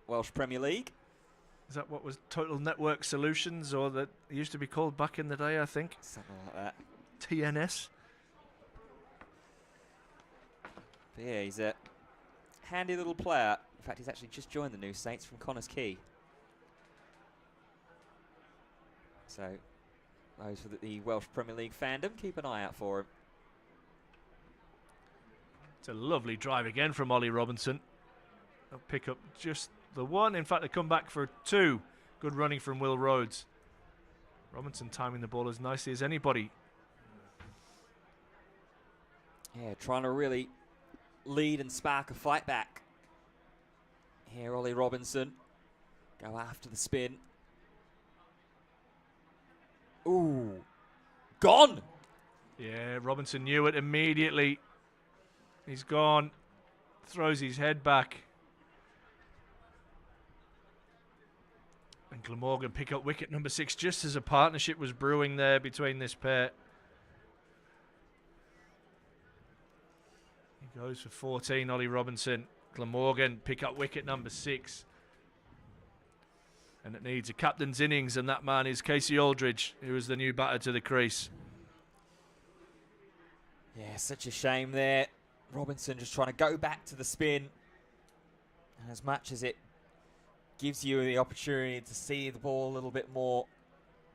A: Welsh Premier League.
B: Is that what was Total Network Solutions, or that it used to be called back in the day, I think?
A: Something like that.
B: TNS.
A: But yeah, he's a handy little player. In fact, he's actually just joined the New Saints from Connors Quay. So, those for the Welsh Premier League fandom, keep an eye out for him.
B: It's a lovely drive again from Ollie Robinson. They'll pick up just the one. In fact, they come back for two. Good running from Will Rhodes. Robinson timing the ball as nicely as anybody.
A: Yeah, trying to really lead and spark a fight back. Here, Ollie Robinson. Go after the spin. Ooh. Gone!
B: Yeah, Robinson knew it immediately. He's gone. Throws his head back. And Glamorgan pick up wicket number 6 just as a partnership was brewing there between this pair. He goes for 14, Ollie Robinson. Glamorgan pick up wicket number 6. And it needs a captain's innings, and that man is Casey Aldridge, who is the new batter to the crease.
A: Yeah, such a shame there. Robinson just trying to go back to the spin. And as much as it gives you the opportunity to see the ball a little bit more,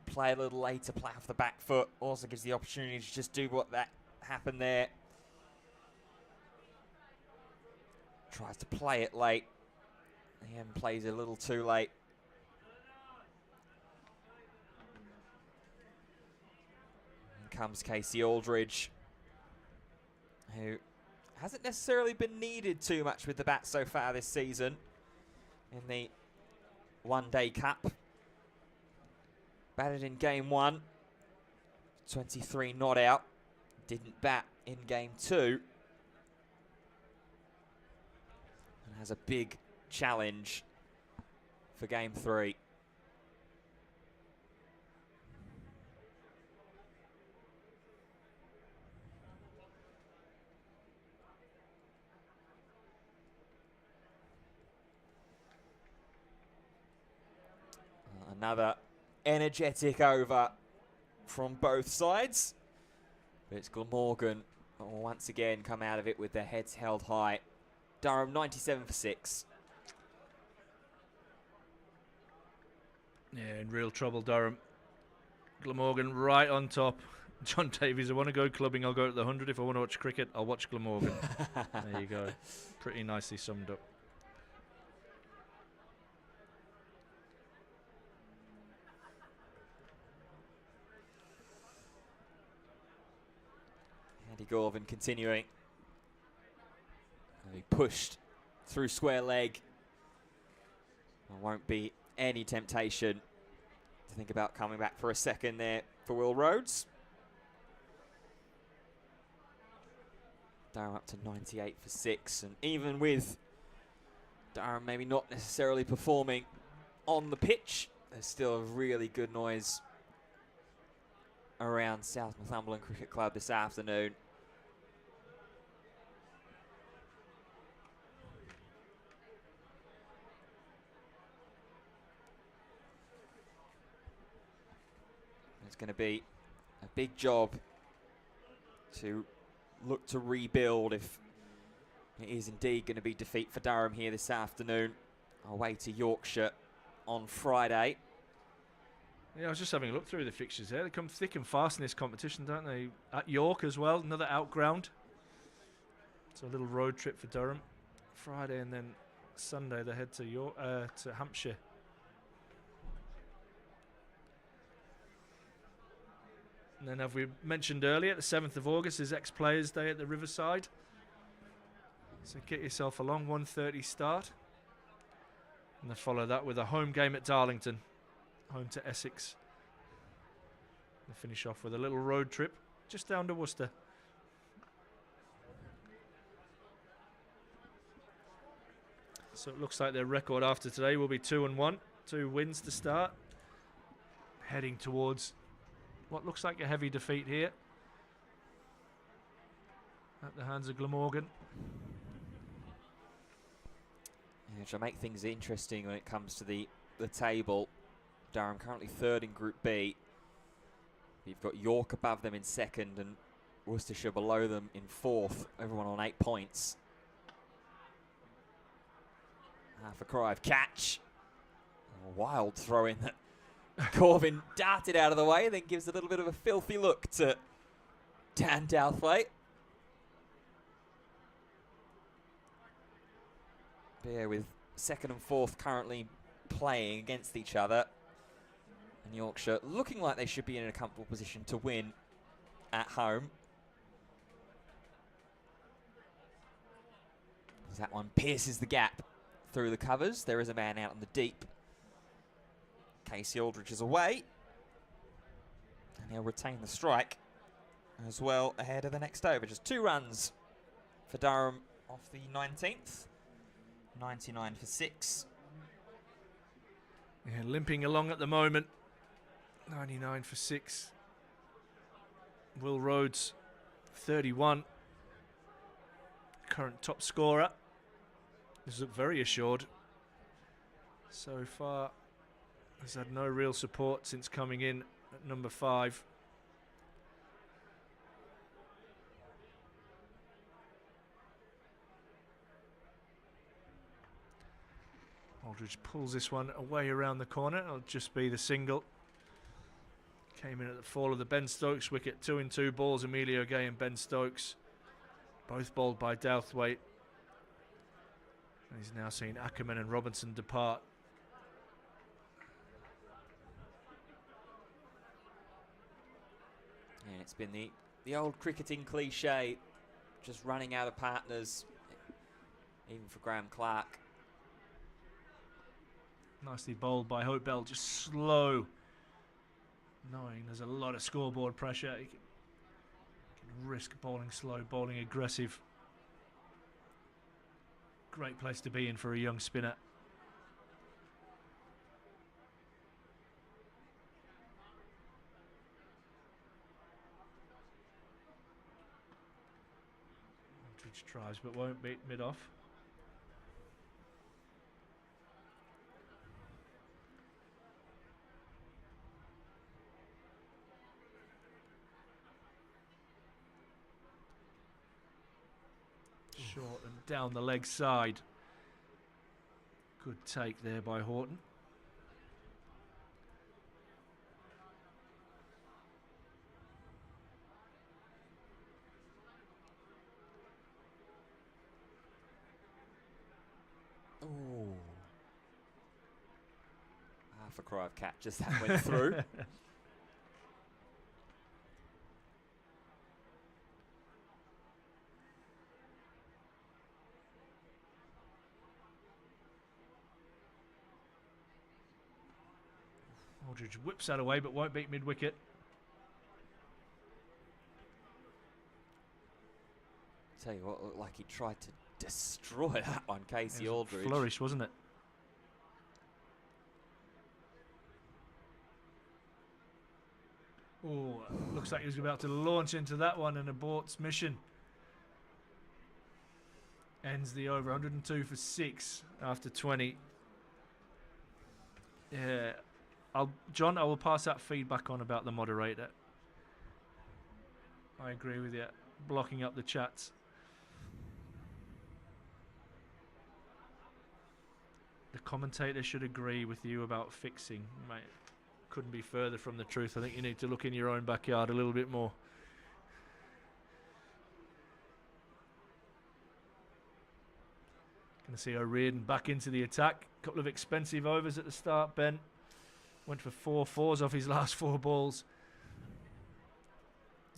A: play a little later, play off the back foot, also gives the opportunity to just do what that happened there. Tries to play it late. Again, plays it a little too late. In comes Casey Aldridge, who hasn't necessarily been needed too much with the bat so far this season in the One-Day Cup. Batted in game 1, 23 not out. Didn't bat in game 2. And has a big challenge for game 3. Another energetic over from both sides. But it's Glamorgan once again come out of it with their heads held high. Durham 97 for 6.
B: Yeah, in real trouble, Durham. Glamorgan right on top. John Davies, I want to go clubbing, I'll go to the 100. If I want to watch cricket, I'll watch Glamorgan. There you go. Pretty nicely summed up.
A: Andy Gorvin continuing. He pushed through square leg. There won't be any temptation to think about coming back for a second there for Will Rhodes. Durham up to 98 for 6. And even with Durham maybe not necessarily performing on the pitch, there's still a really good noise around South Northumberland Cricket Club this afternoon. It's going to be a big job to look to rebuild if it is indeed going to be defeat for Durham here this afternoon. Away to Yorkshire on Friday.
B: Yeah, I was just having a look through the fixtures there. They come thick and fast in this competition, don't they? At York as well, another outground. It's a little road trip for Durham. Friday and then Sunday they head to York, to Hampshire. And then, have we mentioned earlier, the 7th of August is Ex-Players Day at the Riverside. So get yourself a long 1:30 start. And then follow that with a home game at Darlington, home to Essex. And finish off with a little road trip just down to Worcester. So it looks like their record after today will be 2-1. 2 wins to start. Heading towards what looks like a heavy defeat here at the hands of Glamorgan.
A: Yeah, to make things interesting when it comes to the table, Durham currently 3rd in Group B. You've got York above them in 2nd and Worcestershire below them in 4th, everyone on 8 points. Half a cry of catch. A wild throw in that Corvin darted out of the way, then gives a little bit of a filthy look to Dan Douthwaite. Yeah, with second and fourth currently playing against each other. And Yorkshire looking like they should be in a comfortable position to win at home. As that one pierces the gap through the covers. There is a man out in the deep. Casey Aldridge is away. And he'll retain the strike as well ahead of the next over. Just 2 runs for Durham off the 19th. 99 for 6.
B: Yeah, limping along at the moment. 99 for 6. Will Rhodes, 31. Current top scorer. This is very assured. So far, has had no real support since coming in at number 5. Aldridge pulls this one away around the corner. It'll just be the single. Came in at the fall of the Ben Stokes wicket. 2 in 2 balls, Emilio Gay and Ben Stokes. Both bowled by Douthwaite. And he's now seen Ackerman and Robinson depart.
A: And it's been the old cricketing cliche, just running out of partners, even for Graham Clark.
B: Nicely bowled by Hope Bell, just slow. Knowing there's a lot of scoreboard pressure. He can risk bowling slow, bowling aggressive. Great place to be in for a young spinner. Aldridge tries but won't beat mid-off. Short and down the leg side. Good take there by Horton.
A: Ooh. Half a cry of catches that went through.
B: Aldridge whips that away but won't beat mid-wicket.
A: Tell you what, looked like he tried to destroy that one, Casey Aldridge.
B: Flourish, wasn't it? Oh, looks like he was about to launch into that one and aborts mission. Ends the over, 102 for 6 after 20. Yeah. John, I will pass that feedback on about the moderator. I agree with you. Blocking up the chats. The commentator should agree with you about fixing. Mate, couldn't be further from the truth. I think you need to look in your own backyard a little bit more. Going to see O'Riordan back into the attack. Couple of expensive overs at the start, Ben. Went for 4 fours off his last 4 balls.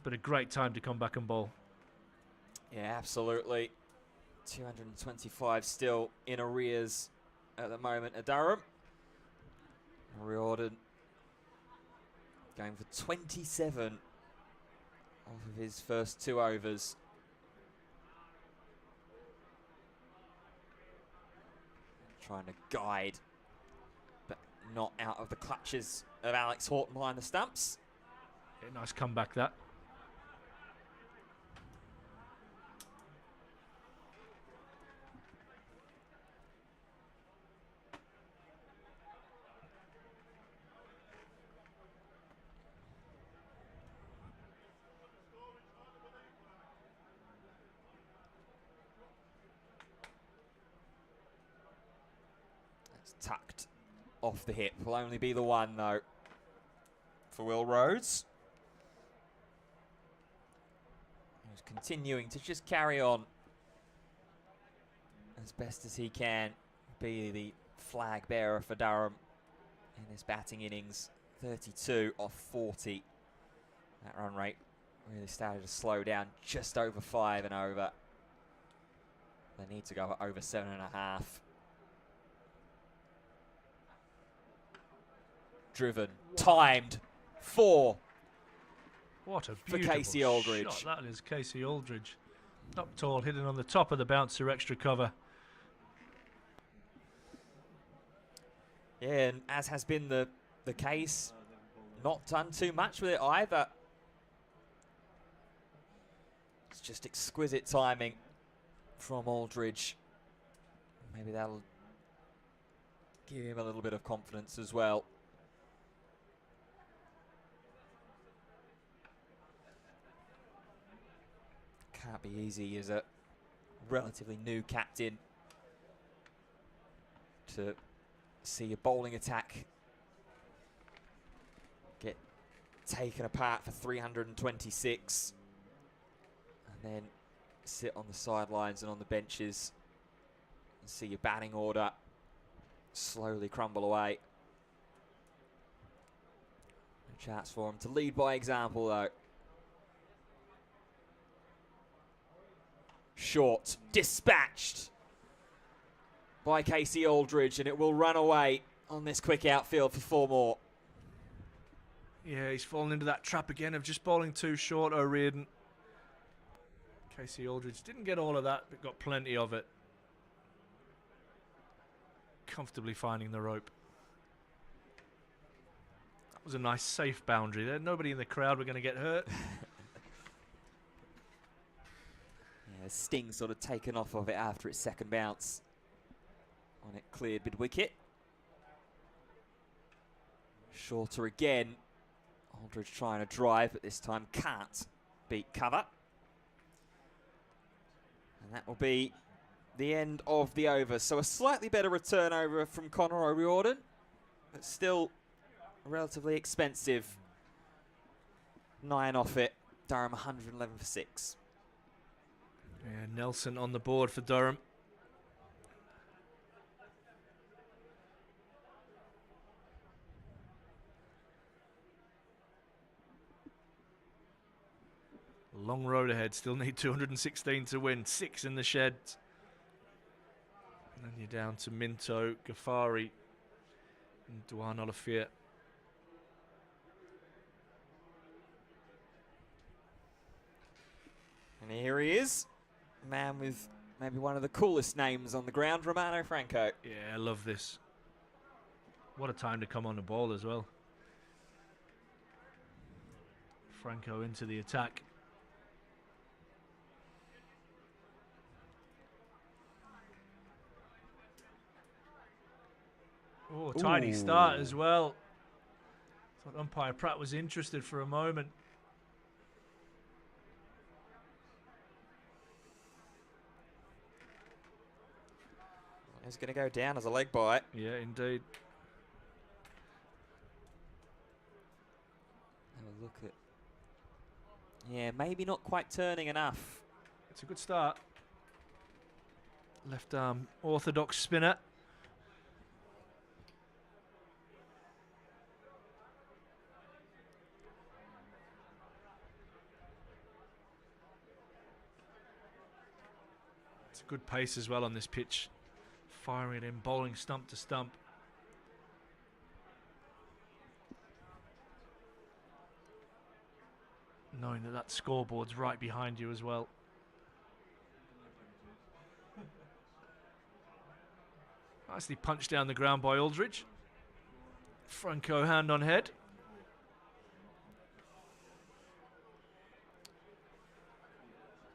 B: But a great time to come back and bowl.
A: Yeah, absolutely. 225 still in arrears at the moment at Durham. O'Riordan going for 27 off of his first 2 overs. Trying to guide, but not out of the clutches of Alex Horton behind the stumps.
B: Yeah, nice comeback that.
A: Tucked off the hip. Will only be the one though. for Will Rhodes. He's continuing to just carry on as best as he can, be the flag bearer for Durham in this batting innings. 32 off 40. That run rate really started to slow down just over 5 and over. They need to go over 7.5. Driven, timed, 4.
B: What a
A: for
B: beautiful
A: Casey Aldridge.
B: shot. That is Casey Aldridge. Up tall, hidden on the top of the bouncer, extra cover.
A: Yeah, and as has been the case, not done too much with it either. It's just exquisite timing from Aldridge. Maybe that'll give him a little bit of confidence as well. Can't be easy as a relatively new captain to see a bowling attack get taken apart for 326 and then sit on the sidelines and on the benches and see your batting order slowly crumble away. No chance for him to lead by example though. Short, dispatched by Casey Aldridge, and it will run away on this quick outfield for 4 more.
B: Yeah, he's fallen into that trap again of just bowling too short, O'Riordan. Casey Aldridge didn't get all of that, but got plenty of it. Comfortably finding the rope. That was a nice safe boundary there. Nobody in the crowd were going to get hurt.
A: Yeah, Sting sort of taken off of it after its second bounce. On it cleared mid-wicket. Shorter again. Aldridge trying to drive, but this time can't beat cover. And that will be the end of the over. So a slightly better return over from Connor O'Riordan, but still relatively expensive. 9 off it. Durham 111 for 6.
B: Yeah, Nelson on the board for Durham. Long road ahead, still need 216 to win, 6 in the shed. And then you're down to Minto, Ghaffari and Duan Olafir.
A: And here he is, a man with maybe one of the coolest names on the ground, Romano Franco.
B: Yeah, I love this. What a time to come on the ball as well. Franco into the attack. Oh, tidy start as well. Thought umpire Pratt was interested for a moment.
A: He's going to go down as a leg bite.
B: Yeah, indeed.
A: Have a look at. Yeah, maybe not quite turning enough.
B: It's a good start. Left arm orthodox spinner. It's a good pace as well on this pitch. Firing it in, bowling stump to stump. Knowing that that scoreboard's right behind you as well. Nicely punched down the ground by Aldridge. Franco hand on head.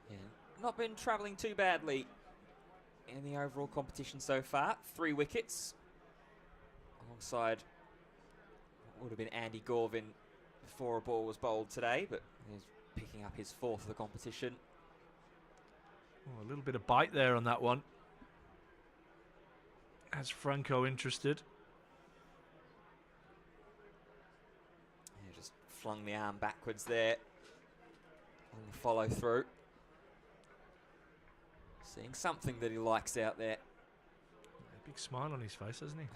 A: Yeah. Not been travelling too badly in the overall competition so far. 3 wickets alongside what would have been Andy Gorvin before a ball was bowled today, but he's picking up his 4th of the competition.
B: Oh, a little bit of bite there on that one. Has Franco interested?
A: Yeah, just Flung the arm backwards there on the follow through. Seeing something that he likes out there.
B: A big smile on his face, hasn't he?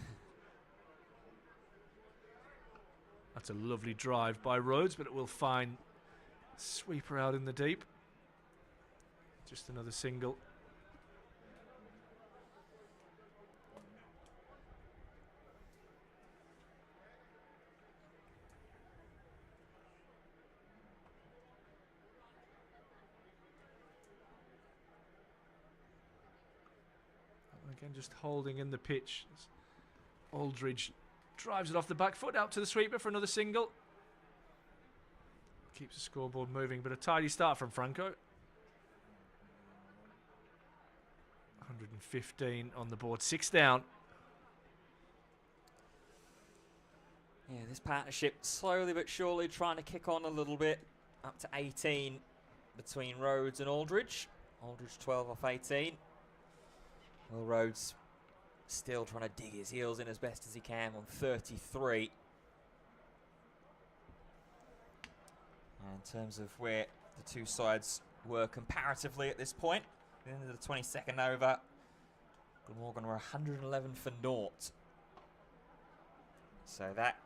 B: That's a lovely drive by Rhodes, but it will find sweeper out in the deep. Just another single. Again, just holding in the pitch. Aldridge drives it off the back foot out to the sweeper for another single. Keeps the scoreboard moving, but a tidy start from Franco. 115 on the board, 6 down.
A: Yeah, this partnership slowly but surely trying to kick on a little bit. Up to 18 between Rhodes and Aldridge. Aldridge 12 off 18. Will Rhodes still trying to dig his heels in as best as he can on 33. And in terms of where the two sides were comparatively at this point, at the end of the 22nd over, Glamorgan were 111 for naught. So that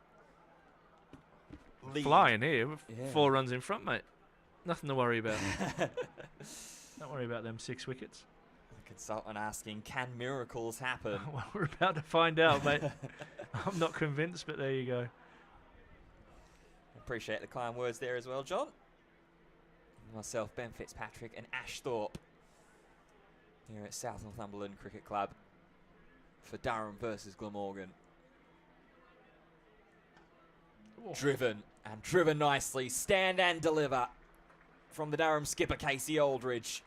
A: lead.
B: Flying here with 4 runs in front, mate. Nothing to worry about. Don't worry about them 6 wickets.
A: The consultant asking, can miracles happen?
B: Well, we're about to find out, mate. I'm not convinced, but there you go.
A: Appreciate the kind words there as well, John. Myself, Ben Fitzpatrick, and Ash Thorpe here at South Northumberland Cricket Club for Durham versus Glamorgan.
B: Oh.
A: Driven nicely. Stand and deliver from the Durham skipper, Casey Aldridge.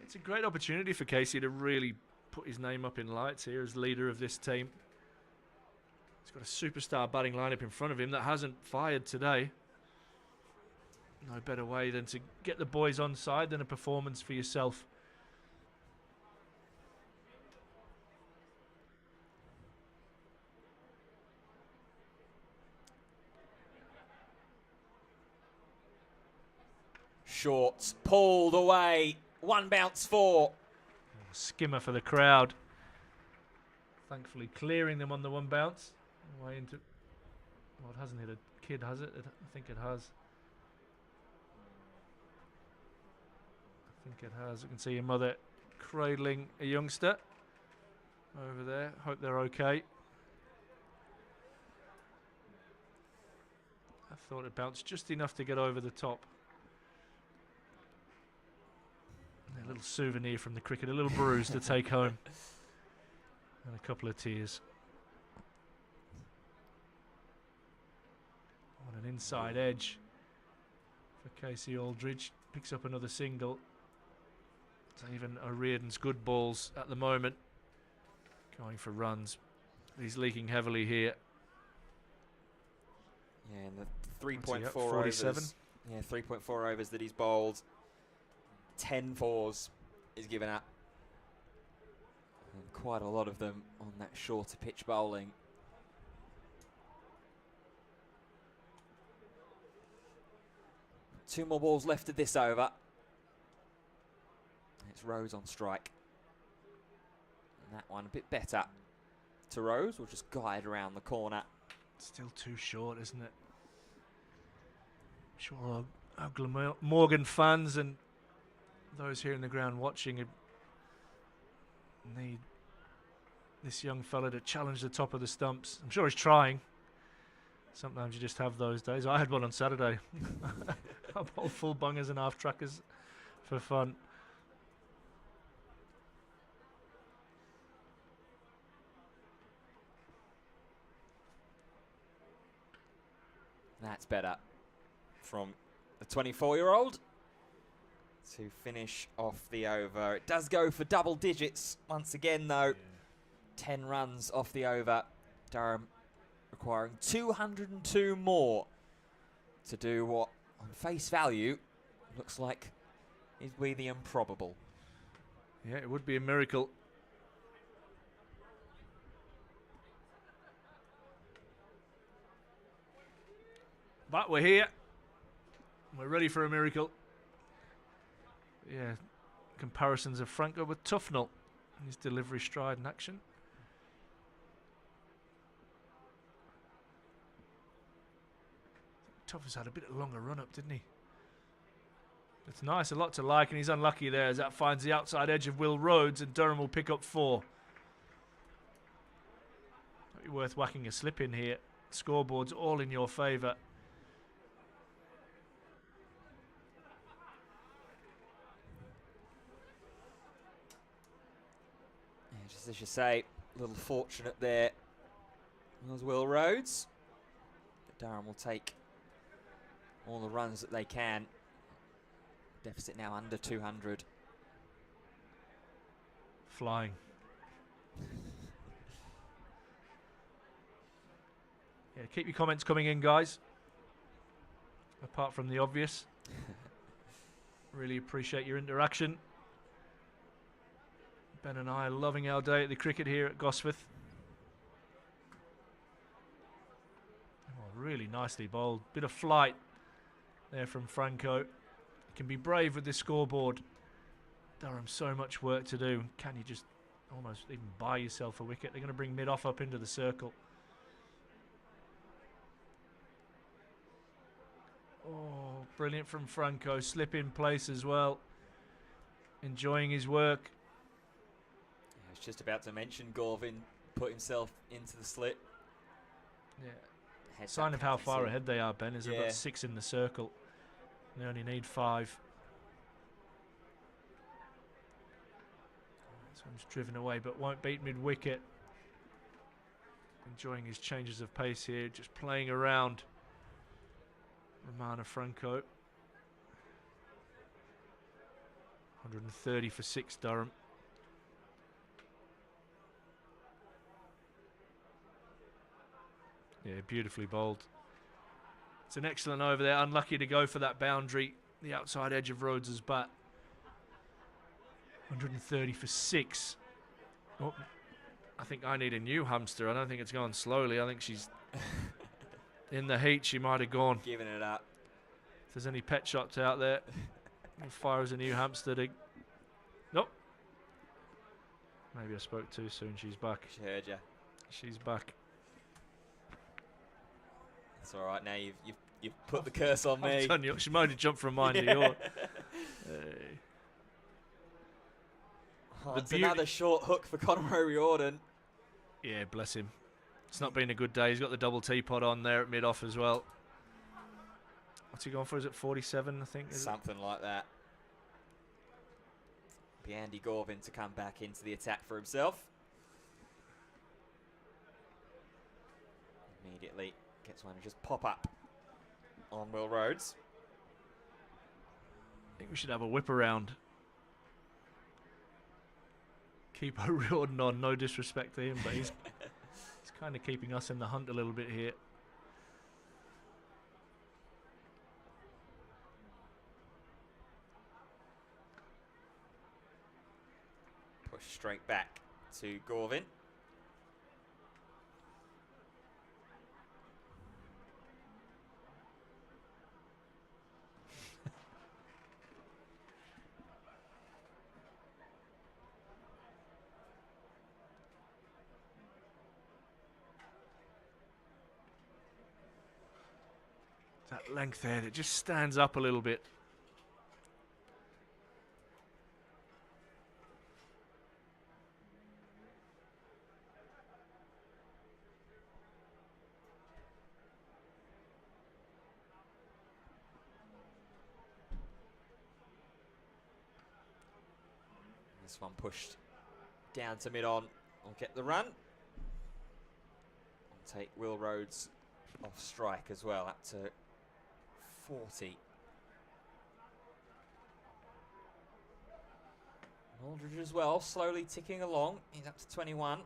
B: It's a great opportunity for Casey to really put his name up in lights here as leader of this team. He's got a superstar batting lineup in front of him that hasn't fired today. No better way than to get the boys on side than a performance for yourself.
A: Shorts pulled away. 1 bounce 4.
B: Skimmer for the crowd. Thankfully clearing them on the 1 bounce. Way into. Well, it hasn't hit a kid, has it? I think it has. You can see your mother cradling a youngster over there. Hope they're okay. I thought it bounced just enough to get over the top. A little souvenir from the cricket, a little bruise to take home. And a couple of tears. On an inside edge for Casey Aldridge. Picks up another single. It's even O'Riordan's good balls at the moment. Going for runs. He's leaking heavily here.
A: Yeah, and the 3.4
B: 47.
A: overs. Yeah, 3.4 overs that he's bowled. 10 fours is given up. And quite a lot of them on that shorter pitch bowling. Two more balls left of this over. It's Rose on strike. And that one a bit better to Rose. Will just glide around the corner.
B: Still too short, isn't it? I'm sure our Glamorgan fans and those here in the ground watching need this young fella to challenge the top of the stumps. I'm sure he's trying. Sometimes you just have those days. I had one on Saturday. I bowled full bungers and half trackers for fun.
A: That's better from the 24-year-old to finish off the over. It does go for double digits once again, though. Yeah. 10 runs off the over. Durham requiring 202 more to do what, on face value, looks like is we the improbable.
B: Yeah, it would be a miracle. But we're here. We're ready for a miracle. Yeah, comparisons of Franco with Tufnell in his delivery, stride and action. Tuff has had a bit of a longer run up, didn't he? It's nice, a lot to like, and he's unlucky there as that finds the outside edge of Will Rhodes, and Durham will pick up 4. Might be worth whacking a slip in here. Scoreboard's all in your favour.
A: Just as you say, a little fortunate there. Was Will Rhodes. But Durham will take all the runs that they can. Deficit now under 200.
B: Flying. Yeah, keep your comments coming in, guys. Apart from the obvious. Really appreciate your interaction. Ben and I are loving our day at the cricket here at Gosforth. Oh, really nicely bowled. Bit of flight there from Franco. He can be brave with this scoreboard. Durham, so much work to do. Can you just almost even buy yourself a wicket? They're going to bring mid-off up into the circle. Oh, brilliant from Franco. Slip in place as well. Enjoying his work.
A: I was just about to mention Gorvin put himself into the slip.
B: Yeah. Sign of how far ahead they are, Ben, is they've got 6 in the circle. They only need 5. This one's driven away but won't beat mid-wicket. Enjoying his changes of pace here, just playing around Romana Franco. 130 for 6, Durham. Yeah, beautifully bowled. It's an excellent over there. Unlucky to go for that boundary. The outside edge of Rhodes' bat. 130 for 6. Oh, I think I need a new hamster. I don't think it's going slowly. I think she's in the heat. She might have gone.
A: Giving it up.
B: If there's any pet shops out there, we'll fire as a new hamster. Nope. Maybe I spoke too soon. She's back.
A: She heard you.
B: She's back.
A: It's all right now. You've put the curse on me.
B: She might have jumped from mine to yours.
A: Oh, it's another short hook for Conor O'Riordan.
B: Yeah, bless him. It's not been a good day. He's got the double teapot on there at mid-off as well. What's he going for? Is it 47, I think?
A: Something like that. Be Andy Gorvin to come back into the attack for himself. Immediately gets one to just pop up on Will Rhodes.
B: I think we should have a whip around. Keep O'Riordan on, no disrespect to him, but he's kind of keeping us in the hunt a little bit here.
A: Push straight back to Gorvin.
B: That length there, it just stands up a little bit.
A: This one pushed down to mid-on. Will get the run. I'll take Will Rhodes off strike as well, up to 40. Aldridge as well, slowly ticking along. He's up to 21.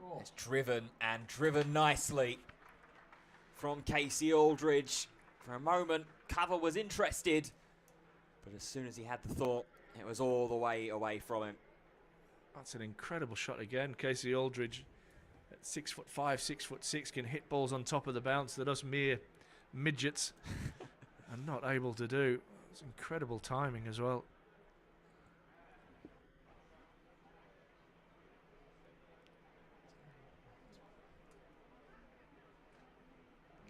A: Oh. It's driven and driven nicely from Casey Aldridge. For a moment, cover was interested, But as soon as he had the thought, it was all the way away from him.
B: That's an incredible shot again. Casey Aldridge, at 6'5", 6'6", can hit balls on top of the bounce that us mere midgets are not able to do. It's incredible timing as well.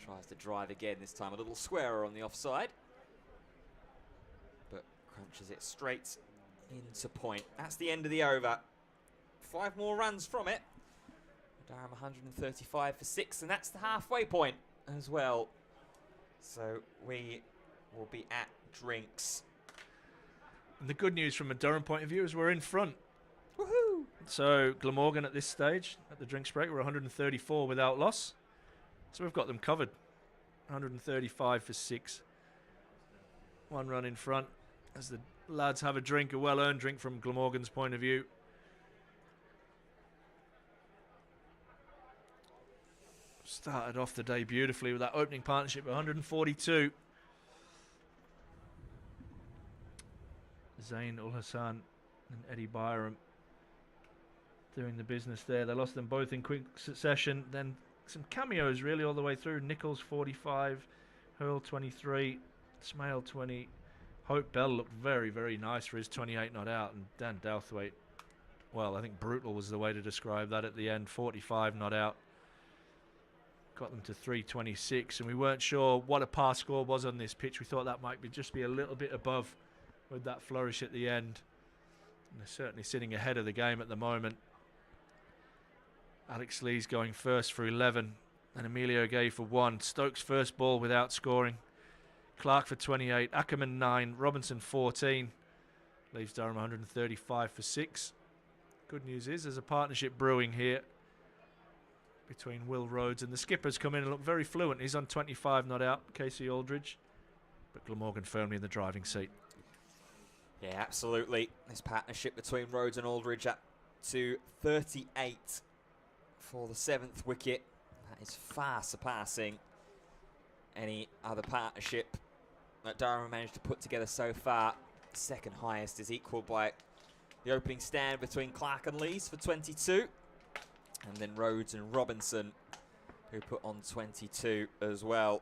A: Tries to drive again, this time a little squarer on the offside. But crunches it straight into point. That's the end of the over. 5 more runs from it. Durham 135 for 6, and that's the halfway point as well. So we will be at drinks.
B: And the good news from a Durham point of view is we're in front.
A: Woohoo!
B: So Glamorgan at this stage, at the drinks break, we're 134 without loss. So we've got them covered. 135 for 6. 1 run in front as the lads have a drink, a well-earned drink from Glamorgan's point of view. Started off the day beautifully with that opening partnership at 142. Zain Ul Hassan and Eddie Byram doing the business there. They lost them both in quick succession. Then some cameos really all the way through. Nichols 45, Hurl 23, Smail 20. Hope Bell looked very, very nice for his 28 not out. And Dan Douthwaite, well, I think brutal was the way to describe that at the end. 45 not out. Got them to 326, and we weren't sure what a par score was on this pitch. We thought that might be just be a little bit above with that flourish at the end. And they're certainly sitting ahead of the game at the moment. Alex Lee's going first for 11, and Emilio Gay for 1. Stokes first ball without scoring. Clark for 28, Ackerman 9, Robinson 14. Leaves Durham 135 for 6. Good news is there's a partnership brewing here between Will Rhodes, and the skipper's come in and look very fluent. He's on 25 not out, Casey Aldridge, but Glamorgan firmly in the driving seat.
A: Yeah, absolutely. This partnership between Rhodes and Aldridge up to 38 for the 7th wicket. That is far surpassing any other partnership that Durham managed to put together so far. Second highest is equalled by the opening stand between Clark and Lees for 22. And then Rhodes and Robinson, who put on 22 as well.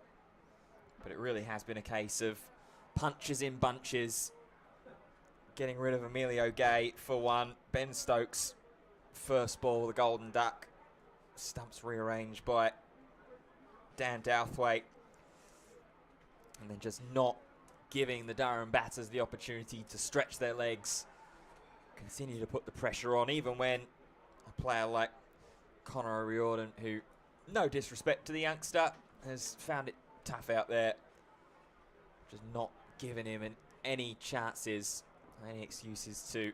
A: But it really has been a case of punches in bunches. Getting rid of Emilio Gay for 1. Ben Stokes, first ball, the Golden Duck. Stumps rearranged by Dan Douthwaite. And then just not giving the Durham batters the opportunity to stretch their legs. Continue to put the pressure on, even when a player like Connor O'Riordan, who, no disrespect to the youngster, has found it tough out there. Just not giving him any chances, any excuses to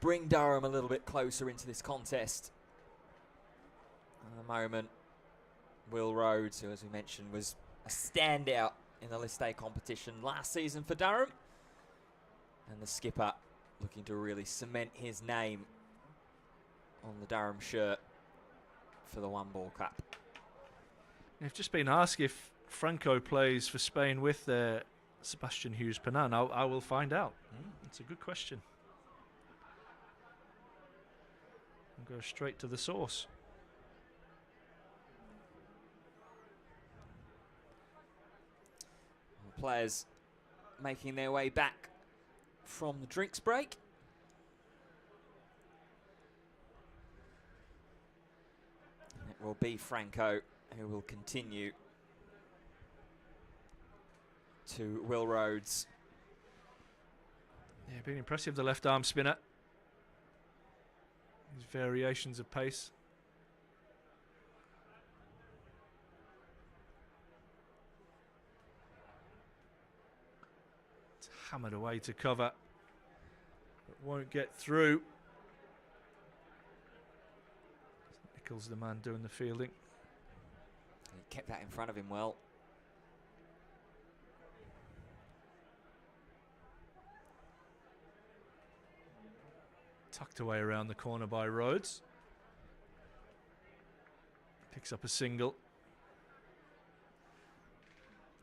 A: bring Durham a little bit closer into this contest. At the moment, Will Rhodes, who as we mentioned was a standout in the List A competition last season for Durham. And the skipper looking to really cement his name on the Durham shirt for the One Ball Cup.
B: I've just been asked if Franco plays for Spain with Sebastian Hughes-Panan. I will find out. It's a good question. I'll go straight to the source.
A: Players making their way back from the drinks break. It will be Franco who will continue to Will Rhodes.
B: Yeah, been impressive, the left arm spinner. His variations of pace. It's hammered away to cover, but won't get through. Nichols the man doing the fielding.
A: He kept that in front of him well.
B: Tucked away around the corner by Rhodes. Picks up a single.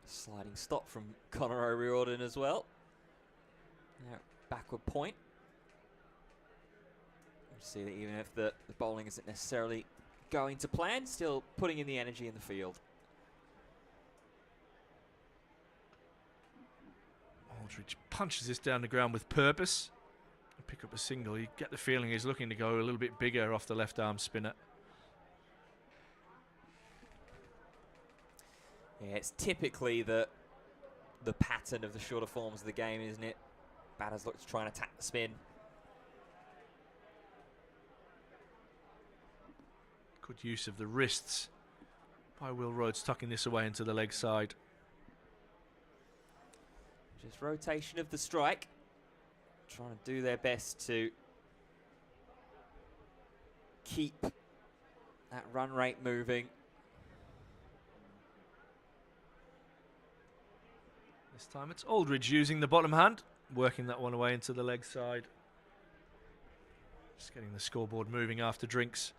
A: Sliding stop from Connor O'Riordan as well. Now, backward point. You see that even if the bowling isn't necessarily going to plan, still putting in the energy in the field.
B: Aldridge punches this down the ground with purpose. Pick up a single. You get the feeling he's looking to go a little bit bigger off the left arm spinner.
A: Yeah, it's typically the pattern of the shorter forms of the game, isn't it? Batters look to try and attack the spin.
B: Good use of the wrists by Will Rhodes, tucking this away into the leg side.
A: Just rotation of the strike. Trying to do their best to keep that run rate moving.
B: This time it's Aldridge using the bottom hand, working that one away into the leg side. Just getting the scoreboard moving after drinks.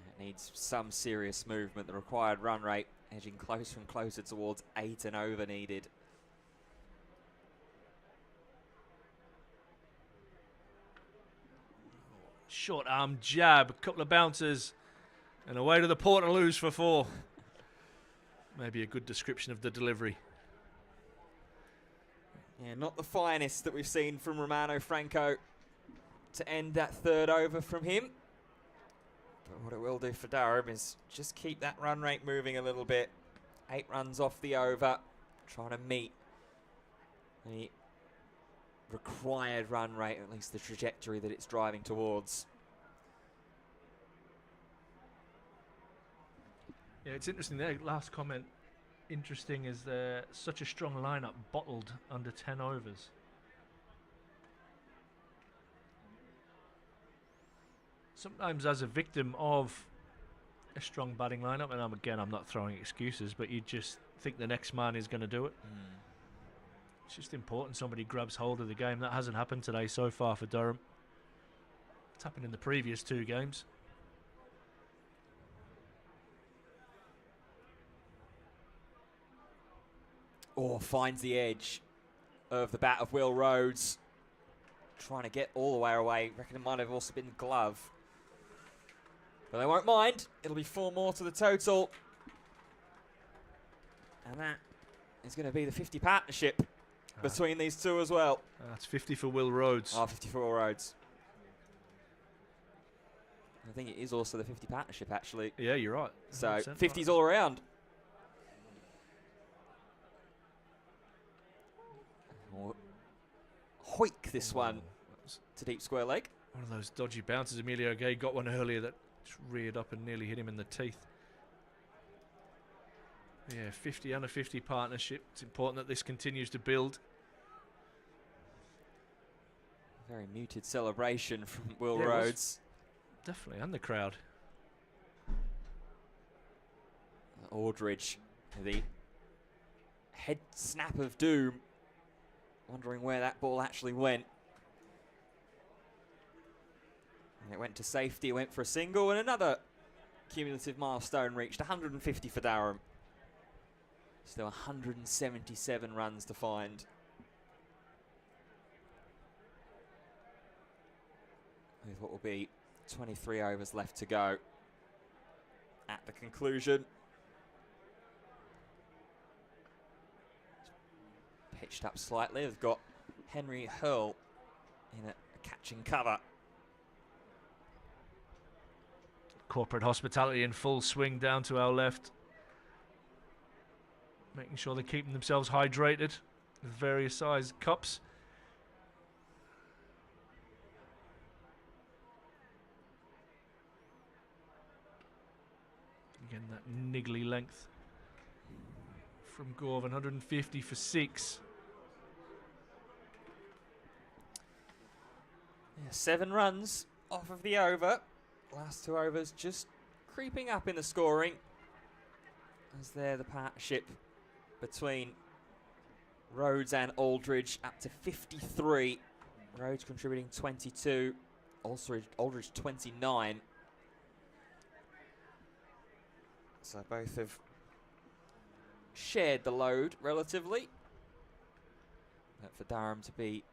A: It needs some serious movement. The required run rate edging closer and closer towards 8 and over needed.
B: Short arm jab, a couple of bouncers, and away to the Portaloos for 4. Maybe a good description of the delivery.
A: Yeah, not the finest that we've seen from Romano Franco to end that third over from him. But what it will do for Durham is just keep that run rate moving a little bit. 8 runs off the over, trying to meet the required run rate, at least the trajectory that it's driving towards.
B: Yeah, it's interesting there. Last comment. Interesting is such a strong lineup bottled under 10 overs. Sometimes as a victim of a strong batting lineup, and I'm not throwing excuses, but you just think the next man is going to do it. It's just important somebody grabs hold of the game. That hasn't happened today so far for Durham. It's happened in the previous 2 games.
A: Oh, finds the edge of the bat of Will Rhodes. Trying to get all the way away. Reckon it might have also been glove. But they won't mind. It'll be 4 more to the total. And that is going to be the 50 partnership between these two as well.
B: That's 50 for Will Rhodes.
A: 50 for Will Rhodes. I think it is also the 50 partnership, actually.
B: Yeah, you're right.
A: So 50s
B: right.
A: all around. Hoik this one to deep square leg.
B: One of those dodgy bounces. Emilio Gay got one earlier that just reared up and nearly hit him in the teeth. Yeah, 50 and a 50 partnership. It's important that this continues to build.
A: Very muted celebration from Will Rhodes.
B: Definitely, and the crowd.
A: Aldridge, the head snap of doom. Wondering where that ball actually went. And it went to safety, went for a single, and another cumulative milestone reached. 150 for Durham. Still 177 runs to find. With what will be 23 overs left to go at the conclusion. Pitched up slightly. They've got Henry Hurl in a catching cover.
B: Corporate hospitality in full swing down to our left. Making sure they're keeping themselves hydrated with various size cups. Again, that niggly length from Gorvin, 150 for 6.
A: Yeah, 7 runs off of the over. Last 2 overs just creeping up in the scoring. As there the partnership between Rhodes and Aldridge up to 53. Rhodes contributing 22. Aldridge 29. So both have shared the load relatively. But for Durham to be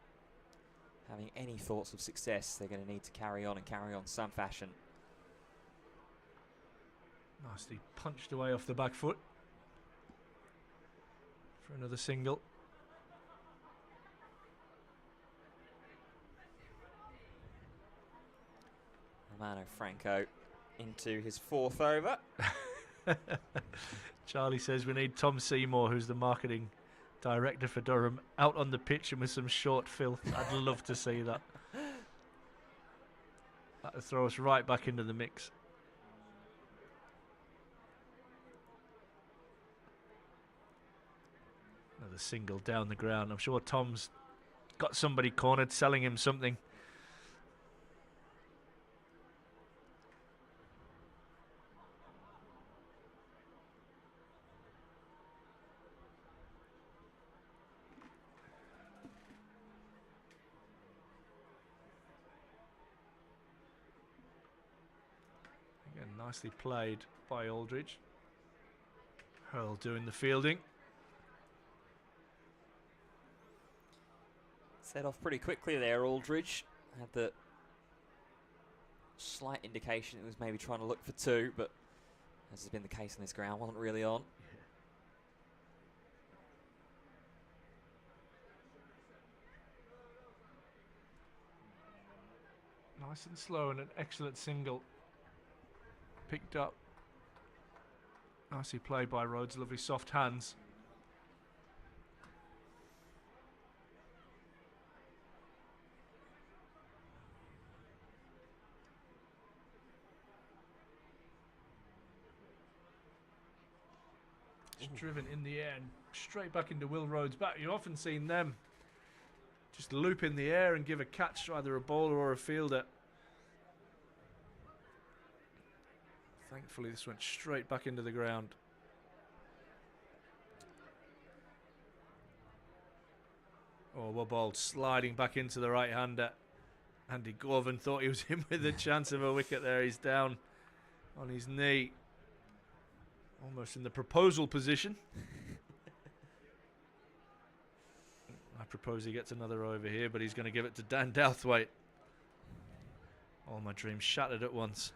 A: having any thoughts of success, they're going to need to carry on some fashion.
B: Nicely punched away off the back foot for another single.
A: Romano Franco into his 4th over.
B: Charlie says we need Tom Seymour, who's the marketing director for Durham, out on the pitch and with some short filth. I'd love to see that. That would throw us right back into the mix. Another single down the ground. I'm sure Tom's got somebody cornered selling him something. Again, nicely played by Aldridge. Hurl doing the fielding.
A: Set off pretty quickly there, Aldridge. Had the slight indication it was maybe trying to look for 2, but as has been the case on this ground, wasn't really on.
B: Nice and slow and an excellent single. Picked up. Nicely played by Rhodes, lovely soft hands. Just driven in the air and straight back into Will Rhodes' back. You've often seen them just loop in the air and give a catch to either a bowler or a fielder. Thankfully, this went straight back into the ground. Oh, well bowled, sliding back into the right-hander. Andy Gorvin thought he was in with a chance of a wicket there. He's down on his knee. Almost in the proposal position. I propose he gets another over here, but he's going to give it to Dan Douthwaite. All my dreams shattered at once.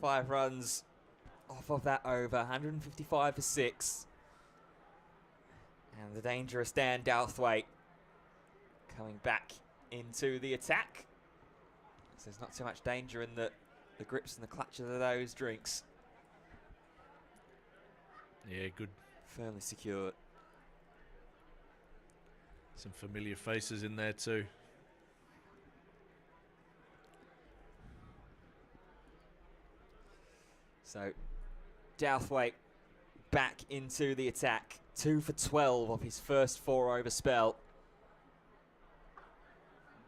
A: 5 runs off of that over, 155 for 6. And the dangerous Dan Douthwaite coming back into the attack. So there's not too much danger in the grips and the clutches of those drinks.
B: Yeah, good.
A: Firmly secured.
B: Some familiar faces in there too.
A: So Douthwaite back into the attack. 2 for 12 of his first 4 over spell.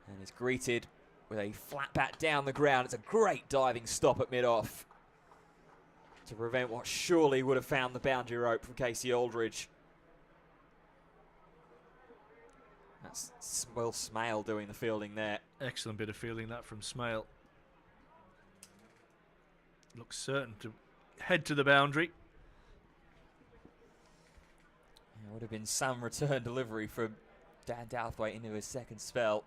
A: And he's greeted with a flat bat down the ground. It's a great diving stop at mid-off to prevent what surely would have found the boundary rope from Casey Aldridge. That's Will Smale doing the fielding there.
B: Excellent bit of fielding that from Smale. Looks certain to head to the boundary.
A: It would have been some return delivery from Dan Douthwaite into his second spell.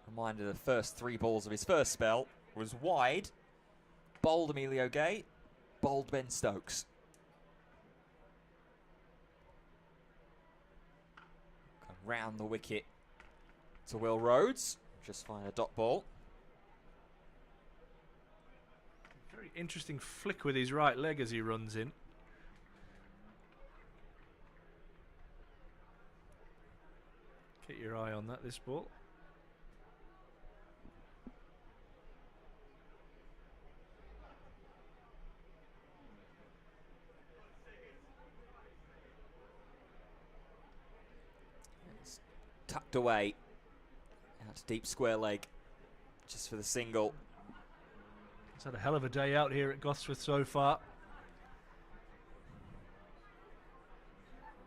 A: Reminder, the first 3 balls of his first spell was wide, bowled Emilio Gay, bowled Ben Stokes. Come round the wicket to Will Rhodes, just find a dot ball.
B: Very interesting flick with his right leg as he runs in. Keep your eye on that, this ball.
A: It's tucked away out to deep square leg just for the single.
B: He's had a hell of a day out here at Gosforth so far.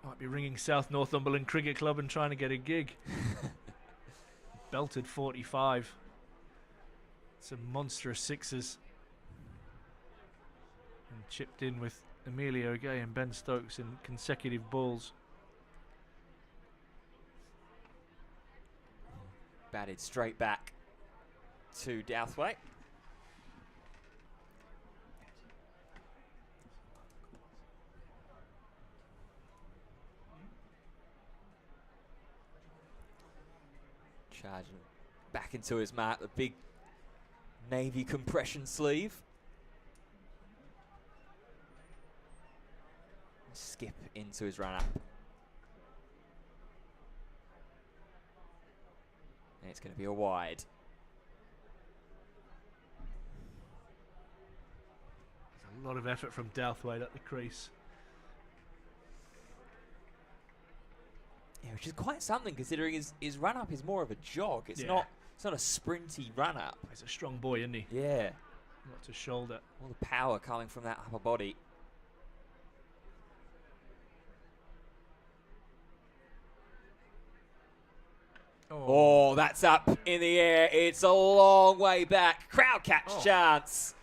B: Might be ringing South Northumberland Cricket Club and trying to get a gig. Belted 45. Some monstrous sixes. And chipped in with Emilio Gay and Ben Stokes in consecutive balls.
A: batted straight back to Douthwaite. Charging back into his mat, the big navy compression sleeve. Skip into his run-up. And it's going to be a wide.
B: There's a lot of effort from Douthwaite at the crease.
A: Yeah, which is quite something considering his run-up is more of a jog. It's not a sprinty run-up.
B: He's a strong boy, isn't he?
A: Yeah.
B: Not to shoulder.
A: All the power coming from that upper body. Oh, that's up in the air. It's a long way back. Crowd catch chance.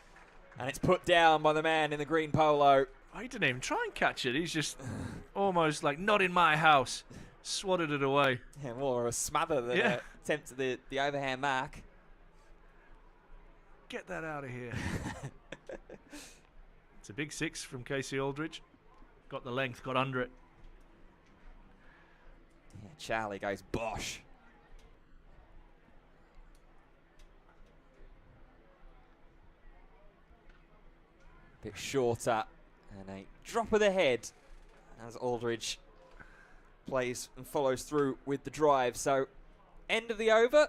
A: And it's put down by the man in the green polo.
B: He didn't even try and catch it. He's just almost like, not in my house. Swatted it away.
A: Yeah, more a smother than an attempt at the overhand mark.
B: Get that out of here. It's a big 6 from Casey Aldridge. Got the length, got under it.
A: Yeah, Charlie goes bosh. A bit shorter and a drop of the head as Aldridge plays and follows through with the drive. So end of the over,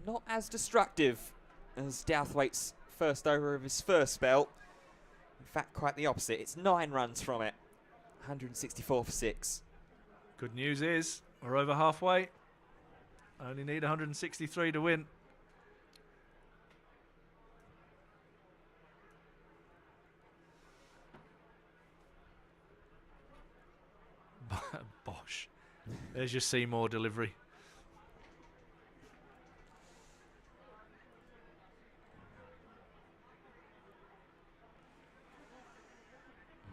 A: not as destructive as Douthwaite's first over of his first spell. In fact, quite the opposite. It's 9 runs from it, 164 for 6.
B: Good news is we're over halfway. Only need 163 to win. Bosh. There's your Seymour delivery.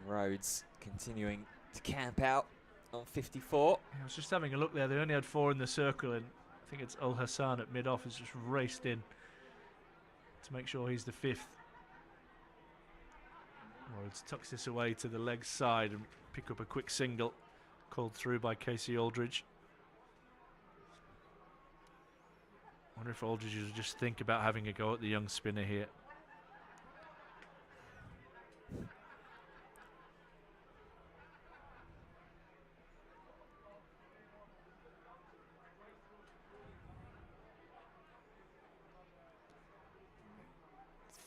A: Rhodes continuing to camp out on 54.
B: I was just having a look there. They only had 4 in the circle, and I think it's Al Hassan at mid-off has just raced in to make sure he's the 5th. Rhodes tucks this away to the leg side and pick up a quick single called through by Casey Aldridge. I wonder if Aldridge will just think about having a go at the young spinner here.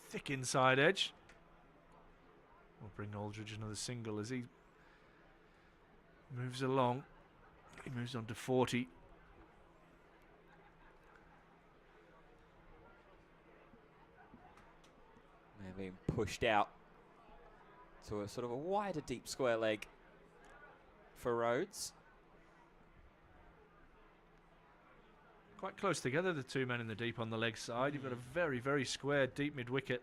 B: Thick inside edge. We'll bring Aldridge another single as he moves along. He moves on to 40.
A: And being pushed out to a sort of a wider deep square leg for Rhodes.
B: Quite close together, the 2 men in the deep on the leg side. You've got a very, very square deep mid-wicket.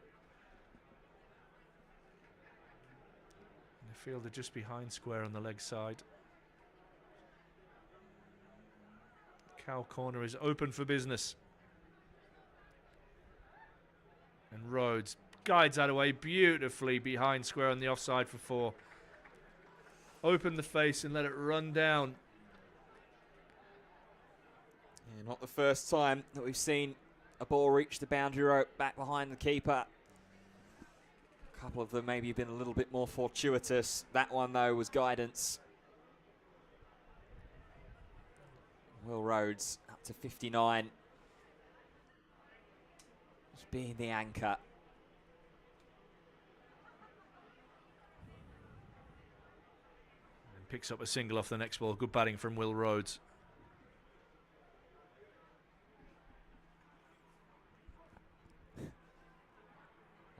B: And the fielder just behind square on the leg side. Cow corner is open for business. And Rhodes guides that away beautifully behind square on the offside for 4. Open the face and let it run down.
A: Yeah, not the first time that we've seen a ball reach the boundary rope back behind the keeper. A couple of them maybe been a little bit more fortuitous. That one, though, was guidance. Will Rhodes up to 59. Just being the anchor.
B: And picks up a single off the next ball. Good batting from Will Rhodes.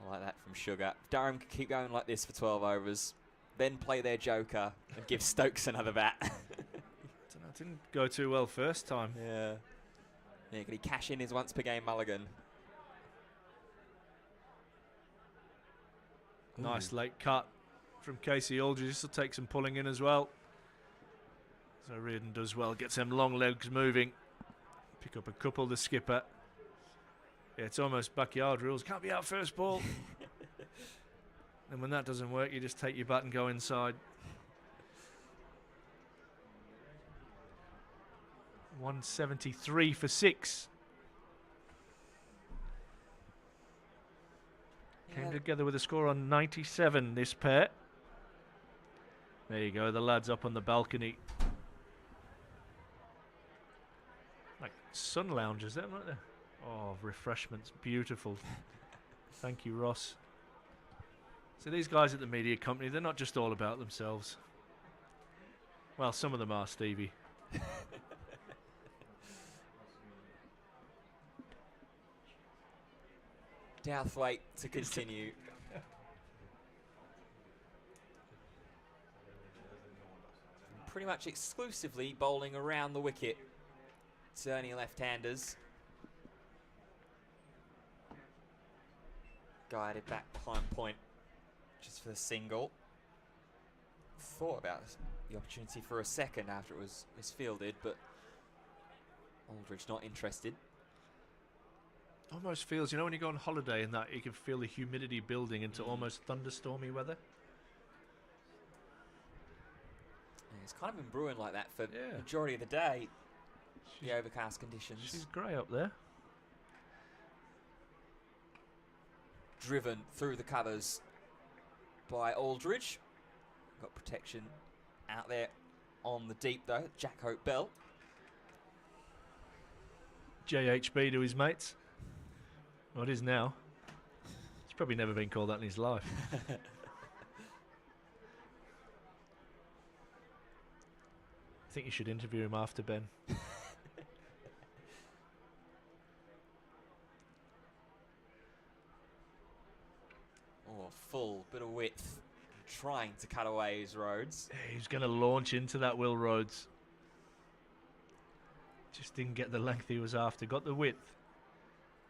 A: I like that from Sugar. Durham could keep going like this for 12 overs, then play their joker and give Stokes another bat.
B: It didn't go too well first time.
A: Yeah. Yeah, can he cash in his once per game mulligan?
B: Nice late cut from Casey Aldridge. This will take some pulling in as well. So Reardon does well, gets them long legs moving. Pick up a couple, the skipper. Yeah, it's almost backyard rules. Can't be out first ball. And when that doesn't work, you just take your bat and go inside. 173 for 6. Came together with a score on 97, this pair. There you go, the lads up on the balcony. Like sun loungers there, aren't they? Oh, refreshments, beautiful. Thank you, Ross. So these guys at the media company, they're not just all about themselves. Well, some of them are, Stevie.
A: Douthwaite to continue. Pretty much exclusively bowling around the wicket. Turning left-handers. Guided back behind point, just for the single. Thought about the opportunity for a second after it was misfielded, but Aldridge not interested.
B: Almost feels, you know, when you go on holiday and that you can feel the humidity building into almost thunderstormy weather.
A: Yeah, it's kind of been brewing like that for the majority of the day. The overcast conditions.
B: She's grey up there.
A: Driven through the covers by Aldridge. Got protection out there on the deep though. Jack Hope Bell.
B: JHB to his mates. Well, it is now. He's probably never been called that in his life. I think you should interview him after, Ben.
A: Oh, full bit of width. Trying to cut away his Rhodes.
B: He's going to launch into that Will Rhodes. Just didn't get the length he was after. Got the width.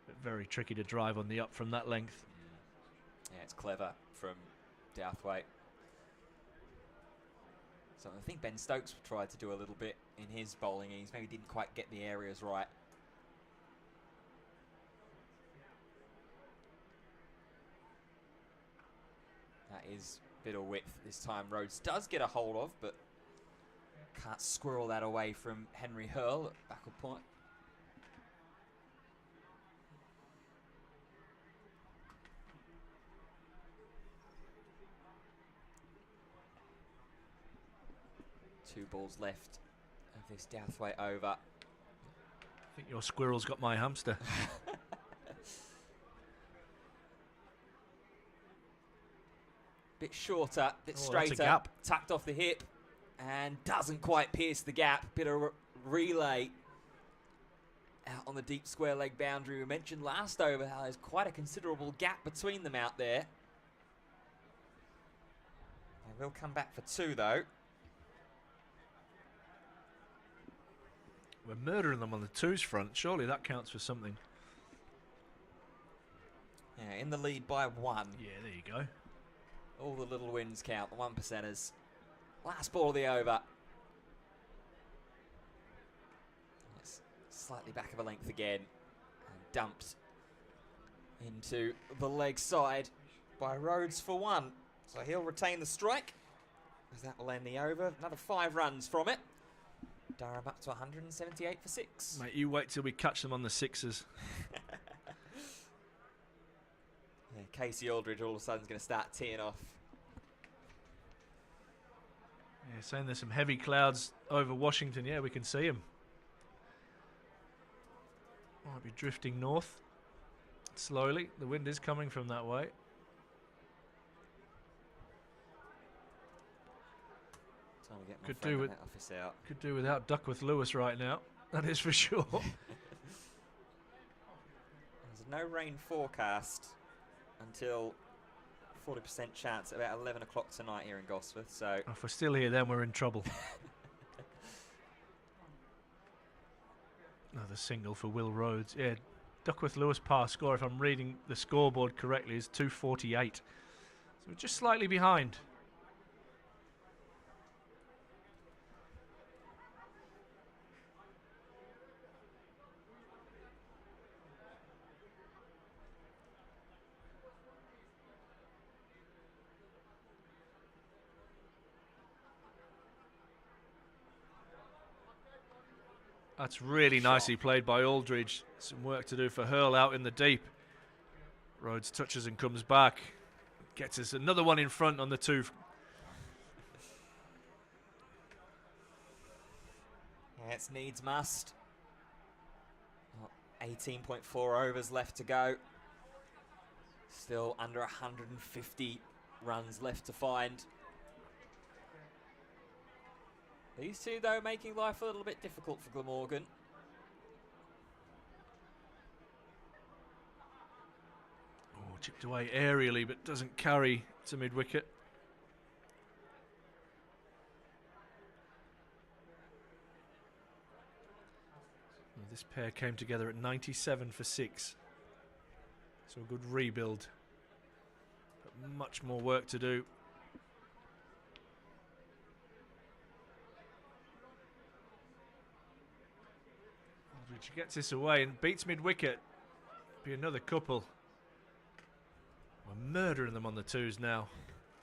B: But very tricky to drive on the up from that length.
A: Yeah, it's clever from Douthwaite. So I think Ben Stokes tried to do a little bit in his bowling. He maybe didn't quite get the areas right. That is a bit of width this time. Rhodes does get a hold of, but can't squirrel that away from Henry Hurl at backward point. Two balls left of this Douthwaite over.
B: I think your squirrel's got my hamster.
A: Bit shorter, bit
B: that's a
A: straighter,
B: gap.
A: tucked off the hip, and doesn't quite pierce the gap. Bit of relay out on the deep square leg boundary. We mentioned last over how there's quite a considerable gap between them out there. They will come back for 2 though.
B: We're murdering them on the twos front. Surely that counts for something.
A: Yeah, in the lead by 1.
B: Yeah, there you go.
A: All the little wins count, the 1%ers. Last ball of the over. It's slightly back of a length again. And dumped into the leg side by Rhodes for 1. So he'll retain the strike, as that will end the over. Another 5 runs from it. Durham up to 178 for 6.
B: Mate, you wait till we catch them on the sixes.
A: Yeah, Casey Aldridge all of a sudden is going to start teeing off.
B: Yeah, saying there's some heavy clouds over Washington. Yeah, we can see them. Might be drifting north slowly. The wind is coming from that way.
A: Time to get my
B: Could
A: friend
B: do
A: in
B: with
A: that office out.
B: Could do without Duckworth Lewis right now. That is for sure.
A: There's no rain forecast until 40% chance about 11 o'clock tonight here in Gosforth. So
B: If we're still here, then we're in trouble. Another single for Will Rhodes. Yeah, Duckworth Lewis pass score, if I'm reading the scoreboard correctly, is 248. So we're just slightly behind. That's really nicely played by Aldridge. Some work to do for Hurl out in the deep. Rhodes touches and comes back. Gets us another one in front on the 2.
A: Yeah, it's needs must. 18.4 overs left to go. Still under 150 runs left to find. These two, though, making life a little bit difficult for Glamorgan.
B: Oh, chipped away aerially, but doesn't carry to mid-wicket. This pair came together at 97 for 6. So a good rebuild. But much more work to do. Aldridge gets this away and beats mid-wicket. Be another couple. We're murdering them on the 2s now.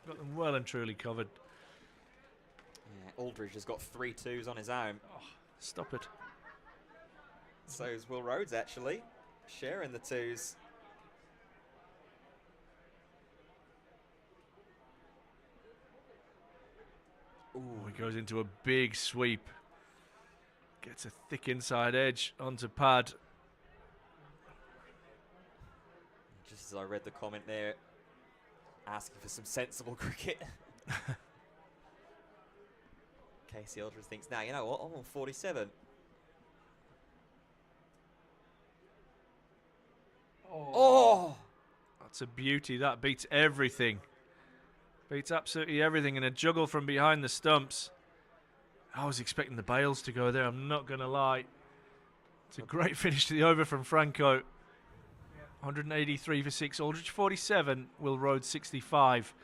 B: Got them well and truly covered.
A: Yeah, Aldridge has got 3 2s on his own.
B: Oh, stop it.
A: So is Will Rhodes, actually, sharing the 2s.
B: Ooh, he goes into a big sweep. Gets a thick inside edge onto pad.
A: Just as I read the comment there, asking for some sensible cricket. Casey Aldridge thinks, now, you know what, I'm on 47. Oh!
B: That's a beauty. That beats everything. Beats absolutely everything in a juggle from behind the stumps. I was expecting the bails to go there, I'm not going to lie. It's a great finish to the over from Franco. 183 for 6, Aldridge 47, Will Rhodes 65.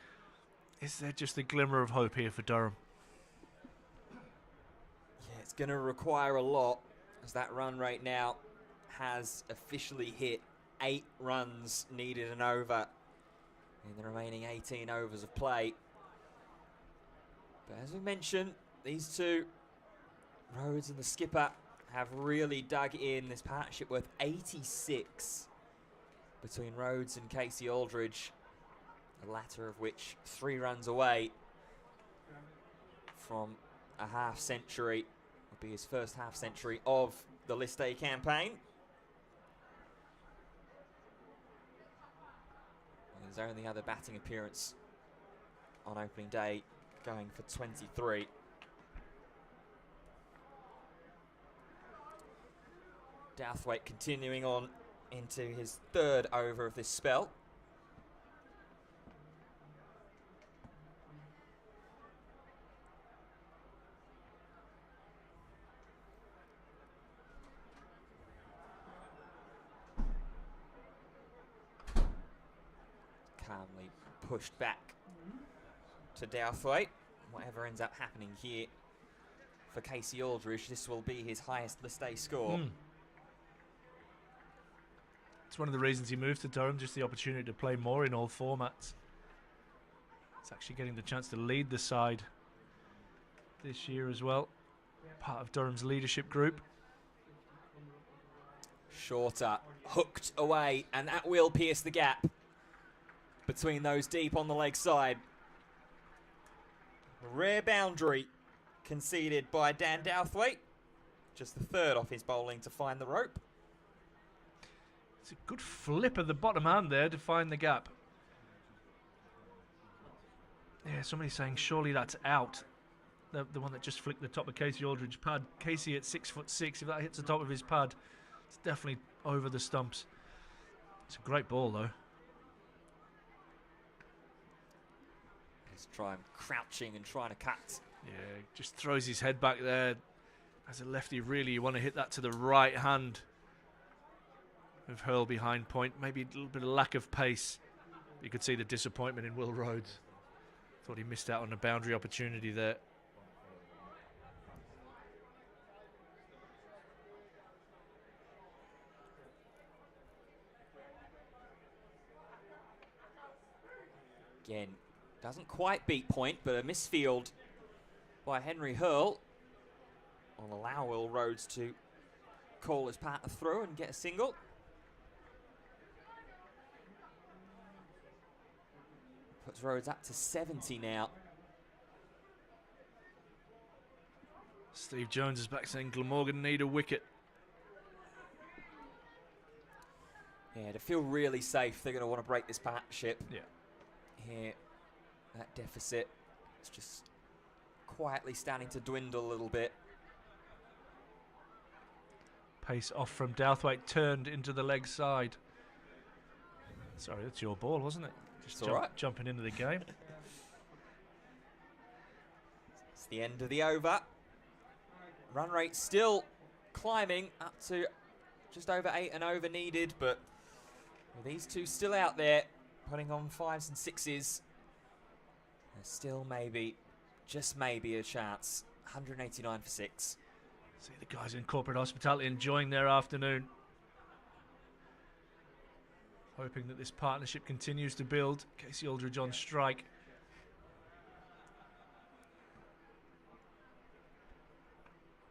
B: Is there just a glimmer of hope here for Durham?
A: Yeah, it's going to require a lot, as that run rate now has officially hit 8 runs needed an over in the remaining 18 overs of play. But as we mentioned, these two, Rhodes and the skipper, have really dug in. This partnership worth 86 between Rhodes and Casey Aldridge, the latter of which 3 runs away from a half century. Will be his first half century of the List A campaign. His only other batting appearance on opening day, going for 23. Douthwaite continuing on into his 3rd over of this spell. Calmly pushed back to Douthwaite. Whatever ends up happening here for Casey Aldridge, this will be his highest List A score.
B: It's one of the reasons he moved to Durham, just the opportunity to play more in all formats. It's actually getting the chance to lead the side this year as well. Part of Durham's leadership group.
A: Shorter, hooked away, and that will pierce the gap between those deep on the leg side. A rare boundary conceded by Dan Douthwaite. Just the 3rd off his bowling to find the rope.
B: It's a good flip of the bottom hand there to find the gap. Yeah, somebody's saying surely that's out. The one that just flicked the top of Casey Aldridge's pad. Casey at 6'6", if that hits the top of his pad, it's definitely over the stumps. It's a great ball though.
A: He's crouching and trying to cut.
B: Yeah, just throws his head back there. As a lefty, really, you want to hit that to the right hand of Hurl behind point. Maybe a little bit of lack of pace. You could see the disappointment in Will Rhodes. Thought he missed out on a boundary opportunity there.
A: Again, doesn't quite beat point, but a misfield by Henry Hurl will allow Will Rhodes to call his partner through and get a single. Puts Rhodes up to 70 now.
B: Steve Jones is back saying Glamorgan need a wicket.
A: Yeah, to feel really safe, they're going to want to break this partnership.
B: Yeah.
A: Here, that deficit is just quietly starting to dwindle a little bit.
B: Pace off from Douthwaite, turned into the leg side. Sorry, that's your ball, wasn't it? Just
A: It's all right.
B: Jumping into the game.
A: It's the end of the over. Run rate still climbing up to just over 8 and over needed, but with these two still out there, putting on 5s and 6s, there's still maybe, just maybe a chance. 189 for 6.
B: See the guys in corporate hospitality enjoying their afternoon. Hoping that this partnership continues to build. Casey Aldridge on strike.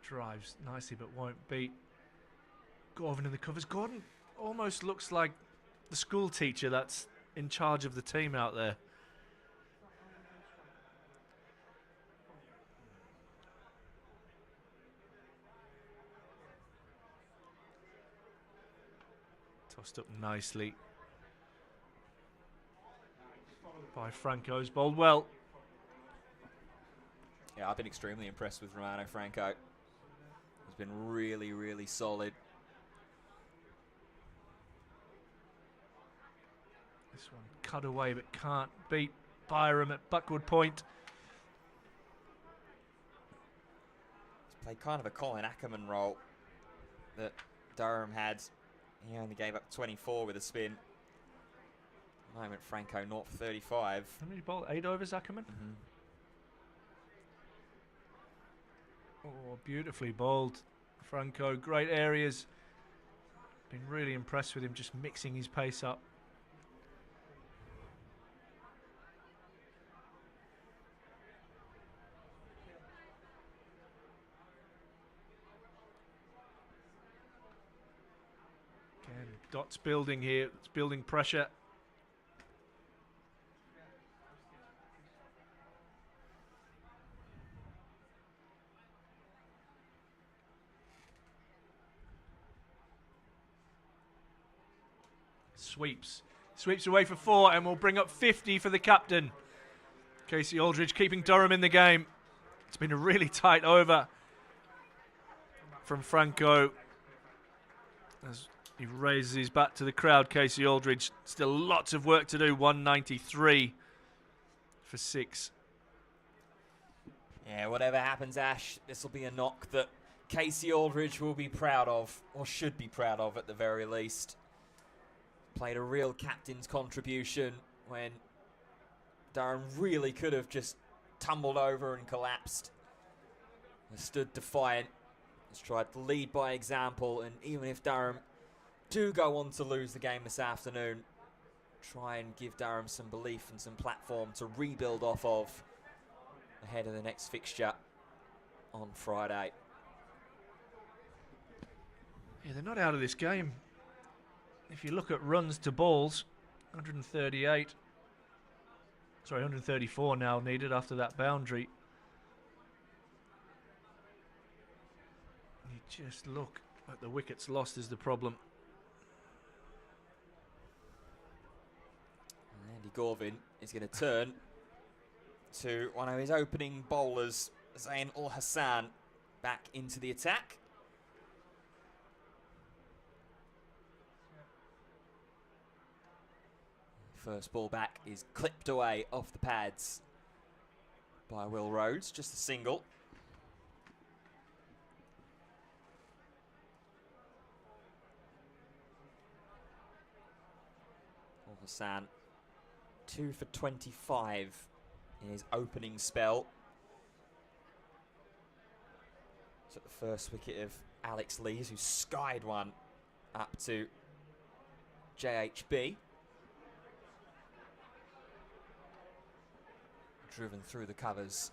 B: Drives nicely but won't beat. Gordon in the covers. Gordon almost looks like the school teacher that's in charge of the team out there. Tossed up nicely by Franco's bowled well.
A: Yeah, I've been extremely impressed with Romano Franco. He's been really, really solid.
B: This one cut away but can't beat Byram at backward point.
A: He's played kind of a Colin Ackerman role that Durham had. He only gave up 24 with a spin. At the moment, Franco 0 for 35.
B: How many bowled? 8 overs, Ackerman? Oh, beautifully bowled. Franco, great areas. Been really impressed with him, just mixing his pace up. Again, Dot's building here. It's building pressure. Sweeps away for 4 and will bring up 50 for the captain. Casey Aldridge keeping Durham in the game. It's been a really tight over from Franco as he raises his bat to the crowd. Casey Aldridge, still lots of work to do. 193 for 6.
A: Yeah, whatever happens, Ash, this will be a knock that Casey Aldridge will be proud of, or should be proud of at the very least. Played a real captain's contribution when Durham really could have just tumbled over and collapsed. Has stood defiant, has tried to lead by example, and even if Durham do go on to lose the game this afternoon, try and give Durham some belief and some platform to rebuild off of ahead of the next fixture on Friday.
B: Yeah, they're not out of this game. If you look at runs to balls, 138. Sorry, 134 now needed after that boundary. You just look at the wickets lost is the problem.
A: Andy Gorvin is going to turn to one of his opening bowlers, Zain Ul Hassan, back into the attack. First ball back is clipped away off the pads by Will Rhodes, just a single. Ul Hassan, 2 for 25 in his opening spell. So the first wicket of Alex Lees, who skied one up to JHB. Driven through the covers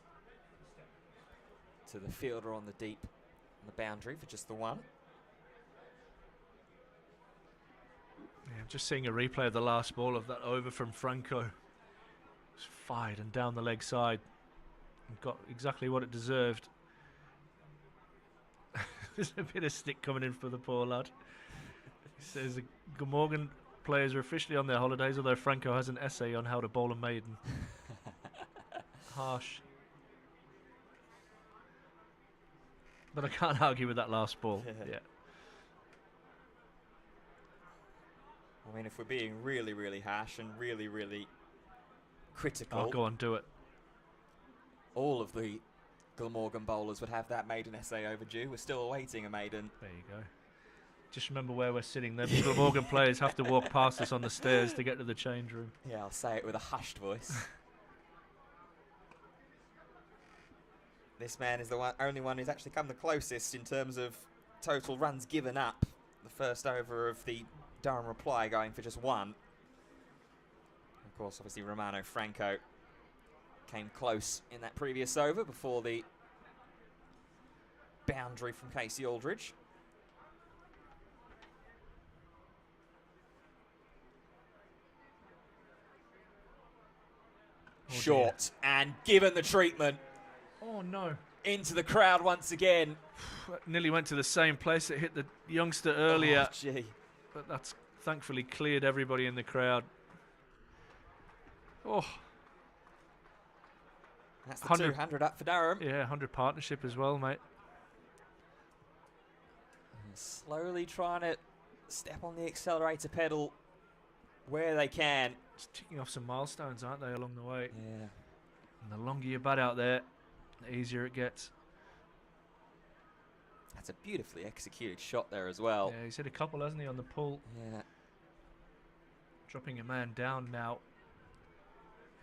A: to the fielder on the deep on the boundary for just the one.
B: Yeah, I'm just seeing a replay of the last ball of that over from Franco. It's fired and down the leg side. And got exactly what it deserved. There's a bit of stick coming in for the poor lad. He says the Glamorgan players are officially on their holidays, although Franco has an essay on how to bowl a maiden. Harsh. But I can't argue with that last ball. Yeah.
A: I mean, if we're being really, really harsh and really, really critical,
B: Oh, go on, do it.
A: all of the Glamorgan bowlers would have that maiden essay overdue. We're still awaiting a maiden.
B: There you go. Just remember where we're sitting. The Glamorgan players have to walk past us on the stairs to get to the change room.
A: Yeah, I'll say it with a hushed voice. This man is the only one who's actually come the closest in terms of total runs given up. The first over of the Durham reply going for just one. Of course, obviously, Romano Franco came close in that previous over before the boundary from Casey Aldridge.
B: Oh
A: Short and given the treatment.
B: Oh, no.
A: Into the crowd once again.
B: Nearly went to the same place. It hit the youngster earlier.
A: Oh, gee.
B: But that's thankfully cleared everybody in the crowd. Oh.
A: That's the 200 up for Durham.
B: Yeah, 100 partnership as well, mate.
A: Slowly trying to step on the accelerator pedal where they can.
B: Just ticking off some milestones, aren't they, along the way?
A: Yeah.
B: And the longer you bat out there, the easier it gets.
A: That's a beautifully executed shot there as well.
B: Yeah, he's hit a couple, hasn't he, on the pull?
A: Yeah.
B: Dropping a man down now.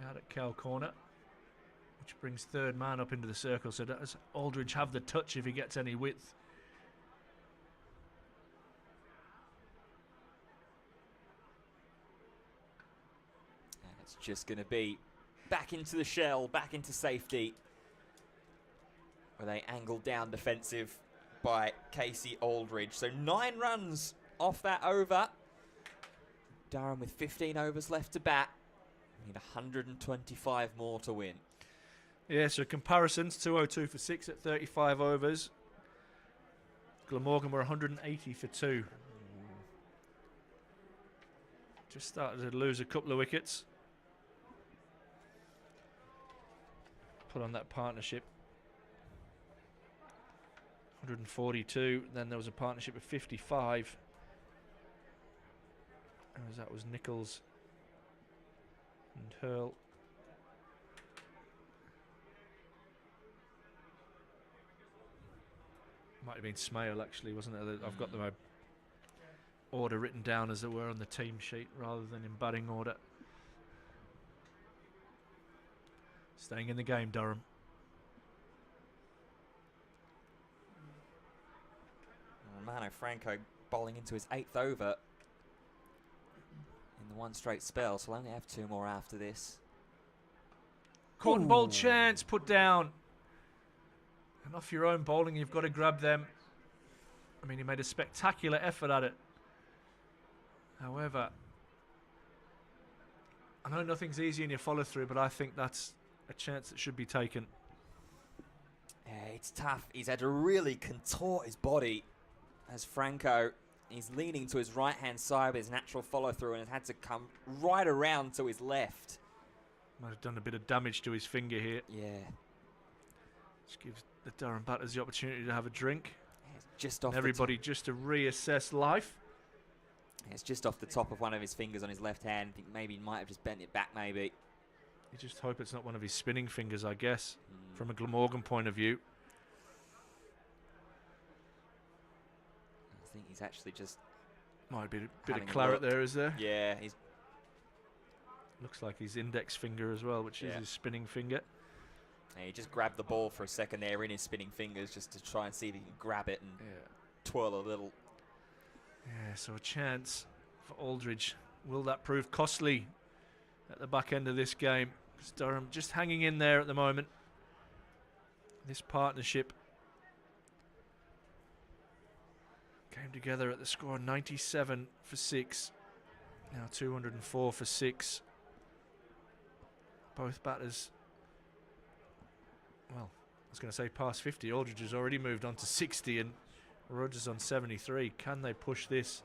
B: Out at Cal corner. Which brings third man up into the circle. So does Aldridge have the touch if he gets any width?
A: And it's just going to be back into the shell, back into safety. Where they angled down defensive by Casey Aldridge. So 9 runs off that over. Durham with 15 overs left to bat. Need 125 more to win.
B: Yeah, so comparisons, 202 for 6 at 35 overs. Glamorgan were 180 for 2. Just started to lose a couple of wickets. Put on that partnership. 142, then there was a partnership of 55. As that was Nichols and Hurl. Might have been Smale actually, wasn't it? I've got my order written down as it were on the team sheet rather than in batting order. Staying in the game, Durham.
A: Romano Franco bowling into his 8th over in the one straight spell, so we'll only have 2 more after this.
B: Cotton ball chance put down. And off your own bowling, you've got to grab them. I mean, he made a spectacular effort at it. However, I know nothing's easy in your follow through, but I think that's a chance that should be taken.
A: Yeah, it's tough. He's had to really contort his body as Franco. He's leaning to his right-hand side with his natural follow-through and has had to come right around to his left.
B: Might have done a bit of damage to his finger here.
A: Yeah.
B: Which gives the Durham batters the opportunity to have a drink.
A: Yeah, it's just off
B: everybody just to reassess life.
A: Yeah, it's just off the top of one of his fingers on his left hand. I think maybe he might have just bent it back, maybe.
B: You just hope it's not one of his spinning fingers, I guess, from a Glamorgan point of view.
A: I think he's actually just...
B: Might be a bit of claret there, is there?
A: Yeah, he's...
B: Looks like his index finger as well, which is his spinning finger.
A: Yeah, he just grabbed the ball for a second there in his spinning fingers just to try and see if he can grab it and twirl a little.
B: Yeah, so a chance for Aldridge. Will that prove costly at the back end of this game? Because Durham just hanging in there at the moment. This partnership came together at the score 97 for 6. Now 204 for 6. Both batters, well, I was going to say past 50. Aldridge has already moved on to 60 and Rogers on 73. Can they push this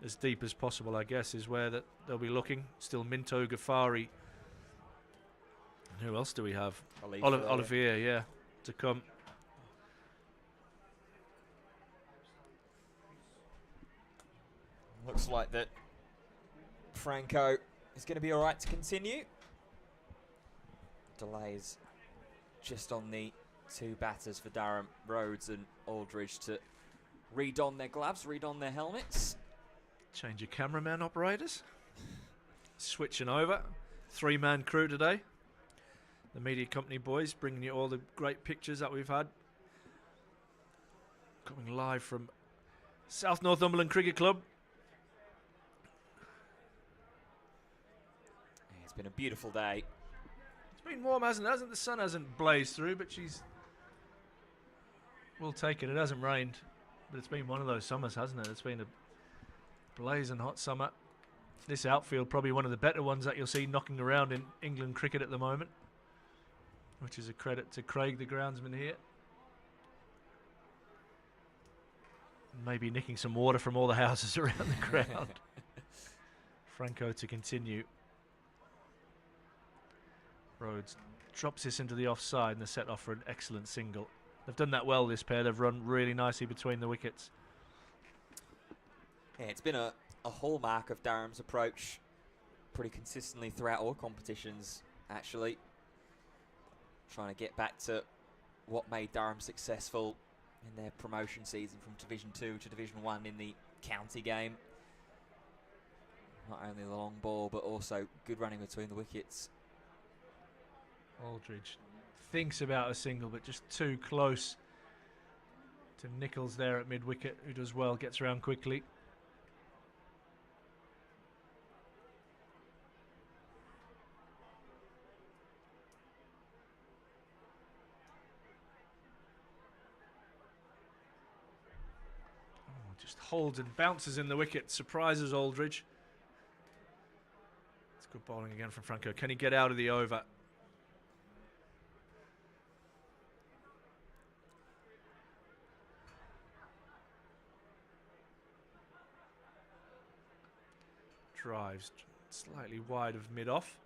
B: as deep as possible, I guess, is where that they'll be looking. Still Minto, Ghaffari. And who else do we have? Olivier, yeah, to come.
A: Looks like that Franco is going to be all right to continue. Delays just on the two batters for Durham, Rhodes and Aldridge, to re-don their gloves, re-don their helmets.
B: Change your cameraman operators. Switching over. 3-man crew today. The media company boys bringing you all the great pictures that we've had. Coming live from South Northumberland Cricket Club.
A: It's been a beautiful day.
B: It's been warm, hasn't it? The sun hasn't blazed through, but we'll take it. It hasn't rained, but it's been one of those summers, hasn't it? It's been a blazing hot summer. This outfield probably one of the better ones that you'll see knocking around in England cricket at the moment, which is a credit to Craig, the groundsman here. Maybe nicking some water from all the houses around the ground. Franco to continue. Rhodes drops this into the offside and the set off for an excellent single. They've done that well, this pair. They've run really nicely between the wickets.
A: Yeah, it's been a hallmark of Durham's approach pretty consistently throughout all competitions, actually. Trying to get back to what made Durham successful in their promotion season from Division 2 to Division 1 in the county game. Not only the long ball, but also good running between the wickets.
B: Aldridge thinks about a single, but just too close to Nichols there at mid-wicket, who does well, gets around quickly. Oh, just holds and bounces in the wicket, surprises Aldridge. It's good bowling again from Franco. Can he get out of the over? Drives slightly wide of mid-off,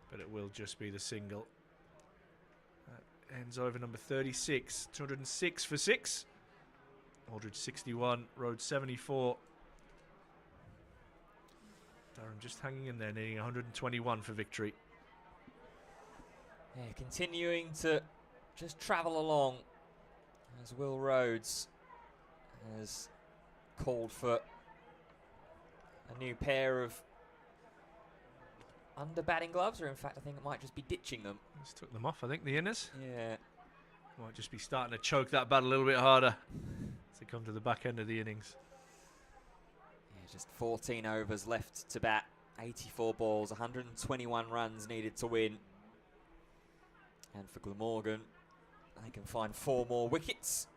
B: but it will just be the single. That ends over number 36. 206 for 6. Aldridge 61, Rhodes 74. Durham just hanging in there, needing 121 for victory.
A: Yeah, continuing to just travel along as Will Rhodes has called for a new pair of under batting gloves, or in fact I think it might just be ditching them.
B: Just took them off, I think, the inners.
A: Yeah.
B: Might just be starting to choke that bat a little bit harder as they come to the back end of the innings.
A: Yeah, just 14 overs left to bat, 84 balls, 121 runs needed to win. And for Glamorgan, they can find 4 more wickets,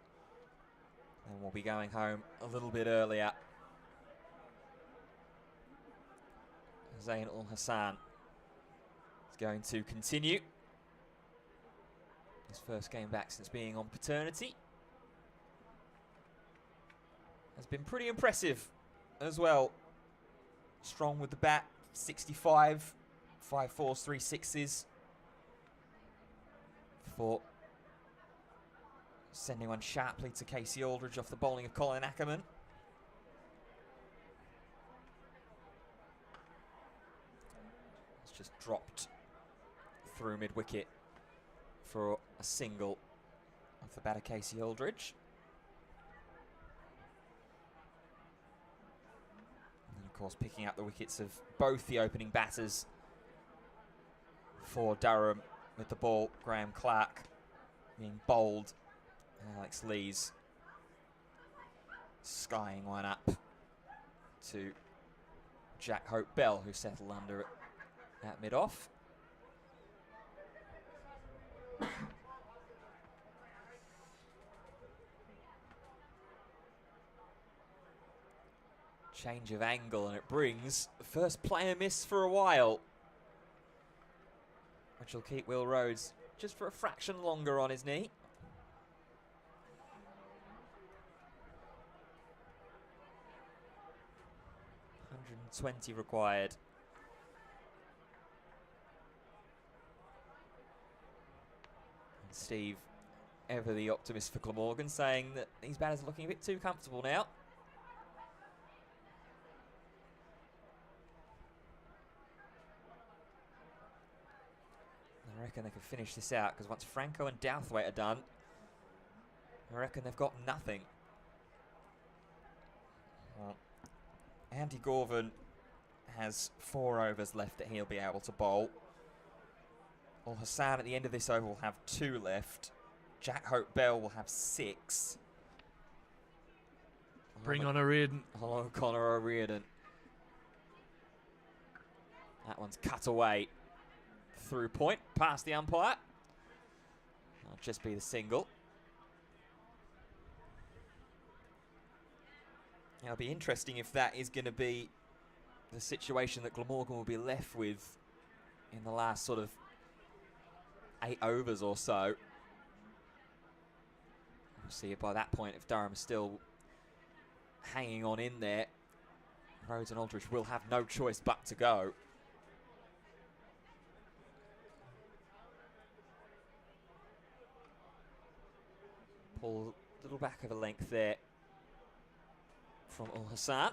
A: and we'll be going home a little bit earlier. Zain Ul Hassan is going to continue. His first game back since being on paternity. Has been pretty impressive as well. Strong with the bat, 65, 5 4s, 3 6s. For sending one sharply to Casey Aldridge off the bowling of Colin Ackerman. Just dropped through mid-wicket for a single off the batter Casey Aldridge. And of course picking up the wickets of both the opening batters for Durham with the ball, Graham Clark being bowled, and Alex Lees skying one up to Jack Hope Bell, who settled under it at mid-off. Change of angle, and it brings the first player miss for a while, which will keep Will Rhodes just for a fraction longer on his knee. 120 required. And Steve, ever the optimist for Glamorgan, saying that these batters are looking a bit too comfortable now. I reckon they can finish this out, because once Franco and Douthwaite are done, I reckon they've got nothing. Andy Gorvin has 4 overs left that he'll be able to bowl. Well, Hassan at the end of this over will have 2 left. Jack Hope Bell will have 6.
B: Bring on O'Riordan.
A: Hello, Connor O'Riordan. That one's cut away through point, past the umpire. That'll just be the single. It'll be interesting if that is going to be the situation that Glamorgan will be left with in the last sort of 8 overs or so. We'll see by that point if Durham is still hanging on in there. Rhodes and Aldridge will have no choice but to go. Pull a little back of a length there from Ul Hassan.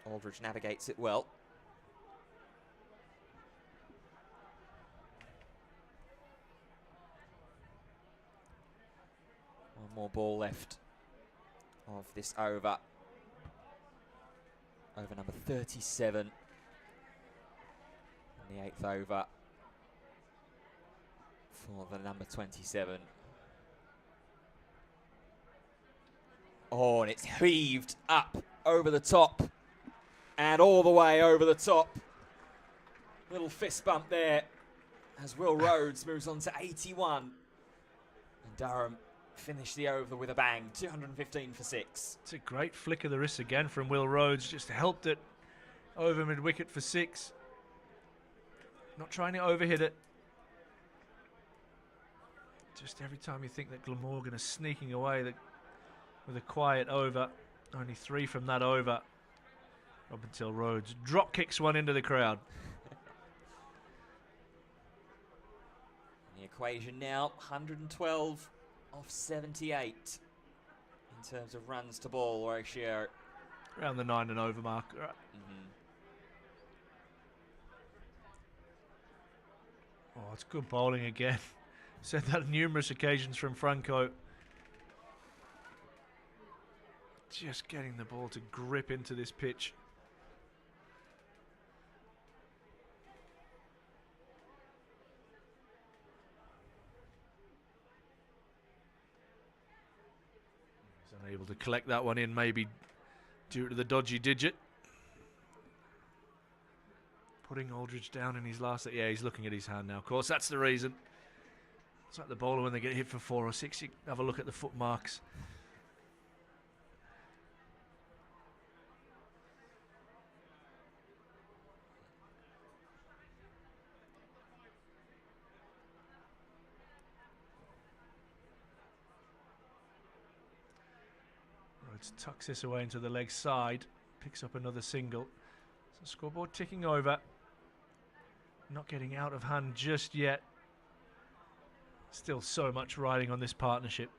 A: Aldridge navigates it well. One more ball left of this over. Over number 37. And the 8th over for the number 27. Oh, and it's heaved up over the top and all the way over the top. Little fist bump there as Will Rhodes moves on to 81. And Durham finished the over with a bang, 215 for 6.
B: It's a great flick of the wrist again from Will Rhodes, just helped it over mid-wicket for 6. Not trying to overhit it. Just every time you think that Glamorgan is sneaking away with a quiet over, only 3 from that over, up until Rhodes drop kicks one into the crowd.
A: The equation now 112 off 78 in terms of runs to ball ratio.
B: Around the 9 and over mark. Right. Oh, it's good bowling again. Said that on numerous occasions from Franco. Just getting the ball to grip into this pitch. He's unable to collect that one in, maybe due to the dodgy digit. Putting Aldridge down in his last... Yeah, he's looking at his hand now. Of course, that's the reason. It's like the bowler when they get hit for 4 or 6. You have a look at the foot marks. Rhodes tucks this away into the leg side. Picks up another single. So scoreboard ticking over. Not getting out of hand just yet. Still so much riding on this partnership.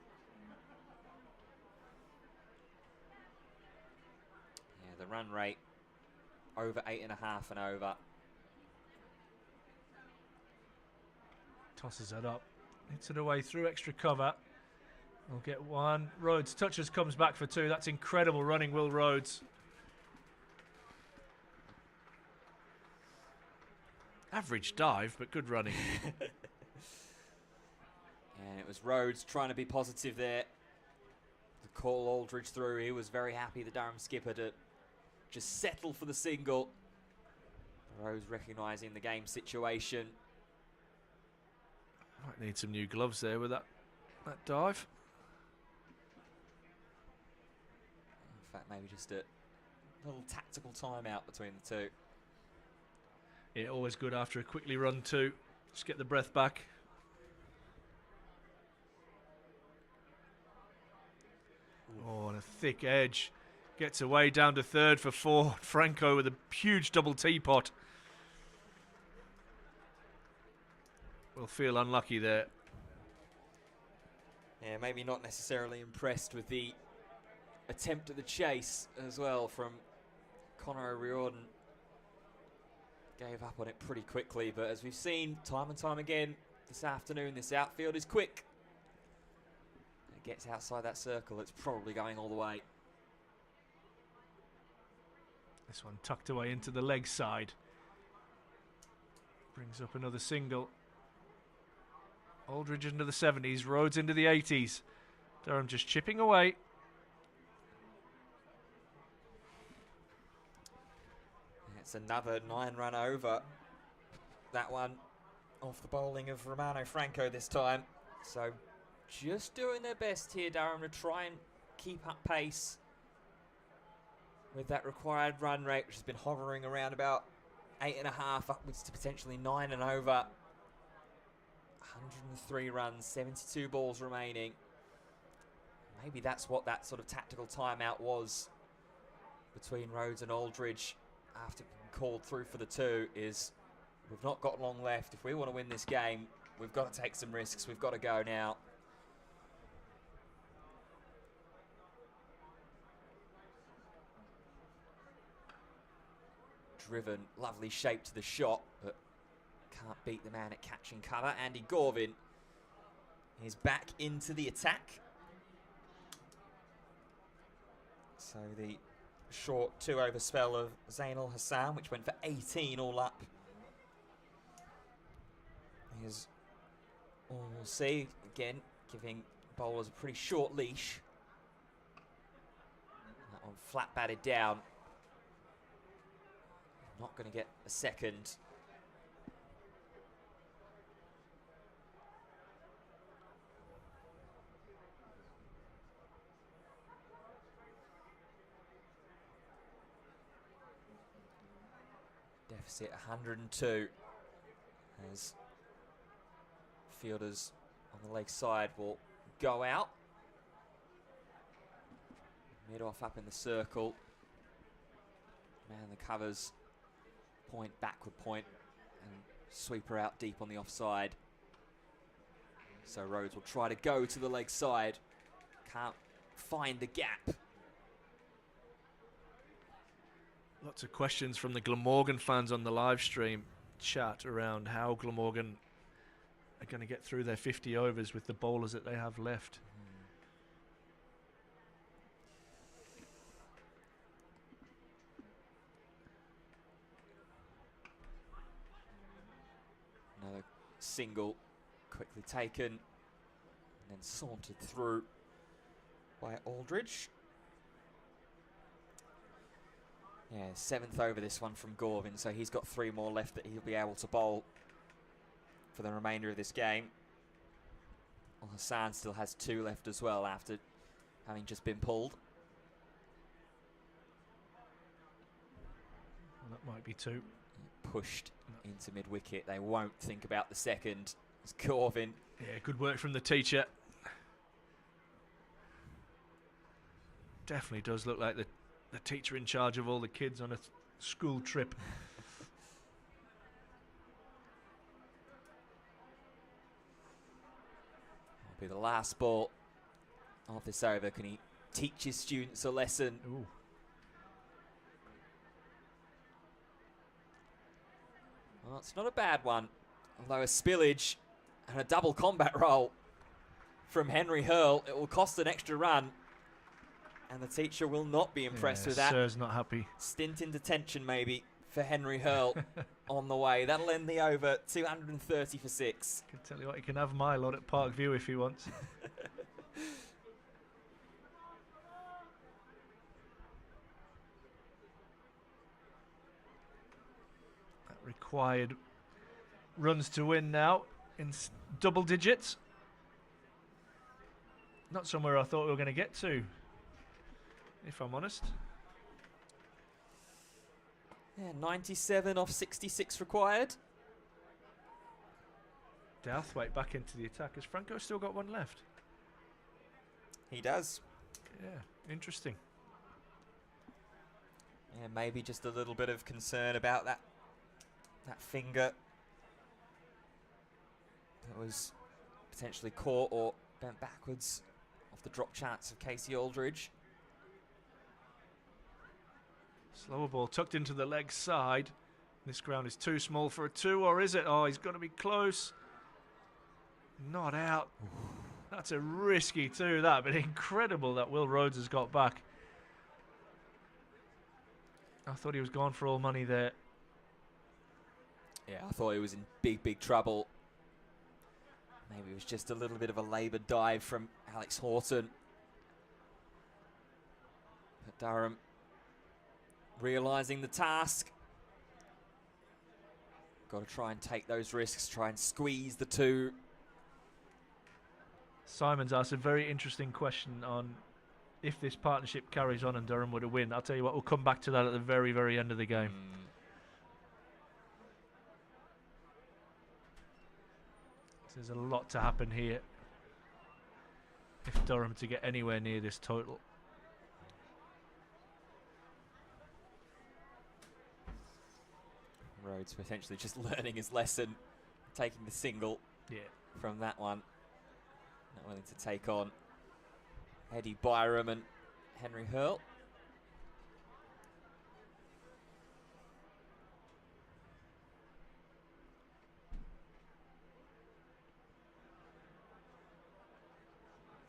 A: Yeah, the run rate over 8.5 and over.
B: Tosses it up. Hits it away through extra cover. We'll get 1. Rhodes touches, comes back for 2. That's incredible running, Will Rhodes. Average dive, but good running.
A: And it was Rhodes trying to be positive there. The call Aldridge through. He was very happy, the Durham skipper, to just settle for the single. Rhodes recognising the game situation.
B: Might need some new gloves there with that dive.
A: In fact, maybe just a little tactical timeout between the two.
B: Yeah, always good after a quickly run too. Just get the breath back. Oh, and a thick edge. Gets away down to third for 4. Franco with a huge double teapot. Will feel unlucky there.
A: Yeah, maybe not necessarily impressed with the attempt at the chase as well from Connor O'Riordan. Gave up on it pretty quickly, but as we've seen time and time again this afternoon, this outfield is quick. It gets outside that circle, it's probably going all the way.
B: This one tucked away into the leg side. Brings up another single. Aldridge into the 70s, Rhodes into the 80s. Durham just chipping away.
A: It's another 9-run over. That one off the bowling of Romano Franco this time. So just doing their best here, Durham, to try and keep up pace with that required run rate, which has been hovering around about 8.5 upwards to potentially 9 and over. 103 runs, 72 balls remaining. Maybe that's what that sort of tactical timeout was between Rhodes and Aldridge after being called through for the 2, is we've not got long left. If we want to win this game, we've got to take some risks. We've got to go now. Driven, lovely shape to the shot, but can't beat the man at catching cover. Andy Gorvin is back into the attack. So the short 2-over spell of Zainul Hassan, which went for 18 all up, is all we'll see. Again, giving bowlers a pretty short leash. That one flat batted down. Not going to get a second. Deficit 102 as fielders on the leg side will go out. Mid off up in the circle. Man the covers, point, backward point, and sweeper out deep on the offside. So Rhodes will try to go to the leg side. Can't find the gap.
B: Lots of questions from the Glamorgan fans on the live stream chat around how Glamorgan are going to get through their 50 overs with the bowlers that they have left.
A: Another single quickly taken and then sauntered through by Aldridge. Yeah, 7th over this one from Gorvin, so he's got 3 more left that he'll be able to bowl for the remainder of this game. Well, Hassan still has 2 left as well after having just been pulled.
B: Well, that might be 2.
A: Pushed into mid-wicket. They won't think about the second. It's Gorvin.
B: Yeah, good work from the teacher. Definitely does look like the teacher in charge of all the kids on a school trip.
A: Will be the last ball of this over. Can he teach his students a lesson?
B: Ooh.
A: Well, it's not a bad one, although a spillage and a double combat roll from Henry Hurl. It will cost an extra run, and the teacher will not be impressed with that.
B: Sir's not happy.
A: Stint in detention maybe for Henry Hurl on the way. That'll end the over, 230 for 6.
B: Can tell you what, he can have my lot at Park View if he wants. That required runs to win now in double digits. Not somewhere I thought we were going to get to, if I'm honest.
A: Yeah, 97 off 66 required.
B: Douthwaite back into the attack. Has Franco still got one left?
A: He does.
B: Yeah, interesting.
A: Yeah, maybe just a little bit of concern about that finger that was potentially caught or bent backwards off the drop chance of Casey Aldridge.
B: Slower ball tucked into the leg side. This ground is too small for a 2, or is it? Oh, he's got to be close. Not out. That's a risky 2, that, but incredible that Will Rhodes has got back. I thought he was gone for all money there.
A: Yeah, I thought he was in big trouble. Maybe it was just a little bit of a laboured dive from Alex Horton. But Durham realising the task. Got to try and take those risks, try and squeeze the 2.
B: Simon's asked a very interesting question on if this partnership carries on and Durham were to win. I'll tell you what, we'll come back to that at the very end of the game. There's a lot to happen here if Durham to get anywhere near this total.
A: Rhodes potentially just learning his lesson, taking the single from that one. Not willing to take on Eddie Byram and Henry Hurl.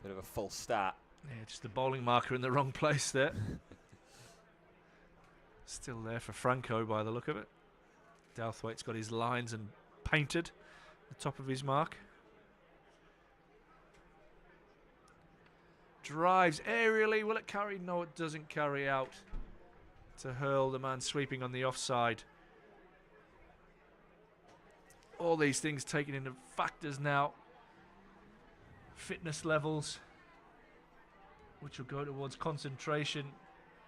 A: Bit of a false start.
B: Yeah, just the bowling marker in the wrong place there. Still there for Franco by the look of it. Douthwaite's got his lines and painted the top of his mark. Drives aerially. Will it carry? No, it doesn't carry out. To Hurl, the man sweeping on the offside. All these things taken into factors now. Fitness levels, which will go towards concentration,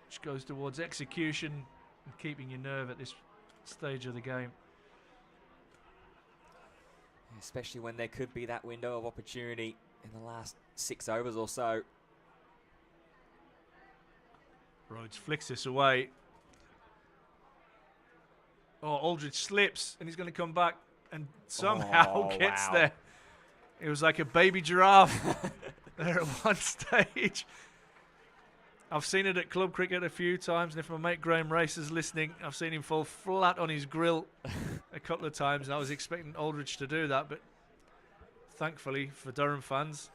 B: which goes towards execution and keeping your nerve at this stage of the game.
A: Especially when there could be that window of opportunity in the last 6 overs or so.
B: Rhodes flicks this away. Oh, Aldridge slips and he's going to come back and somehow gets there. It was like a baby giraffe there at one stage. I've seen it at club cricket a few times, and if my mate Graham Race is listening, I've seen him fall flat on his grill a couple of times, and I was expecting Aldridge to do that, but thankfully for Durham fans,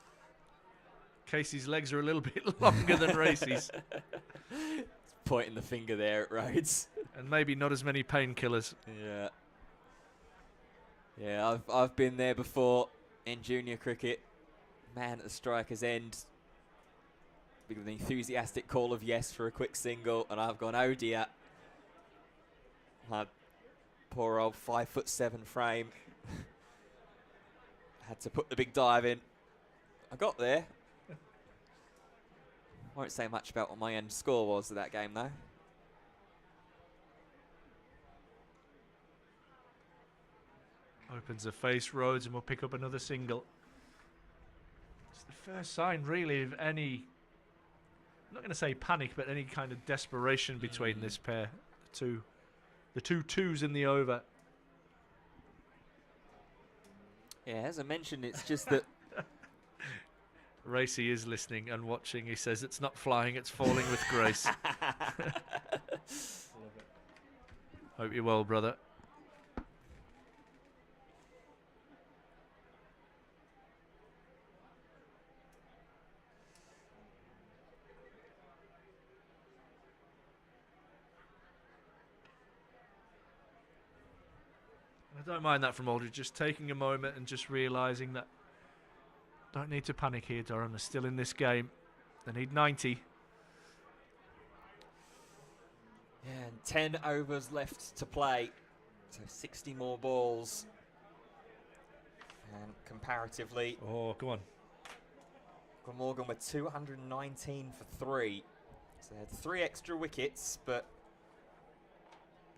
B: Casey's legs are a little bit longer than Race's.
A: Pointing the finger there at Rhodes.
B: And maybe not as many painkillers.
A: Yeah. Yeah, I've been there before in junior cricket. Man at the striker's end. With an enthusiastic call of yes for a quick single, and I've gone, oh dear. My poor old 5'7" frame. Had to put the big dive in. I got there. Won't say much about what my end score was of that game though.
B: Opens a face, Rhodes, and we'll pick up another single. It's the first sign really of any, I'm not going to say panic, but any kind of desperation between this pair. The two twos in the over.
A: Yeah, as I mentioned, it's just that
B: Racy is listening and watching. He says it's not flying, it's falling with grace. Hope you're well, brother. I don't mind that from Aldridge, just taking a moment and just realising that don't need to panic here, Durham. They're still in this game. They need 90.
A: Yeah, and 10 overs left to play. So 60 more balls. And comparatively,
B: Oh, come on.
A: Glamorgan with 219 for 3. So they had 3 extra wickets, but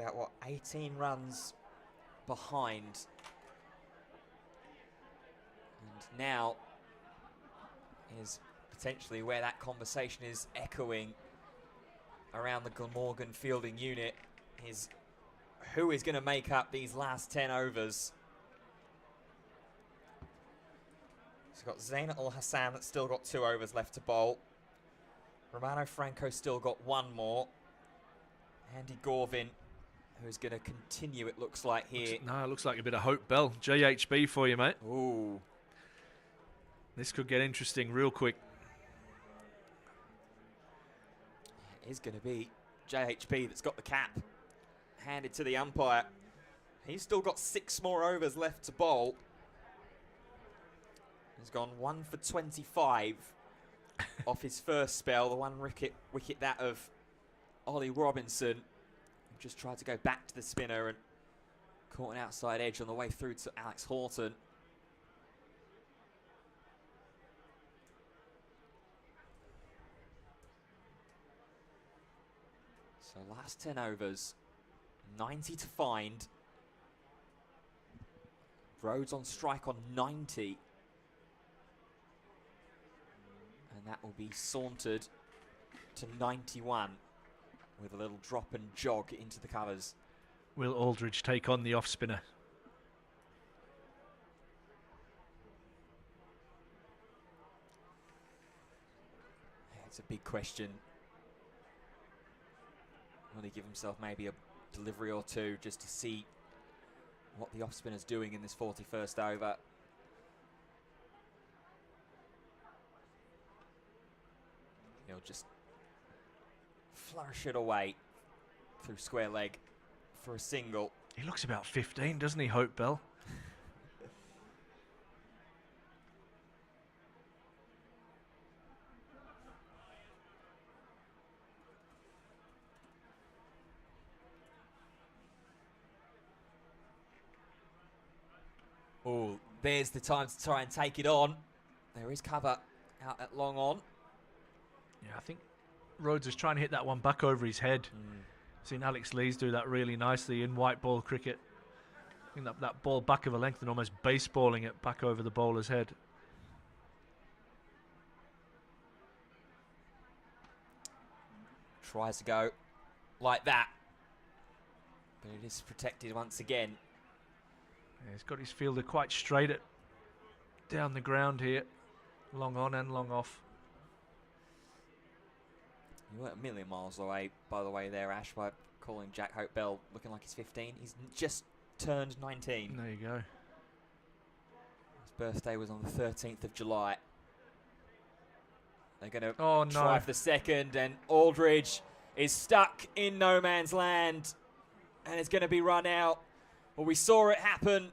A: about, what, 18 runs behind. And now is potentially where that conversation is echoing around the Glamorgan fielding unit, is who is going to make up these last 10 overs. So we've got Zayn Al Hassan that's still got 2 overs left to bowl. Romano Franco's still got 1 more. Andy Gorvin, who's going to continue, it looks like here.
B: It looks like a bit of Hope Bell. JHB for you, mate.
A: Ooh.
B: This could get interesting real quick.
A: It is going to be JHB that's got the cap handed to the umpire. He's still got 6 more overs left to bowl. He's gone 1 for 25 off his first spell. The one wicket that of Ollie Robinson, who just tried to go back to the spinner and caught an outside edge on the way through to Alex Horton. So last 10 overs, 90 to find. Rhodes on strike on 90. And that will be sauntered to 91 with a little drop and jog into the covers.
B: Will Aldridge take on the off spinner?
A: It's a big question. Will he give himself maybe a delivery or two just to see what the off spinner's doing in this 41st over? He'll just flourish it away through square leg for a single.
B: He looks about 15, doesn't he, Hope Bell?
A: Oh, there's the time to try and take it on. There is cover out at long on.
B: Yeah, I think Rhodes is trying to hit that one back over his head. Seen Alex Lees do that really nicely in white ball cricket. I think that ball back of a length and almost baseballing it back over the bowler's head.
A: Tries to go like that, but it is protected once again.
B: Yeah, he's got his fielder quite straight down the ground here. Long on and long off.
A: You weren't a million miles away, by the way, there, Ash, by calling Jack Hope Bell looking like he's 15. He's just turned 19.
B: There you go.
A: His birthday was on the 13th of July. They're going to try for the second, and Aldridge is stuck in no man's land, and it's going to be run out. Well, we saw it happen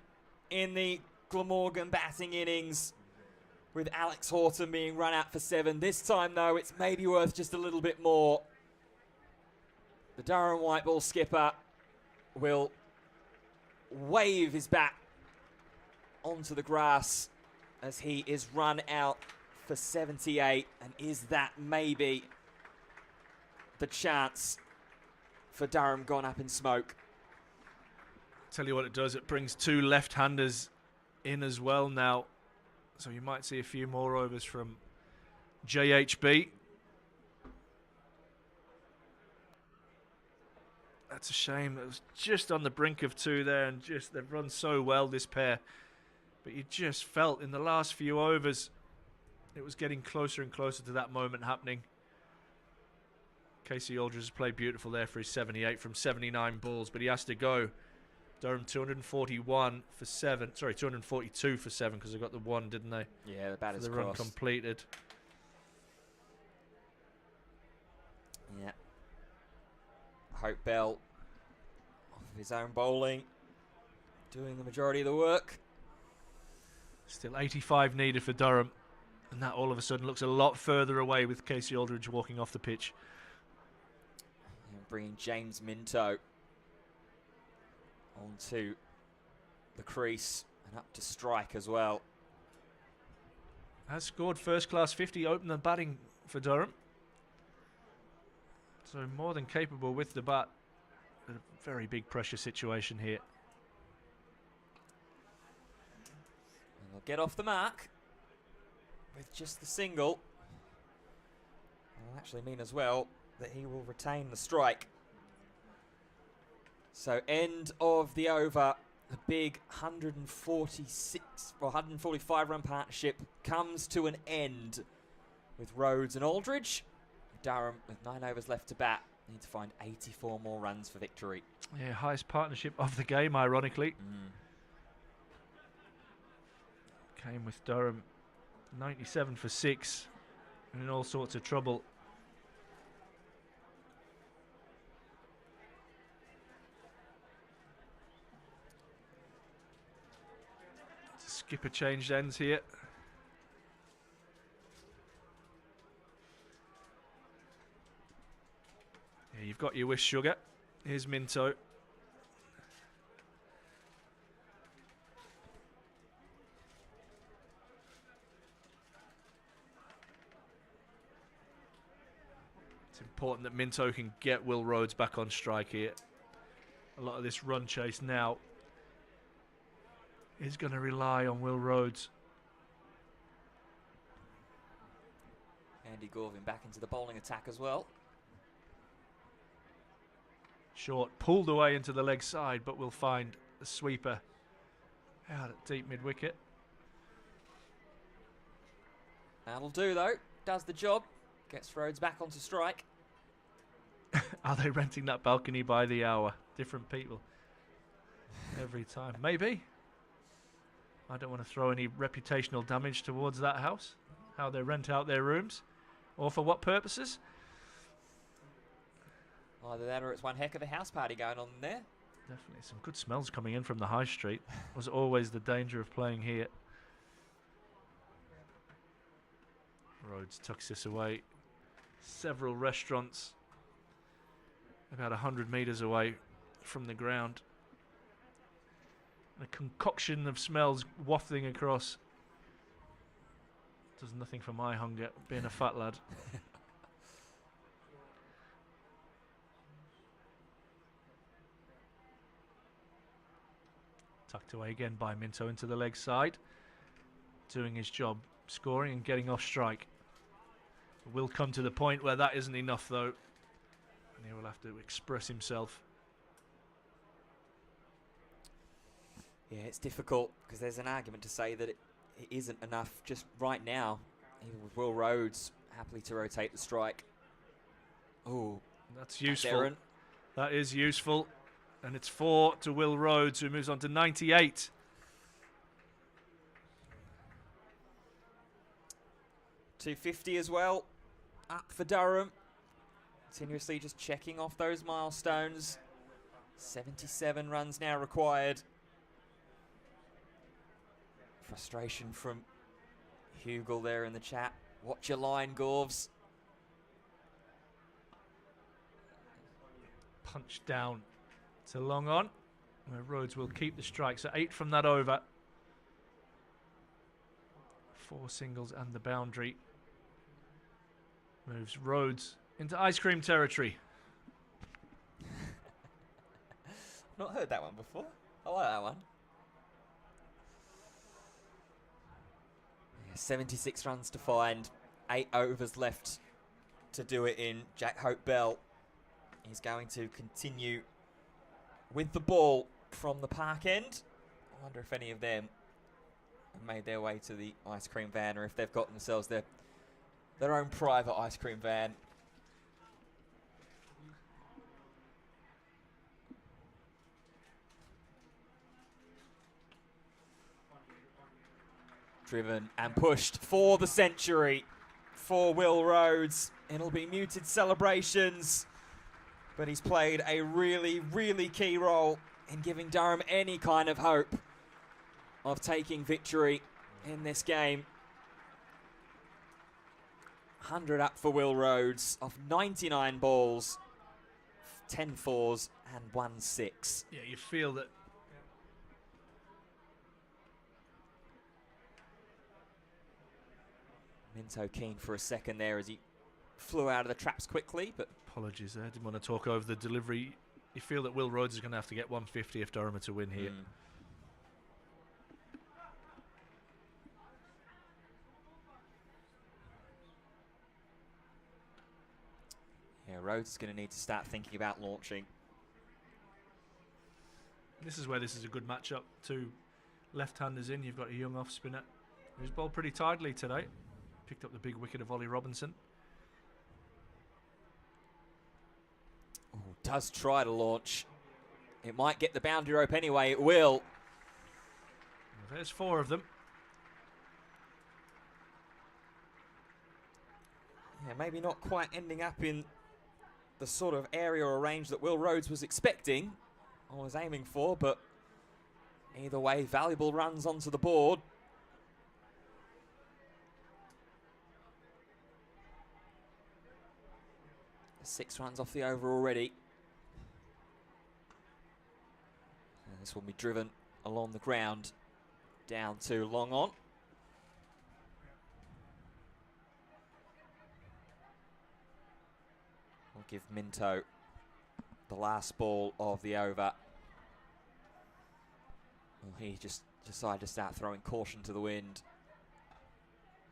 A: in the Glamorgan batting innings, with Alex Horton being run out for 7. This time, though, it's maybe worth just a little bit more. The Durham white ball skipper will wave his bat onto the grass as he is run out for 78. And is that maybe the chance for Durham gone up in smoke?
B: Tell you what it does, it brings 2 left-handers in as well now. So you might see a few more overs from JHB. That's a shame. It was just on the brink of 2 there, and just they've run so well, this pair. But you just felt in the last few overs it was getting closer and closer to that moment happening. Casey Aldridge has played beautiful there for his 78 from 79 balls, but he has to go. Durham 241 for 7. Sorry, 242 for 7 because they got the 1, didn't they?
A: Yeah, the batter's
B: the run
A: crossed.
B: completed.
A: Yeah. Hope Bell off of his own bowling, doing the majority of the work.
B: Still 85 needed for Durham, and that all of a sudden looks a lot further away with Casey Aldridge walking off the pitch.
A: And bringing James Minto onto the crease and up to strike as well.
B: Has scored first-class 50, opened the batting for Durham. So more than capable with the bat. a very big pressure situation here.
A: And they'll get off the mark with just the single. Will actually mean as well that he will retain the strike. So end of the over. The big 145 run partnership comes to an end with Rhodes and Aldridge. Durham, with 9 overs left to bat, need to find 84 more runs for victory.
B: Yeah, highest partnership of the game, ironically. Came with Durham 97 for 6 and in all sorts of trouble. Skipper changed ends here. Yeah, you've got your wish, Sugar. Here's Minto. It's important that Minto can get Will Rhodes back on strike here. A lot of this run chase now is going to rely on Will Rhodes.
A: Andy Gorvin back into the bowling attack as well.
B: Short, pulled away into the leg side, but will find a sweeper out at deep mid-wicket.
A: That'll do though, does the job, gets Rhodes back onto strike.
B: Are they renting that balcony by the hour? Different people every time. Maybe. I don't want to throw any reputational damage towards that house. How they rent out their rooms, or for what purposes.
A: Either that or it's one heck of a house party going on there.
B: Definitely some good smells coming in from the high street. Was always the danger of playing here. Rhodes tucks this away. Several restaurants about 100 metres away from the ground. A concoction of smells wafting across. Does nothing for my hunger, being a fat lad. Tucked away again by Minto into the leg side. Doing his job, scoring and getting off strike. Will come to the point where that isn't enough though. And he will have to express himself.
A: Yeah, it's difficult because there's an argument to say that it isn't enough just right now. Even with Will Rhodes happily to rotate the strike. Oh,
B: that's useful. That is useful. And it's 4 to Will Rhodes, who moves on to 98.
A: .250 as well. Up for Durham. Continuously just checking off those milestones. 77 runs now required. Frustration from Hugel there in the chat. Watch your line, Gorves.
B: Punch down to long on, where Rhodes will keep the strike. So 8 from that over. 4 singles and the boundary. Moves Rhodes into ice cream territory.
A: Not heard that one before. I like that one. 76 runs to find, 8 overs left to do it in. Jack Hope Bell is going to continue with the ball from the park end. I wonder if any of them have made their way to the ice cream van, or if they've got themselves their own private ice cream van. Driven and pushed for the century for Will Rhodes. It'll be muted celebrations, but he's played a really, really key role in giving Durham any kind of hope of taking victory in this game. 100 up for Will Rhodes off 99 balls, 10 fours and 1 6.
B: Yeah, you feel that
A: Minto keen for a second there as he flew out of the traps quickly, but
B: apologies there, didn't want to talk over the delivery you feel that Will Rhodes is going to have to get 150 if Durham are to win here.
A: Yeah, Rhodes is going to need to start thinking about launching.
B: This is where this is a good matchup. Two left-handers in. You've got a young off-spinner who's bowled pretty tidily today. Picked up the big wicket of Ollie Robinson.
A: Ooh, does try to launch. It might get the boundary rope anyway. It will.
B: Well, there's 4 of them.
A: Yeah, maybe not quite ending up in the sort of area or range that Will Rhodes was expecting or was aiming for, but either way, valuable runs onto the board. Six runs off the over already. And this will be driven along the ground down to long on. We'll give Minto the last ball of the over. Well, he just decided to start throwing caution to the wind.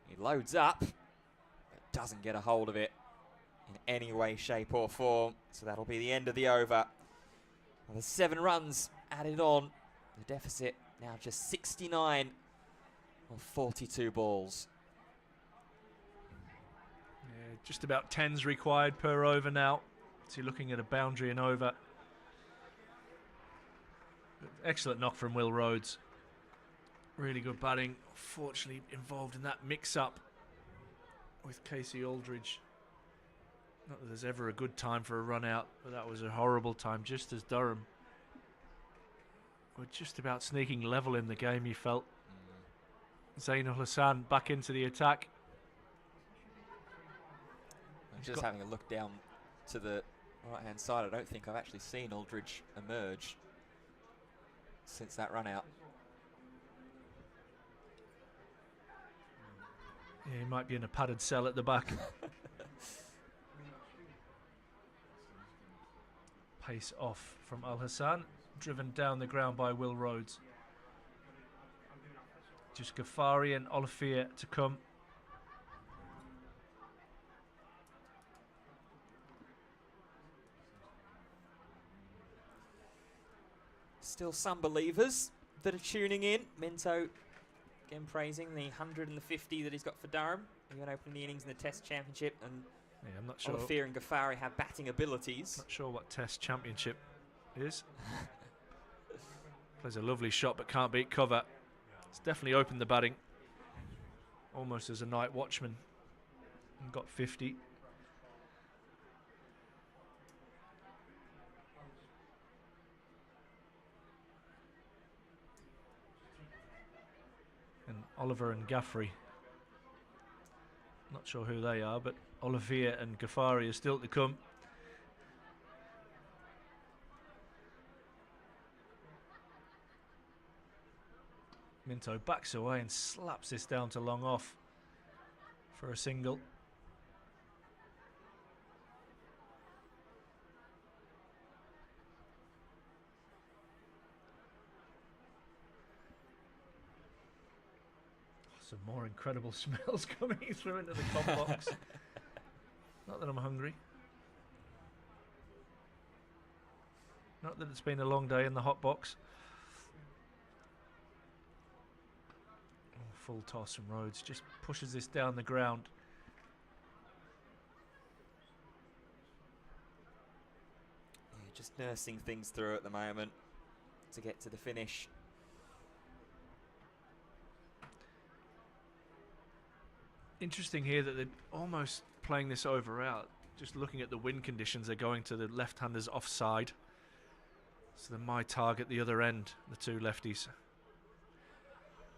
A: He loads up, but doesn't get a hold of it in any way, shape or form. So that'll be the end of the over. Well, there's 7 runs added on. The deficit now just 69 on 42 balls.
B: Yeah, just about 10's required per over now. So you're looking at a boundary and over. Excellent knock from Will Rhodes. Really good batting. Unfortunately involved in that mix-up with Casey Aldridge. Not that there's ever a good time for a run out, but that was a horrible time, just as Durham were just about sneaking level in the game, he felt. Zainul Hassan back into the attack.
A: I'm just having a look down to the right-hand side. I don't think I've actually seen Aldridge emerge since that run out.
B: Yeah, he might be in a padded cell at the back. Pace off from Al Hassan, driven down the ground by Will Rhodes. Just Ghaffari and Olivier to come.
A: Still some believers that are tuning in. Minto again praising the 150 that he's got for Durham. Even opening the innings in the Test Championship, and
B: Yeah, I'm not sure.
A: Olivier and Ghaffari have batting abilities.
B: Not sure what Test Championship is. Plays a lovely shot but can't beat cover. It's definitely opened the batting. Almost as a night watchman. And got 50. And Oliver and Ghaffari. Not sure who they are, but Olivier and Ghaffari are still to come. Minto backs away and slaps this down to long off for a single. Some more incredible smells coming through into the comp box. Not that I'm hungry. Not that it's been a long day in the hot box. Oh, full toss from Rhodes. Just pushes this down the ground.
A: Yeah, just nursing things through at the moment to get to the finish.
B: Interesting here that they're almost playing this over out. Just looking at the wind conditions, they're going to the left-handers offside. So they're my target the other end, the two lefties.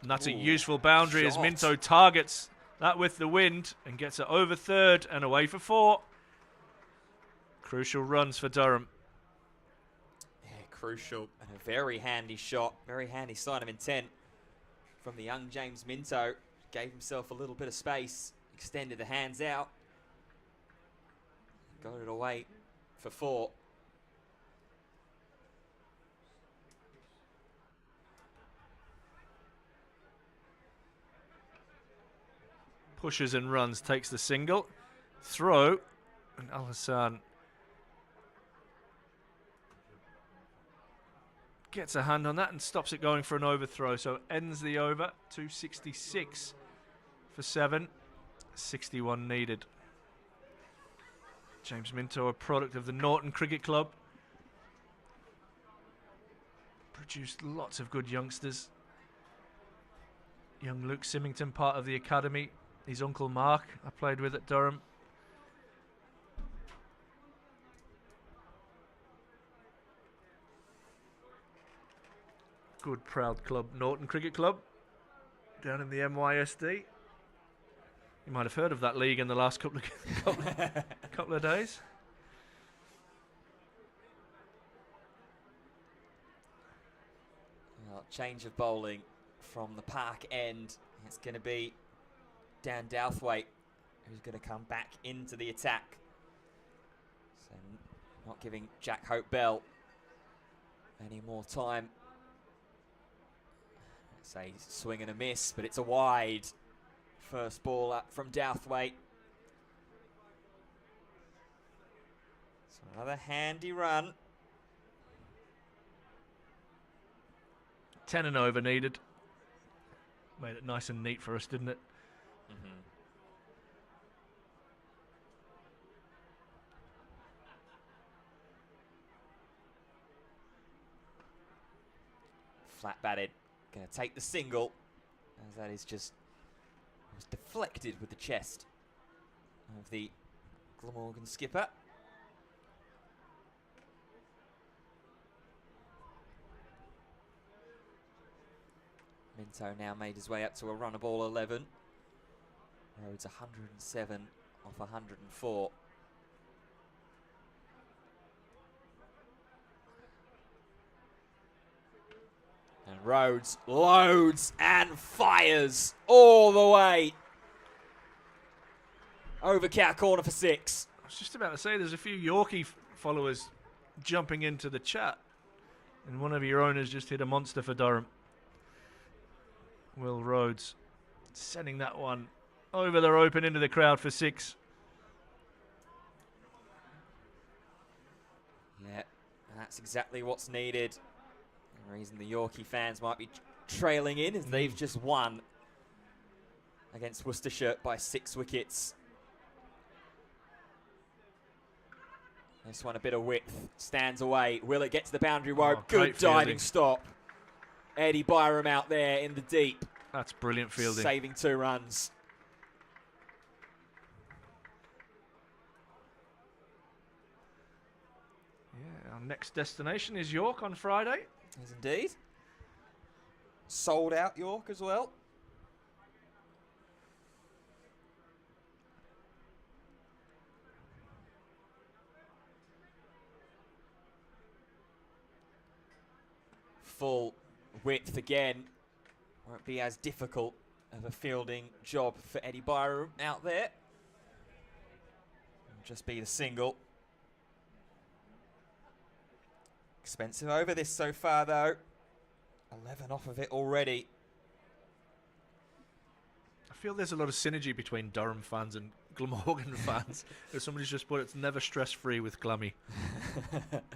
B: And that's a useful boundary as Minto targets that with the wind and gets it over third and away for 4. Crucial runs for Durham.
A: Yeah, crucial and a very handy shot, very handy sign of intent from the young James Minto. Gave himself a little bit of space, extended the hands out, got it away for 4.
B: pushes and runs, takes the single. Throw, and Al Hassan gets a hand on that and stops it going for an overthrow. So ends the over, 266 for 7, 61 needed. James Minto, a product of the Norton Cricket Club. Produced lots of good youngsters. Young Luke Symington, part of the academy. His uncle Mark, I played with at Durham. Good, proud club, Norton Cricket Club, down in the MYSD. You might have heard of that league in the last couple of days.
A: Well, change of bowling from the park end. It's going to be Dan Douthwaite who's going to come back into the attack. So not giving Jack Hope Bell any more time. Let's say swing and a miss, but it's a wide. First ball up from Douthwaite. So another handy run.
B: 10 and over needed. Made it nice and neat for us, didn't it?
A: Mm-hmm. Flat batted. Going to take the single, as that is just was deflected with the chest of the Glamorgan skipper. Minto now made his way up to a runnable 11. Rhodes 107 off 104. And Rhodes loads and fires all the way over cow corner for 6.
B: I was just about to say there's a few Yorkie followers jumping into the chat, and one of your owners just hit a monster for Durham. Will Rhodes sending that one over the rope and into the crowd for 6.
A: Yeah, that's exactly what's needed. The reason the Yorkie fans might be trailing in is they've just won against Worcestershire by 6 wickets. This one a bit of width, stands away. Will it get to the boundary rope? Good diving stop. Eddie Byram out there in the deep.
B: That's brilliant fielding.
A: Saving 2 runs.
B: Yeah, our next destination is York on Friday.
A: Yes, indeed. Sold out York as well. Full width again. Won't be as difficult of a fielding job for Eddie Byram out there. It'll just be the single. Expensive over this so far though. 11 off of it already.
B: I feel there's a lot of synergy between Durham fans and Glamorgan fans. As somebody's just put, it's never stress-free with Glammy.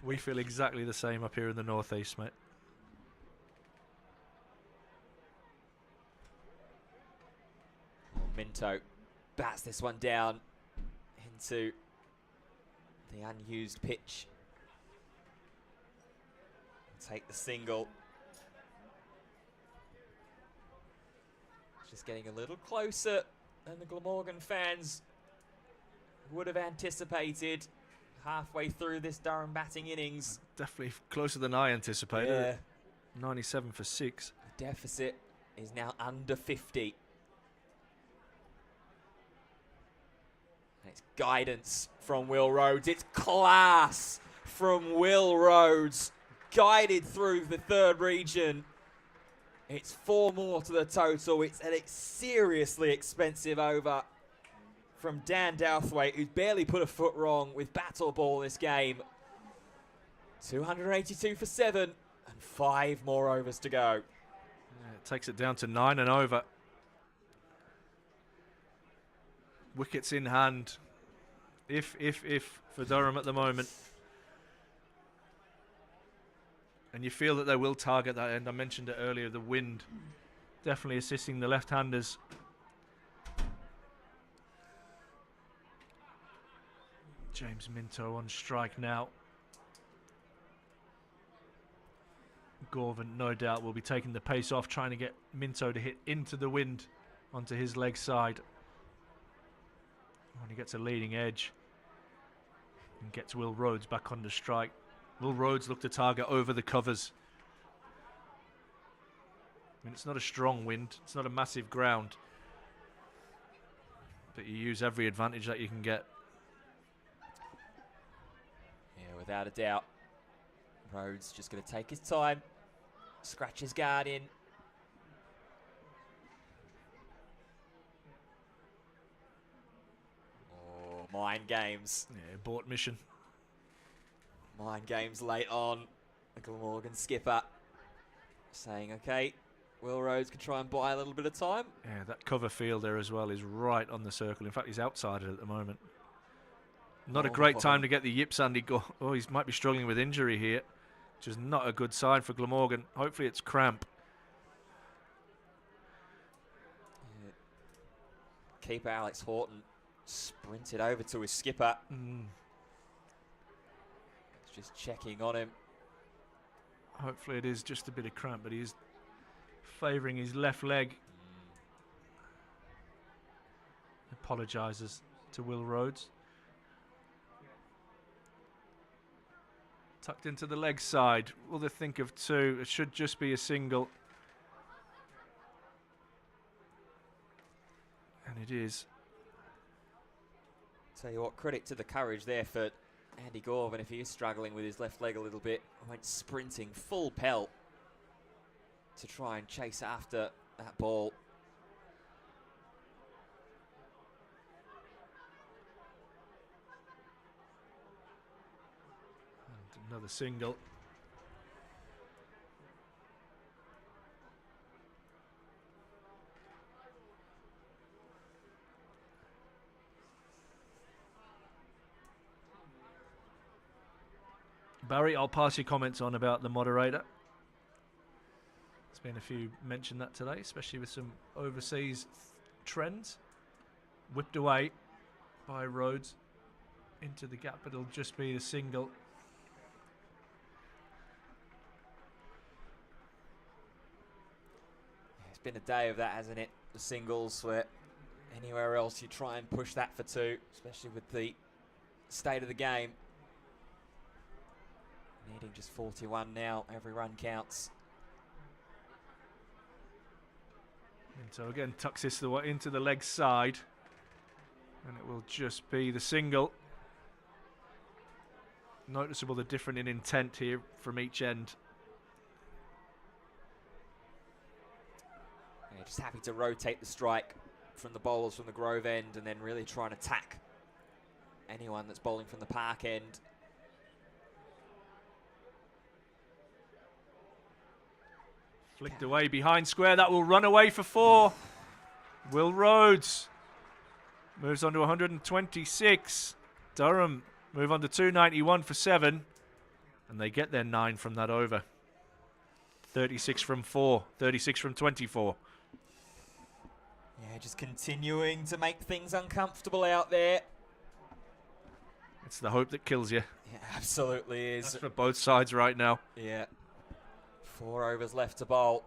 B: We feel exactly the same up here in the northeast, mate.
A: Minto bats this one down into the unused pitch. Take the single. Just getting a little closer than the Glamorgan fans would have anticipated halfway through this Durham batting innings.
B: Definitely closer than I anticipated.
A: Yeah.
B: 97 for 6.
A: The deficit is now under 50. And it's guidance from Will Rhodes. It's class from Will Rhodes. Guided through the 3rd region. It's 4 more to the total. It's a seriously expensive over from Dan Douthwaite, who's barely put a foot wrong with bat or ball this game. 282 for 7 and 5 more overs to go.
B: Yeah, it takes it down to 9 and over. Wickets in hand. If for Durham at the moment. And you feel that they will target that end. I mentioned it earlier, the wind definitely assisting the left-handers. James Minto on strike now. Gorvin, no doubt, will be taking the pace off, trying to get Minto to hit into the wind onto his leg side. When he gets a leading edge and gets Will Rhodes back on the strike. Will Rhodes look to target over the covers. I mean, it's not a strong wind, it's not a massive ground, but you use every advantage that you can get.
A: Yeah, without a doubt. Rhodes just going to take his time, scratch his guard in. Oh, mind games.
B: Yeah, abort mission.
A: Mind games late on. The Glamorgan skipper saying, okay, Will Rhodes can try and buy a little bit of time.
B: Yeah, that cover field there as well is right on the circle. In fact, he's outside it at the moment. Not a great time to get the yips, Andy. Oh, he might be struggling with injury here, which is not a good sign for Glamorgan. Hopefully it's cramp.
A: Yeah. Keeper Alex Horton sprinted over to his skipper. Just checking on him.
B: Hopefully it is just a bit of cramp, but he is favouring his left leg. Apologises to Will Rhodes. Tucked into the leg side. Will they think of two? It should just be a single. And it is.
A: Tell you what, credit to the courage there for Andy Gorvin. If he is struggling with his left leg a little bit, went sprinting full pelt to try and chase after that ball.
B: And another single. Barry, I'll pass your comments on about the moderator. There's been a few mentioned that today, especially with some overseas trends. Whipped away by Rhodes into the gap, but it'll just be a single.
A: It's been a day of that, hasn't it? The singles, where anywhere else you try and push that for two, especially with the state of the game. Needing just 41 now. Every run counts.
B: And so again, tucks this into the leg side. And it will just be the single. Noticeable the difference in intent here from each end.
A: Yeah, just happy to rotate the strike from the bowlers from the Grove end and then really try and attack anyone that's bowling from the Park end.
B: Flicked away behind square. That will run away for four. Will Rhodes moves on to 126. Durham move on to 291 for 7. And they get their 9 from that over. 36 from 4. 36 from 24.
A: Yeah, just continuing to make things uncomfortable out there.
B: It's the hope that kills you.
A: Yeah, absolutely is.
B: That's for both sides right now.
A: Yeah. 4 overs left to bowl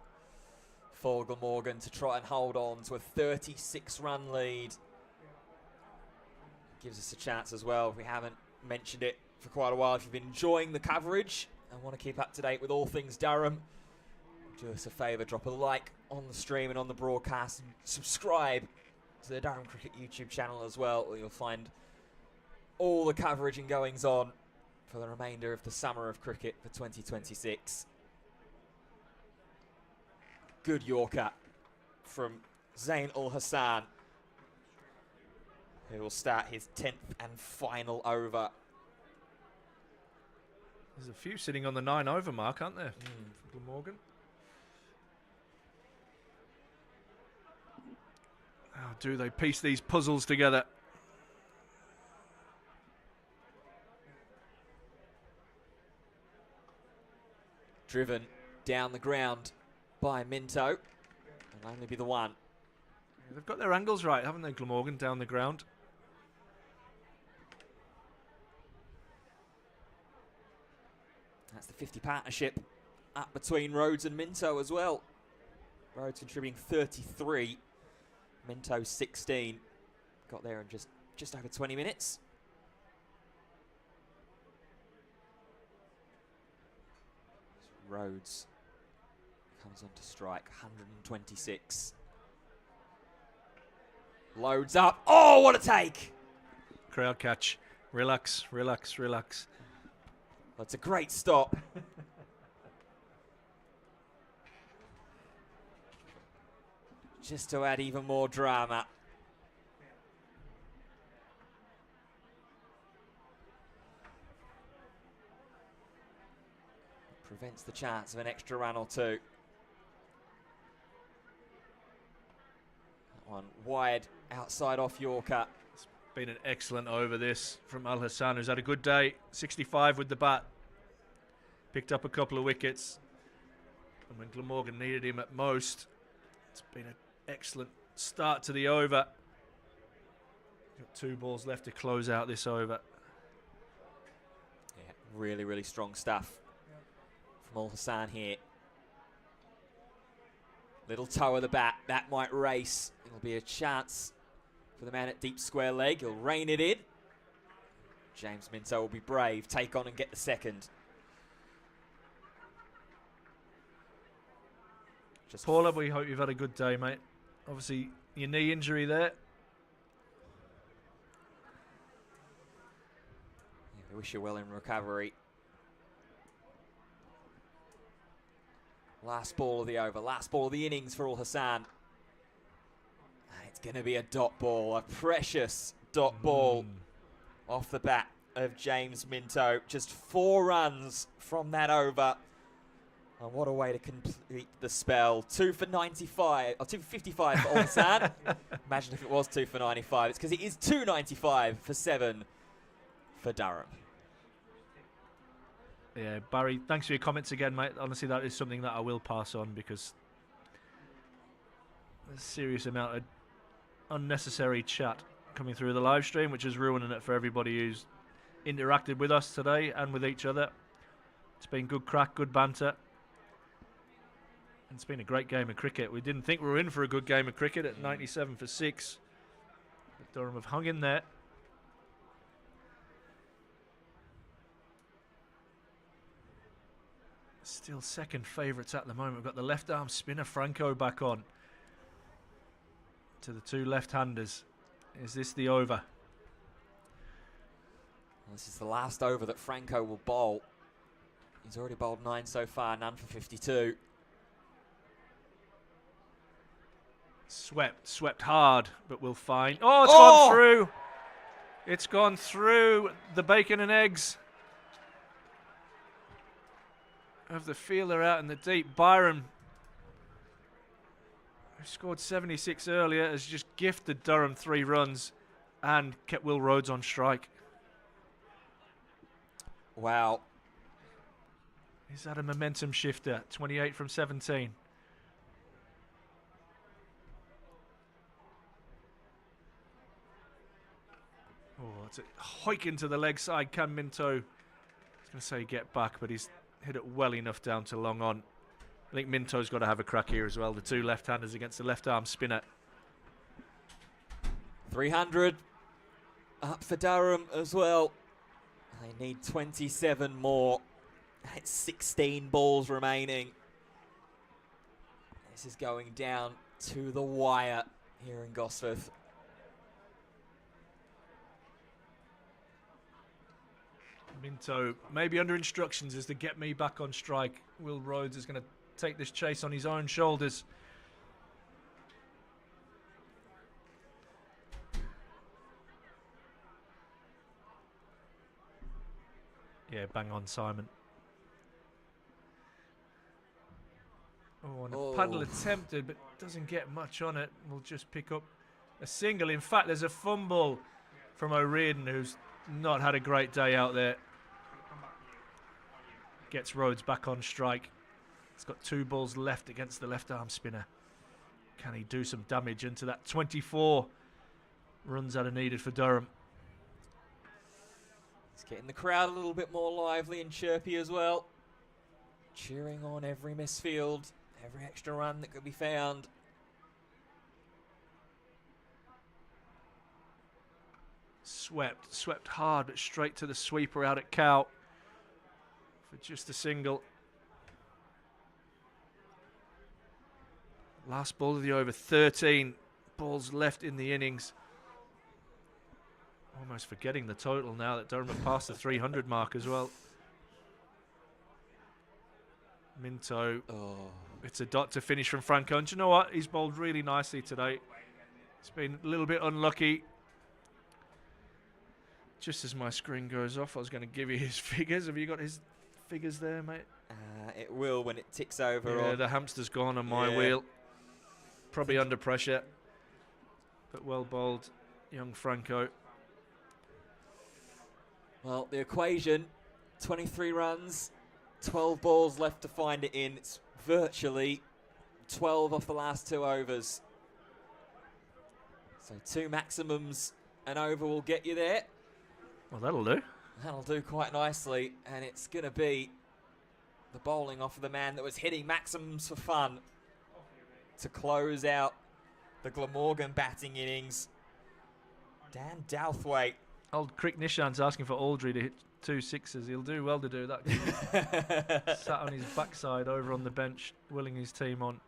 A: for Glamorgan to try and hold on to a 36-run lead. Gives us a chance as well, if we haven't mentioned it for quite a while. If you've been enjoying the coverage and want to keep up to date with all things Durham, do us a favour, drop a like on the stream and on the broadcast, and subscribe to the Durham Cricket YouTube channel as well, where you'll find all the coverage and goings on for the remainder of the summer of cricket for 2026. Good Yorker from Zain Ul Hassan, who will start his 10th and final over.
B: There's a few sitting on the 9 over mark, aren't there? For Glamorgan. How do they piece these puzzles together?
A: Driven down the ground by Minto. Will only be the one.
B: Yeah, they've got their angles right, haven't they, Glamorgan, down the ground?
A: That's the 50 partnership up between Rhodes and Minto as well. Rhodes contributing 33, Minto 16. Got there in just over 20 minutes. Rhodes comes on to strike, 126. Loads up. Oh, what a take!
B: Crowd catch. Relax, relax, relax.
A: That's a great stop. Just to add even more drama. Prevents the chance of an extra run or two. That one wide outside off Yorker.
B: It's been an excellent over this from Al Hassan, who's had a good day. 65 with the bat. Picked up a couple of wickets. And when Glamorgan needed him at most, it's been an excellent start to the over. Got 2 balls left to close out this over.
A: Yeah, really, really strong stuff from Al Hassan here. Little toe of the bat, that might race. It'll be a chance for the man at deep square leg. He'll rein it in. James Minto will be brave, take on and get the second.
B: Paula, we hope you've had a good day, mate. Obviously, your knee injury there.
A: Yeah, we wish you well in recovery. Last ball of the over, last ball of the innings for Al Hassan. It's going to be a dot ball, a precious dot ball off the bat of James Minto. Just 4 runs from that over. And what a way to complete the spell. 2 for 95, or 2 for 55 for Al Hassan. Imagine if it was 2 for 95. It's because it is 295 for 7 for Durham.
B: Yeah, Barry, thanks for your comments again, mate. Honestly, that is something that I will pass on because there's a serious amount of unnecessary chat coming through the live stream, which is ruining it for everybody who's interacted with us today and with each other. It's been good crack, good banter. It's been a great game of cricket. We didn't think we were in for a good game of cricket at 97 for 6. But Durham have hung in there. Still second favourites at the moment. We've got the left arm spinner Franco back on. To the 2 left-handers. Is this the over?
A: Well, this is the last over that Franco will bowl. He's already bowled 9 so far, none for 52.
B: Swept hard, but we'll find. Oh, it's gone through. It's gone through the bacon and eggs of the fielder out in the deep. Byram, who scored 76 earlier, has just gifted Durham 3 runs and kept Will Rhodes on strike.
A: Wow.
B: Is that a momentum shifter? 28 from 17. Oh, that's a hoik into the leg side. Can Minto, I was going to say get back, but he's hit it well enough down to long on. I think Minto's got to have a crack here as well. The 2 left-handers against the left-arm spinner.
A: 300 up for Durham as well. They need 27 more. It's 16 balls remaining. This is going down to the wire here in Gosforth.
B: Minto maybe under instructions is to get me back on strike. Will Rhodes is going to take this chase on his own shoulders. Yeah, bang on, Simon. Oh, and a paddle attempted, but doesn't get much on it. We'll just pick up A single. In fact, there's a fumble from O'Riordan, who's not had a great day out there. Gets Rhodes back on strike. He's got 2 balls left against the left arm spinner. Can he do some damage into that 24 runs that are needed for Durham?
A: He's getting the crowd a little bit more lively and chirpy as well. Cheering on every misfield, every extra run that could be found.
B: Swept hard, but straight to the sweeper out at Cow for just a single. Last ball of the over, 13 balls left in the innings. Almost forgetting the total now that Durham have passed the 300 mark as well. Minto, it's a dot to finish from Franco. And do you know what? He's bowled really nicely today. It's been a little bit unlucky. Just as my screen goes off, I was going to give you his figures. Have you got his figures there, mate?
A: It will when it ticks over.
B: Yeah, the hamster's gone on my wheel. Probably under pressure. But well bowled, young Franco.
A: Well, the equation, 23 runs, 12 balls left to find it in. It's virtually 12 off the last 2 overs. So 2 maximums, an over will get you there.
B: Well, that'll do.
A: That'll do quite nicely, and it's going to be the bowling off of the man that was hitting maximums for fun to close out the Glamorgan batting innings. Dan Douthwaite.
B: Old Crick Nishan's asking for Aldry to hit 2 sixes. He'll do well to do that. Sat on his backside over on the bench, willing his team on.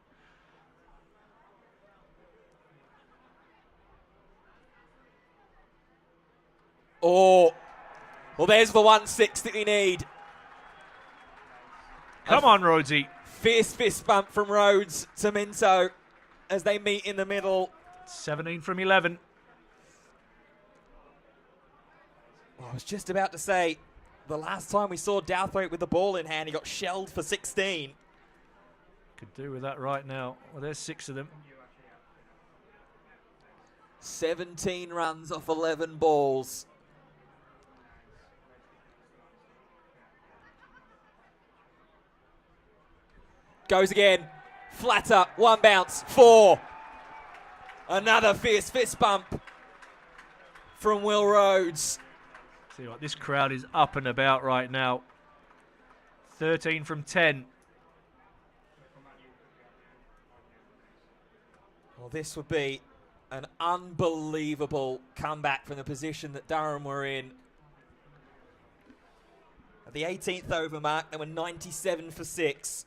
A: Oh, well, there's the 1-6 that we need.
B: Come on, Rhodesy.
A: Fierce fist bump from Rhodes to Minto as they meet in the middle.
B: 17 from 11.
A: Well, I was just about to say, the last time we saw Douthwaite with the ball in hand, he got shelled for 16.
B: Could do with that right now. Well, there's 6 of them.
A: 17 runs off 11 balls. Goes again. Flat up. 1 bounce. 4. Another fierce fist bump from Will Rhodes.
B: See what, this crowd is up and about right now. 13 from 10.
A: Well, this would be an unbelievable comeback from the position that Durham were in. At the 18th over mark, they were 97 for 6.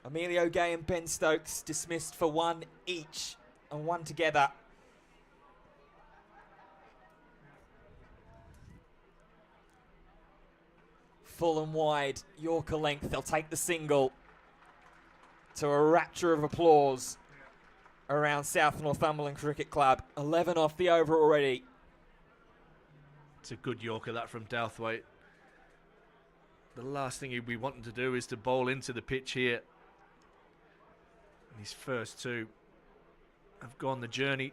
A: Emilio Gay and Ben Stokes dismissed for 1 each and 1 together. Full and wide, Yorker length. They'll take the single to a rapture of applause around South Northumberland Cricket Club. 11 off the over already.
B: It's a good Yorker, that from Douthwaite. The last thing he'd be wanting to do is to bowl into the pitch here. And his first 2 have gone the journey.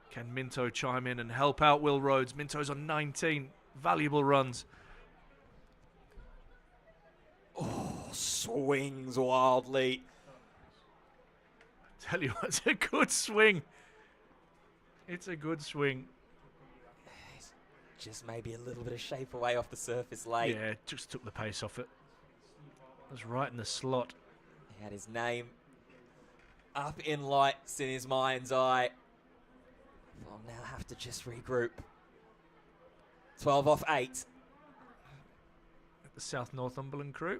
B: Can Minto chime in and help out Will Rhodes? Minto's on 19 valuable runs.
A: Oh, swings wildly.
B: Tell you what, it's a good swing. It's a good swing.
A: Just maybe a little bit of shape away off the surface late.
B: Yeah, just took the pace off it. It was right in the slot.
A: He had his name up in lights in his mind's eye. I'll now have to just regroup. 12 off 8.
B: The South Northumberland crew.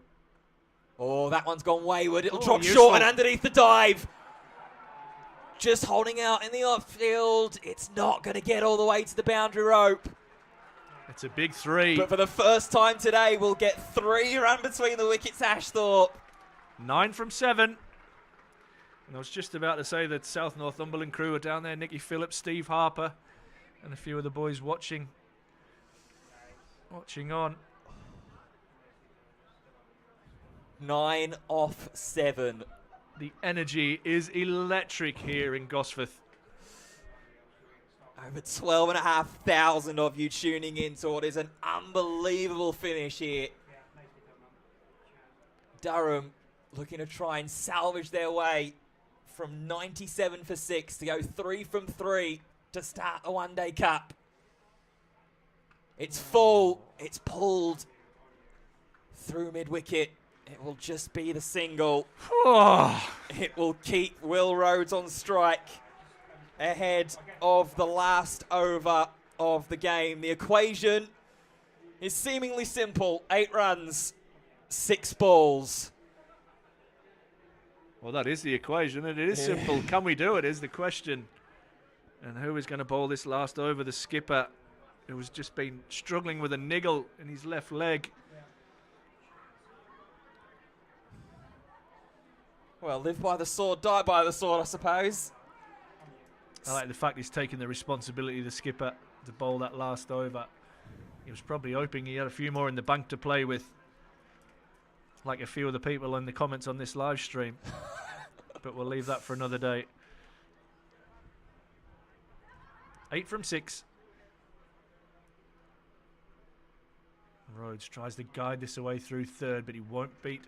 A: Oh, that one's gone wayward. It'll
B: Oh,
A: drop
B: useful.
A: short and underneath the dive. Just holding out in the outfield. It's not going to get all the way to the boundary rope.
B: It's a big 3.
A: But for the first time today, we'll get 3 run between the wickets, Ashthorpe.
B: 9 from 7. And I was just about to say that South Northumberland crew are down there. Nicky Phillips, Steve Harper, and a few of the boys watching on.
A: 9 off 7.
B: The energy is electric here in Gosforth.
A: Over 12,500 of you tuning in to what is an unbelievable finish here. Durham looking to try and salvage their way from 97 for 6 to go 3 from 3 to start a one-day cup. It's full, it's pulled through mid-wicket. It will just be the single. It will keep Will Rhodes on strike ahead of the last over of the game. The equation is seemingly simple. 8 runs, 6 balls.
B: Well, that is the equation, and it is simple. Can we do it is the question. And who is going to bowl this last over? The skipper, who has just been struggling with a niggle in his left leg.
A: Well, live by the sword, die by the sword, I suppose.
B: I like the fact he's taking the responsibility, the skipper, to bowl that last over. He was probably hoping he had a few more in the bank to play with, like a few of the people in the comments on this live stream. But we'll leave that for another day. 8 from 6. Rhodes tries to guide this away through third, but he won't beat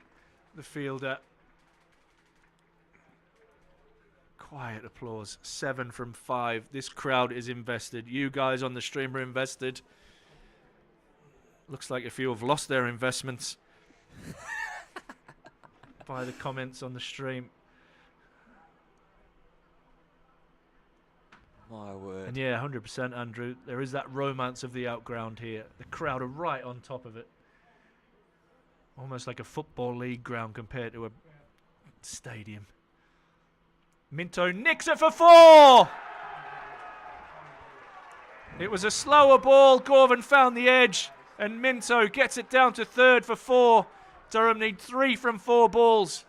B: the fielder. Quiet applause. 7 from 5. This crowd is invested. You guys on the stream are invested. Looks like a few have lost their investments by the comments on the stream.
A: My word.
B: And yeah, 100%, Andrew. There is that romance of the outground here. The crowd are right on top of it. Almost like a football league ground compared to a stadium. Minto nicks it for 4! It was a slower ball. Gorvin found the edge, and Minto gets it down to third for 4. Durham need 3 from 4 balls.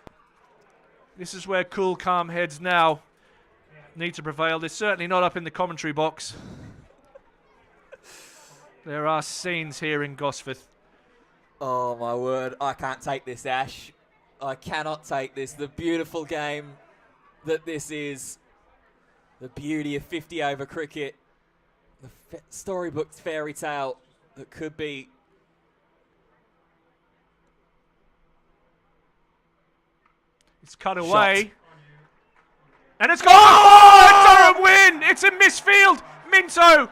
B: This is where cool, calm heads now need to prevail. They're certainly not up in the commentary box. There are scenes here in Gosforth.
A: Oh, my word. I can't take this, Ash. I cannot take this. The beautiful game that this is. The beauty of 50-over cricket. The storybook fairy tale that could be.
B: It's cut away. And it's gone. Oh, Durham win. It's a misfield. Minto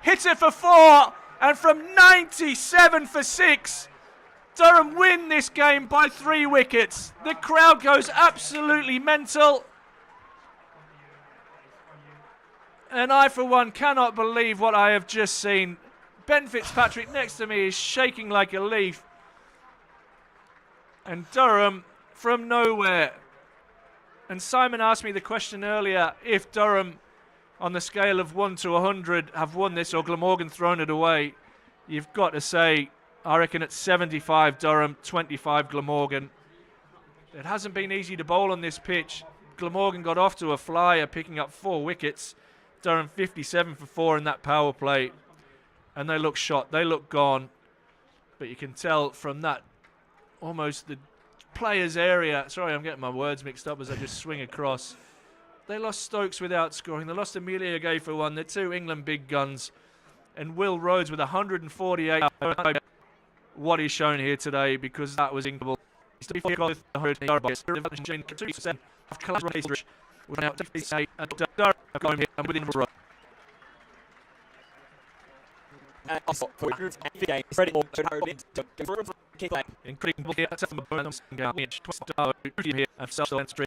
B: hits it for 4. And from 97 for 6, Durham win this game by 3 wickets. The crowd goes absolutely mental. And I, for one, cannot believe what I have just seen. Ben Fitzpatrick next to me is shaking like a leaf. And Durham from nowhere. And Simon asked me the question earlier, if Durham, on the scale of 1 to 100, have won this or Glamorgan thrown it away. You've got to say, I reckon it's 75 Durham, 25 Glamorgan. It hasn't been easy to bowl on this pitch. Glamorgan got off to a flyer, picking up 4 wickets. Durham 57 for 4 in that power play. And they look shot, they look gone. But you can tell from that, almost the players' area. Sorry, I'm getting my words mixed up as I just swing across. They lost Stokes without scoring. They lost Amelia Gay for 1. They're 2 England big guns. And Will Rhodes with 148. What he's shown here today, because that was incredible. He's still got 100 and within the incredible here at 7 bonus down inch 12 here and self-entry.